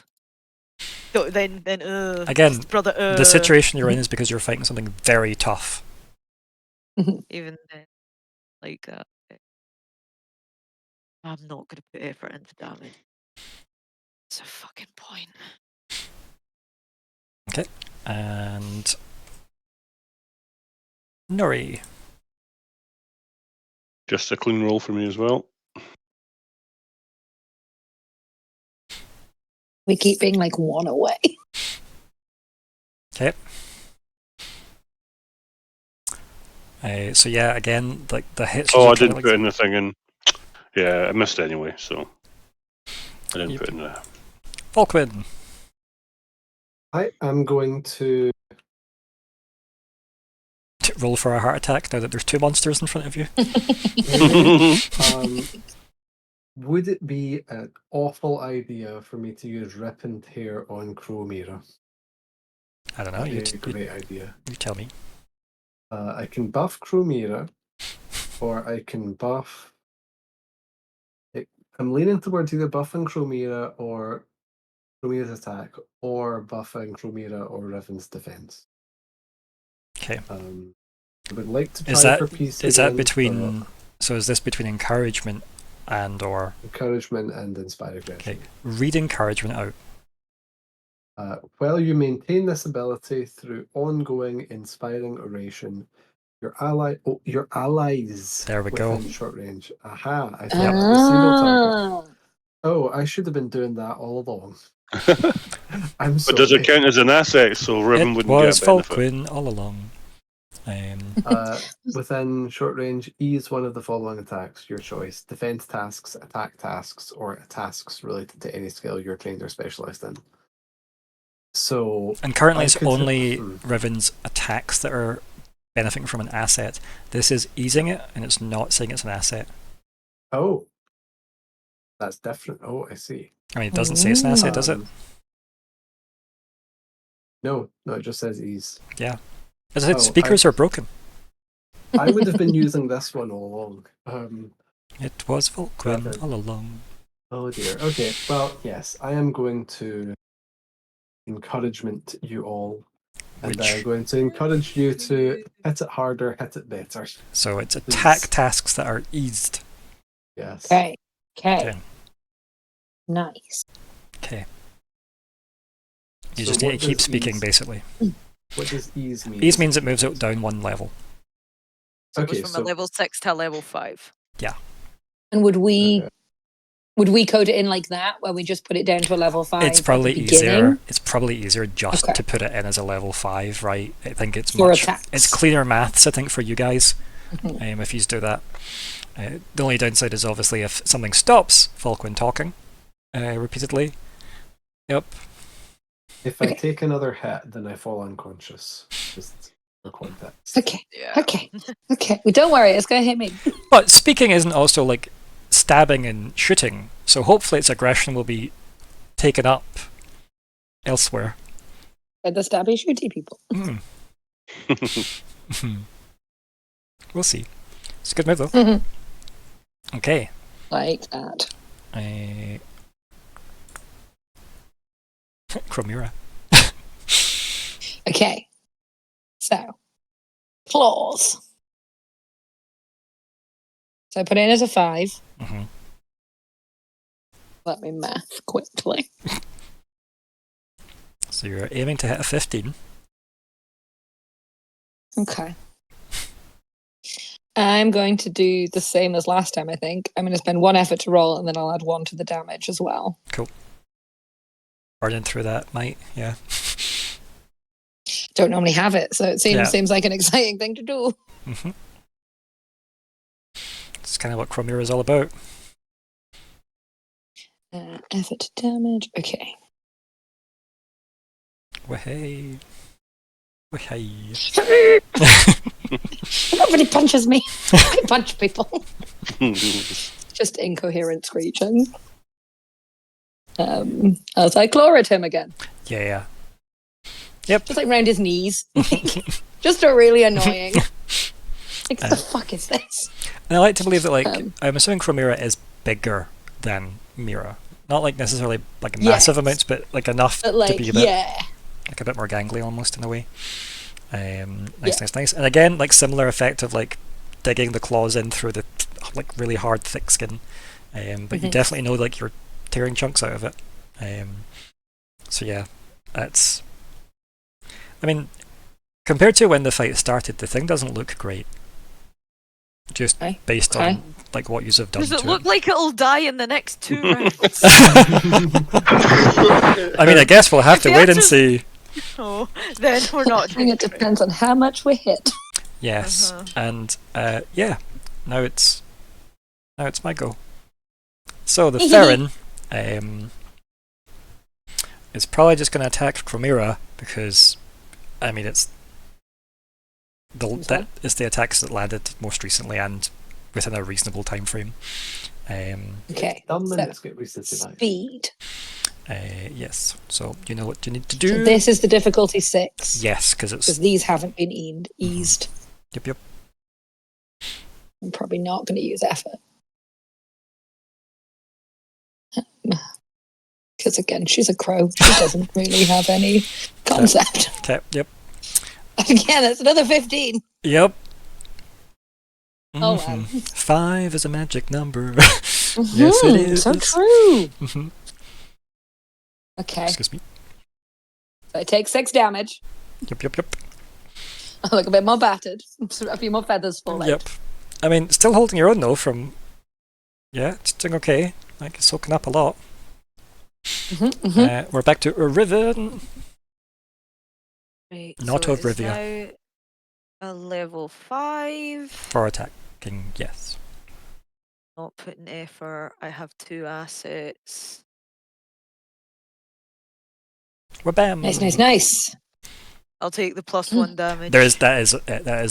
Then Again, brother, the situation you're in is because you're fighting something very tough. Even then, like, I'm not gonna put effort into damage. It's a fucking point. Okay, and Nori. Just a clean roll for me as well. We keep being like 1 away. Okay. So yeah, again, like the hits. Oh, I didn't put anything in. Yeah, I missed anyway, so I didn't put in there. Falkwin. I am going to Roll for a heart attack now that there's 2 monsters in front of you. Would it be an awful idea for me to use Rip and Tear on Myr'ra? I don't know. That'd be a great idea. You tell me. I can buff Myr'ra, or I can buff. I'm leaning towards either buffing Myr'ra or Myr'ra's attack, or buffing Myr'ra or Riven's defense. Okay. I would like to try for peace. Is that between? So is this between encouragement and or encouragement and inspire aggression? Okay. Read encouragement out. While you maintain this ability through ongoing inspiring oration, your allies. There we go. Within short range. Aha! I thought that was single target. Oh, I should have been doing that all along. I'm sorry. But does it count as an asset? So Riven wouldn't get a benefit. Falkwin all along. Within short range, ease one of the following attacks, your choice: defense tasks, attack tasks, or tasks related to any skill you're trained or specialized in. So, and currently it's only Riven's attacks that are benefiting from an asset. This is easing it, and it's not saying it's an asset. Oh, that's different. Oh, I see. I mean, it doesn't say it's an asset, does it? No, it just says ease. Yeah. As I said, speakers are broken. I would have been using this one all along. It was Falkwin all along. Oh dear. Okay, well, yes, I am going to encouragement you all. And I'm going to encourage you to hit it harder, hit it better. So it's attack tasks that are eased. Yes. Okay. Nice. Okay. You just need to keep speaking, basically. What does ease mean? Ease means it moves it down 1 level. So it goes from a level 6 to a level 5. Yeah. And would we Would we code it in like that, where we just put it down to a level 5? It's probably at the easier. beginning? It's probably easier just Okay. to put it in as a level 5, right? I think it's For much. attacks. It's cleaner maths, I think, for you guys. Mhm. If you do that. The only downside is obviously if something stops Falkwin talking repeatedly. Yep. If I take another hit, then I fall unconscious. Just for context. Okay. Yeah. Okay. Okay. Well, don't worry. It's going to hit me. But speaking isn't also like stabbing and shooting, so hopefully its aggression will be taken up elsewhere. By the stabby shooty people. We'll see. It's a good move though. Mhm. Okay. Like that. Myr'ra. Okay. So, claws. So I put it in as a 5. Mhm. Let me math quickly. So you're aiming to hit a 15. Okay. I'm going to do the same as last time, I think. I'm going to spend 1 effort to roll, and then I'll add 1 to the damage as well. Burning through that, might. Yeah. Don't normally have it, so it Yeah. seems like an exciting thing to do. Mm-hmm. It's kind of what Myr'ra is all about. Effort to damage. Okay. Wahey. Wahey. Nobody punches me. I punch people. Just incoherent screeching. As I claw at him again. Yeah. Yep. Just like round his knees. Just a really annoying. Like, what the fuck is this? And I like to believe that, like, I'm assuming Myr'ra is bigger than Myr'ra. Not like necessarily like massive amounts, but like enough But like, to be a bit yeah. like a bit more gangly almost in a way. Nice. And again, like similar effect of like digging the claws in through the like really hard thick skin. But you definitely know like you're tearing chunks out of it. So yeah, that's. I mean, compared to when the fight started, the thing doesn't look great. Just based on like what you have done. Does it to look like it'll die in the next 2 rounds? I mean, I guess we'll have to wait and see. Oh, then we're not. I think it depends on how much we hit. Yes, and yeah, now it's my go. So the Farron is probably just going to attack Myr'ra because, I mean, that is the attacks that landed most recently and within a reasonable time frame. Okay. Let's get reset to that. Speed. Yes. So you know what you need to do. So this is the difficulty 6. Yes, because these haven't been eased. Yep. I'm probably not going to use effort. Because again, she's a crow. She doesn't really have any concept. Okay. Yep. Again, that's another 15. Yep. Oh, wow. 5 is a magic number. Yes, it is. So true. Mm-hmm. Okay. Excuse me. So I take 6 damage. Yep. I look a bit more battered. A few more feathers fall out. Yep. I mean, still holding your own though. From it's doing okay. Like it's soaking up a lot. We're back to Riven. Right, Not so of it's Rivia. now a level 5. For attacking, yes. Not putting effort. I have 2 assets. Wabam! Nice. I'll take the +1 damage. That is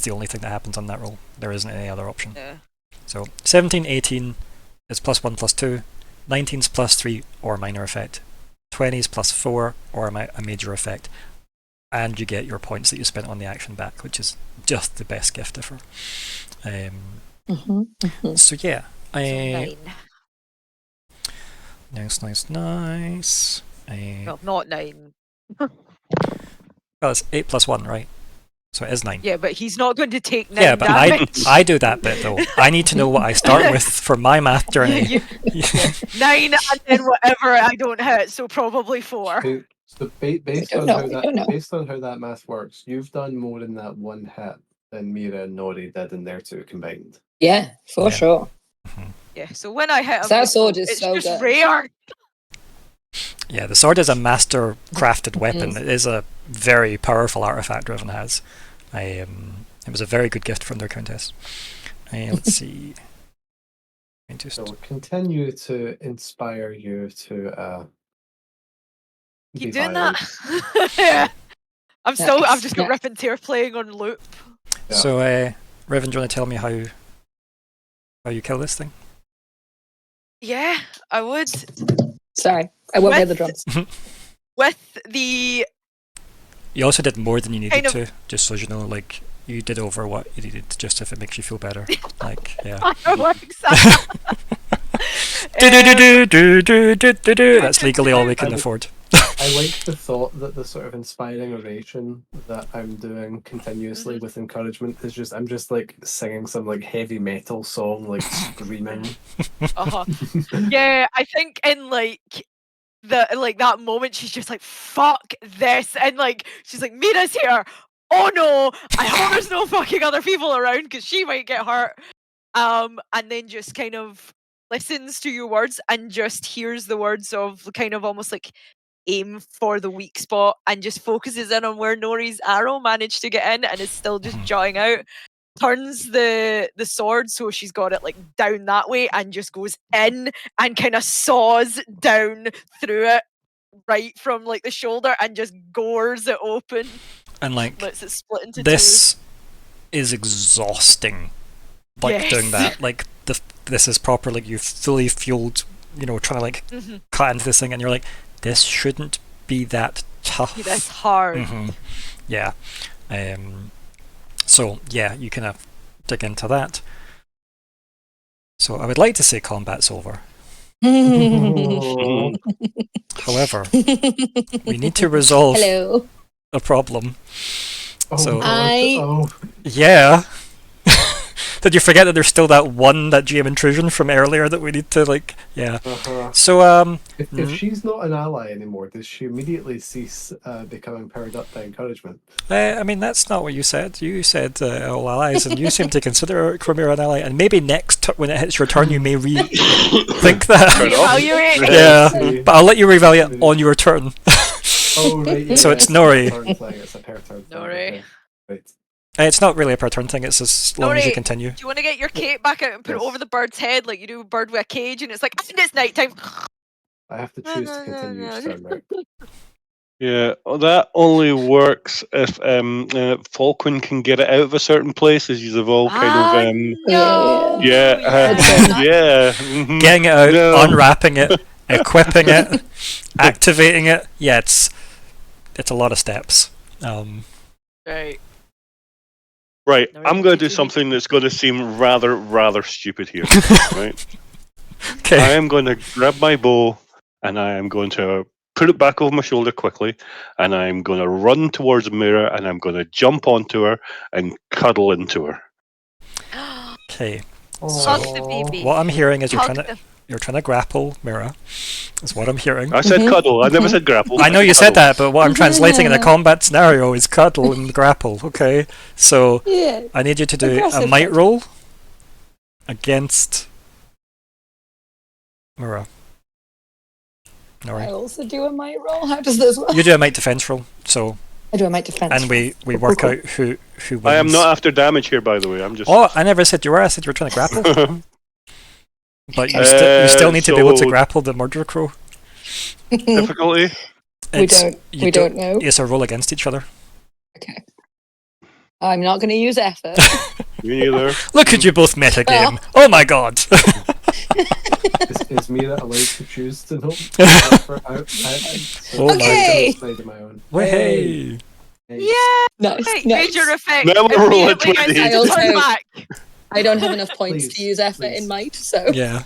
the only thing that happens on that roll. There isn't any other option. Yeah. So 17, 18 is +1, +2. 19's +3 or minor effect. 20's +4 or a major effect. And you get your points that you spent on the action back, which is just the best gift ever. So yeah, So 9. Nice. Well, not 9. Well, it's 8 + 1, right? So it is 9. Yeah, but he's not going to take 9 Yeah, but damage. I do that bit though. I need to know what I start with for my math journey. 9 and then whatever I don't hit, so probably 4. So based on how that math works, you've done more in that 1 hit than Myr'ra and Nori did in their 2 combined. Yeah, for sure. Yeah, so when I hit him, That with sword the- is it's so just good. rare. Yeah, the sword is a master crafted weapon. is. It is a very powerful artifact Riven has. It was a very good gift from their countess. Let's see. So continue to inspire you to be Keep doing violent. that. Yeah. I've Nice, just got nice. Rip and Tear playing on loop. Yeah. So, Riven, do you want to tell me how you kill this thing? Yeah, I would. Sorry, I won't play With- the drums. With the You also did more than you needed Kind of- to, just so you know, like, you did over what you needed, just if it makes you feel better. Like, yeah. fireworks. That's legally all we can afford. I like the thought that the sort of inspiring oration that I'm doing continuously with encouragement is just I'm just like singing some like heavy metal song, like screaming. Uh-huh. Yeah, I think in like that moment she's just like, fuck this, and like she's like, Myr'ra's here. Oh no, I hope there's no fucking other people around because she might get hurt. And then just kind of listens to your words and just hears the words of kind of almost like aim for the weak spot and just focuses in on where Nori's arrow managed to get in and is still just jutting out. Turns the sword so she's got it like down that way and just goes in and kind of saws down through it right from like the shoulder and just gores it open. And like, Lets it split into this is exhausting. Like Yes. doing that, like this is proper. Like you've fully fueled, trying to like cut into this thing, and you're like, this shouldn't be that tough. two. That's hard. Yeah. So yeah, you kind of dig into that. So I would like to say combat's over. Oh, However, we need to resolve Hello. a problem. So- God. Yeah. Did you forget that there's still that GM intrusion from earlier that we need to like? Yeah. Uh-huh. So If she's not an ally anymore, does she immediately cease becoming powered up by encouragement? I mean that's not what you said. You said all allies, and you seem to consider Crimea an ally. And maybe next when it hits your turn, you may rethink that. Fair enough. Evaluate. Yeah, but I'll let you reevaluate on your turn. Oh right. Yeah, So it's Nori. It's a per turn thing, Nori. okay. Right. It's not really a per turn thing. It's as long as you Nori. continue. Do you want to get your cape back out and put it Yes. over the bird's head like you do a bird with a cage and it's like, and it's nighttime. I have to choose to continue each turn, right? Yeah, that only works if Falkwin can get it out of a certain place, as you've all kind of No. yeah, mhm. Getting it out, No. unwrapping it, equipping it, activating it. Yeah, it's a lot of steps. Right. Right, No, I'm you going do to do something that's going to seem rather stupid here. Right, I Okay. am going to grab my bow and I am going to put it back over my shoulder quickly, and I'm going to run towards Myr'ra and I'm going to jump onto her and cuddle into her. Okay. Hug the baby. What I'm hearing is Hug you're trying to grapple Myr'ra. Is what I'm hearing. I said cuddle. I never said grapple. I know you said that, but what I'm translating in a Yeah. combat scenario is cuddle and grapple. Okay, so Yeah. I need you to do a Aggressive might cuddle. roll against Myr'ra. I Nori. also do a might roll. How does this work? You do a might defense roll. So I do a might defense. and we work out who wins. I am not after damage here, by the way. I'm just. Oh, I never said you were. I said you were trying to grapple. But you still need to be able to so- grapple the murder crow. Difficulty. We don't know. It's a roll against each other. Okay. I'm not going to use effort. Me neither. Look at you both metagame. Oh my god. Is Myr'ra allowed to choose to not? Oh my Okay. Way. Yeah. Nice. Right, nice. major effect. Now we're rolling Immediately gets 20. to I turn also- back. I don't have enough points Please, to use effort please. in might, so. Yeah.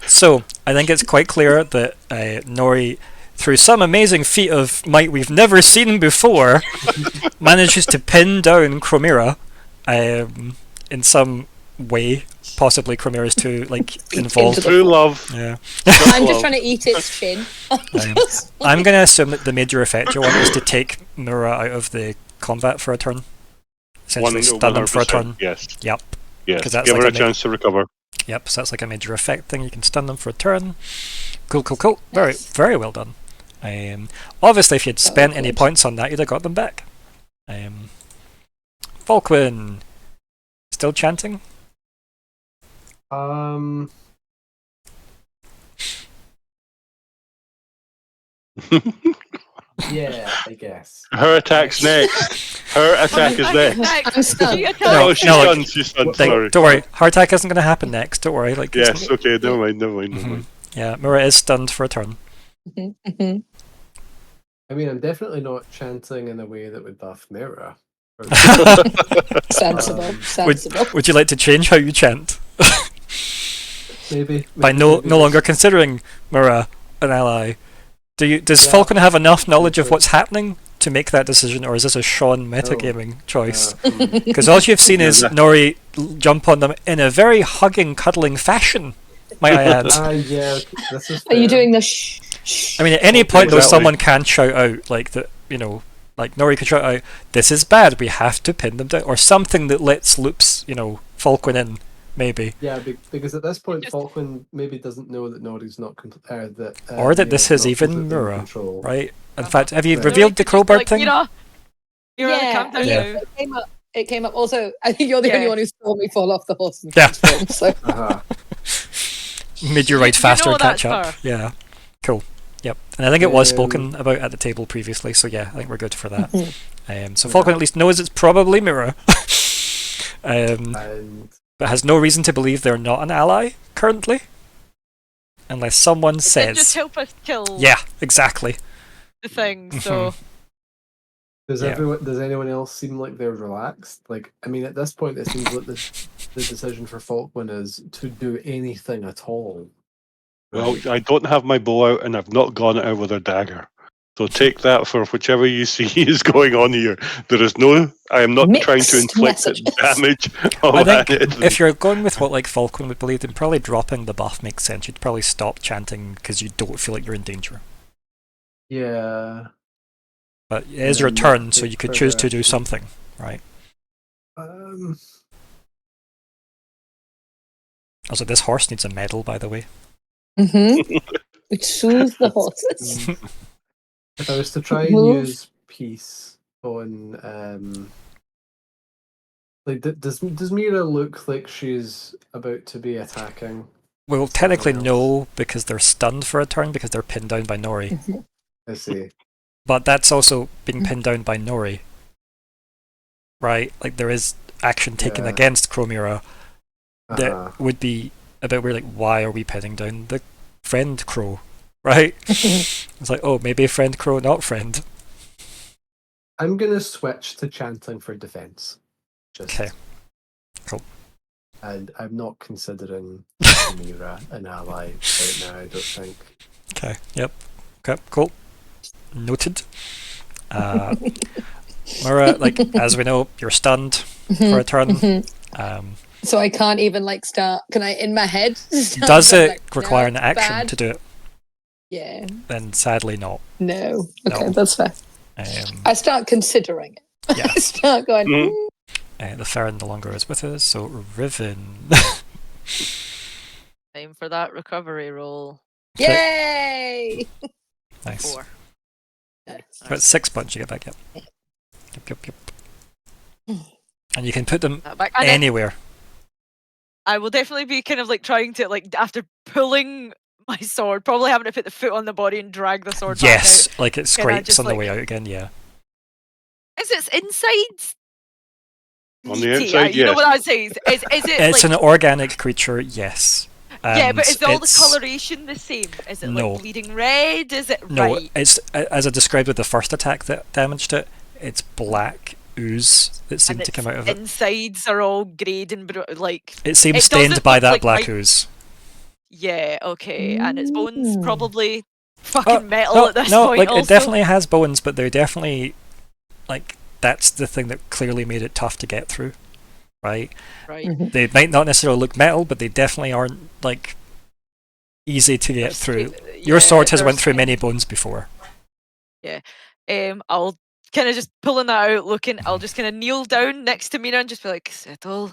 So I think it's quite clear that Nori, through some amazing feat of might we've never seen before, manages to pin down Crimea in some way. Possibly Crimea is too involved. Into True love. Yeah. I'm just trying to eat its chin. I'm going to assume that the major effect you want is to take Myr'ra out of the combat for a turn. Essentially stun him for a 100%. turn. Yes. Yep. Yes. 'Cause that's Give like her a a chance to recover. Yep, so that's like a major effect thing. You can stun them for a turn. Cool. Very well done. Obviously, if you'd spent any points on that, you'd have got them back. Falkwin, still chanting? Yeah, I guess. Her attack's next. Her attack is next. I'm stunned. No, she's stunned. Sorry. Don't worry, heart attack isn't going to happen next. Don't worry. Like yes, okay, never mind. Yeah, Myr'ra is stunned for a turn. Mhm. I mean, I'm definitely not chanting in a way that would buff Myr'ra. Sensible. Would you like to change how you chant? Maybe. By no longer considering Myr'ra an ally. Does Falkwin have enough knowledge of what's happening to make that decision, or is this a Sean metagaming choice? Because all you've seen is Nori jump on them in a very hugging, cuddling fashion, might I add. Yeah, this is Are you fair. doing the shh? I mean, at any point, though, Exactly. someone can shout out, like, that, you know, like Nori could shout out, "This is bad, we have to pin them down," or something that lets loops, Falkwin in, maybe. Yeah, because at this point, Falkwin maybe doesn't know that Nori's not Or that this is Myr'ra's not even completely in Myr'ra, control. right? In fact, have you Right. revealed the crowbird thing? Myr'ra, Yeah, calm down Yeah. now. It came up. Also, I think you're the only Yeah. one who saw me fall off the horse. And Yeah. transform, so Uh-huh. Made you ride faster and that's catch up. her. Yeah, cool. Yep, and I think it was Um, spoken about at the table previously, so yeah, I think we're good for that. So Yeah. Falkwin at least knows it's probably Myr'ra, And but has no reason to believe they're not an ally currently, unless someone It did says, just help us kill "Yeah, exactly." the thing, so does Yeah. does anyone else seem like they're relaxed? Like, I mean, at this point, it seems like the decision for Falkwin is to do anything at all. Well, I don't have my bow out, and I've not gone out with a dagger. So take that for whichever you see is going on here. There is no. I am not trying to Mixed inflict messages. damage. I think anything. if you're going with what like Falkwin would believe, then probably dropping the buff makes sense. You'd probably stop chanting because you don't feel like you're in danger. Yeah. But it is your Yeah, turn, not so take you could choose to do further something, right? Also, this horse needs a medal, by the way. We choose the horses. If I was to try and Move. use peace on, like, does Myr'ra look like she's about to be attacking? Well, technically else. no, because they're stunned for a turn because they're pinned down by Nori. I see. But that's also being pinned down by Nori, right? Like there is action taken Yeah. against Myr'ra that Uh-huh. would be a bit weird. Like, why are we pinning down the friend crow, right? It's like, oh, maybe friend crow, not friend. I'm gonna switch to chanting for defense. Okay, cool. And I'm not considering Myr'ra an ally right now. I don't think. Okay, yep. Okay, cool. Noted. Myr'ra, like as we know, you're stunned for a turn. So I can't even like start. Can I in my head? start Does going, it like, require no, an action bad? to do it? Yeah. Then sadly not. No. Okay, No. that's fair. I start considering it. Yeah. I start going. Mhm. The Farron no longer is with us, so Riven. time for that recovery roll. Yay! Nice. 4. Nice. About 6 points you get back, yep. Yep. And you can put them That back. And then anywhere. I will definitely be kind of like trying to like after pulling my sword, probably having to put the foot on the body and drag the sword Yes, back like it Can I scrapes just, on the like- way out again, yeah. out. Is its insides On the meaty? inside, You know yes. what I was saying? Is it It's like an organic creature, yes. yeah, but And is all the it's- coloration the same? Is it No. like bleeding red? Is it No, right? it's as I described with the first attack that damaged it, it's black ooze that seemed And to its come out of it. insides are all greyed and like It seems it stained doesn't by look that like black my- ooze. yeah, okay, and its bones Mm. probably fucking metal No, at this no, point. like also. it definitely has bones, but they're definitely like that's the thing that clearly made it tough to get through, right? right. Mhm. They might not necessarily look metal, but they definitely aren't like easy to get through. Your sword has went through many bones before. I'll kind of just pulling that out, looking, I'll just kind of kneel down next to Myr'ra and just be like, settle,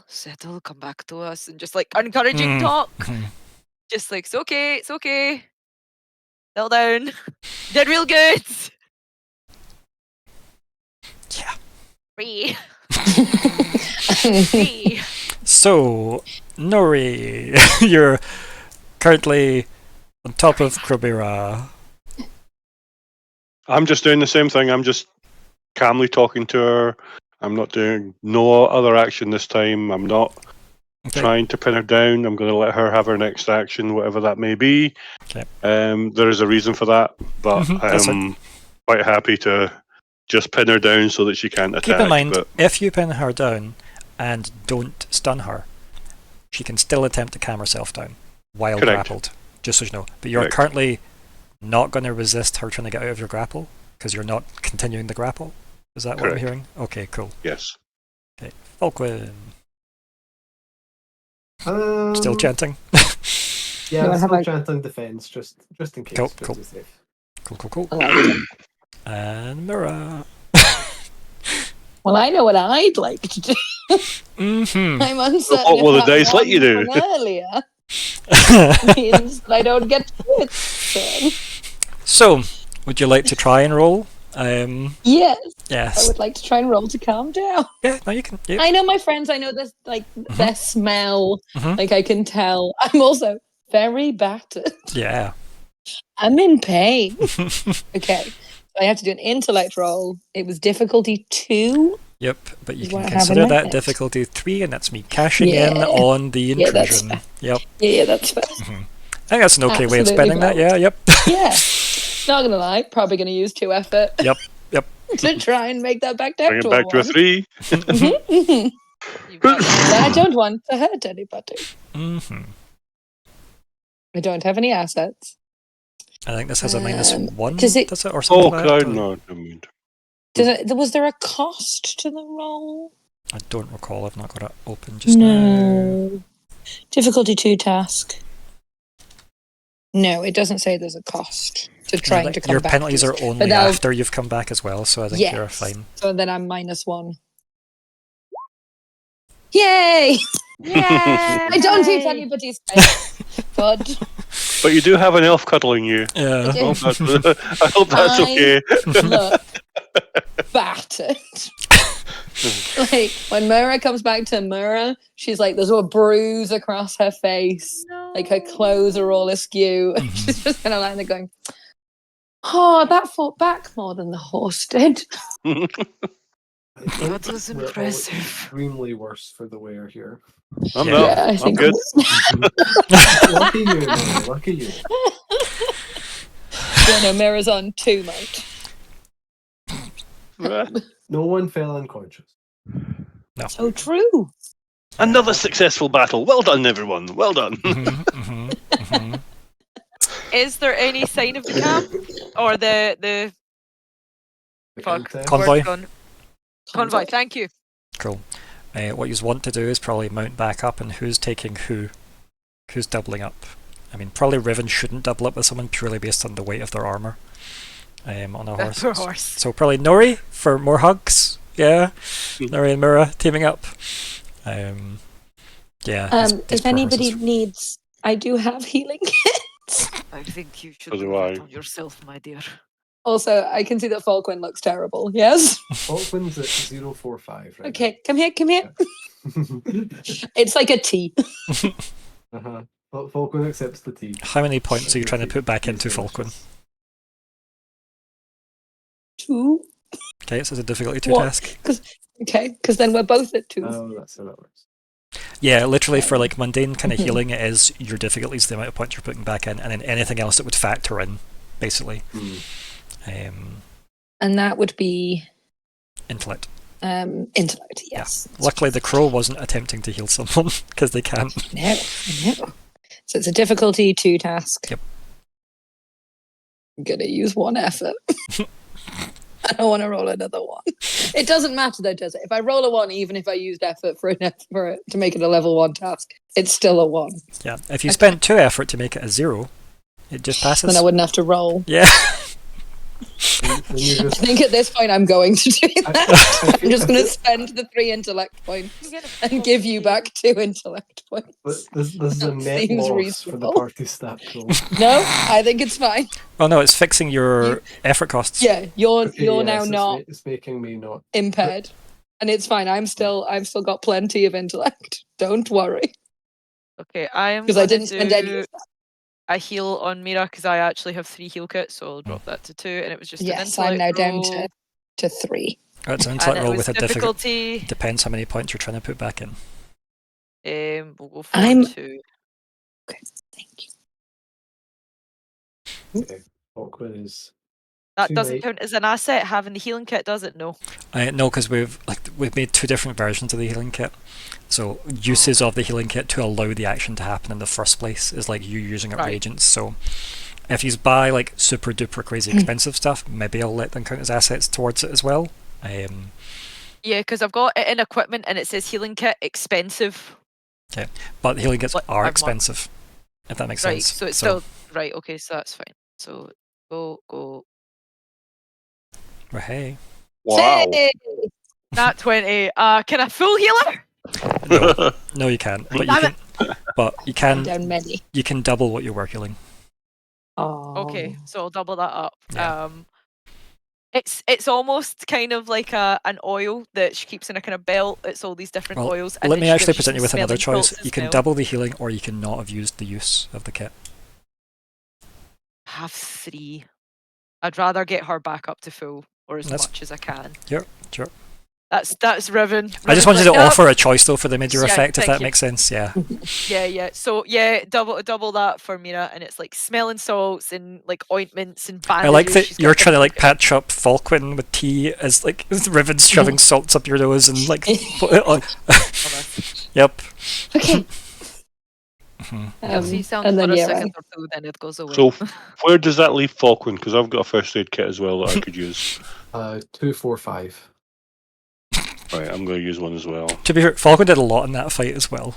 come back to us, and just like encouraging talk. Just like, it's okay. Settle down. You did real good. Yeah. Free. So, Nori, you're currently on top of Myr'ra. I'm just doing the same thing. I'm just calmly talking to her. I'm not doing no other action this time. I'm not trying to pin her down. I'm going to let her have her next action, whatever that may be. Okay. There is a reason for that, but I'm quite happy to just pin her down so that she can't attack. Keep in mind, if you pin her down and don't stun her, she can still attempt to calm herself down while grappled, just so you know. But you're currently not going to resist her trying to get out of your grapple, because you're not continuing the grapple. Is that what I'm hearing? Okay, cool. Yes. Okay, Falkwin. Still chanting? Yeah, I'm still chanting defense, just in case. Cool. Cool. And Myr'ra. Well, I know what I'd like to do. I'm uncertain. What will the dice let you do? Earlier means I don't get to do it. So, would you like to try and roll? Yes. Yes. I would like to try and roll to calm down. Yeah, no, you can. Yeah. I know my friends. I know this, like their smell. Like I can tell. I'm also very battered. Yeah. I'm in pain. Okay. I have to do an intellect roll. It was difficulty 2. Yep, but you can consider that difficulty 3, and that's me cashing in on the intrusion. Yeah, that's fair. I think that's an okay way of spending that. Yeah, yep. Yeah. Not gonna lie, probably gonna use 2 effort. Yep. To try and make that back down Bring to it back to a 3. I don't want to hurt anybody. I don't have any assets. I think this has a -1. Does it? Or something like that? No, never mind. Was there a cost to the roll? I don't recall. I've not got it open just now. Difficulty 2 task. No, it doesn't say there's a cost to trying to come your back. Your penalties are only after you've come back as well, so I think you're fine. So then I'm -1. Yay! I don't eat anybody's face. God. But you do have an elf cuddling you. Yeah. I hope that's okay. Look battered. Like when Myr'ra comes back to Myr'ra, she's like, there's a bruise across her face. No. Like her clothes are all askew. She's just kind of lying there going, "Oh, that fought back more than the horse did." That was impressive. Extremely worse for the wear here. I'm good. Lucky you, man. Lucky you. No, Myr'ra's on 2 mode. No one fell unconscious. No. So true. Another successful battle. Well done, everyone. Well done. Is there any sign of the camp or the convoy? Convoy. Thank you. Cool. What you want to do is probably mount back up, and who's taking who's doubling up. I mean, probably Riven shouldn't double up with someone purely based on the weight of their armor on a horse. So probably Nori for more hugs. Yeah, Nori and Myr'ra teaming up. If anybody needs, I do have healing kits. I think you should do it on yourself, my dear. Also, I can see that Falkwin looks terrible. Yes? Falkwin's at 045, right? Okay, come here. It's like a T. Falkwin accepts the T. How many points are you trying to put back into Falkwin? 2. Okay, so it's a difficulty 2 task. Because then we're both at 2. Oh, that's how that works. Yeah, literally for like mundane kind of healing, it is your difficulties, the amount of points you're putting back in, and then anything else that would factor in, basically. And that would be intellect. Intellect, yes. Yeah. Luckily, the crow wasn't attempting to heal someone because they can't. No. So it's a difficulty 2 task. Yep. I'm gonna use 1 effort. I don't want to roll another 1. It doesn't matter though, does it? If I roll a 1, even if I used effort for it to make it a level 1 task, it's still a 1. Yeah. If you spent 2 effort to make it a 0, it just passes. Then I wouldn't have to roll. Yeah. you I just think at this point I'm going to do that. I'm just going to spend the 3 intellect points and give you back 2 intellect points. this is a That net seems loss for the reasonable. party stat pool. No, I think it's fine. Well, no, it's fixing your effort costs. Yeah, you're Okay, you're yes, now not it's making me not. impaired, and it's fine. I've still got plenty of intellect. Don't worry, Okay, I am because I gonna didn't spend any do of that. a heal on Myr'ra because I actually have 3 heal kits, so I'll drop that to 2, and it was just an Yes, intellect I'm now down roll, to 3. It's an and intellect it roll was with a difficult. difficulty. Depends how many points you're trying to put back in. We'll go for I'm- 2. Okay, thank you. Okay, Falkwin is. That 2 doesn't might. count as an asset. Having the healing kit does it? No. No, because we've made 2 different versions of the healing kit. So uses of the healing kit to allow the action to happen in the first place is like you using up Right. reagents. So if you buy like super duper crazy expensive stuff, maybe I'll let them count as assets towards it as well. Yeah, because I've got it in equipment and it says healing kit expensive. But the healing kits Like, are I've marked- expensive, if that makes Right, sense. so it's still right. Okay, so that's fine. So go. Well, hey. Wow. Hey! Nat 20. Can I full healer? No, you can't. But you Damn can. But you I'm can. down many. You can double what you were healing. Oh. Okay, so I'll double that up. Yeah. It's almost kind of like an oil that she keeps in a kind of belt. It's all these different Well, oils. And let then me she actually gives present you some with another smelling choice. salts to You can smell. double the healing, or you can not have used the use of the kit. Have 3. I'd rather get her back up to full, or as That's- much as I can. Sure. That's Riven. I just Riven's wanted like, to "Nope." offer a choice though for the mid-year Yeah, effect, if thank that you. makes sense. Yeah. Yeah. So yeah, double that for Myr'ra, and it's like smelling salts and like ointments and bandages. I like that She's you're got trying to like different- patch up Falkwin with tea as like Riven's shoving salts up your nose and like put it on. Yep. Okay. Yeah, so you sound and for then a yeah, second or 2, then it goes away. So where does that leave Falkwin? Because I've got a first aid kit as well that I could use. 2, 4, 5. Right, I'm going to use one as well. To be fair, Falkwin did a lot in that fight as well.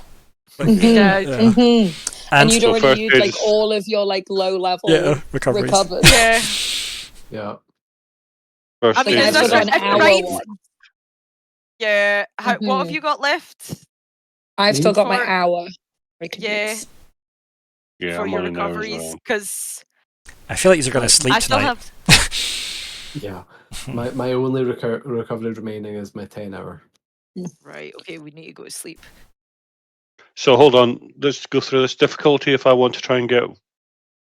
Mhm. Yeah. Yeah. Mhm. And you'd so already first used aid like is- all of your like low level recoveries. recovers. Yeah. Yeah. First I mean, Like, aid I've is still is- got an if hour right- one. Yeah. What have Mhm. you got left I've still got my For- hour. Yeah. yeah, for I'm your on an hour as recoveries? well. Because I feel like you're going to sleep I still tonight. have. Yeah. My only recovery remaining is my 10 hour. Right. Okay. We need to go to sleep. So hold on, let's go through this difficulty. If I want to try and get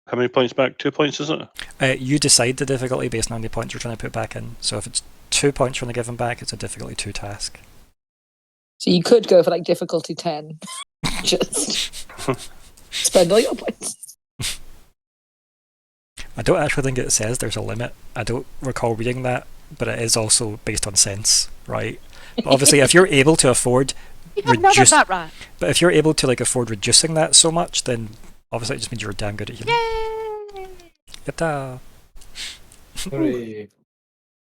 how many points back? 2 points, is it? You decide the difficulty based on how many points you're trying to put back in. So if it's 2 points you're trying to give them back, it's a difficulty 2 task. So you could go for like difficulty 10. Just spend all your points. I don't actually think it says there's a limit. I don't recall reading that, but it is also based on sense, right? But obviously, if you're able to afford, You have none of Reduce- that, right? but if you're able to like afford reducing that so much, then obviously it just means you're damn good at healing. Yay! Yatta. Hooray.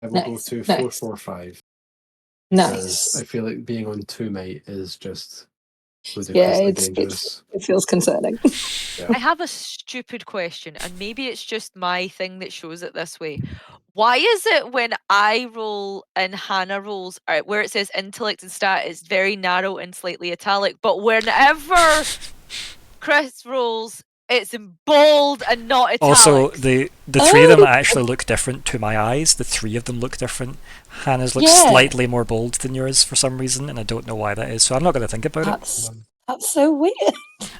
I will go Nice, to nice. 4, 4, 5. Because I Nice. feel like being on 2 might is just Yeah, ridiculously it's dangerous. it feels concerning. I have a stupid question, and maybe it's just my thing that shows it this way. Why is it when I roll and Hannah rolls, where it says intellect and stat, it's very narrow and slightly italic, but whenever Chris rolls, it's in bold and not italic? Also, the 3 of them Oh. actually look different to my eyes. The 3 of them look different. Hannah's looks Yeah. slightly more bold than yours for some reason, and I don't know why that is. So I'm not going to think about it. That's so weird.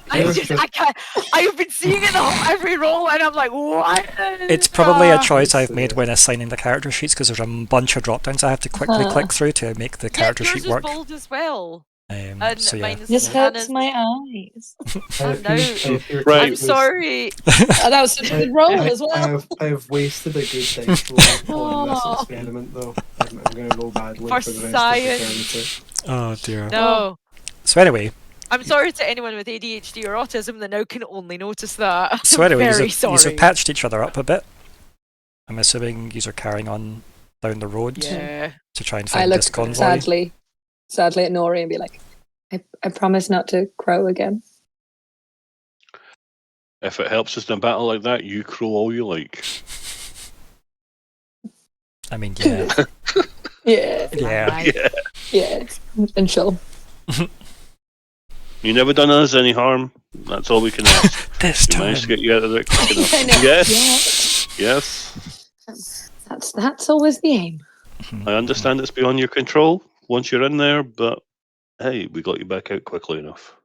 I can't. I've been seeing it the whole every roll, and I'm like, what? It's probably a Ah. choice I've It's, made when assigning the character sheets because there's a bunch of drop downs I have to quickly click through to make the character yours sheet is work. bold as well. And So yeah, mine's This hurts Hannah's- my eyes. I I appear- know. I appear to Right. I'm have sorry. Oh, that was such a good roll as well. I have wasted a good dice roll on this experiment, though. I'm going to roll badly For for the rest science. of eternity. oh dear. No. So anyway, I'm sorry to anyone with ADHD or autism that now can only notice that. so anyway, Very you've sorry. patched each other up a bit. I'm assuming you are carrying on down the road Yeah. to try and I find look this convoy. sadly at Nori and be like, I promise not to crow again. If it helps us in a battle like that, you crow all you like. I mean, yeah. Yeah. Yeah. Yeah. And chill. You never done us any harm. That's all we can ask. This We managed to time. get you out of there quick enough. I know. Yes. Yes. That's always the aim. I understand it's beyond your control once you're in there, but hey, we got you back out quickly enough.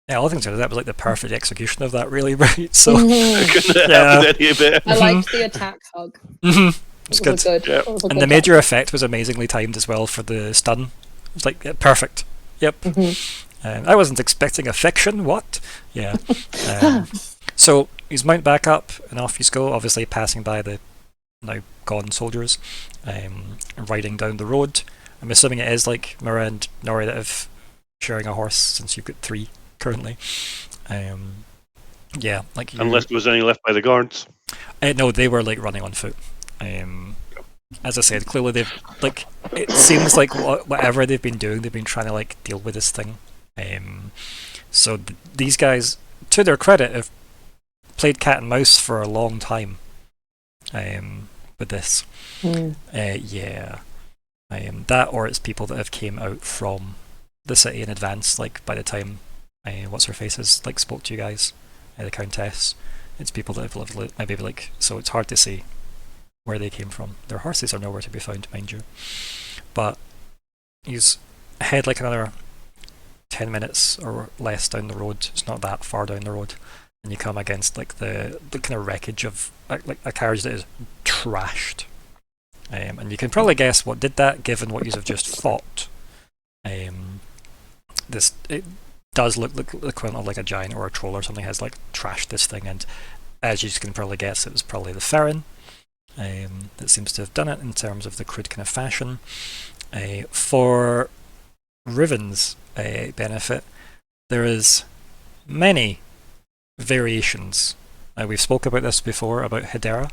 Yeah, all things are that was like the perfect execution of that, really, right? So Mhm. Couldn't Yeah. have any better. I liked the attack hug. it's It good. was good. Yeah. It was a And good the major touch. effect was amazingly timed as well for the stun. It was like perfect. Yep. Mhm. I wasn't expecting a fiction. What? Yeah. So he's mount back up and off you go. Obviously passing by the now gone soldiers, and riding down the road. I'm assuming it is like Myr'ra and Nori that have sharing a horse since you've got 3 currently. Yeah, like Unless there was any left by the guards. no, they were like running on foot. As I said, clearly they've like. It seems like whatever they've been doing, they've been trying to like deal with this thing. So these guys, to their credit, have played cat and mouse for a long time. With this, yeah, that or it's people that have came out from the city in advance. Like by the time, what's her faces like spoke to you guys, the Countess. It's people that have lived maybe like so. It's hard to say where they came from. Their horses are nowhere to be found, mind you. But he's ahead like another 10 minutes or less down the road. It's not that far down the road, and you come against like the kind of wreckage of like a carriage that is trashed. And you can probably guess what did that, given what you have just fought. This it does look like the equivalent of like a giant or a troll or something has like trashed this thing, and as you can probably guess, it was probably the Farron that seems to have done it in terms of the crude kind of fashion. For Riven's benefit, there is many variations. We've spoke about this before about Hedera.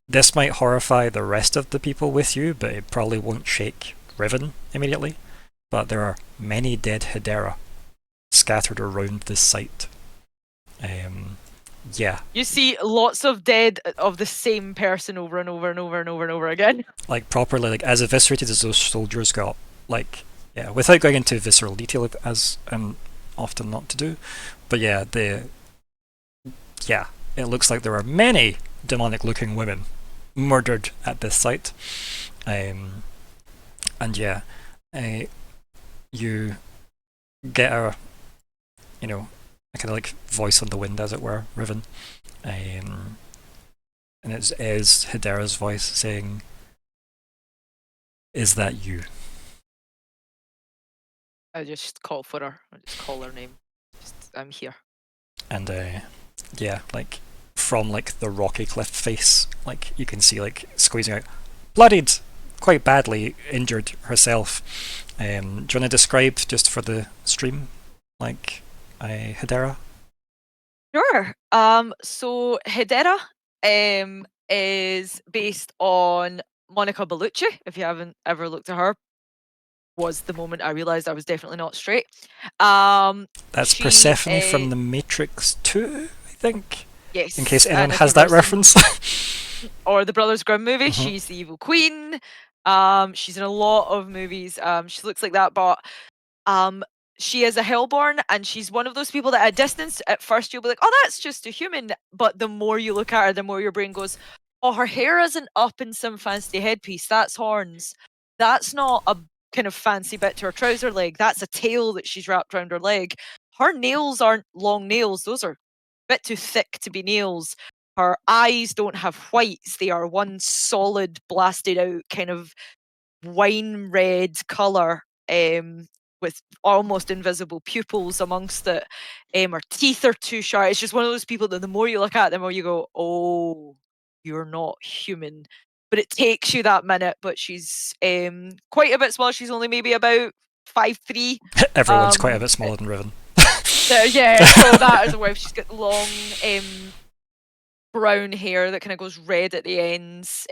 This might horrify the rest of the people with you, but it probably won't shake Riven immediately. But there are many dead Hedera scattered around this site. Yeah. You see lots of dead of the same person over and over and over and over and over again. Like properly, like as eviscerated as those soldiers got. Like, yeah, without going into visceral detail as I'm often not to do. But yeah, it looks like there are many demonic looking women murdered at this site. And yeah, you get a kind of like voice on the wind, as it were, Riven. And it is Hedera's voice saying, "Is that you?" I just call for her. I just call her name. I'm here. And yeah, like from like the rocky cliff face, like you can see like squeezing out, bloodied, quite badly injured herself. Do you want to describe just for the stream, like Hedera? Sure. So Hedera is based on Monica Bellucci. If you haven't ever looked at her, was the moment I realised I was definitely not straight. That's Persephone from The Matrix 2, I think. Yes. In case anyone has that reference. Or the Brothers Grimm movie. She's the evil queen. She's in a lot of movies. She looks like that, but she is a Helborn, and she's one of those people that at a distance, at first you'll be like, oh, that's just a human. But the more you look at her, the more your brain goes, oh, her hair isn't up in some fancy headpiece. That's horns. That's not a kind of fancy bit to her trouser leg. That's a tail that she's wrapped around her leg. Her nails aren't long nails. Those are a bit too thick to be nails. Her eyes don't have whites. They are one solid, blasted out kind of wine red colour. With almost invisible pupils amongst it. Her teeth are too sharp. It's just one of those people that the more you look at them, the more you go, oh, you're not human. But it takes you that minute. But she's quite a bit smaller. She's only maybe about 5'3". Everyone's quite a bit smaller than Riven. So yeah, so that is a wife. She's got long brown hair that kind of goes red at the ends.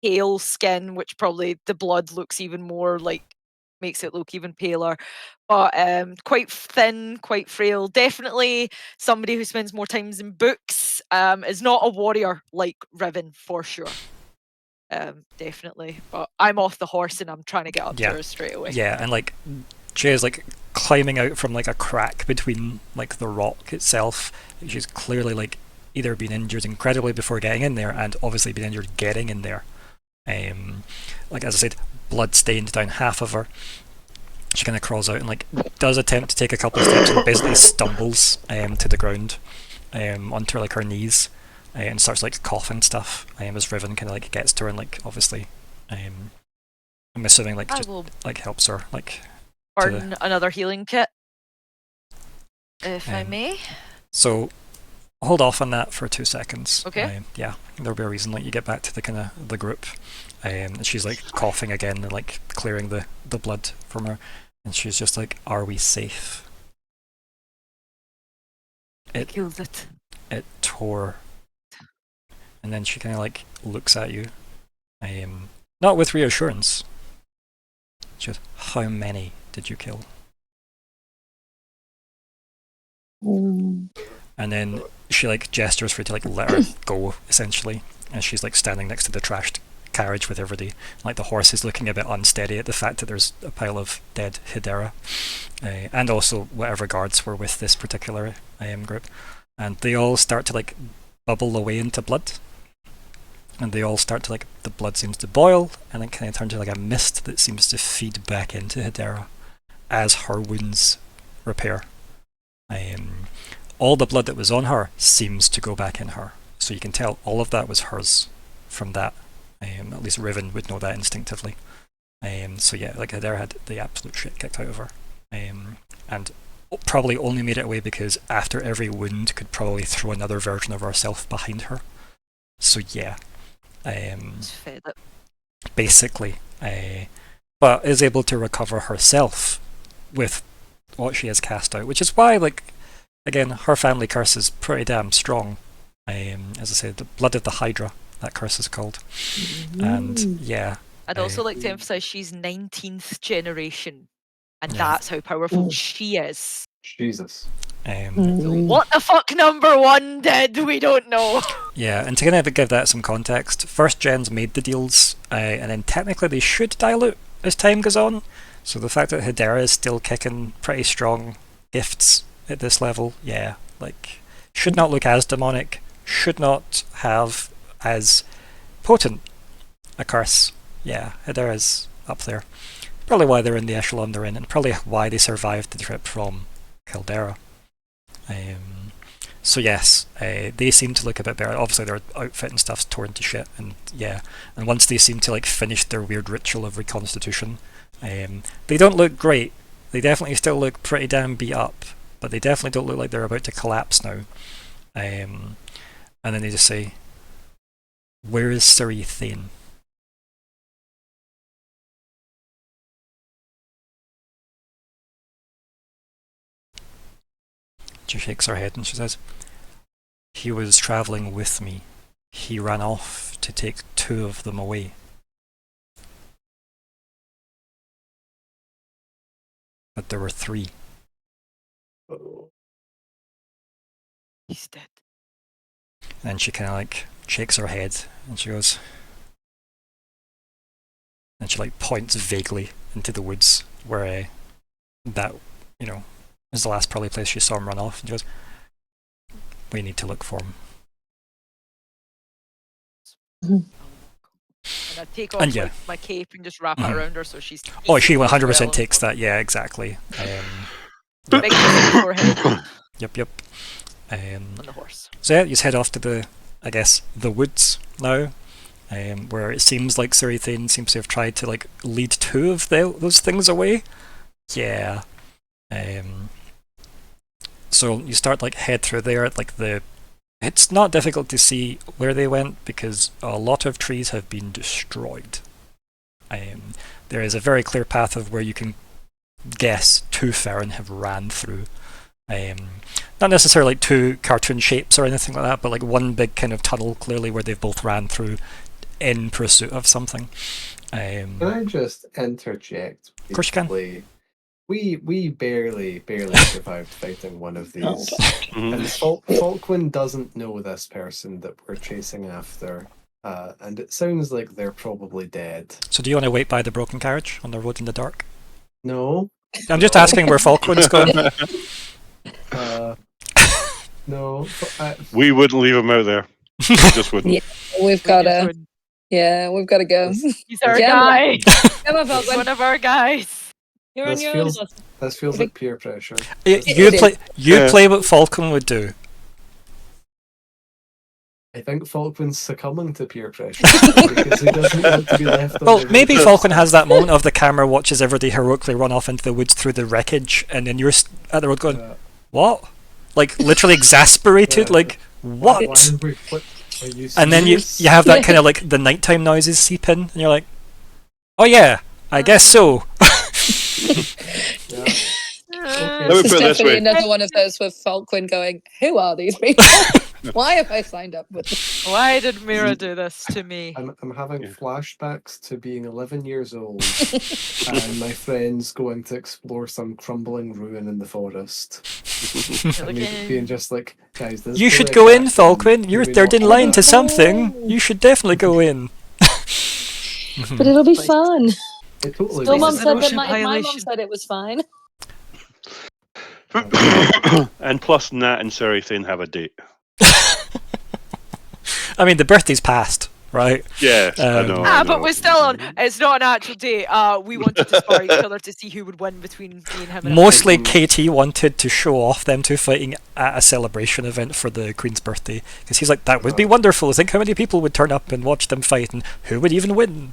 Pale skin, which probably the blood looks even more like, makes it look even paler, but quite thin, quite frail. Definitely somebody who spends more times in books. Is not a warrior like Riven for sure. definitely. But I'm off the horse and I'm trying to get up Yeah. to her straight away. Yeah, and like Jay is like climbing out from like a crack between like the rock itself. She's clearly like either been injured incredibly before getting in there, and obviously been injured getting in there. Like as I said, blood stained down half of her. She kind of crawls out and like does attempt to take a couple of steps and basically stumbles to the ground onto like her knees and starts like coughing stuff. As Riven kind of like gets to her and like obviously, I'm assuming like just like helps her like. Burn another healing kit, if I may. So hold off on that for 2 seconds. Okay. Yeah, there'll be a reason like you get back to the kind of the group. And she's like coughing again and like clearing the blood from her, and she's just like, "Are we safe?" It kills it. It tore, and then she kind of like looks at you, not with reassurance. Just, how many did you kill? And then she like gestures for you to like let her go, essentially, and she's like standing next to the trashed carriage with everybody. Like the horse is looking a bit unsteady at the fact that there's a pile of dead Hedera, and also whatever guards were with this particular group, and they all start to like bubble away into blood, and they all start to like, the blood seems to boil and then kind of turn to like a mist that seems to feed back into Hedera as her wounds repair. All the blood that was on her seems to go back in her, so you can tell all of that was hers from that. At least Riven would know that instinctively. So yeah, like Hedera had the absolute shit kicked out of her, and probably only made it away because after every wound could probably throw another version of herself behind her. So yeah, basically, but is able to recover herself with what she has cast out, which is why, like, again, her family curse is pretty damn strong. As I said, the blood of the Hydra, that curse is called. And yeah. I'd also like to emphasize she's 19th generation, and that's how powerful she is. Jesus. What the fuck number one did, we don't know. Yeah, and to kind of give that some context, first gens made the deals, and then technically they should dilute as time goes on. So the fact that Hedera is still kicking pretty strong gifts at this level, yeah, like, should not look as demonic, should not have as potent a curse. Yeah, Hedera's up there. Probably why they're in the echelon they're in, and probably why they survived the trip from Caldera. So yes, they seem to look a bit better. Obviously their outfit and stuff's torn to shit, and yeah, and once they seem to like finish their weird ritual of reconstitution, they don't look great. They definitely still look pretty damn beat up, but they definitely don't look like they're about to collapse now. And then they just say, "Where is Suri Thane?" She shakes her head and she says, "He was travelling with me. He ran off to take 2 of them away." But there were 3. He's dead. And she kind of like shakes her head and she goes, and she like points vaguely into the woods where that, you know, is the last probably place she saw him run off, and she goes, "We need to look for him." And I take off like, my cape and just wrap it around her so she's... Oh, she 100% takes that, yeah, exactly. Big forehead. Yep. On the horse. So yeah, you just head off to the, I guess, the woods now, where it seems like Suri Thane seems to have tried to like lead 2 of those things away. Yeah. So you start like head through there at like it's not difficult to see where they went because a lot of trees have been destroyed. There is a very clear path of where you can guess 2 Farron have ran through. Not necessarily like 2 cartoon shapes or anything like that, but like one big kind of tunnel clearly where they've both ran through in pursuit of something. Can I just interject? Of course you can. We barely survived fighting one of these. And Falkwin doesn't know this person that we're chasing after. and it sounds like they're probably dead. So do you want to wait by the broken carriage on the road in the dark? No. I'm just asking where Falkwin's going. No. We wouldn't leave him out there. We just wouldn't. Yeah, we've got to. Yeah, we've got to go. He's our Yeah, guy. Come on, He's Falkwin. one of our guys. You're on This your own. feels- This feels like peer pressure. You play what Falkwin would do. I think Falkwin's succumbing to peer pressure because he doesn't want to be left on Well, the maybe road. Falkwin has that moment of the camera watches everybody heroically run off into the woods through the wreckage, and then you're at the road going, what? Like, literally exasperated, like, what? Are you And then you have that kind of like the nighttime noises seep in, and you're like, oh yeah, I guess so. Yeah. Let me This is put it this definitely way. another one of those with Falkwin going, who are these people? Why have I signed up with them? Why did Myr'ra do this to me? I'm having flashbacks to being 11 years old and my friends going to explore some crumbling ruin in the forest. And me being just like, guys, this You is should really go in, attractive. Falkwin. You're Do we third not in do line that?" to something. You should definitely go in. But it'll be fun. It totally Your This mum is was. an said that ocean my mum violation. said it was fine. And plus, Nat and Seraphin have a date. I mean, the birthday's passed, right? Yes, I know. I But know. we're still on. It's not an actual date. We wanted to spar each other to see who would win between me and him. And Mostly KT wanted to show off them two fighting at a celebration event for the Queen's birthday, because he's like, that would be wonderful. Think how many people would turn up and watch them fight, and who would even win?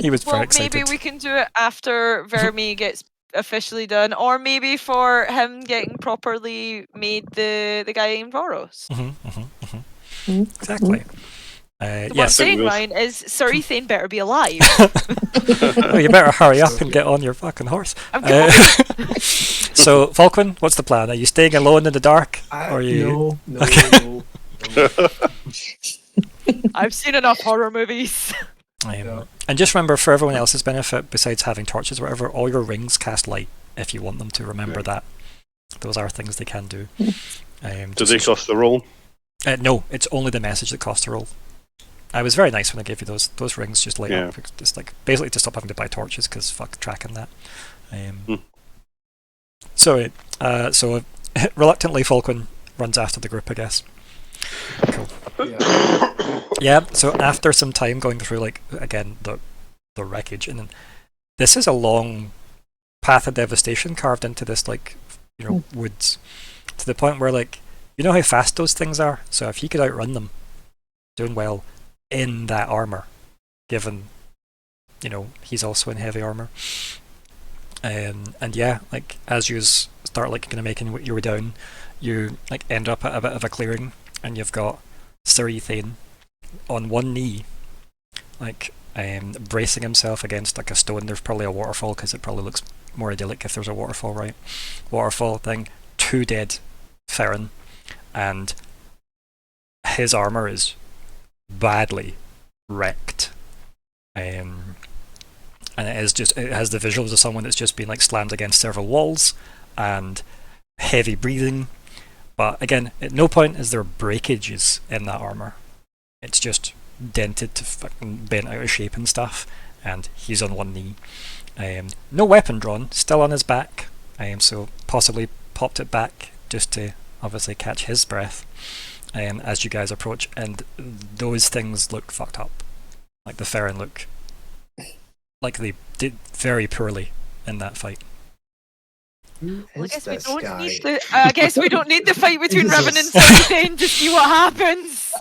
He was very excited. Maybe we can do it after Verme gets officially done, or maybe for him getting properly made the guy in Voros. Exactly. What I'm Yes. saying, Ryan, is Seraphin better be alive. Well, you better hurry up and get on your fucking horse. I'm going. So, Falkwin, what's the plan? Are you staying alone in the dark? Or are you... No. I've seen enough horror movies. And just remember, for everyone else's benefit, besides having torches or whatever, all your rings cast light if you want them to. Remember that. Those are things they can do. Do they cost the roll? No, it's only the message that costs a roll. I was very nice when I gave you those rings, just light up, just like basically to stop having to buy torches, because fuck tracking that. So reluctantly, Falkwin runs after the group, I guess. Cool. Yeah. So after some time going through, like, again, the wreckage, and then this is a long path of devastation carved into this, like, woods, to the point where, like, you know how fast those things are. So if he could outrun them, doing well in that armor, given he's also in heavy armor, and yeah, like, as you start like kind of making your way down, you like end up at a bit of a clearing, and you've got Seraphin on one knee, like bracing himself against like a stone. There's probably a waterfall, because it probably looks more idyllic if there's a waterfall, right? Waterfall thing, 2 dead Farron, and his armor is badly wrecked. And it has the visuals of someone that's just been like slammed against several walls and heavy breathing. But again, at no point is there breakages in that armor. It's just dented to fucking bent out of shape and stuff. And he's on one knee. No weapon drawn, still on his back. So possibly popped it back just to obviously catch his breath. As you guys approach, and those things look fucked up. Like the Farron look like they did very poorly in that fight. I guess we don't need the fight between Riven and Seraphin to see what happens.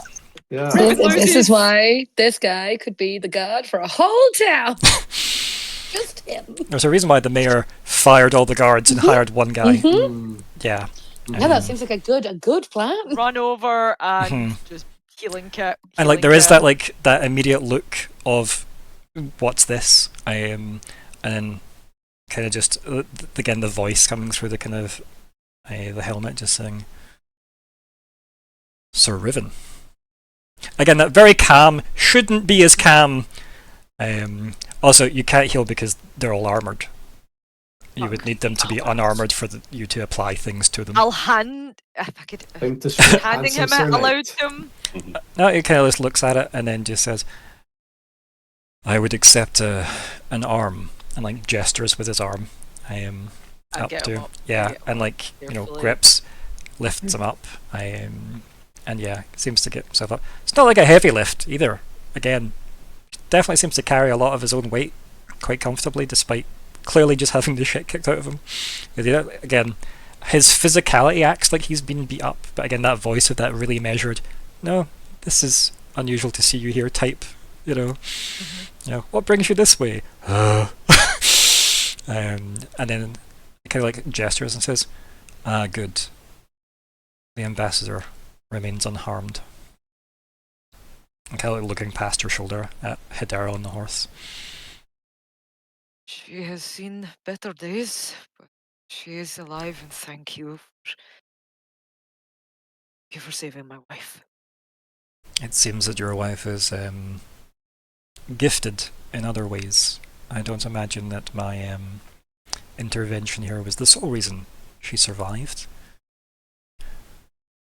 Yeah. This is why this guy could be the guard for a whole town. Just him. There's a reason why the mayor fired all the guards and hired one guy. Yeah. Yeah, that seems like a good plan. Run over and just healing kit. And like there is that like that immediate look of what's this, and then kind of just again the voice coming through the kind of the helmet just saying, Sir Riven. Again, that very calm, shouldn't be as calm. Also, you can't heal because they're all armoured. You would need them to be unarmored for you to apply things to them. I'll hand. If I could. Time to shoot Handing him handsome it Sir aloud Knight. to him. No, he kind of just looks at it and then just says, "I would accept an arm," and like gestures with his arm. Up get to him up. yeah, Get him and up like carefully. grips, lifts him up. And yeah, seems to get himself up. It's not like a heavy lift either. Again, definitely seems to carry a lot of his own weight quite comfortably, despite clearly just having the shit kicked out of him. Again, his physicality acts like he's been beat up, but again, that voice with that really measured, "No, this is unusual to see you here" type, what brings you this way? And then kind of like gestures and says, good. The ambassador remains unharmed. And kind of like looking past her shoulder at Hedera on the horse. She has seen better days, but she is alive, and thank you for saving my wife. It seems that your wife is gifted in other ways. I don't imagine that my intervention here was the sole reason she survived.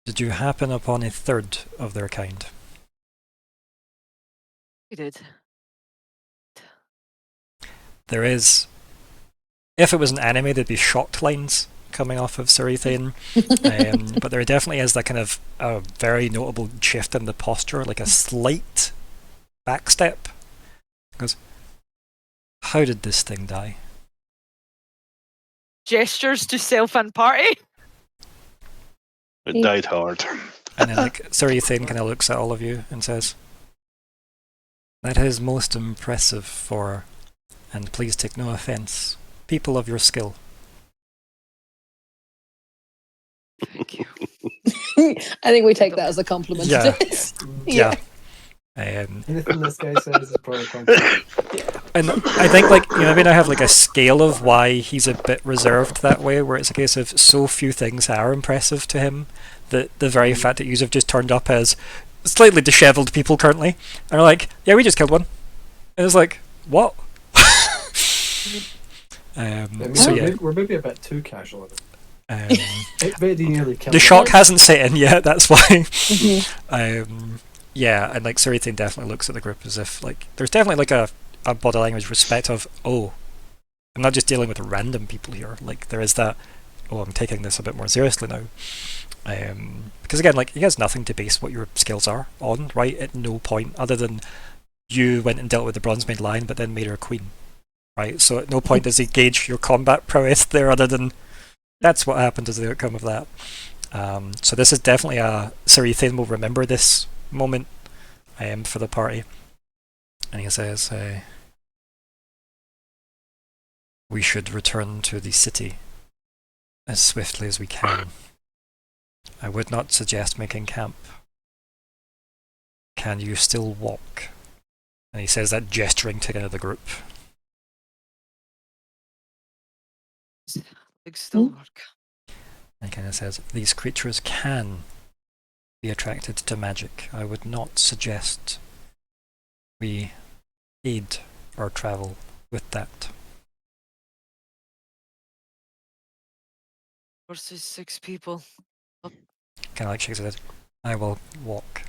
Did you happen upon a third of their kind? We did. There is... If it was an anime, there'd be shocked lines coming off of Cypher, but there definitely is that kind of a very notable shift in the posture, like a slight backstep. Goes, how did this thing die? Gestures to self and party. It died hard. And then like Cypher kind of looks at all of you and says, "That is most impressive for, and please take no offense, people of your skill." Thank you. I think we take that as a compliment. Yeah. Yeah. Anything this guy says is probably a compliment. And I think like maybe I have like a scale of why he's a bit reserved that way, where it's a case of so few things are impressive to him that the very fact that you have just turned up as slightly dishevelled people currently and are like, "Yeah, we just killed one," and it's like, what? So yeah, we're maybe a bit too casual of it. the The shock hasn't set in yet. That's why. Mhm. Yeah, and like Cypher definitely looks at the group as if like there's definitely like a body language respect of, oh, I'm not just dealing with random people here. Like there is that, oh, I'm taking this a bit more seriously now. Because again, like he has nothing to base what your skills are on, right? At no point other than you went and dealt with the Bronze-Maid Lion, but then made her a queen, right? So at no point does he gauge your combat prowess there, other than that's what happened as the outcome of that. So this is definitely a Cypher will remember this moment for the party. And he says, we should return to the city as swiftly as we can. I would not suggest making camp. Can you still walk? And he says that gesturing to the group. Big still work. And he kind of says, these creatures can be attracted to magic. I would not suggest we aid our travel with that. Versus 6 people. Kind of like shakes his head. I will walk.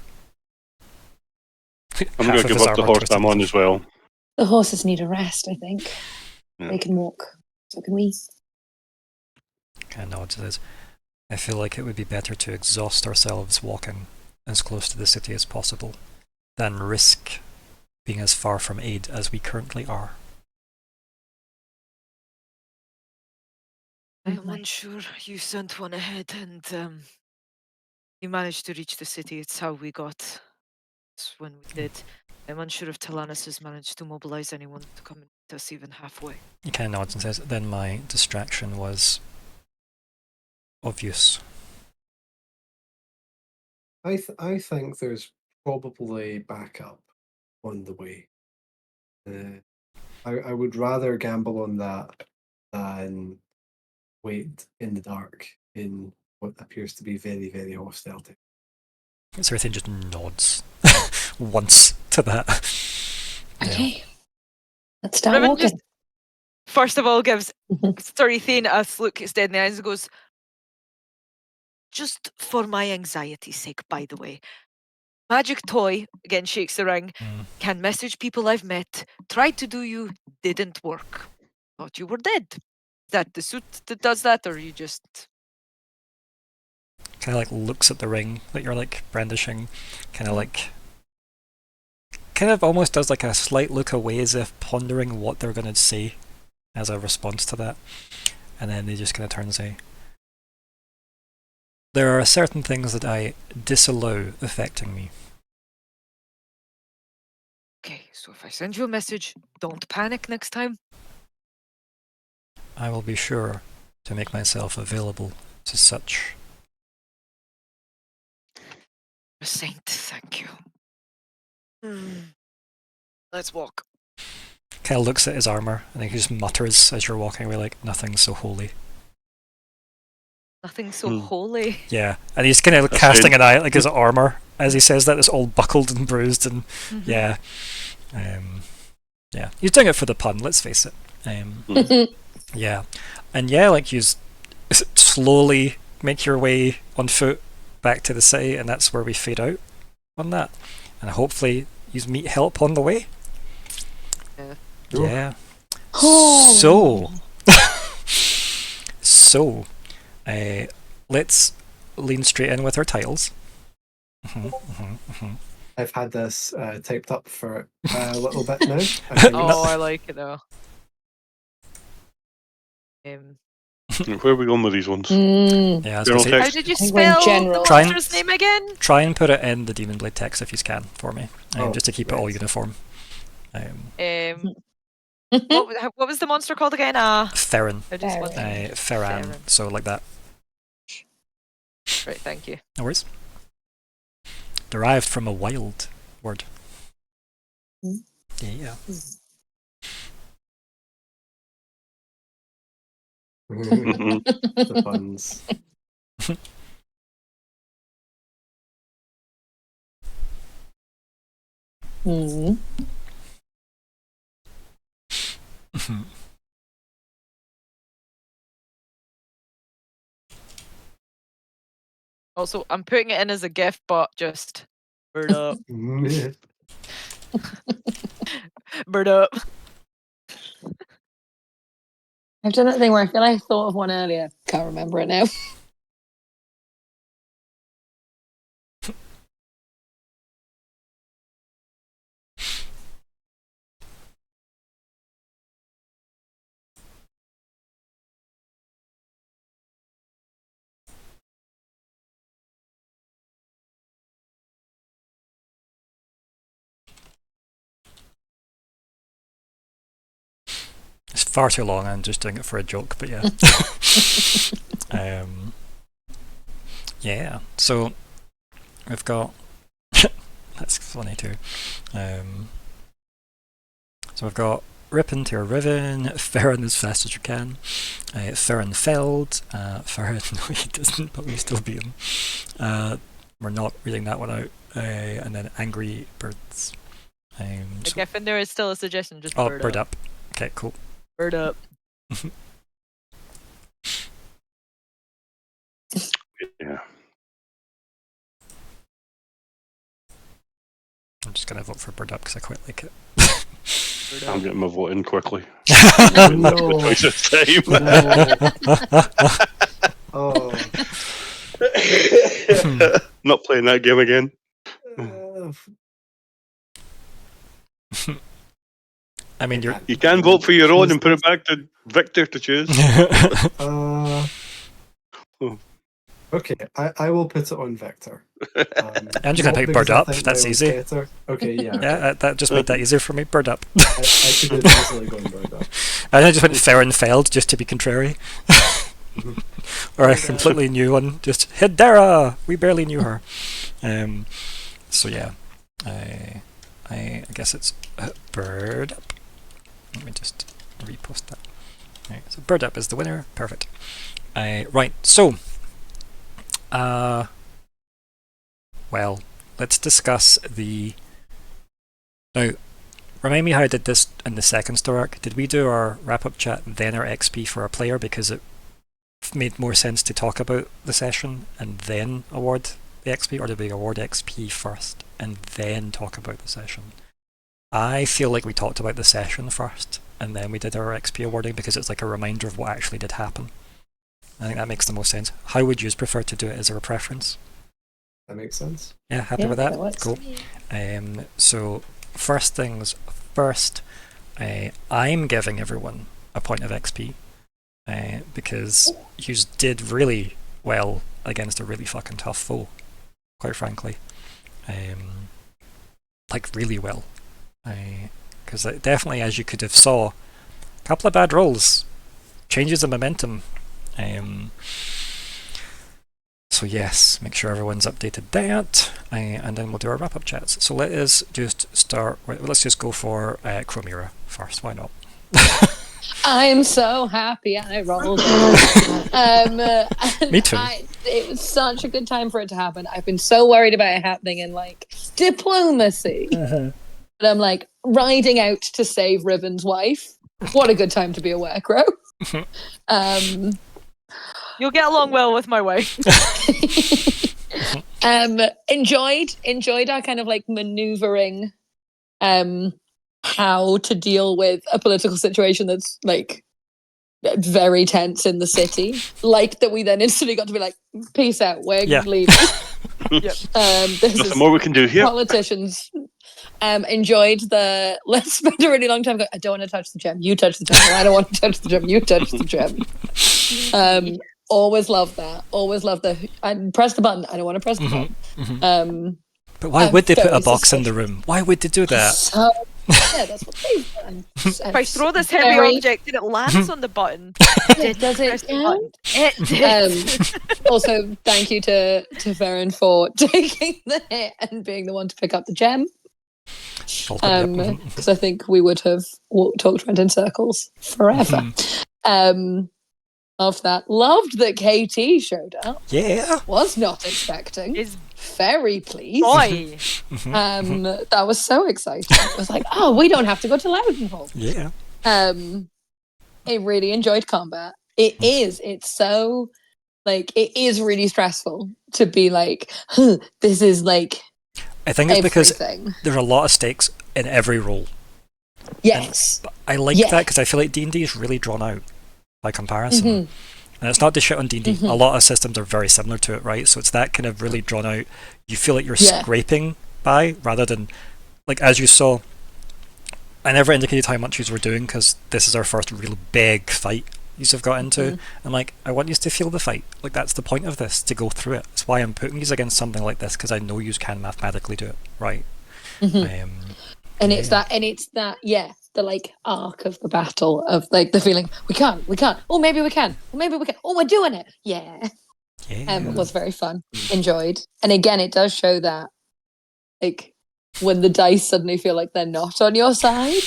I'm going to give up the horse I'm on as well. The horses need a rest, I think. Yeah. They can walk. So can we. Kind of nods and says, I feel like it would be better to exhaust ourselves walking as close to the city as possible than risk being as far from aid as we currently are. I'm unsure. You sent one ahead and you managed to reach the city. It's how we got when we did. I'm unsure if Talanis has managed to mobilize anyone to come and meet us even halfway. He kind of nods and says, then my distraction was of use. I think there's probably backup on the way. I would rather gamble on that than wait in the dark in what appears to be very, very hostile. So everything just nods once to that. Okay. Let's start Riven walking. first of all gives Thane a look dead in the eyes and goes, just for my anxiety's sake, by the way. Magic toy, again shakes the ring, can message people I've met, tried to do you, didn't work. Thought you were dead. Is that the suit that does that, or you just... Kind of like looks at the ring that you're like brandishing, kind of almost does like a slight look away as if pondering what they're going to say as a response to that. And then they just kind of turn and say, there are certain things that I disallow affecting me. Okay, so if I send you a message, don't panic next time. I will be sure to make myself available to such. A saint, thank you. Let's walk. Kind of looks at his armor and then he just mutters as you're walking away like, nothing's so holy. Nothing so holy. Yeah, and he's kind of casting an eye at like his armor as he says that. It's all buckled and bruised and yeah. Yeah, he's doing it for the pun, let's face it. Yeah, and yeah, like you slowly make your way on foot back to the city, and that's where we fade out on that. And hopefully you meet help on the way. Yeah. So, let's lean straight in with our titles. I've had this typed up for a little bit now. I like it though. Where are we going with these ones? Yeah, how did you spell the monster's name again? Try and put it in the Demon Blade text if you can for me, just to keep it all uniform. What was the monster called again? Theron. Theron. So like that. Right, thank you. No worries. Derived from a wild word. Yeah. The puns. Also, I'm putting it in as a GIF, but just bird up. Bird up. I've done that thing where I feel like I thought of one earlier. Can't remember it now. It's far too long. I'm just doing it for a joke, but yeah. Yeah. So we've got. That's funny too. So we've got rip into your Riven, Farron as fast as you can, Farron Feld, Farron, no he doesn't, but we still beat him. We're not reading that one out, and then Angry Birds. The GIF in there is still a suggestion, just bird up. Okay, cool. Bird up. Yeah. I'm just gonna vote for bird up because I quite like it. I'm getting my vote in quickly. No. Choice of time. Oh. Not playing that game again. I mean, you can vote for your own and put it back to Viktor to choose. Okay, I will put it on Viktor. I'm just gonna pick bird up. That's easy. Okay, yeah. Yeah, that just made that easier for me. Bird up. I could have easily gone bird up. And I just went Farron Feld just to be contrary. Or a completely new one. Just Hedera. We barely knew her. So yeah, I guess it's bird up. Let me just repost that. Right, so bird up is the winner. Perfect. Right. So. Well, let's discuss the... Now, remind me how I did this in the second story arc. Did we do our wrap-up chat, then our XP for our player, because it made more sense to talk about the session and then award the XP, or did we award XP first and then talk about the session? I feel like we talked about the session first and then we did our XP awarding, because it's like a reminder of what actually did happen. I think that makes the most sense. How would you prefer to do it? Is there a preference? That makes sense. Yeah, happy with that? works Cool. for me. So first things first, I'm giving everyone a point of XP because you did really well against a really fucking tough foe, quite frankly. Like really well. Because definitely, as you could have saw, a couple of bad rolls changes the momentum. So yes, make sure everyone's updated that, and then we'll do our wrap-up chats. So let us just start. Let's just go for Myr'ra first. Why not? I'm so happy I rolled it. Me too. It was such a good time for it to happen. I've been so worried about it happening in like diplomacy. But I'm like, riding out to save Riven's wife. What a good time to be a workrow. You'll get along well with my wife. Enjoyed our kind of like maneuvering how to deal with a political situation that's like very tense in the city. Like that we then instantly got to be like, peace out, we're leaving. Yep. Nothing more we can do here. Politicians enjoyed the let's spend a really long time going, I don't want to touch the gem, you touch the gem. I don't want to touch the gem, you touch the gem. Always love that. Always love the I press the button, I don't want to press the button. But why would they put a box in the room? Why would they do that? So, yeah, that's what they've done. If I throw this heavy object and it lands on the button, does it count? It did. Also, thank you to Varen for taking the hit and being the one to pick up the gem. Because I think we would have talked around in circles forever. Loved that. Loved that KT showed up. Yeah. Was not expecting. Is very pleased. boy. That was so exciting. I was like, oh, we don't have to go to Loudenhall. Yeah. I really enjoyed combat. It's so like it is really stressful to be like, this is like I think it's everything. because there are a lot of stakes in every role. Yes. And I like that because I feel like D&D is really drawn out by comparison. And it's not to shit on D&D. A lot of systems are very similar to it, right? So it's that kind of really drawn out. You feel like you're scraping by rather than, like, as you saw, I never indicated how much you were doing because this is our first real big fight you have got into. I'm like, I want you to feel the fight. Like, that's the point of this, to go through it. That's why I'm putting you against something like this, because I know you can mathematically do it, right? It's that, the like arc of the battle of like the feeling we can't, oh maybe we can, oh we're doing it, it was very fun, enjoyed, and again it does show that like when the dice suddenly feel like they're not on your side,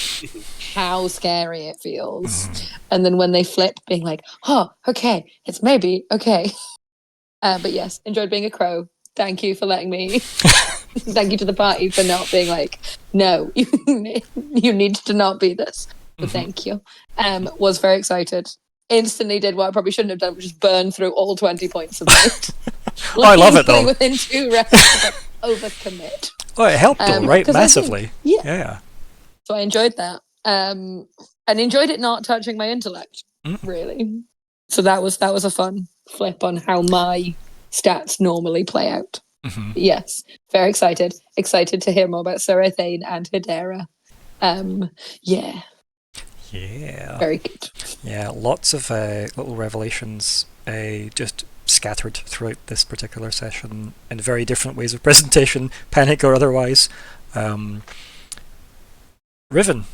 how scary it feels, and then when they flip, being like, oh okay, it's maybe okay. But yes, enjoyed being a crow. Thank you for letting me. Thank you to the party for not being like, no, you need to not be this. But thank you. Was very excited. Instantly did what I probably shouldn't have done, which is burn through all 20 points of it. I love it though. Within 2 rounds, like, overcommit. Oh, it helped though, right? Massively. Yeah. So I enjoyed that. And enjoyed it not touching my intellect, really. So that was a fun flip on how my stats normally play out. Yes, very excited. Excited to hear more about Sarathane and Hedera. Yeah. Very good. Yeah, lots of little revelations just scattered throughout this particular session in very different ways of presentation, panic or otherwise. Riven.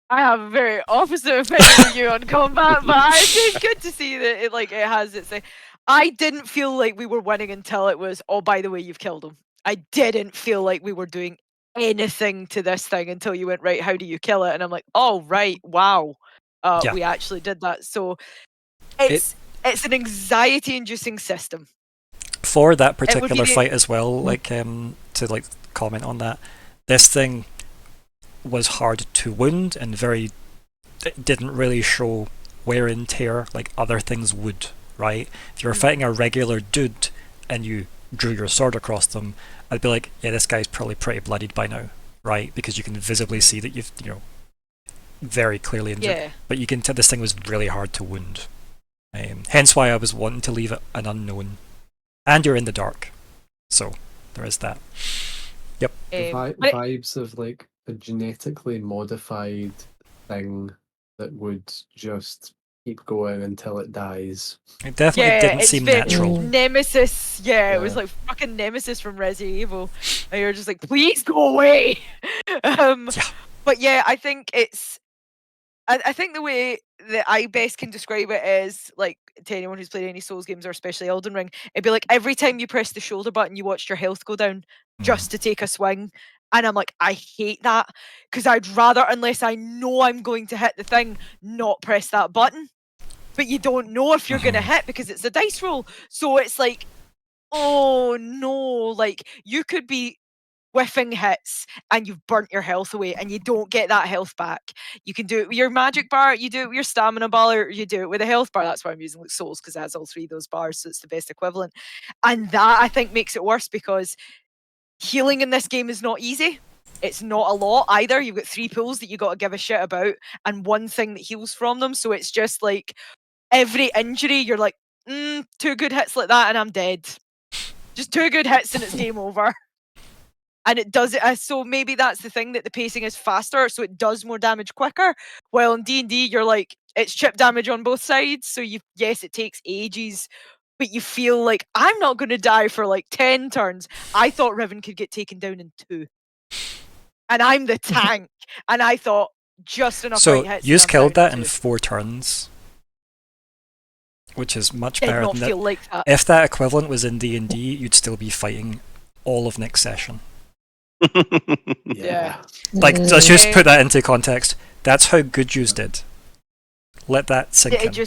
I have a very opposite opinion of you on combat, but it's good to see that it has its thing. I didn't feel like we were winning until it was, oh, by the way, you've killed him. I didn't feel like we were doing anything to this thing until you went, right, how do you kill it? And I'm like, oh, right, wow. We actually did that. So it's an anxiety-inducing system. For that particular fight as well, like to like comment on that, this thing was hard to wound and it didn't really show wear and tear like other things would, right? If you were fighting a regular dude and you drew your sword across them, I'd be like, yeah, this guy's probably pretty bloodied by now, right? Because you can visibly see that you've, very clearly injured. Yeah. But you can tell this thing was really hard to wound. Hence why I was wanting to leave it an unknown. And you're in the dark. So, there is that. Yep. Vibes of like a genetically modified thing that would just keep going until it dies. It definitely didn't seem natural. Nemesis, it was like fucking Nemesis from Resident Evil. And you're just like, please go away! But yeah, I think it's... I think the way that I best can describe it is, like, to anyone who's played any Souls games or especially Elden Ring, it'd be like every time you press the shoulder button, you watched your health go down just to take a swing. And I'm like, I hate that, because I'd rather, unless I know I'm going to hit the thing, not press that button. But you don't know if you're going to hit because it's a dice roll. So it's like, oh no, like, you could be whiffing hits and you've burnt your health away and you don't get that health back. You can do it with your magic bar, you do it with your stamina bar, or you do it with a health bar. That's why I'm using like Souls, because it has all three of those bars, so it's the best equivalent. And that, I think, makes it worse, because healing in this game is not easy. It's not a lot either. You've got 3 pools that you got to give a shit about and 1 thing that heals from them. So it's just like every injury you're like, 2 good hits like that and I'm dead. Just 2 good hits and it's game over. And it does it, so maybe that's the thing, that the pacing is faster, so it does more damage quicker. While in D&D, you're like, it's chip damage on both sides, so yes, it takes ages, but you feel like, I'm not going to die for like 10 turns. I thought Riven could get taken down in 2. And I'm the tank, and I thought just enough right hits. So you killed that in 4 turns, which is much better than that. Like that. If that equivalent was in D&D, you'd still be fighting all of next session. Yeah. Like, let's just put that into context. That's how good yous did. Let that sink in.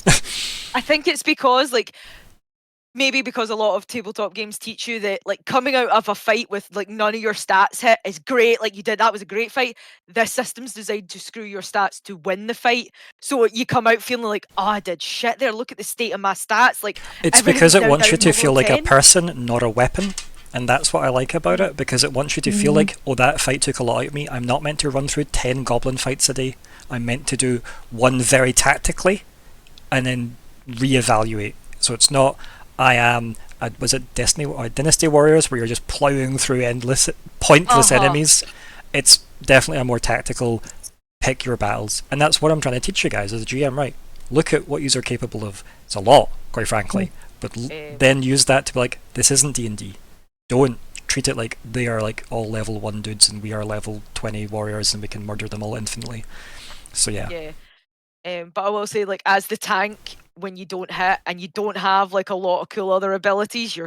I think it's because, like, maybe because a lot of tabletop games teach you that, like, coming out of a fight with, like, none of your stats hit is great. Like, that was a great fight. This system's designed to screw your stats to win the fight. So you come out feeling like, oh, I did shit there. Look at the state of my stats. Like, it's because it wants you to feel like a person, not a weapon. And that's what I like about it, because it wants you to feel like, oh, that fight took a lot out of me. I'm not meant to run through 10 goblin fights a day. I'm meant to do one very tactically, and then reevaluate. So it's not, I am, was it Dynasty Warriors, where you're just ploughing through endless, pointless enemies. It's definitely a more tactical, pick your battles. And that's what I'm trying to teach you guys as a GM, right? Look at what you're capable of. It's a lot, quite frankly. But then use that to be like, this isn't D&D. Don't treat it like they are like all level 1 dudes and we are level 20 warriors and we can murder them all infinitely. So yeah. But I will say, like, as the tank, when you don't hit and you don't have like a lot of cool other abilities,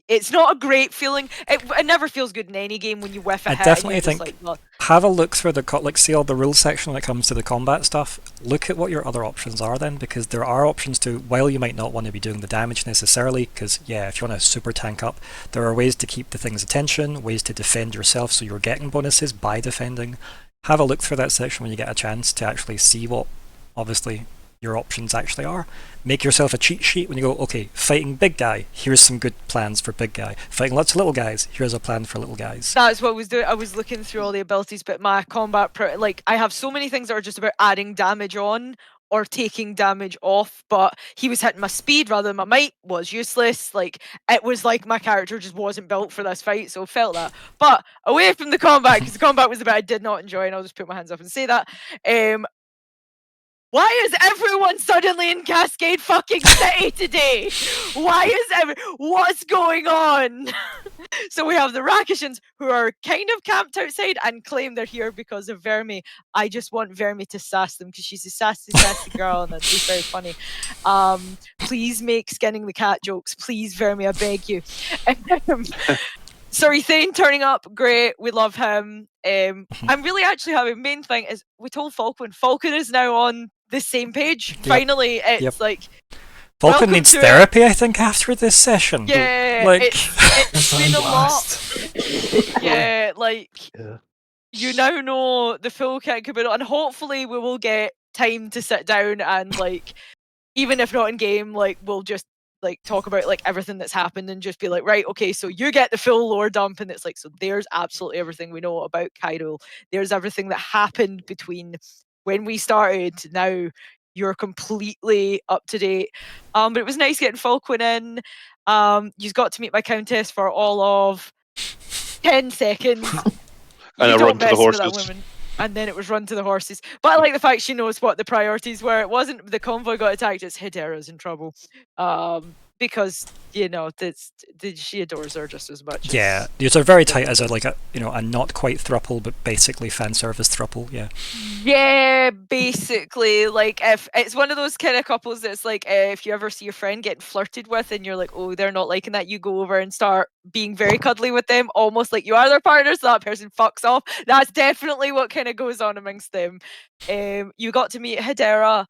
it's not a great feeling. It never feels good in any game when you whiff a hit. I definitely think, like, well, have a look through see all the rules section when it comes to the combat stuff. Look at what your other options are then, because there are options to, while you might not want to be doing the damage necessarily, because if you want to super tank up, there are ways to keep the thing's attention, ways to defend yourself so you're getting bonuses by defending. Have a look through that section when you get a chance to actually see what, obviously, your options actually are. Make yourself a cheat sheet when you go, okay, fighting big guy, here's some good plans for big guy. Fighting lots of little guys, here's a plan for little guys. That's what I was doing. I was looking through all the abilities, but my combat, like, I have so many things that are just about adding damage on or taking damage off, but he was hitting my speed rather than my might, was useless. Like, it was like my character just wasn't built for this fight, so felt that. But away from the combat, because the combat was the bit I did not enjoy, and I'll just put my hands up and say that. Why is everyone suddenly in Cascade fucking City today? What's going on? So we have the Rakishans, who are kind of camped outside and claim they're here because of Vermi. I just want Vermi to sass them, because she's a sassy girl and she's very funny. Please make skinning the cat jokes. Please, Vermi, I beg you. Sorry, Thane turning up, great, we love him. I'm really actually having, main thing is, we told Falkwin. Falkwin is now on the same page. Finally, it's like... Falkwin needs therapy, I think, after this session. Yeah, like... it's been a lot. Yeah, like... you now know the full kit and caboodle, and hopefully we will get time to sit down and like, even if not in game, like we'll just like talk about like everything that's happened and just be like, right, okay, so you get the full lore dump, and it's like, so there's absolutely everything we know about Chiral. There's everything that happened between when we started to now. You're completely up to date. But it was nice getting Falkwin in. You got to meet my countess for all of 10 seconds. And I run to the horses. And then it was run to the horses. But I like the fact she knows what the priorities were. It wasn't the convoy got attacked, it's Hedera's in trouble. Because, you know, she adores her just as much. Yeah, these are very tight as a not quite thruple, but basically fan service thruple, yeah. Yeah, basically. Like, if it's one of those kind of couples that's like, if you ever see your friend getting flirted with and you're like, oh, they're not liking that, you go over and start being very cuddly with them, almost like you are their partner, so that person fucks off. That's definitely what kind of goes on amongst them. You got to meet Hedera,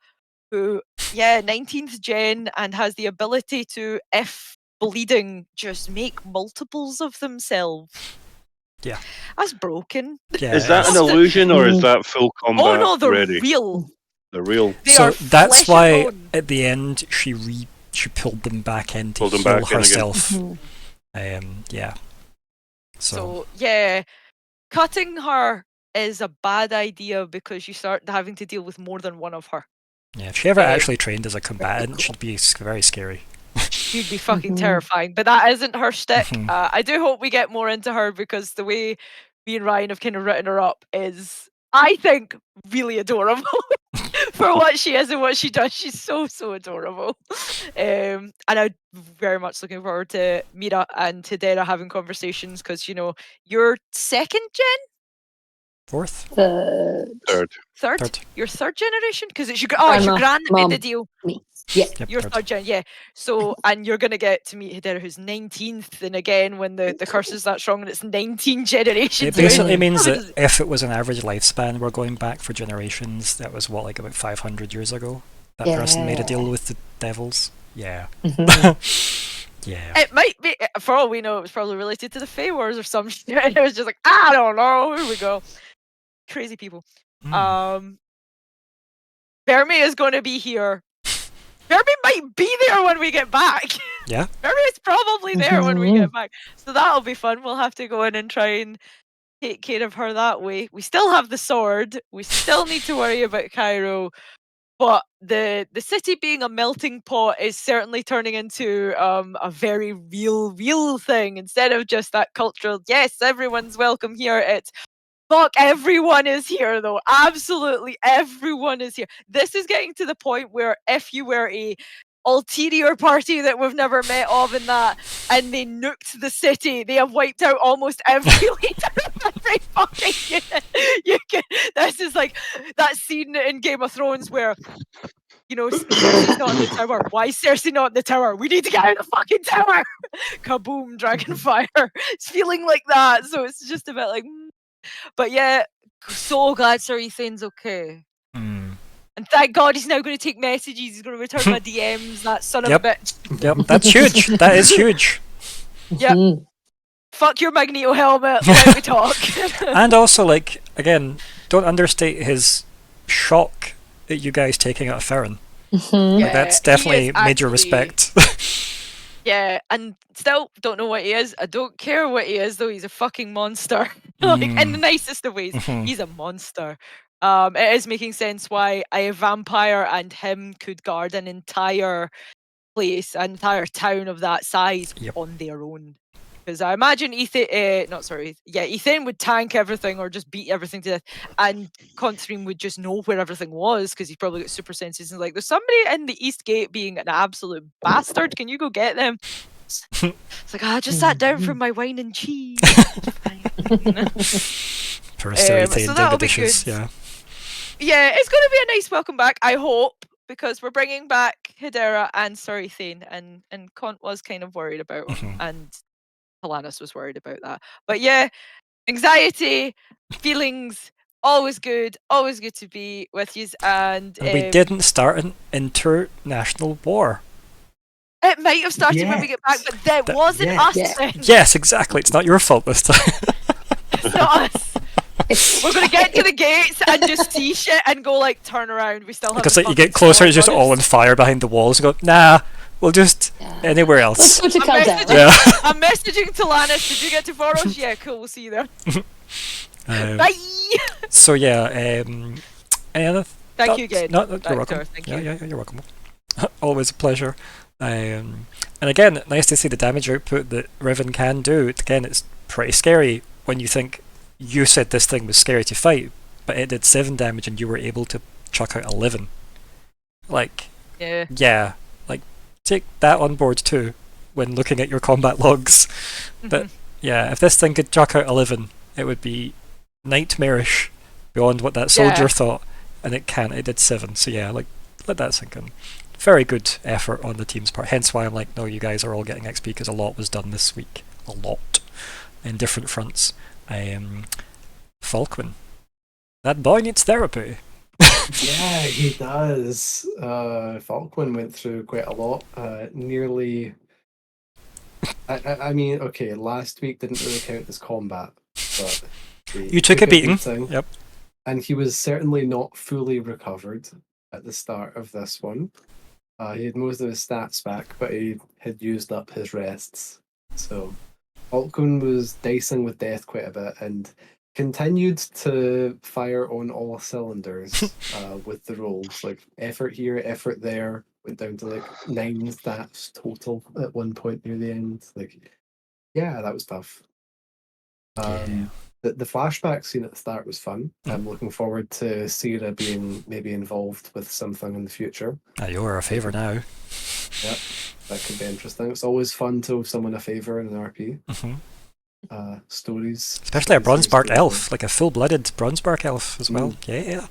who, 19th gen, and has the ability to, if bleeding, just make multiples of themselves. Yeah. That's broken. Yeah, is that an illusion or is that full combat? Oh no, they're ready? real. They're real. So that's why at the end she pulled them back in to heal herself. Yeah. So yeah, cutting her is a bad idea because you start having to deal with more than one of her. Yeah, if she ever actually trained as a combatant, she'd be very scary. She'd be fucking terrifying, but that isn't her shtick. I do hope we get more into her because the way me and Ryan have kind of written her up is, I think, really adorable for what she is and what she does. She's so adorable. And I'm very much looking forward to Myr'ra and Hedera having conversations because, you know, you're second gen? Fourth? Third. Your third generation? Because it's your gran that made the deal. Me. Yeah. You're third gen, yeah. So, and you're going to get to meet Hedera, who's 19th, and again, when the curse is that strong and it's 19 generations. It basically means that if it was an average lifespan, we're going back for generations, that was what, like about 500 years ago? That person made a deal with the devils? Yeah. Yeah. It might be, for all we know, it was probably related to the Fey Wars or some shit. It was just like, I don't know, here we go. Crazy people. Verme is going to be here. Verme might be there when we get back. Yeah. Verme is probably there when we get back. So that'll be fun. We'll have to go in and try and take care of her that way. We still have the sword. We still need to worry about Cairo. But the city being a melting pot is certainly turning into a very real thing. Instead of just that cultural, yes, everyone's welcome here. It's fuck, everyone is here though. Absolutely everyone is here. This is getting to the point where if you were a ulterior party that we've never met of in that, and they nuked the city, they have wiped out almost every leader of every fucking unit. This is like that scene in Game of Thrones where, you know, Cersei's not in the tower. Why is Cersei not in the tower? We need to get out of the fucking tower. Kaboom, Dragonfire. It's feeling like that. So it's just a bit like, but yeah, so glad Sir Ethane's okay. And thank God he's now going to take messages. He's going to return my DMs. That son of a bitch. Yep, that's huge. That is huge. Yep. Fuck your Magneto helmet. Let me talk. And also, like, again, don't understate his shock at you guys taking out Farron. Like, that's definitely major respect. Yeah, and still don't know what he is. I don't care what he is, though. He's a fucking monster. Like, in the nicest of ways, he's a monster. It is making sense why a vampire and him could guard an entire place, an entire town of that size on their own. Because I imagine Ethan would tank everything or just beat everything to death, and Constream would just know where everything was because he's probably got super senses and like, there's somebody in the East Gate being an absolute bastard. Can you go get them? It's like, I just sat down for my wine and cheese. Poor Sir Ethan so did the dishes. Yeah. Yeah, it's going to be a nice welcome back, I hope, because we're bringing back Hedera and Sir Ethan, and Kont was kind of worried about him, and Halanis was worried about that. But yeah, anxiety, feelings, always good to be with you. And we didn't start an international war. It might have started when we get back, but that wasn't us then. Yes, exactly. It's not your fault this time. It's not us. We're gonna get to the gates and just see shit and go like turn around. We still have. Because like, you get closer, it's just all on fire behind the walls. And go, nah, we'll just anywhere else. Let's go to Caldera. Yeah. I'm messaging to Lannis. Did you get to Foros? Yeah, cool. We'll see you there. Bye. So yeah, any other Thank you thoughts? again. No, you're welcome. Thank Yeah, you. yeah, you're welcome. Always a pleasure. And again, nice to see the damage output that Riven can do. Again, it's pretty scary when you think you said this thing was scary to fight, but it did 7 damage and you were able to chuck out 11. Like, yeah, like take that on board too when looking at your combat logs. But yeah, if this thing could chuck out 11, it would be nightmarish beyond what that soldier thought, and it can't. It did 7, so yeah, like let that sink in. Very good effort on the team's part. Hence why I'm like, no, you guys are all getting XP because a lot was done this week. A lot in different fronts. Falkwin, that boy needs therapy. Yeah, he does. Falkwin went through quite a lot. Nearly. I mean, okay, last week didn't really count as combat, but you took a beating. Yep. And he was certainly not fully recovered at the start of this one. He had most of his stats back, but he had used up his rests. So Falkwin was dicing with death quite a bit and continued to fire on all cylinders with the rolls. Like effort here, effort there. Went down to like 9 stats total at one point near the end. Like, yeah, that was tough. The flashback scene at the start was fun. I'm looking forward to Myr'ra being maybe involved with something in the future. You're a favour now. Yep, that could be interesting. It's always fun to have someone a favour in an RP. Stories. Especially a Bronzebark elf, like a full-blooded Bronzebark elf as well. Yeah.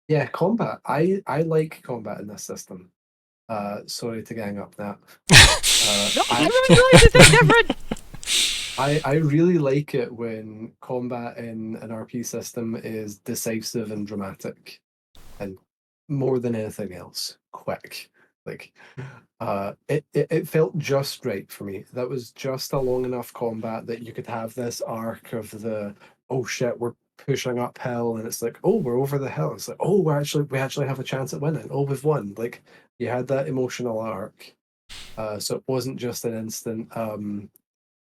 Yeah, combat. I like combat in this system. Sorry to gang up that. I really like it when combat in an RP system is decisive and dramatic, and more than anything else, quick. Like, it felt just right for me. That was just a long enough combat that you could have this arc of the oh shit, we're pushing uphill, and it's like, oh, we're over the hill. It's like, oh, we actually have a chance at winning. Oh, we've won. Like, you had that emotional arc. So it wasn't just an instant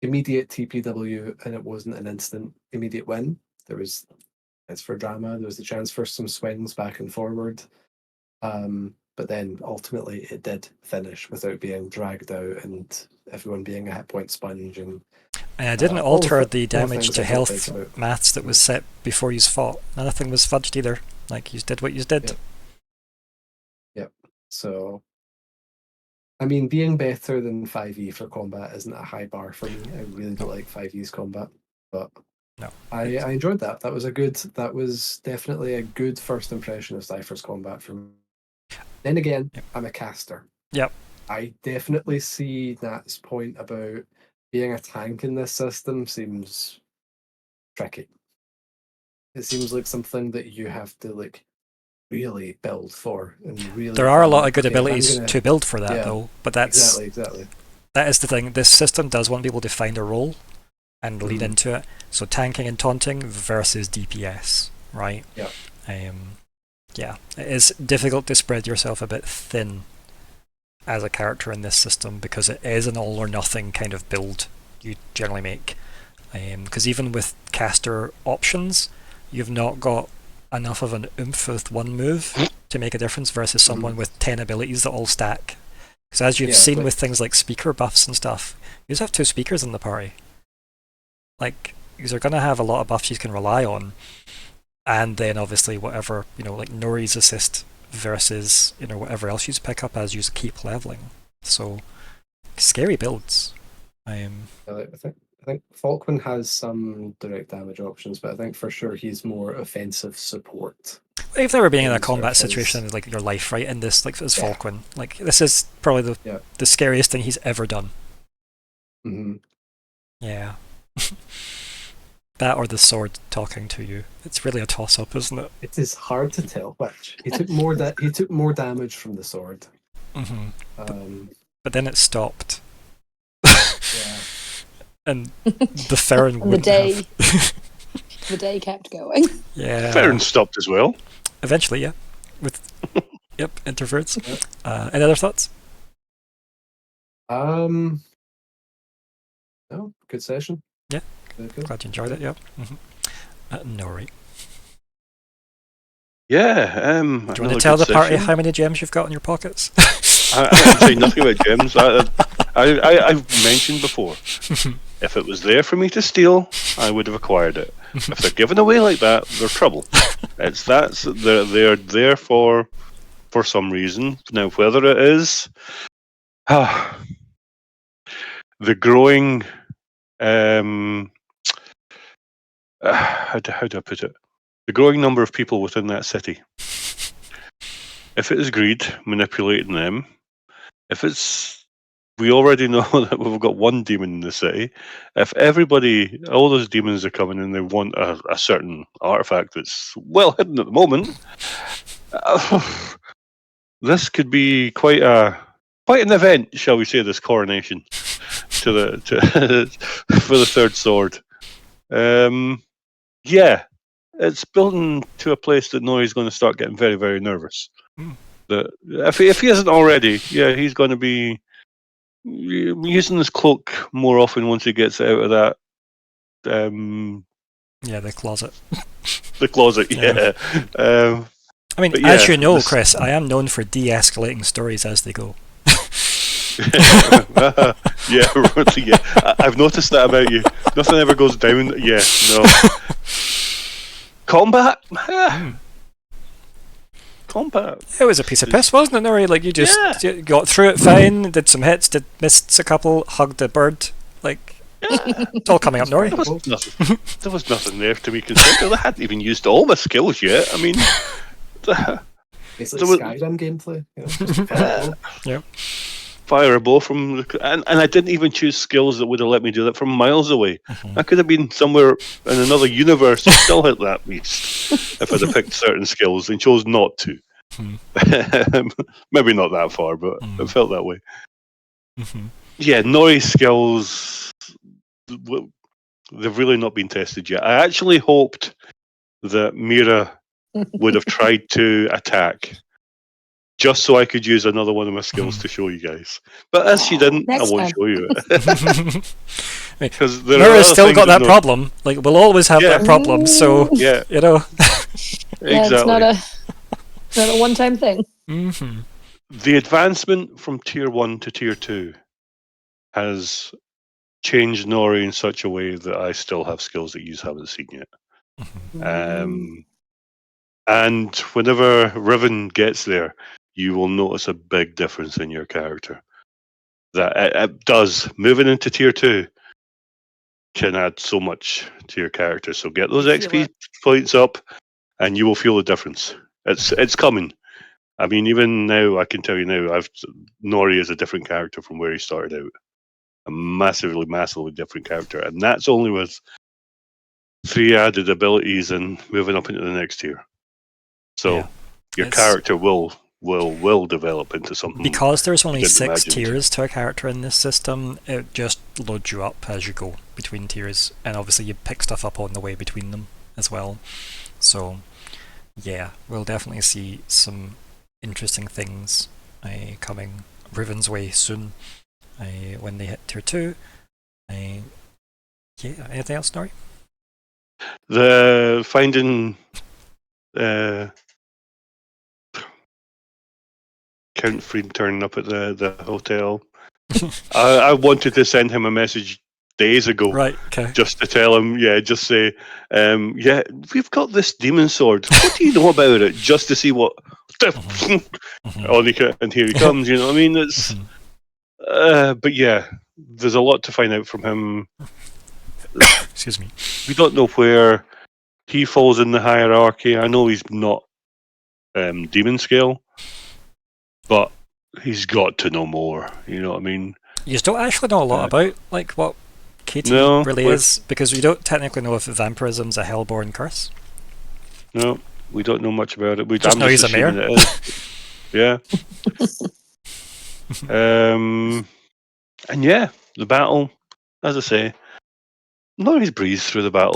immediate TPW, and it wasn't an instant immediate win. There was it's for drama. There was the chance for some swings back and forward. But then ultimately it did finish without being dragged out and everyone being a hit point sponge. And it didn't alter the damage to health maths that was set before you fought. Nothing was fudged either. Like, you did what you did. Yep. So, I mean, being better than 5e for combat isn't a high bar for me. I really don't like 5e's combat, but no, I enjoyed that. That was definitely a good first impression of Cypher's combat for me. Then again, I'm a caster. Yep. I definitely see Nat's point about being a tank in this system seems tricky. It seems like something that you have to like really build for, and really. There are a lot of good abilities to build for that, though. But that's exactly. That is the thing. This system does want people to find a role and lean into it. So tanking and taunting versus DPS, right? Yeah. Yeah, it is difficult to spread yourself a bit thin as a character in this system because it is an all or nothing kind of build you generally make. Because even with caster options, you've not got enough of an oomph with one move to make a difference versus someone with 10 abilities that all stack. Because as you've seen with things like speaker buffs and stuff, you just have 2 speakers in the party. Like, you're going to have a lot of buffs you can rely on. And then obviously whatever, like Nori's assist versus, whatever else you pick up as you keep leveling. So, scary builds. I think Falkwin has some direct damage options, but I think for sure he's more offensive support. If they were being in a combat situation, it's like your life, right? In this, like, as Falkwin. Like, this is probably the scariest thing he's ever done. Yeah. That or the sword talking to you. It's really a toss-up, isn't it? It is hard to tell which. He took more damage from the sword. But then it stopped. And the Theron And the wouldn't day, have. the day kept going. Yeah. Farron stopped as well. Eventually, yeah. With interference. Any other thoughts? No, good session. Yeah. Good. Glad you enjoyed it, yeah. Nori. Yeah. Do you want to tell the party how many gems you've got in your pockets? I didn't say nothing about gems. I've mentioned before. If it was there for me to steal, I would have acquired it. If they're given away like that, they're trouble. They're there for some reason. Now, whether it is the growing how do I put it? The growing number of people within that city. If it is greed, manipulating them. If it's, we already know that we've got one demon in the city. If everybody, all those demons are coming and they want a certain artifact that's well hidden at the moment, this could be quite an event, shall we say? This coronation for the third sword. Yeah, it's building to a place that Nori's going to start getting very, very nervous. That if he isn't already, yeah, he's going to be using his cloak more often once he gets out of that. Yeah, the closet. The closet, yeah. I mean, yeah, as you know, Chris, I am known for de-escalating stories as they go. Yeah, I've noticed that about you. Nothing ever goes down. Yeah, no. Combat. Combat. It was a piece of piss, wasn't it, Nori? Like, you just got through it fine, did some hits, missed a couple, hugged a bird. Like, it's all coming up, Nori. There was nothing there to be considered. I hadn't even used all my skills yet. I mean, it's like Skyrim gameplay. Yeah. Fire a bow from, and I didn't even choose skills that would have let me do that from miles away. I could have been somewhere in another universe and still hit that beast if I'd have picked certain skills and chose not to. Maybe not that far, but it felt that way. Yeah, Nori's skills, they've really not been tested yet. I actually hoped that Myr'ra would have tried to attack, just so I could use another one of my skills to show you guys. But as she didn't, I won't show you it. Because Myr'ra's still got that problem. Like, we'll always have that problem. So yeah, you know. Yeah, exactly. It's not a one-time thing. The advancement from tier 1 to tier 2 has changed Nori in such a way that I still have skills that you haven't seen yet. And whenever Riven gets there, you will notice a big difference in your character. That it does. Moving into tier 2 can add so much to your character. So get those XP points up, and you will feel the difference. It's coming. I mean, even now, I can tell you now, Nori is a different character from where he started out. A massively different character, and that's only with 3 added abilities and moving up into the next tier. So your character will develop into something. Because there's only 6 tiers to a character in this system, it just loads you up as you go between tiers, and obviously you pick stuff up on the way between them as well. So yeah, we'll definitely see some interesting things coming Riven's way soon when they hit tier 2. Yeah, anything else, Nori? The finding Count Fried turning up at the hotel. I wanted to send him a message days ago, right? Okay. Just to tell him, just say, we've got this demon sword. What do you know about it? Just to see what. And here he comes. You know what I mean? It's. But yeah, there's a lot to find out from him. Excuse me. We don't know where he falls in the hierarchy. I know he's not demon scale, but he's got to know more. You know what I mean? You don't actually know a lot about like what Katie really is, because we don't technically know if vampirism's a Helborn curse. No, we don't know much about it. We just know he's a mayor. Yeah. And yeah, the battle, as I say, Nori's breezed through the battle.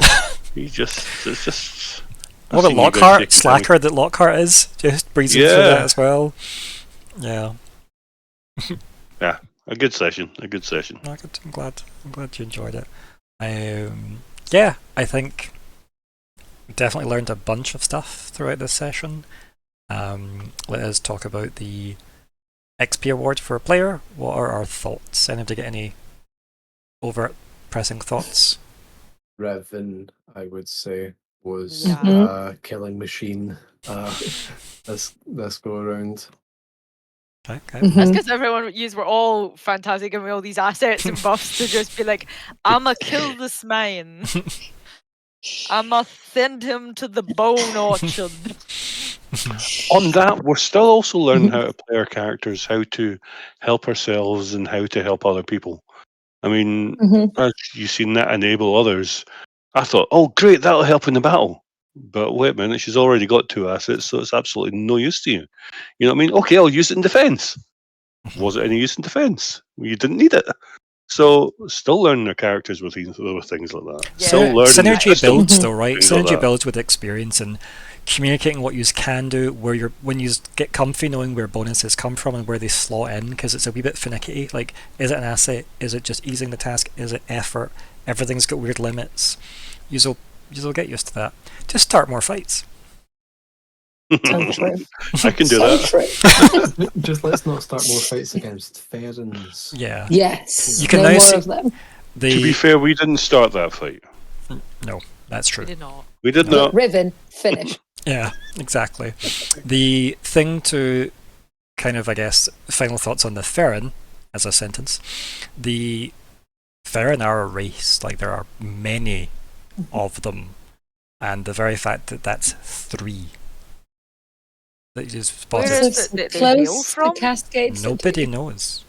It's just. What about Lockhart? Slacker that Lockhart is, just breezing through that as well. Yeah. Yeah, a good session. A good session. No, good. I'm glad you enjoyed it. Yeah, I think definitely learned a bunch of stuff throughout this session. Let us talk about the XP award for a player. What are our thoughts? Anybody get any overt pressing thoughts? Riven, I would say, was Yeah. killing machine this go around. Okay. That's because everyone yous were all fantastic and with all these assets and buffs to just be like, I'ma kill this man. I'ma send him to the bone orchard. On that, we're still also learning how to play our characters, how to help ourselves, and how to help other people. I mean, as you've seen that enable others, I thought, oh, great, that'll help in the battle. But wait a minute, she's already got 2 assets, so it's absolutely no use to you. You know what I mean? Okay, I'll use it in defense. Was it any use in defense? You didn't need it. So, still learning our characters with things like that. Yeah. Still learning Synergy builds, though, right? things like Synergy that. builds with experience and communicating what you can do, when you get comfy, knowing where bonuses come from and where they slot in, because it's a wee bit finicky. Like, is it an asset? Is it just easing the task? Is it effort? Everything's got weird limits. You'll get used to that. Just start more fights. So true. I can do So that. true. Just let's not start more fights against Ferens. Yeah. Yes. You can no now more see of them. To be fair, we didn't start that fight. No, that's true. We did not. We did not. Riven, finish. Yeah, exactly. The thing to kind of, I guess, final thoughts on the Farron as a sentence. The Farron are a race. Like, there are many of them. And the very fact that that's 3 that you just spotted. Where is it that they hail Close from? to Cascade City. Nobody knows.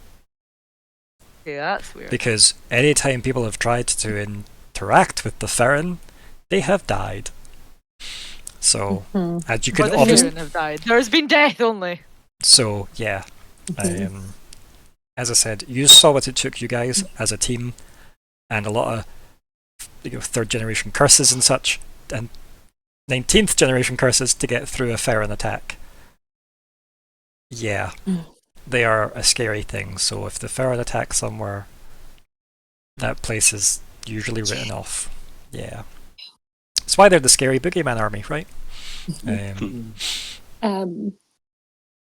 Yeah, that's weird. Because any time people have tried to interact with the Farron, they have died. So, as you Or can the obviously... Farron have died. There's been death only. So, yeah. As I said, you saw what it took you guys as a team, and a lot of 3rd generation curses and such, and 19th generation curses to get through a Farron attack. Yeah. They are a scary thing, so if the Farron attack somewhere, that place is usually written off. Yeah. That's why they're the scary boogeyman army, right?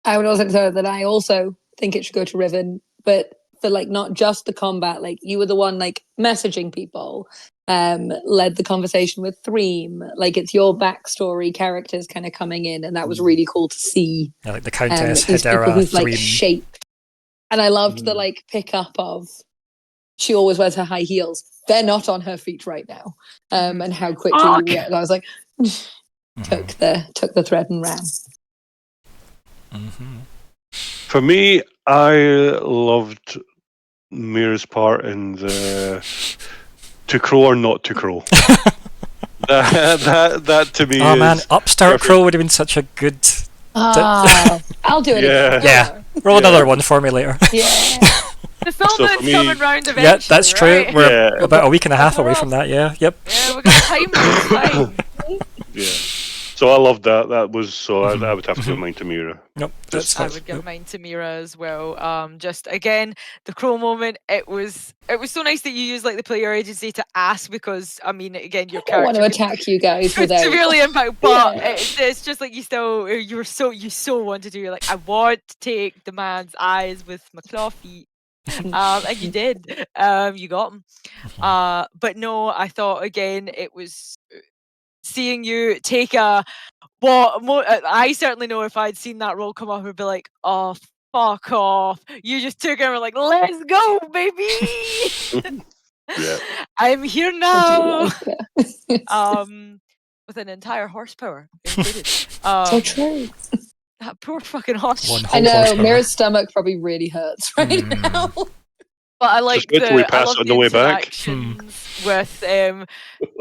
I would also say that I also think it should go to Riven, but for like not just the combat, like you were the one like messaging people, led the conversation with Threem, like it's your backstory characters kind of coming in, and that was really cool to see. Yeah, like the Countess, these people Hedera, who've like Threem. shaped, and I loved the like pickup of she always wears her high heels. They're not on her feet right now, and how quickly you react. I was like, took the thread and ran. For me, I loved Myr'ra's part in the to crow or not to crow. that to me. Oh man, is Upstart perfect. Crow would have been such a good. I'll do it. Again. Yeah, roll another one for me later. Yeah. The film So is for me- coming round eventually. Yeah, that's true. Right? We're Yeah. about a week and a half We're away off. from that. Yeah. Yep. Yeah, we got time. Time. Yeah. So I loved that. That was so. I would have to give mine to Myr'ra. Nope. Just- I would give mine to Myr'ra as well. Just again, the crow moment. It was so nice that you used like the player agency to ask, because I mean, again, your I don't want character to attack you guys could without. severely impact, but Yeah. it's just like you so wanted to. You're like, I want to take the man's eyes with my claw feet. And you did. You got him. But no, I thought again it was seeing you take a I certainly know if I'd seen that roll come up, I'd be like, oh fuck off. You just took it and were like, let's go, baby. Yeah. I'm here I do now. like that. With an entire horsepower included. So true. That poor fucking horse. One I whole know horsepower. Mira's stomach probably really hurts right Mm. now. But I like wait till we I pass love on the the way back. interactions with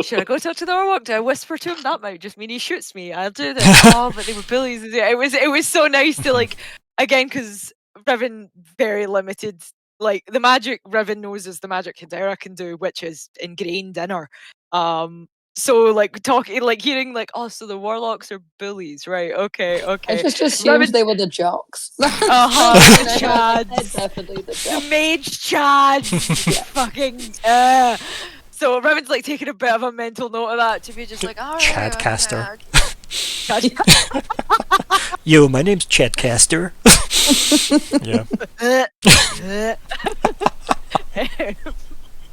should I go talk to the Orwalk? Do I whisper to him? That might just mean he shoots me. I'll do this. Oh, but they were bullies. It was so nice to like again, because Riven very limited like the magic Riven knows is the magic Hedera can do, which is ingrained in her. So like talking, like hearing, like, oh, so the warlocks are bullies, right? Okay. I just assumed they were the jocks. The Chad, definitely the the jocks. mage Chad, fucking. So Riven's like taking a bit of a mental note of that to be just like, all right, Chadcaster. Chad. Yo, my name's Chadcaster. Yeah.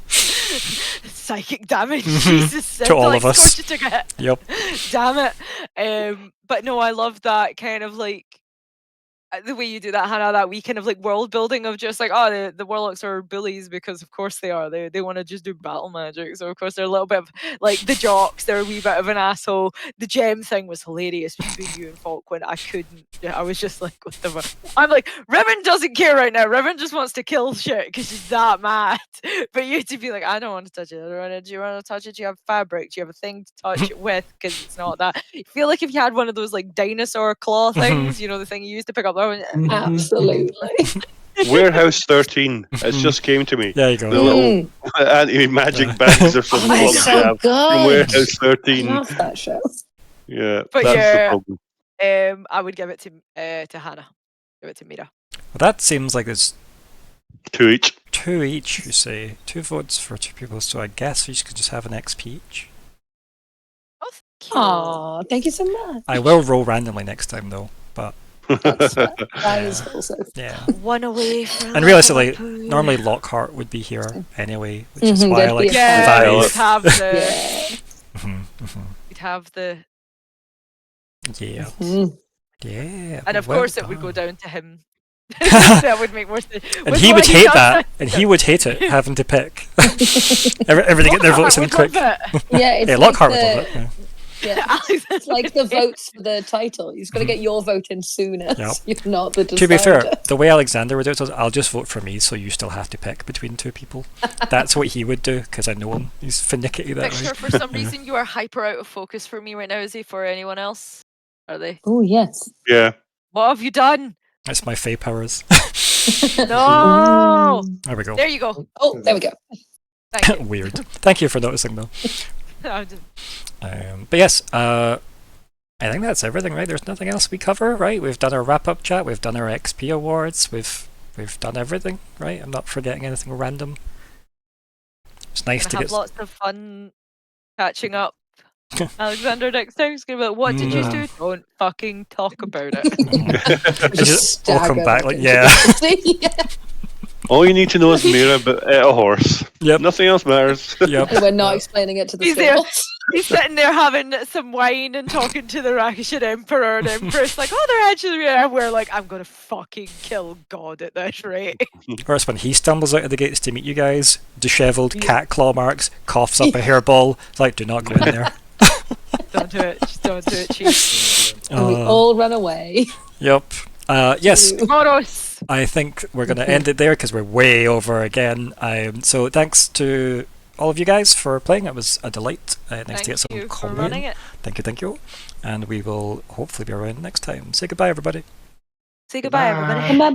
Psychic damage, Jesus, To all like of us. Scorcher took a hit. Yep. Damn it. But no, I love that kind of like the way you do that, Hannah, that wee kind of like world building of just like, oh, the warlocks are bullies because of course they are. They want to just do battle magic, so of course they're a little bit of like the jocks. They're a wee bit of an asshole. The gem thing was hilarious between you and Falkwin. I couldn't. I was just like, what the fuck? I'm like, Riven doesn't care right now. Riven just wants to kill shit because she's that mad. But you have to be like, I don't want to touch it. Do you want to touch it? Do you have fabric? Do you have a thing to touch it with? Because it's not that. I feel like if you had one of those like dinosaur claw things, you know, the thing you used to pick up. Absolutely. Warehouse 13. It's just came to me. There you go. The little anti-magic bags or something. Oh, it's so from good. Warehouse I 13. love that show. Yeah, But that's yeah, the problem. I would give it to Hannah. Give it to Myr'ra. Well, that seems like there's 2 each. 2 each, you say. 2 votes for 2 people, so I guess we could just have an XP each. Oh, thank you. Aw, thank you so much. I will roll randomly next time, though, but That is also yeah. One away from And realistically, Liverpool. normally Lockhart would be here anyway, which is Mhm, why I there'd like be a Yeah, Five. we'd have the. yeah. We'd have the. Yeah. Mhm. Yeah. And of well course, it would go done. down to him. That would make more sense. And With he what would hate does. that, and he would hate it, having to pick. Everybody get their votes in Lockhart quick. would love it. Yeah, it's Yeah, like Lockhart would the, love it. Yeah. yeah, Alexander it's like the would- votes for the title. You've got to get your vote in sooner. Yep. You're not the decider. To be fair, the way Alexander would do it was, I'll just vote for me, so you still have to pick between 2 people. That's what he would do, because I know him. He's finicky that way. Victor, for some reason, you are hyper out of focus for me right now. Is he for anyone else? Are they? Oh yes. Yeah. What have you done? That's my Fae powers. No. There we go. There you go. Oh, there we go. Thank you. Weird. Thank you for noticing, though. I'm just- But yes, I think that's everything, right? There's nothing else we cover, right? We've done our wrap-up chat, we've done our XP awards, we've done everything, right? I'm not forgetting anything random. It's nice gonna to have get. lots of fun catching up. Alexander next time is gonna be like, what did you do? Don't fucking talk about it. Just all come stagger back like, into yeah. the- yeah. All you need to know is Myr'ra, but a horse. Yep. Nothing else matters. Yep. And we're not explaining it to the He's there. stables. He's sitting there having some wine and talking to the Rakishan Emperor and Empress, like, oh, they're actually. And we're like, I'm gonna fucking kill God at this rate. Or it's when he stumbles out of the gates to meet you guys, dishevelled, cat claw marks, coughs up a hairball. It's like, do not go in there. Don't do it. Just don't do it, Chief. And we all run away. Yep. Yes, Moros. I think we're going to end it there because we're way over again. So thanks to all of you guys for playing. It was a delight. Nice to Thank get some you for comment. running it. Thank you. And we will hopefully be around next time. Say goodbye, everybody. Say goodbye, everybody. Bye bye.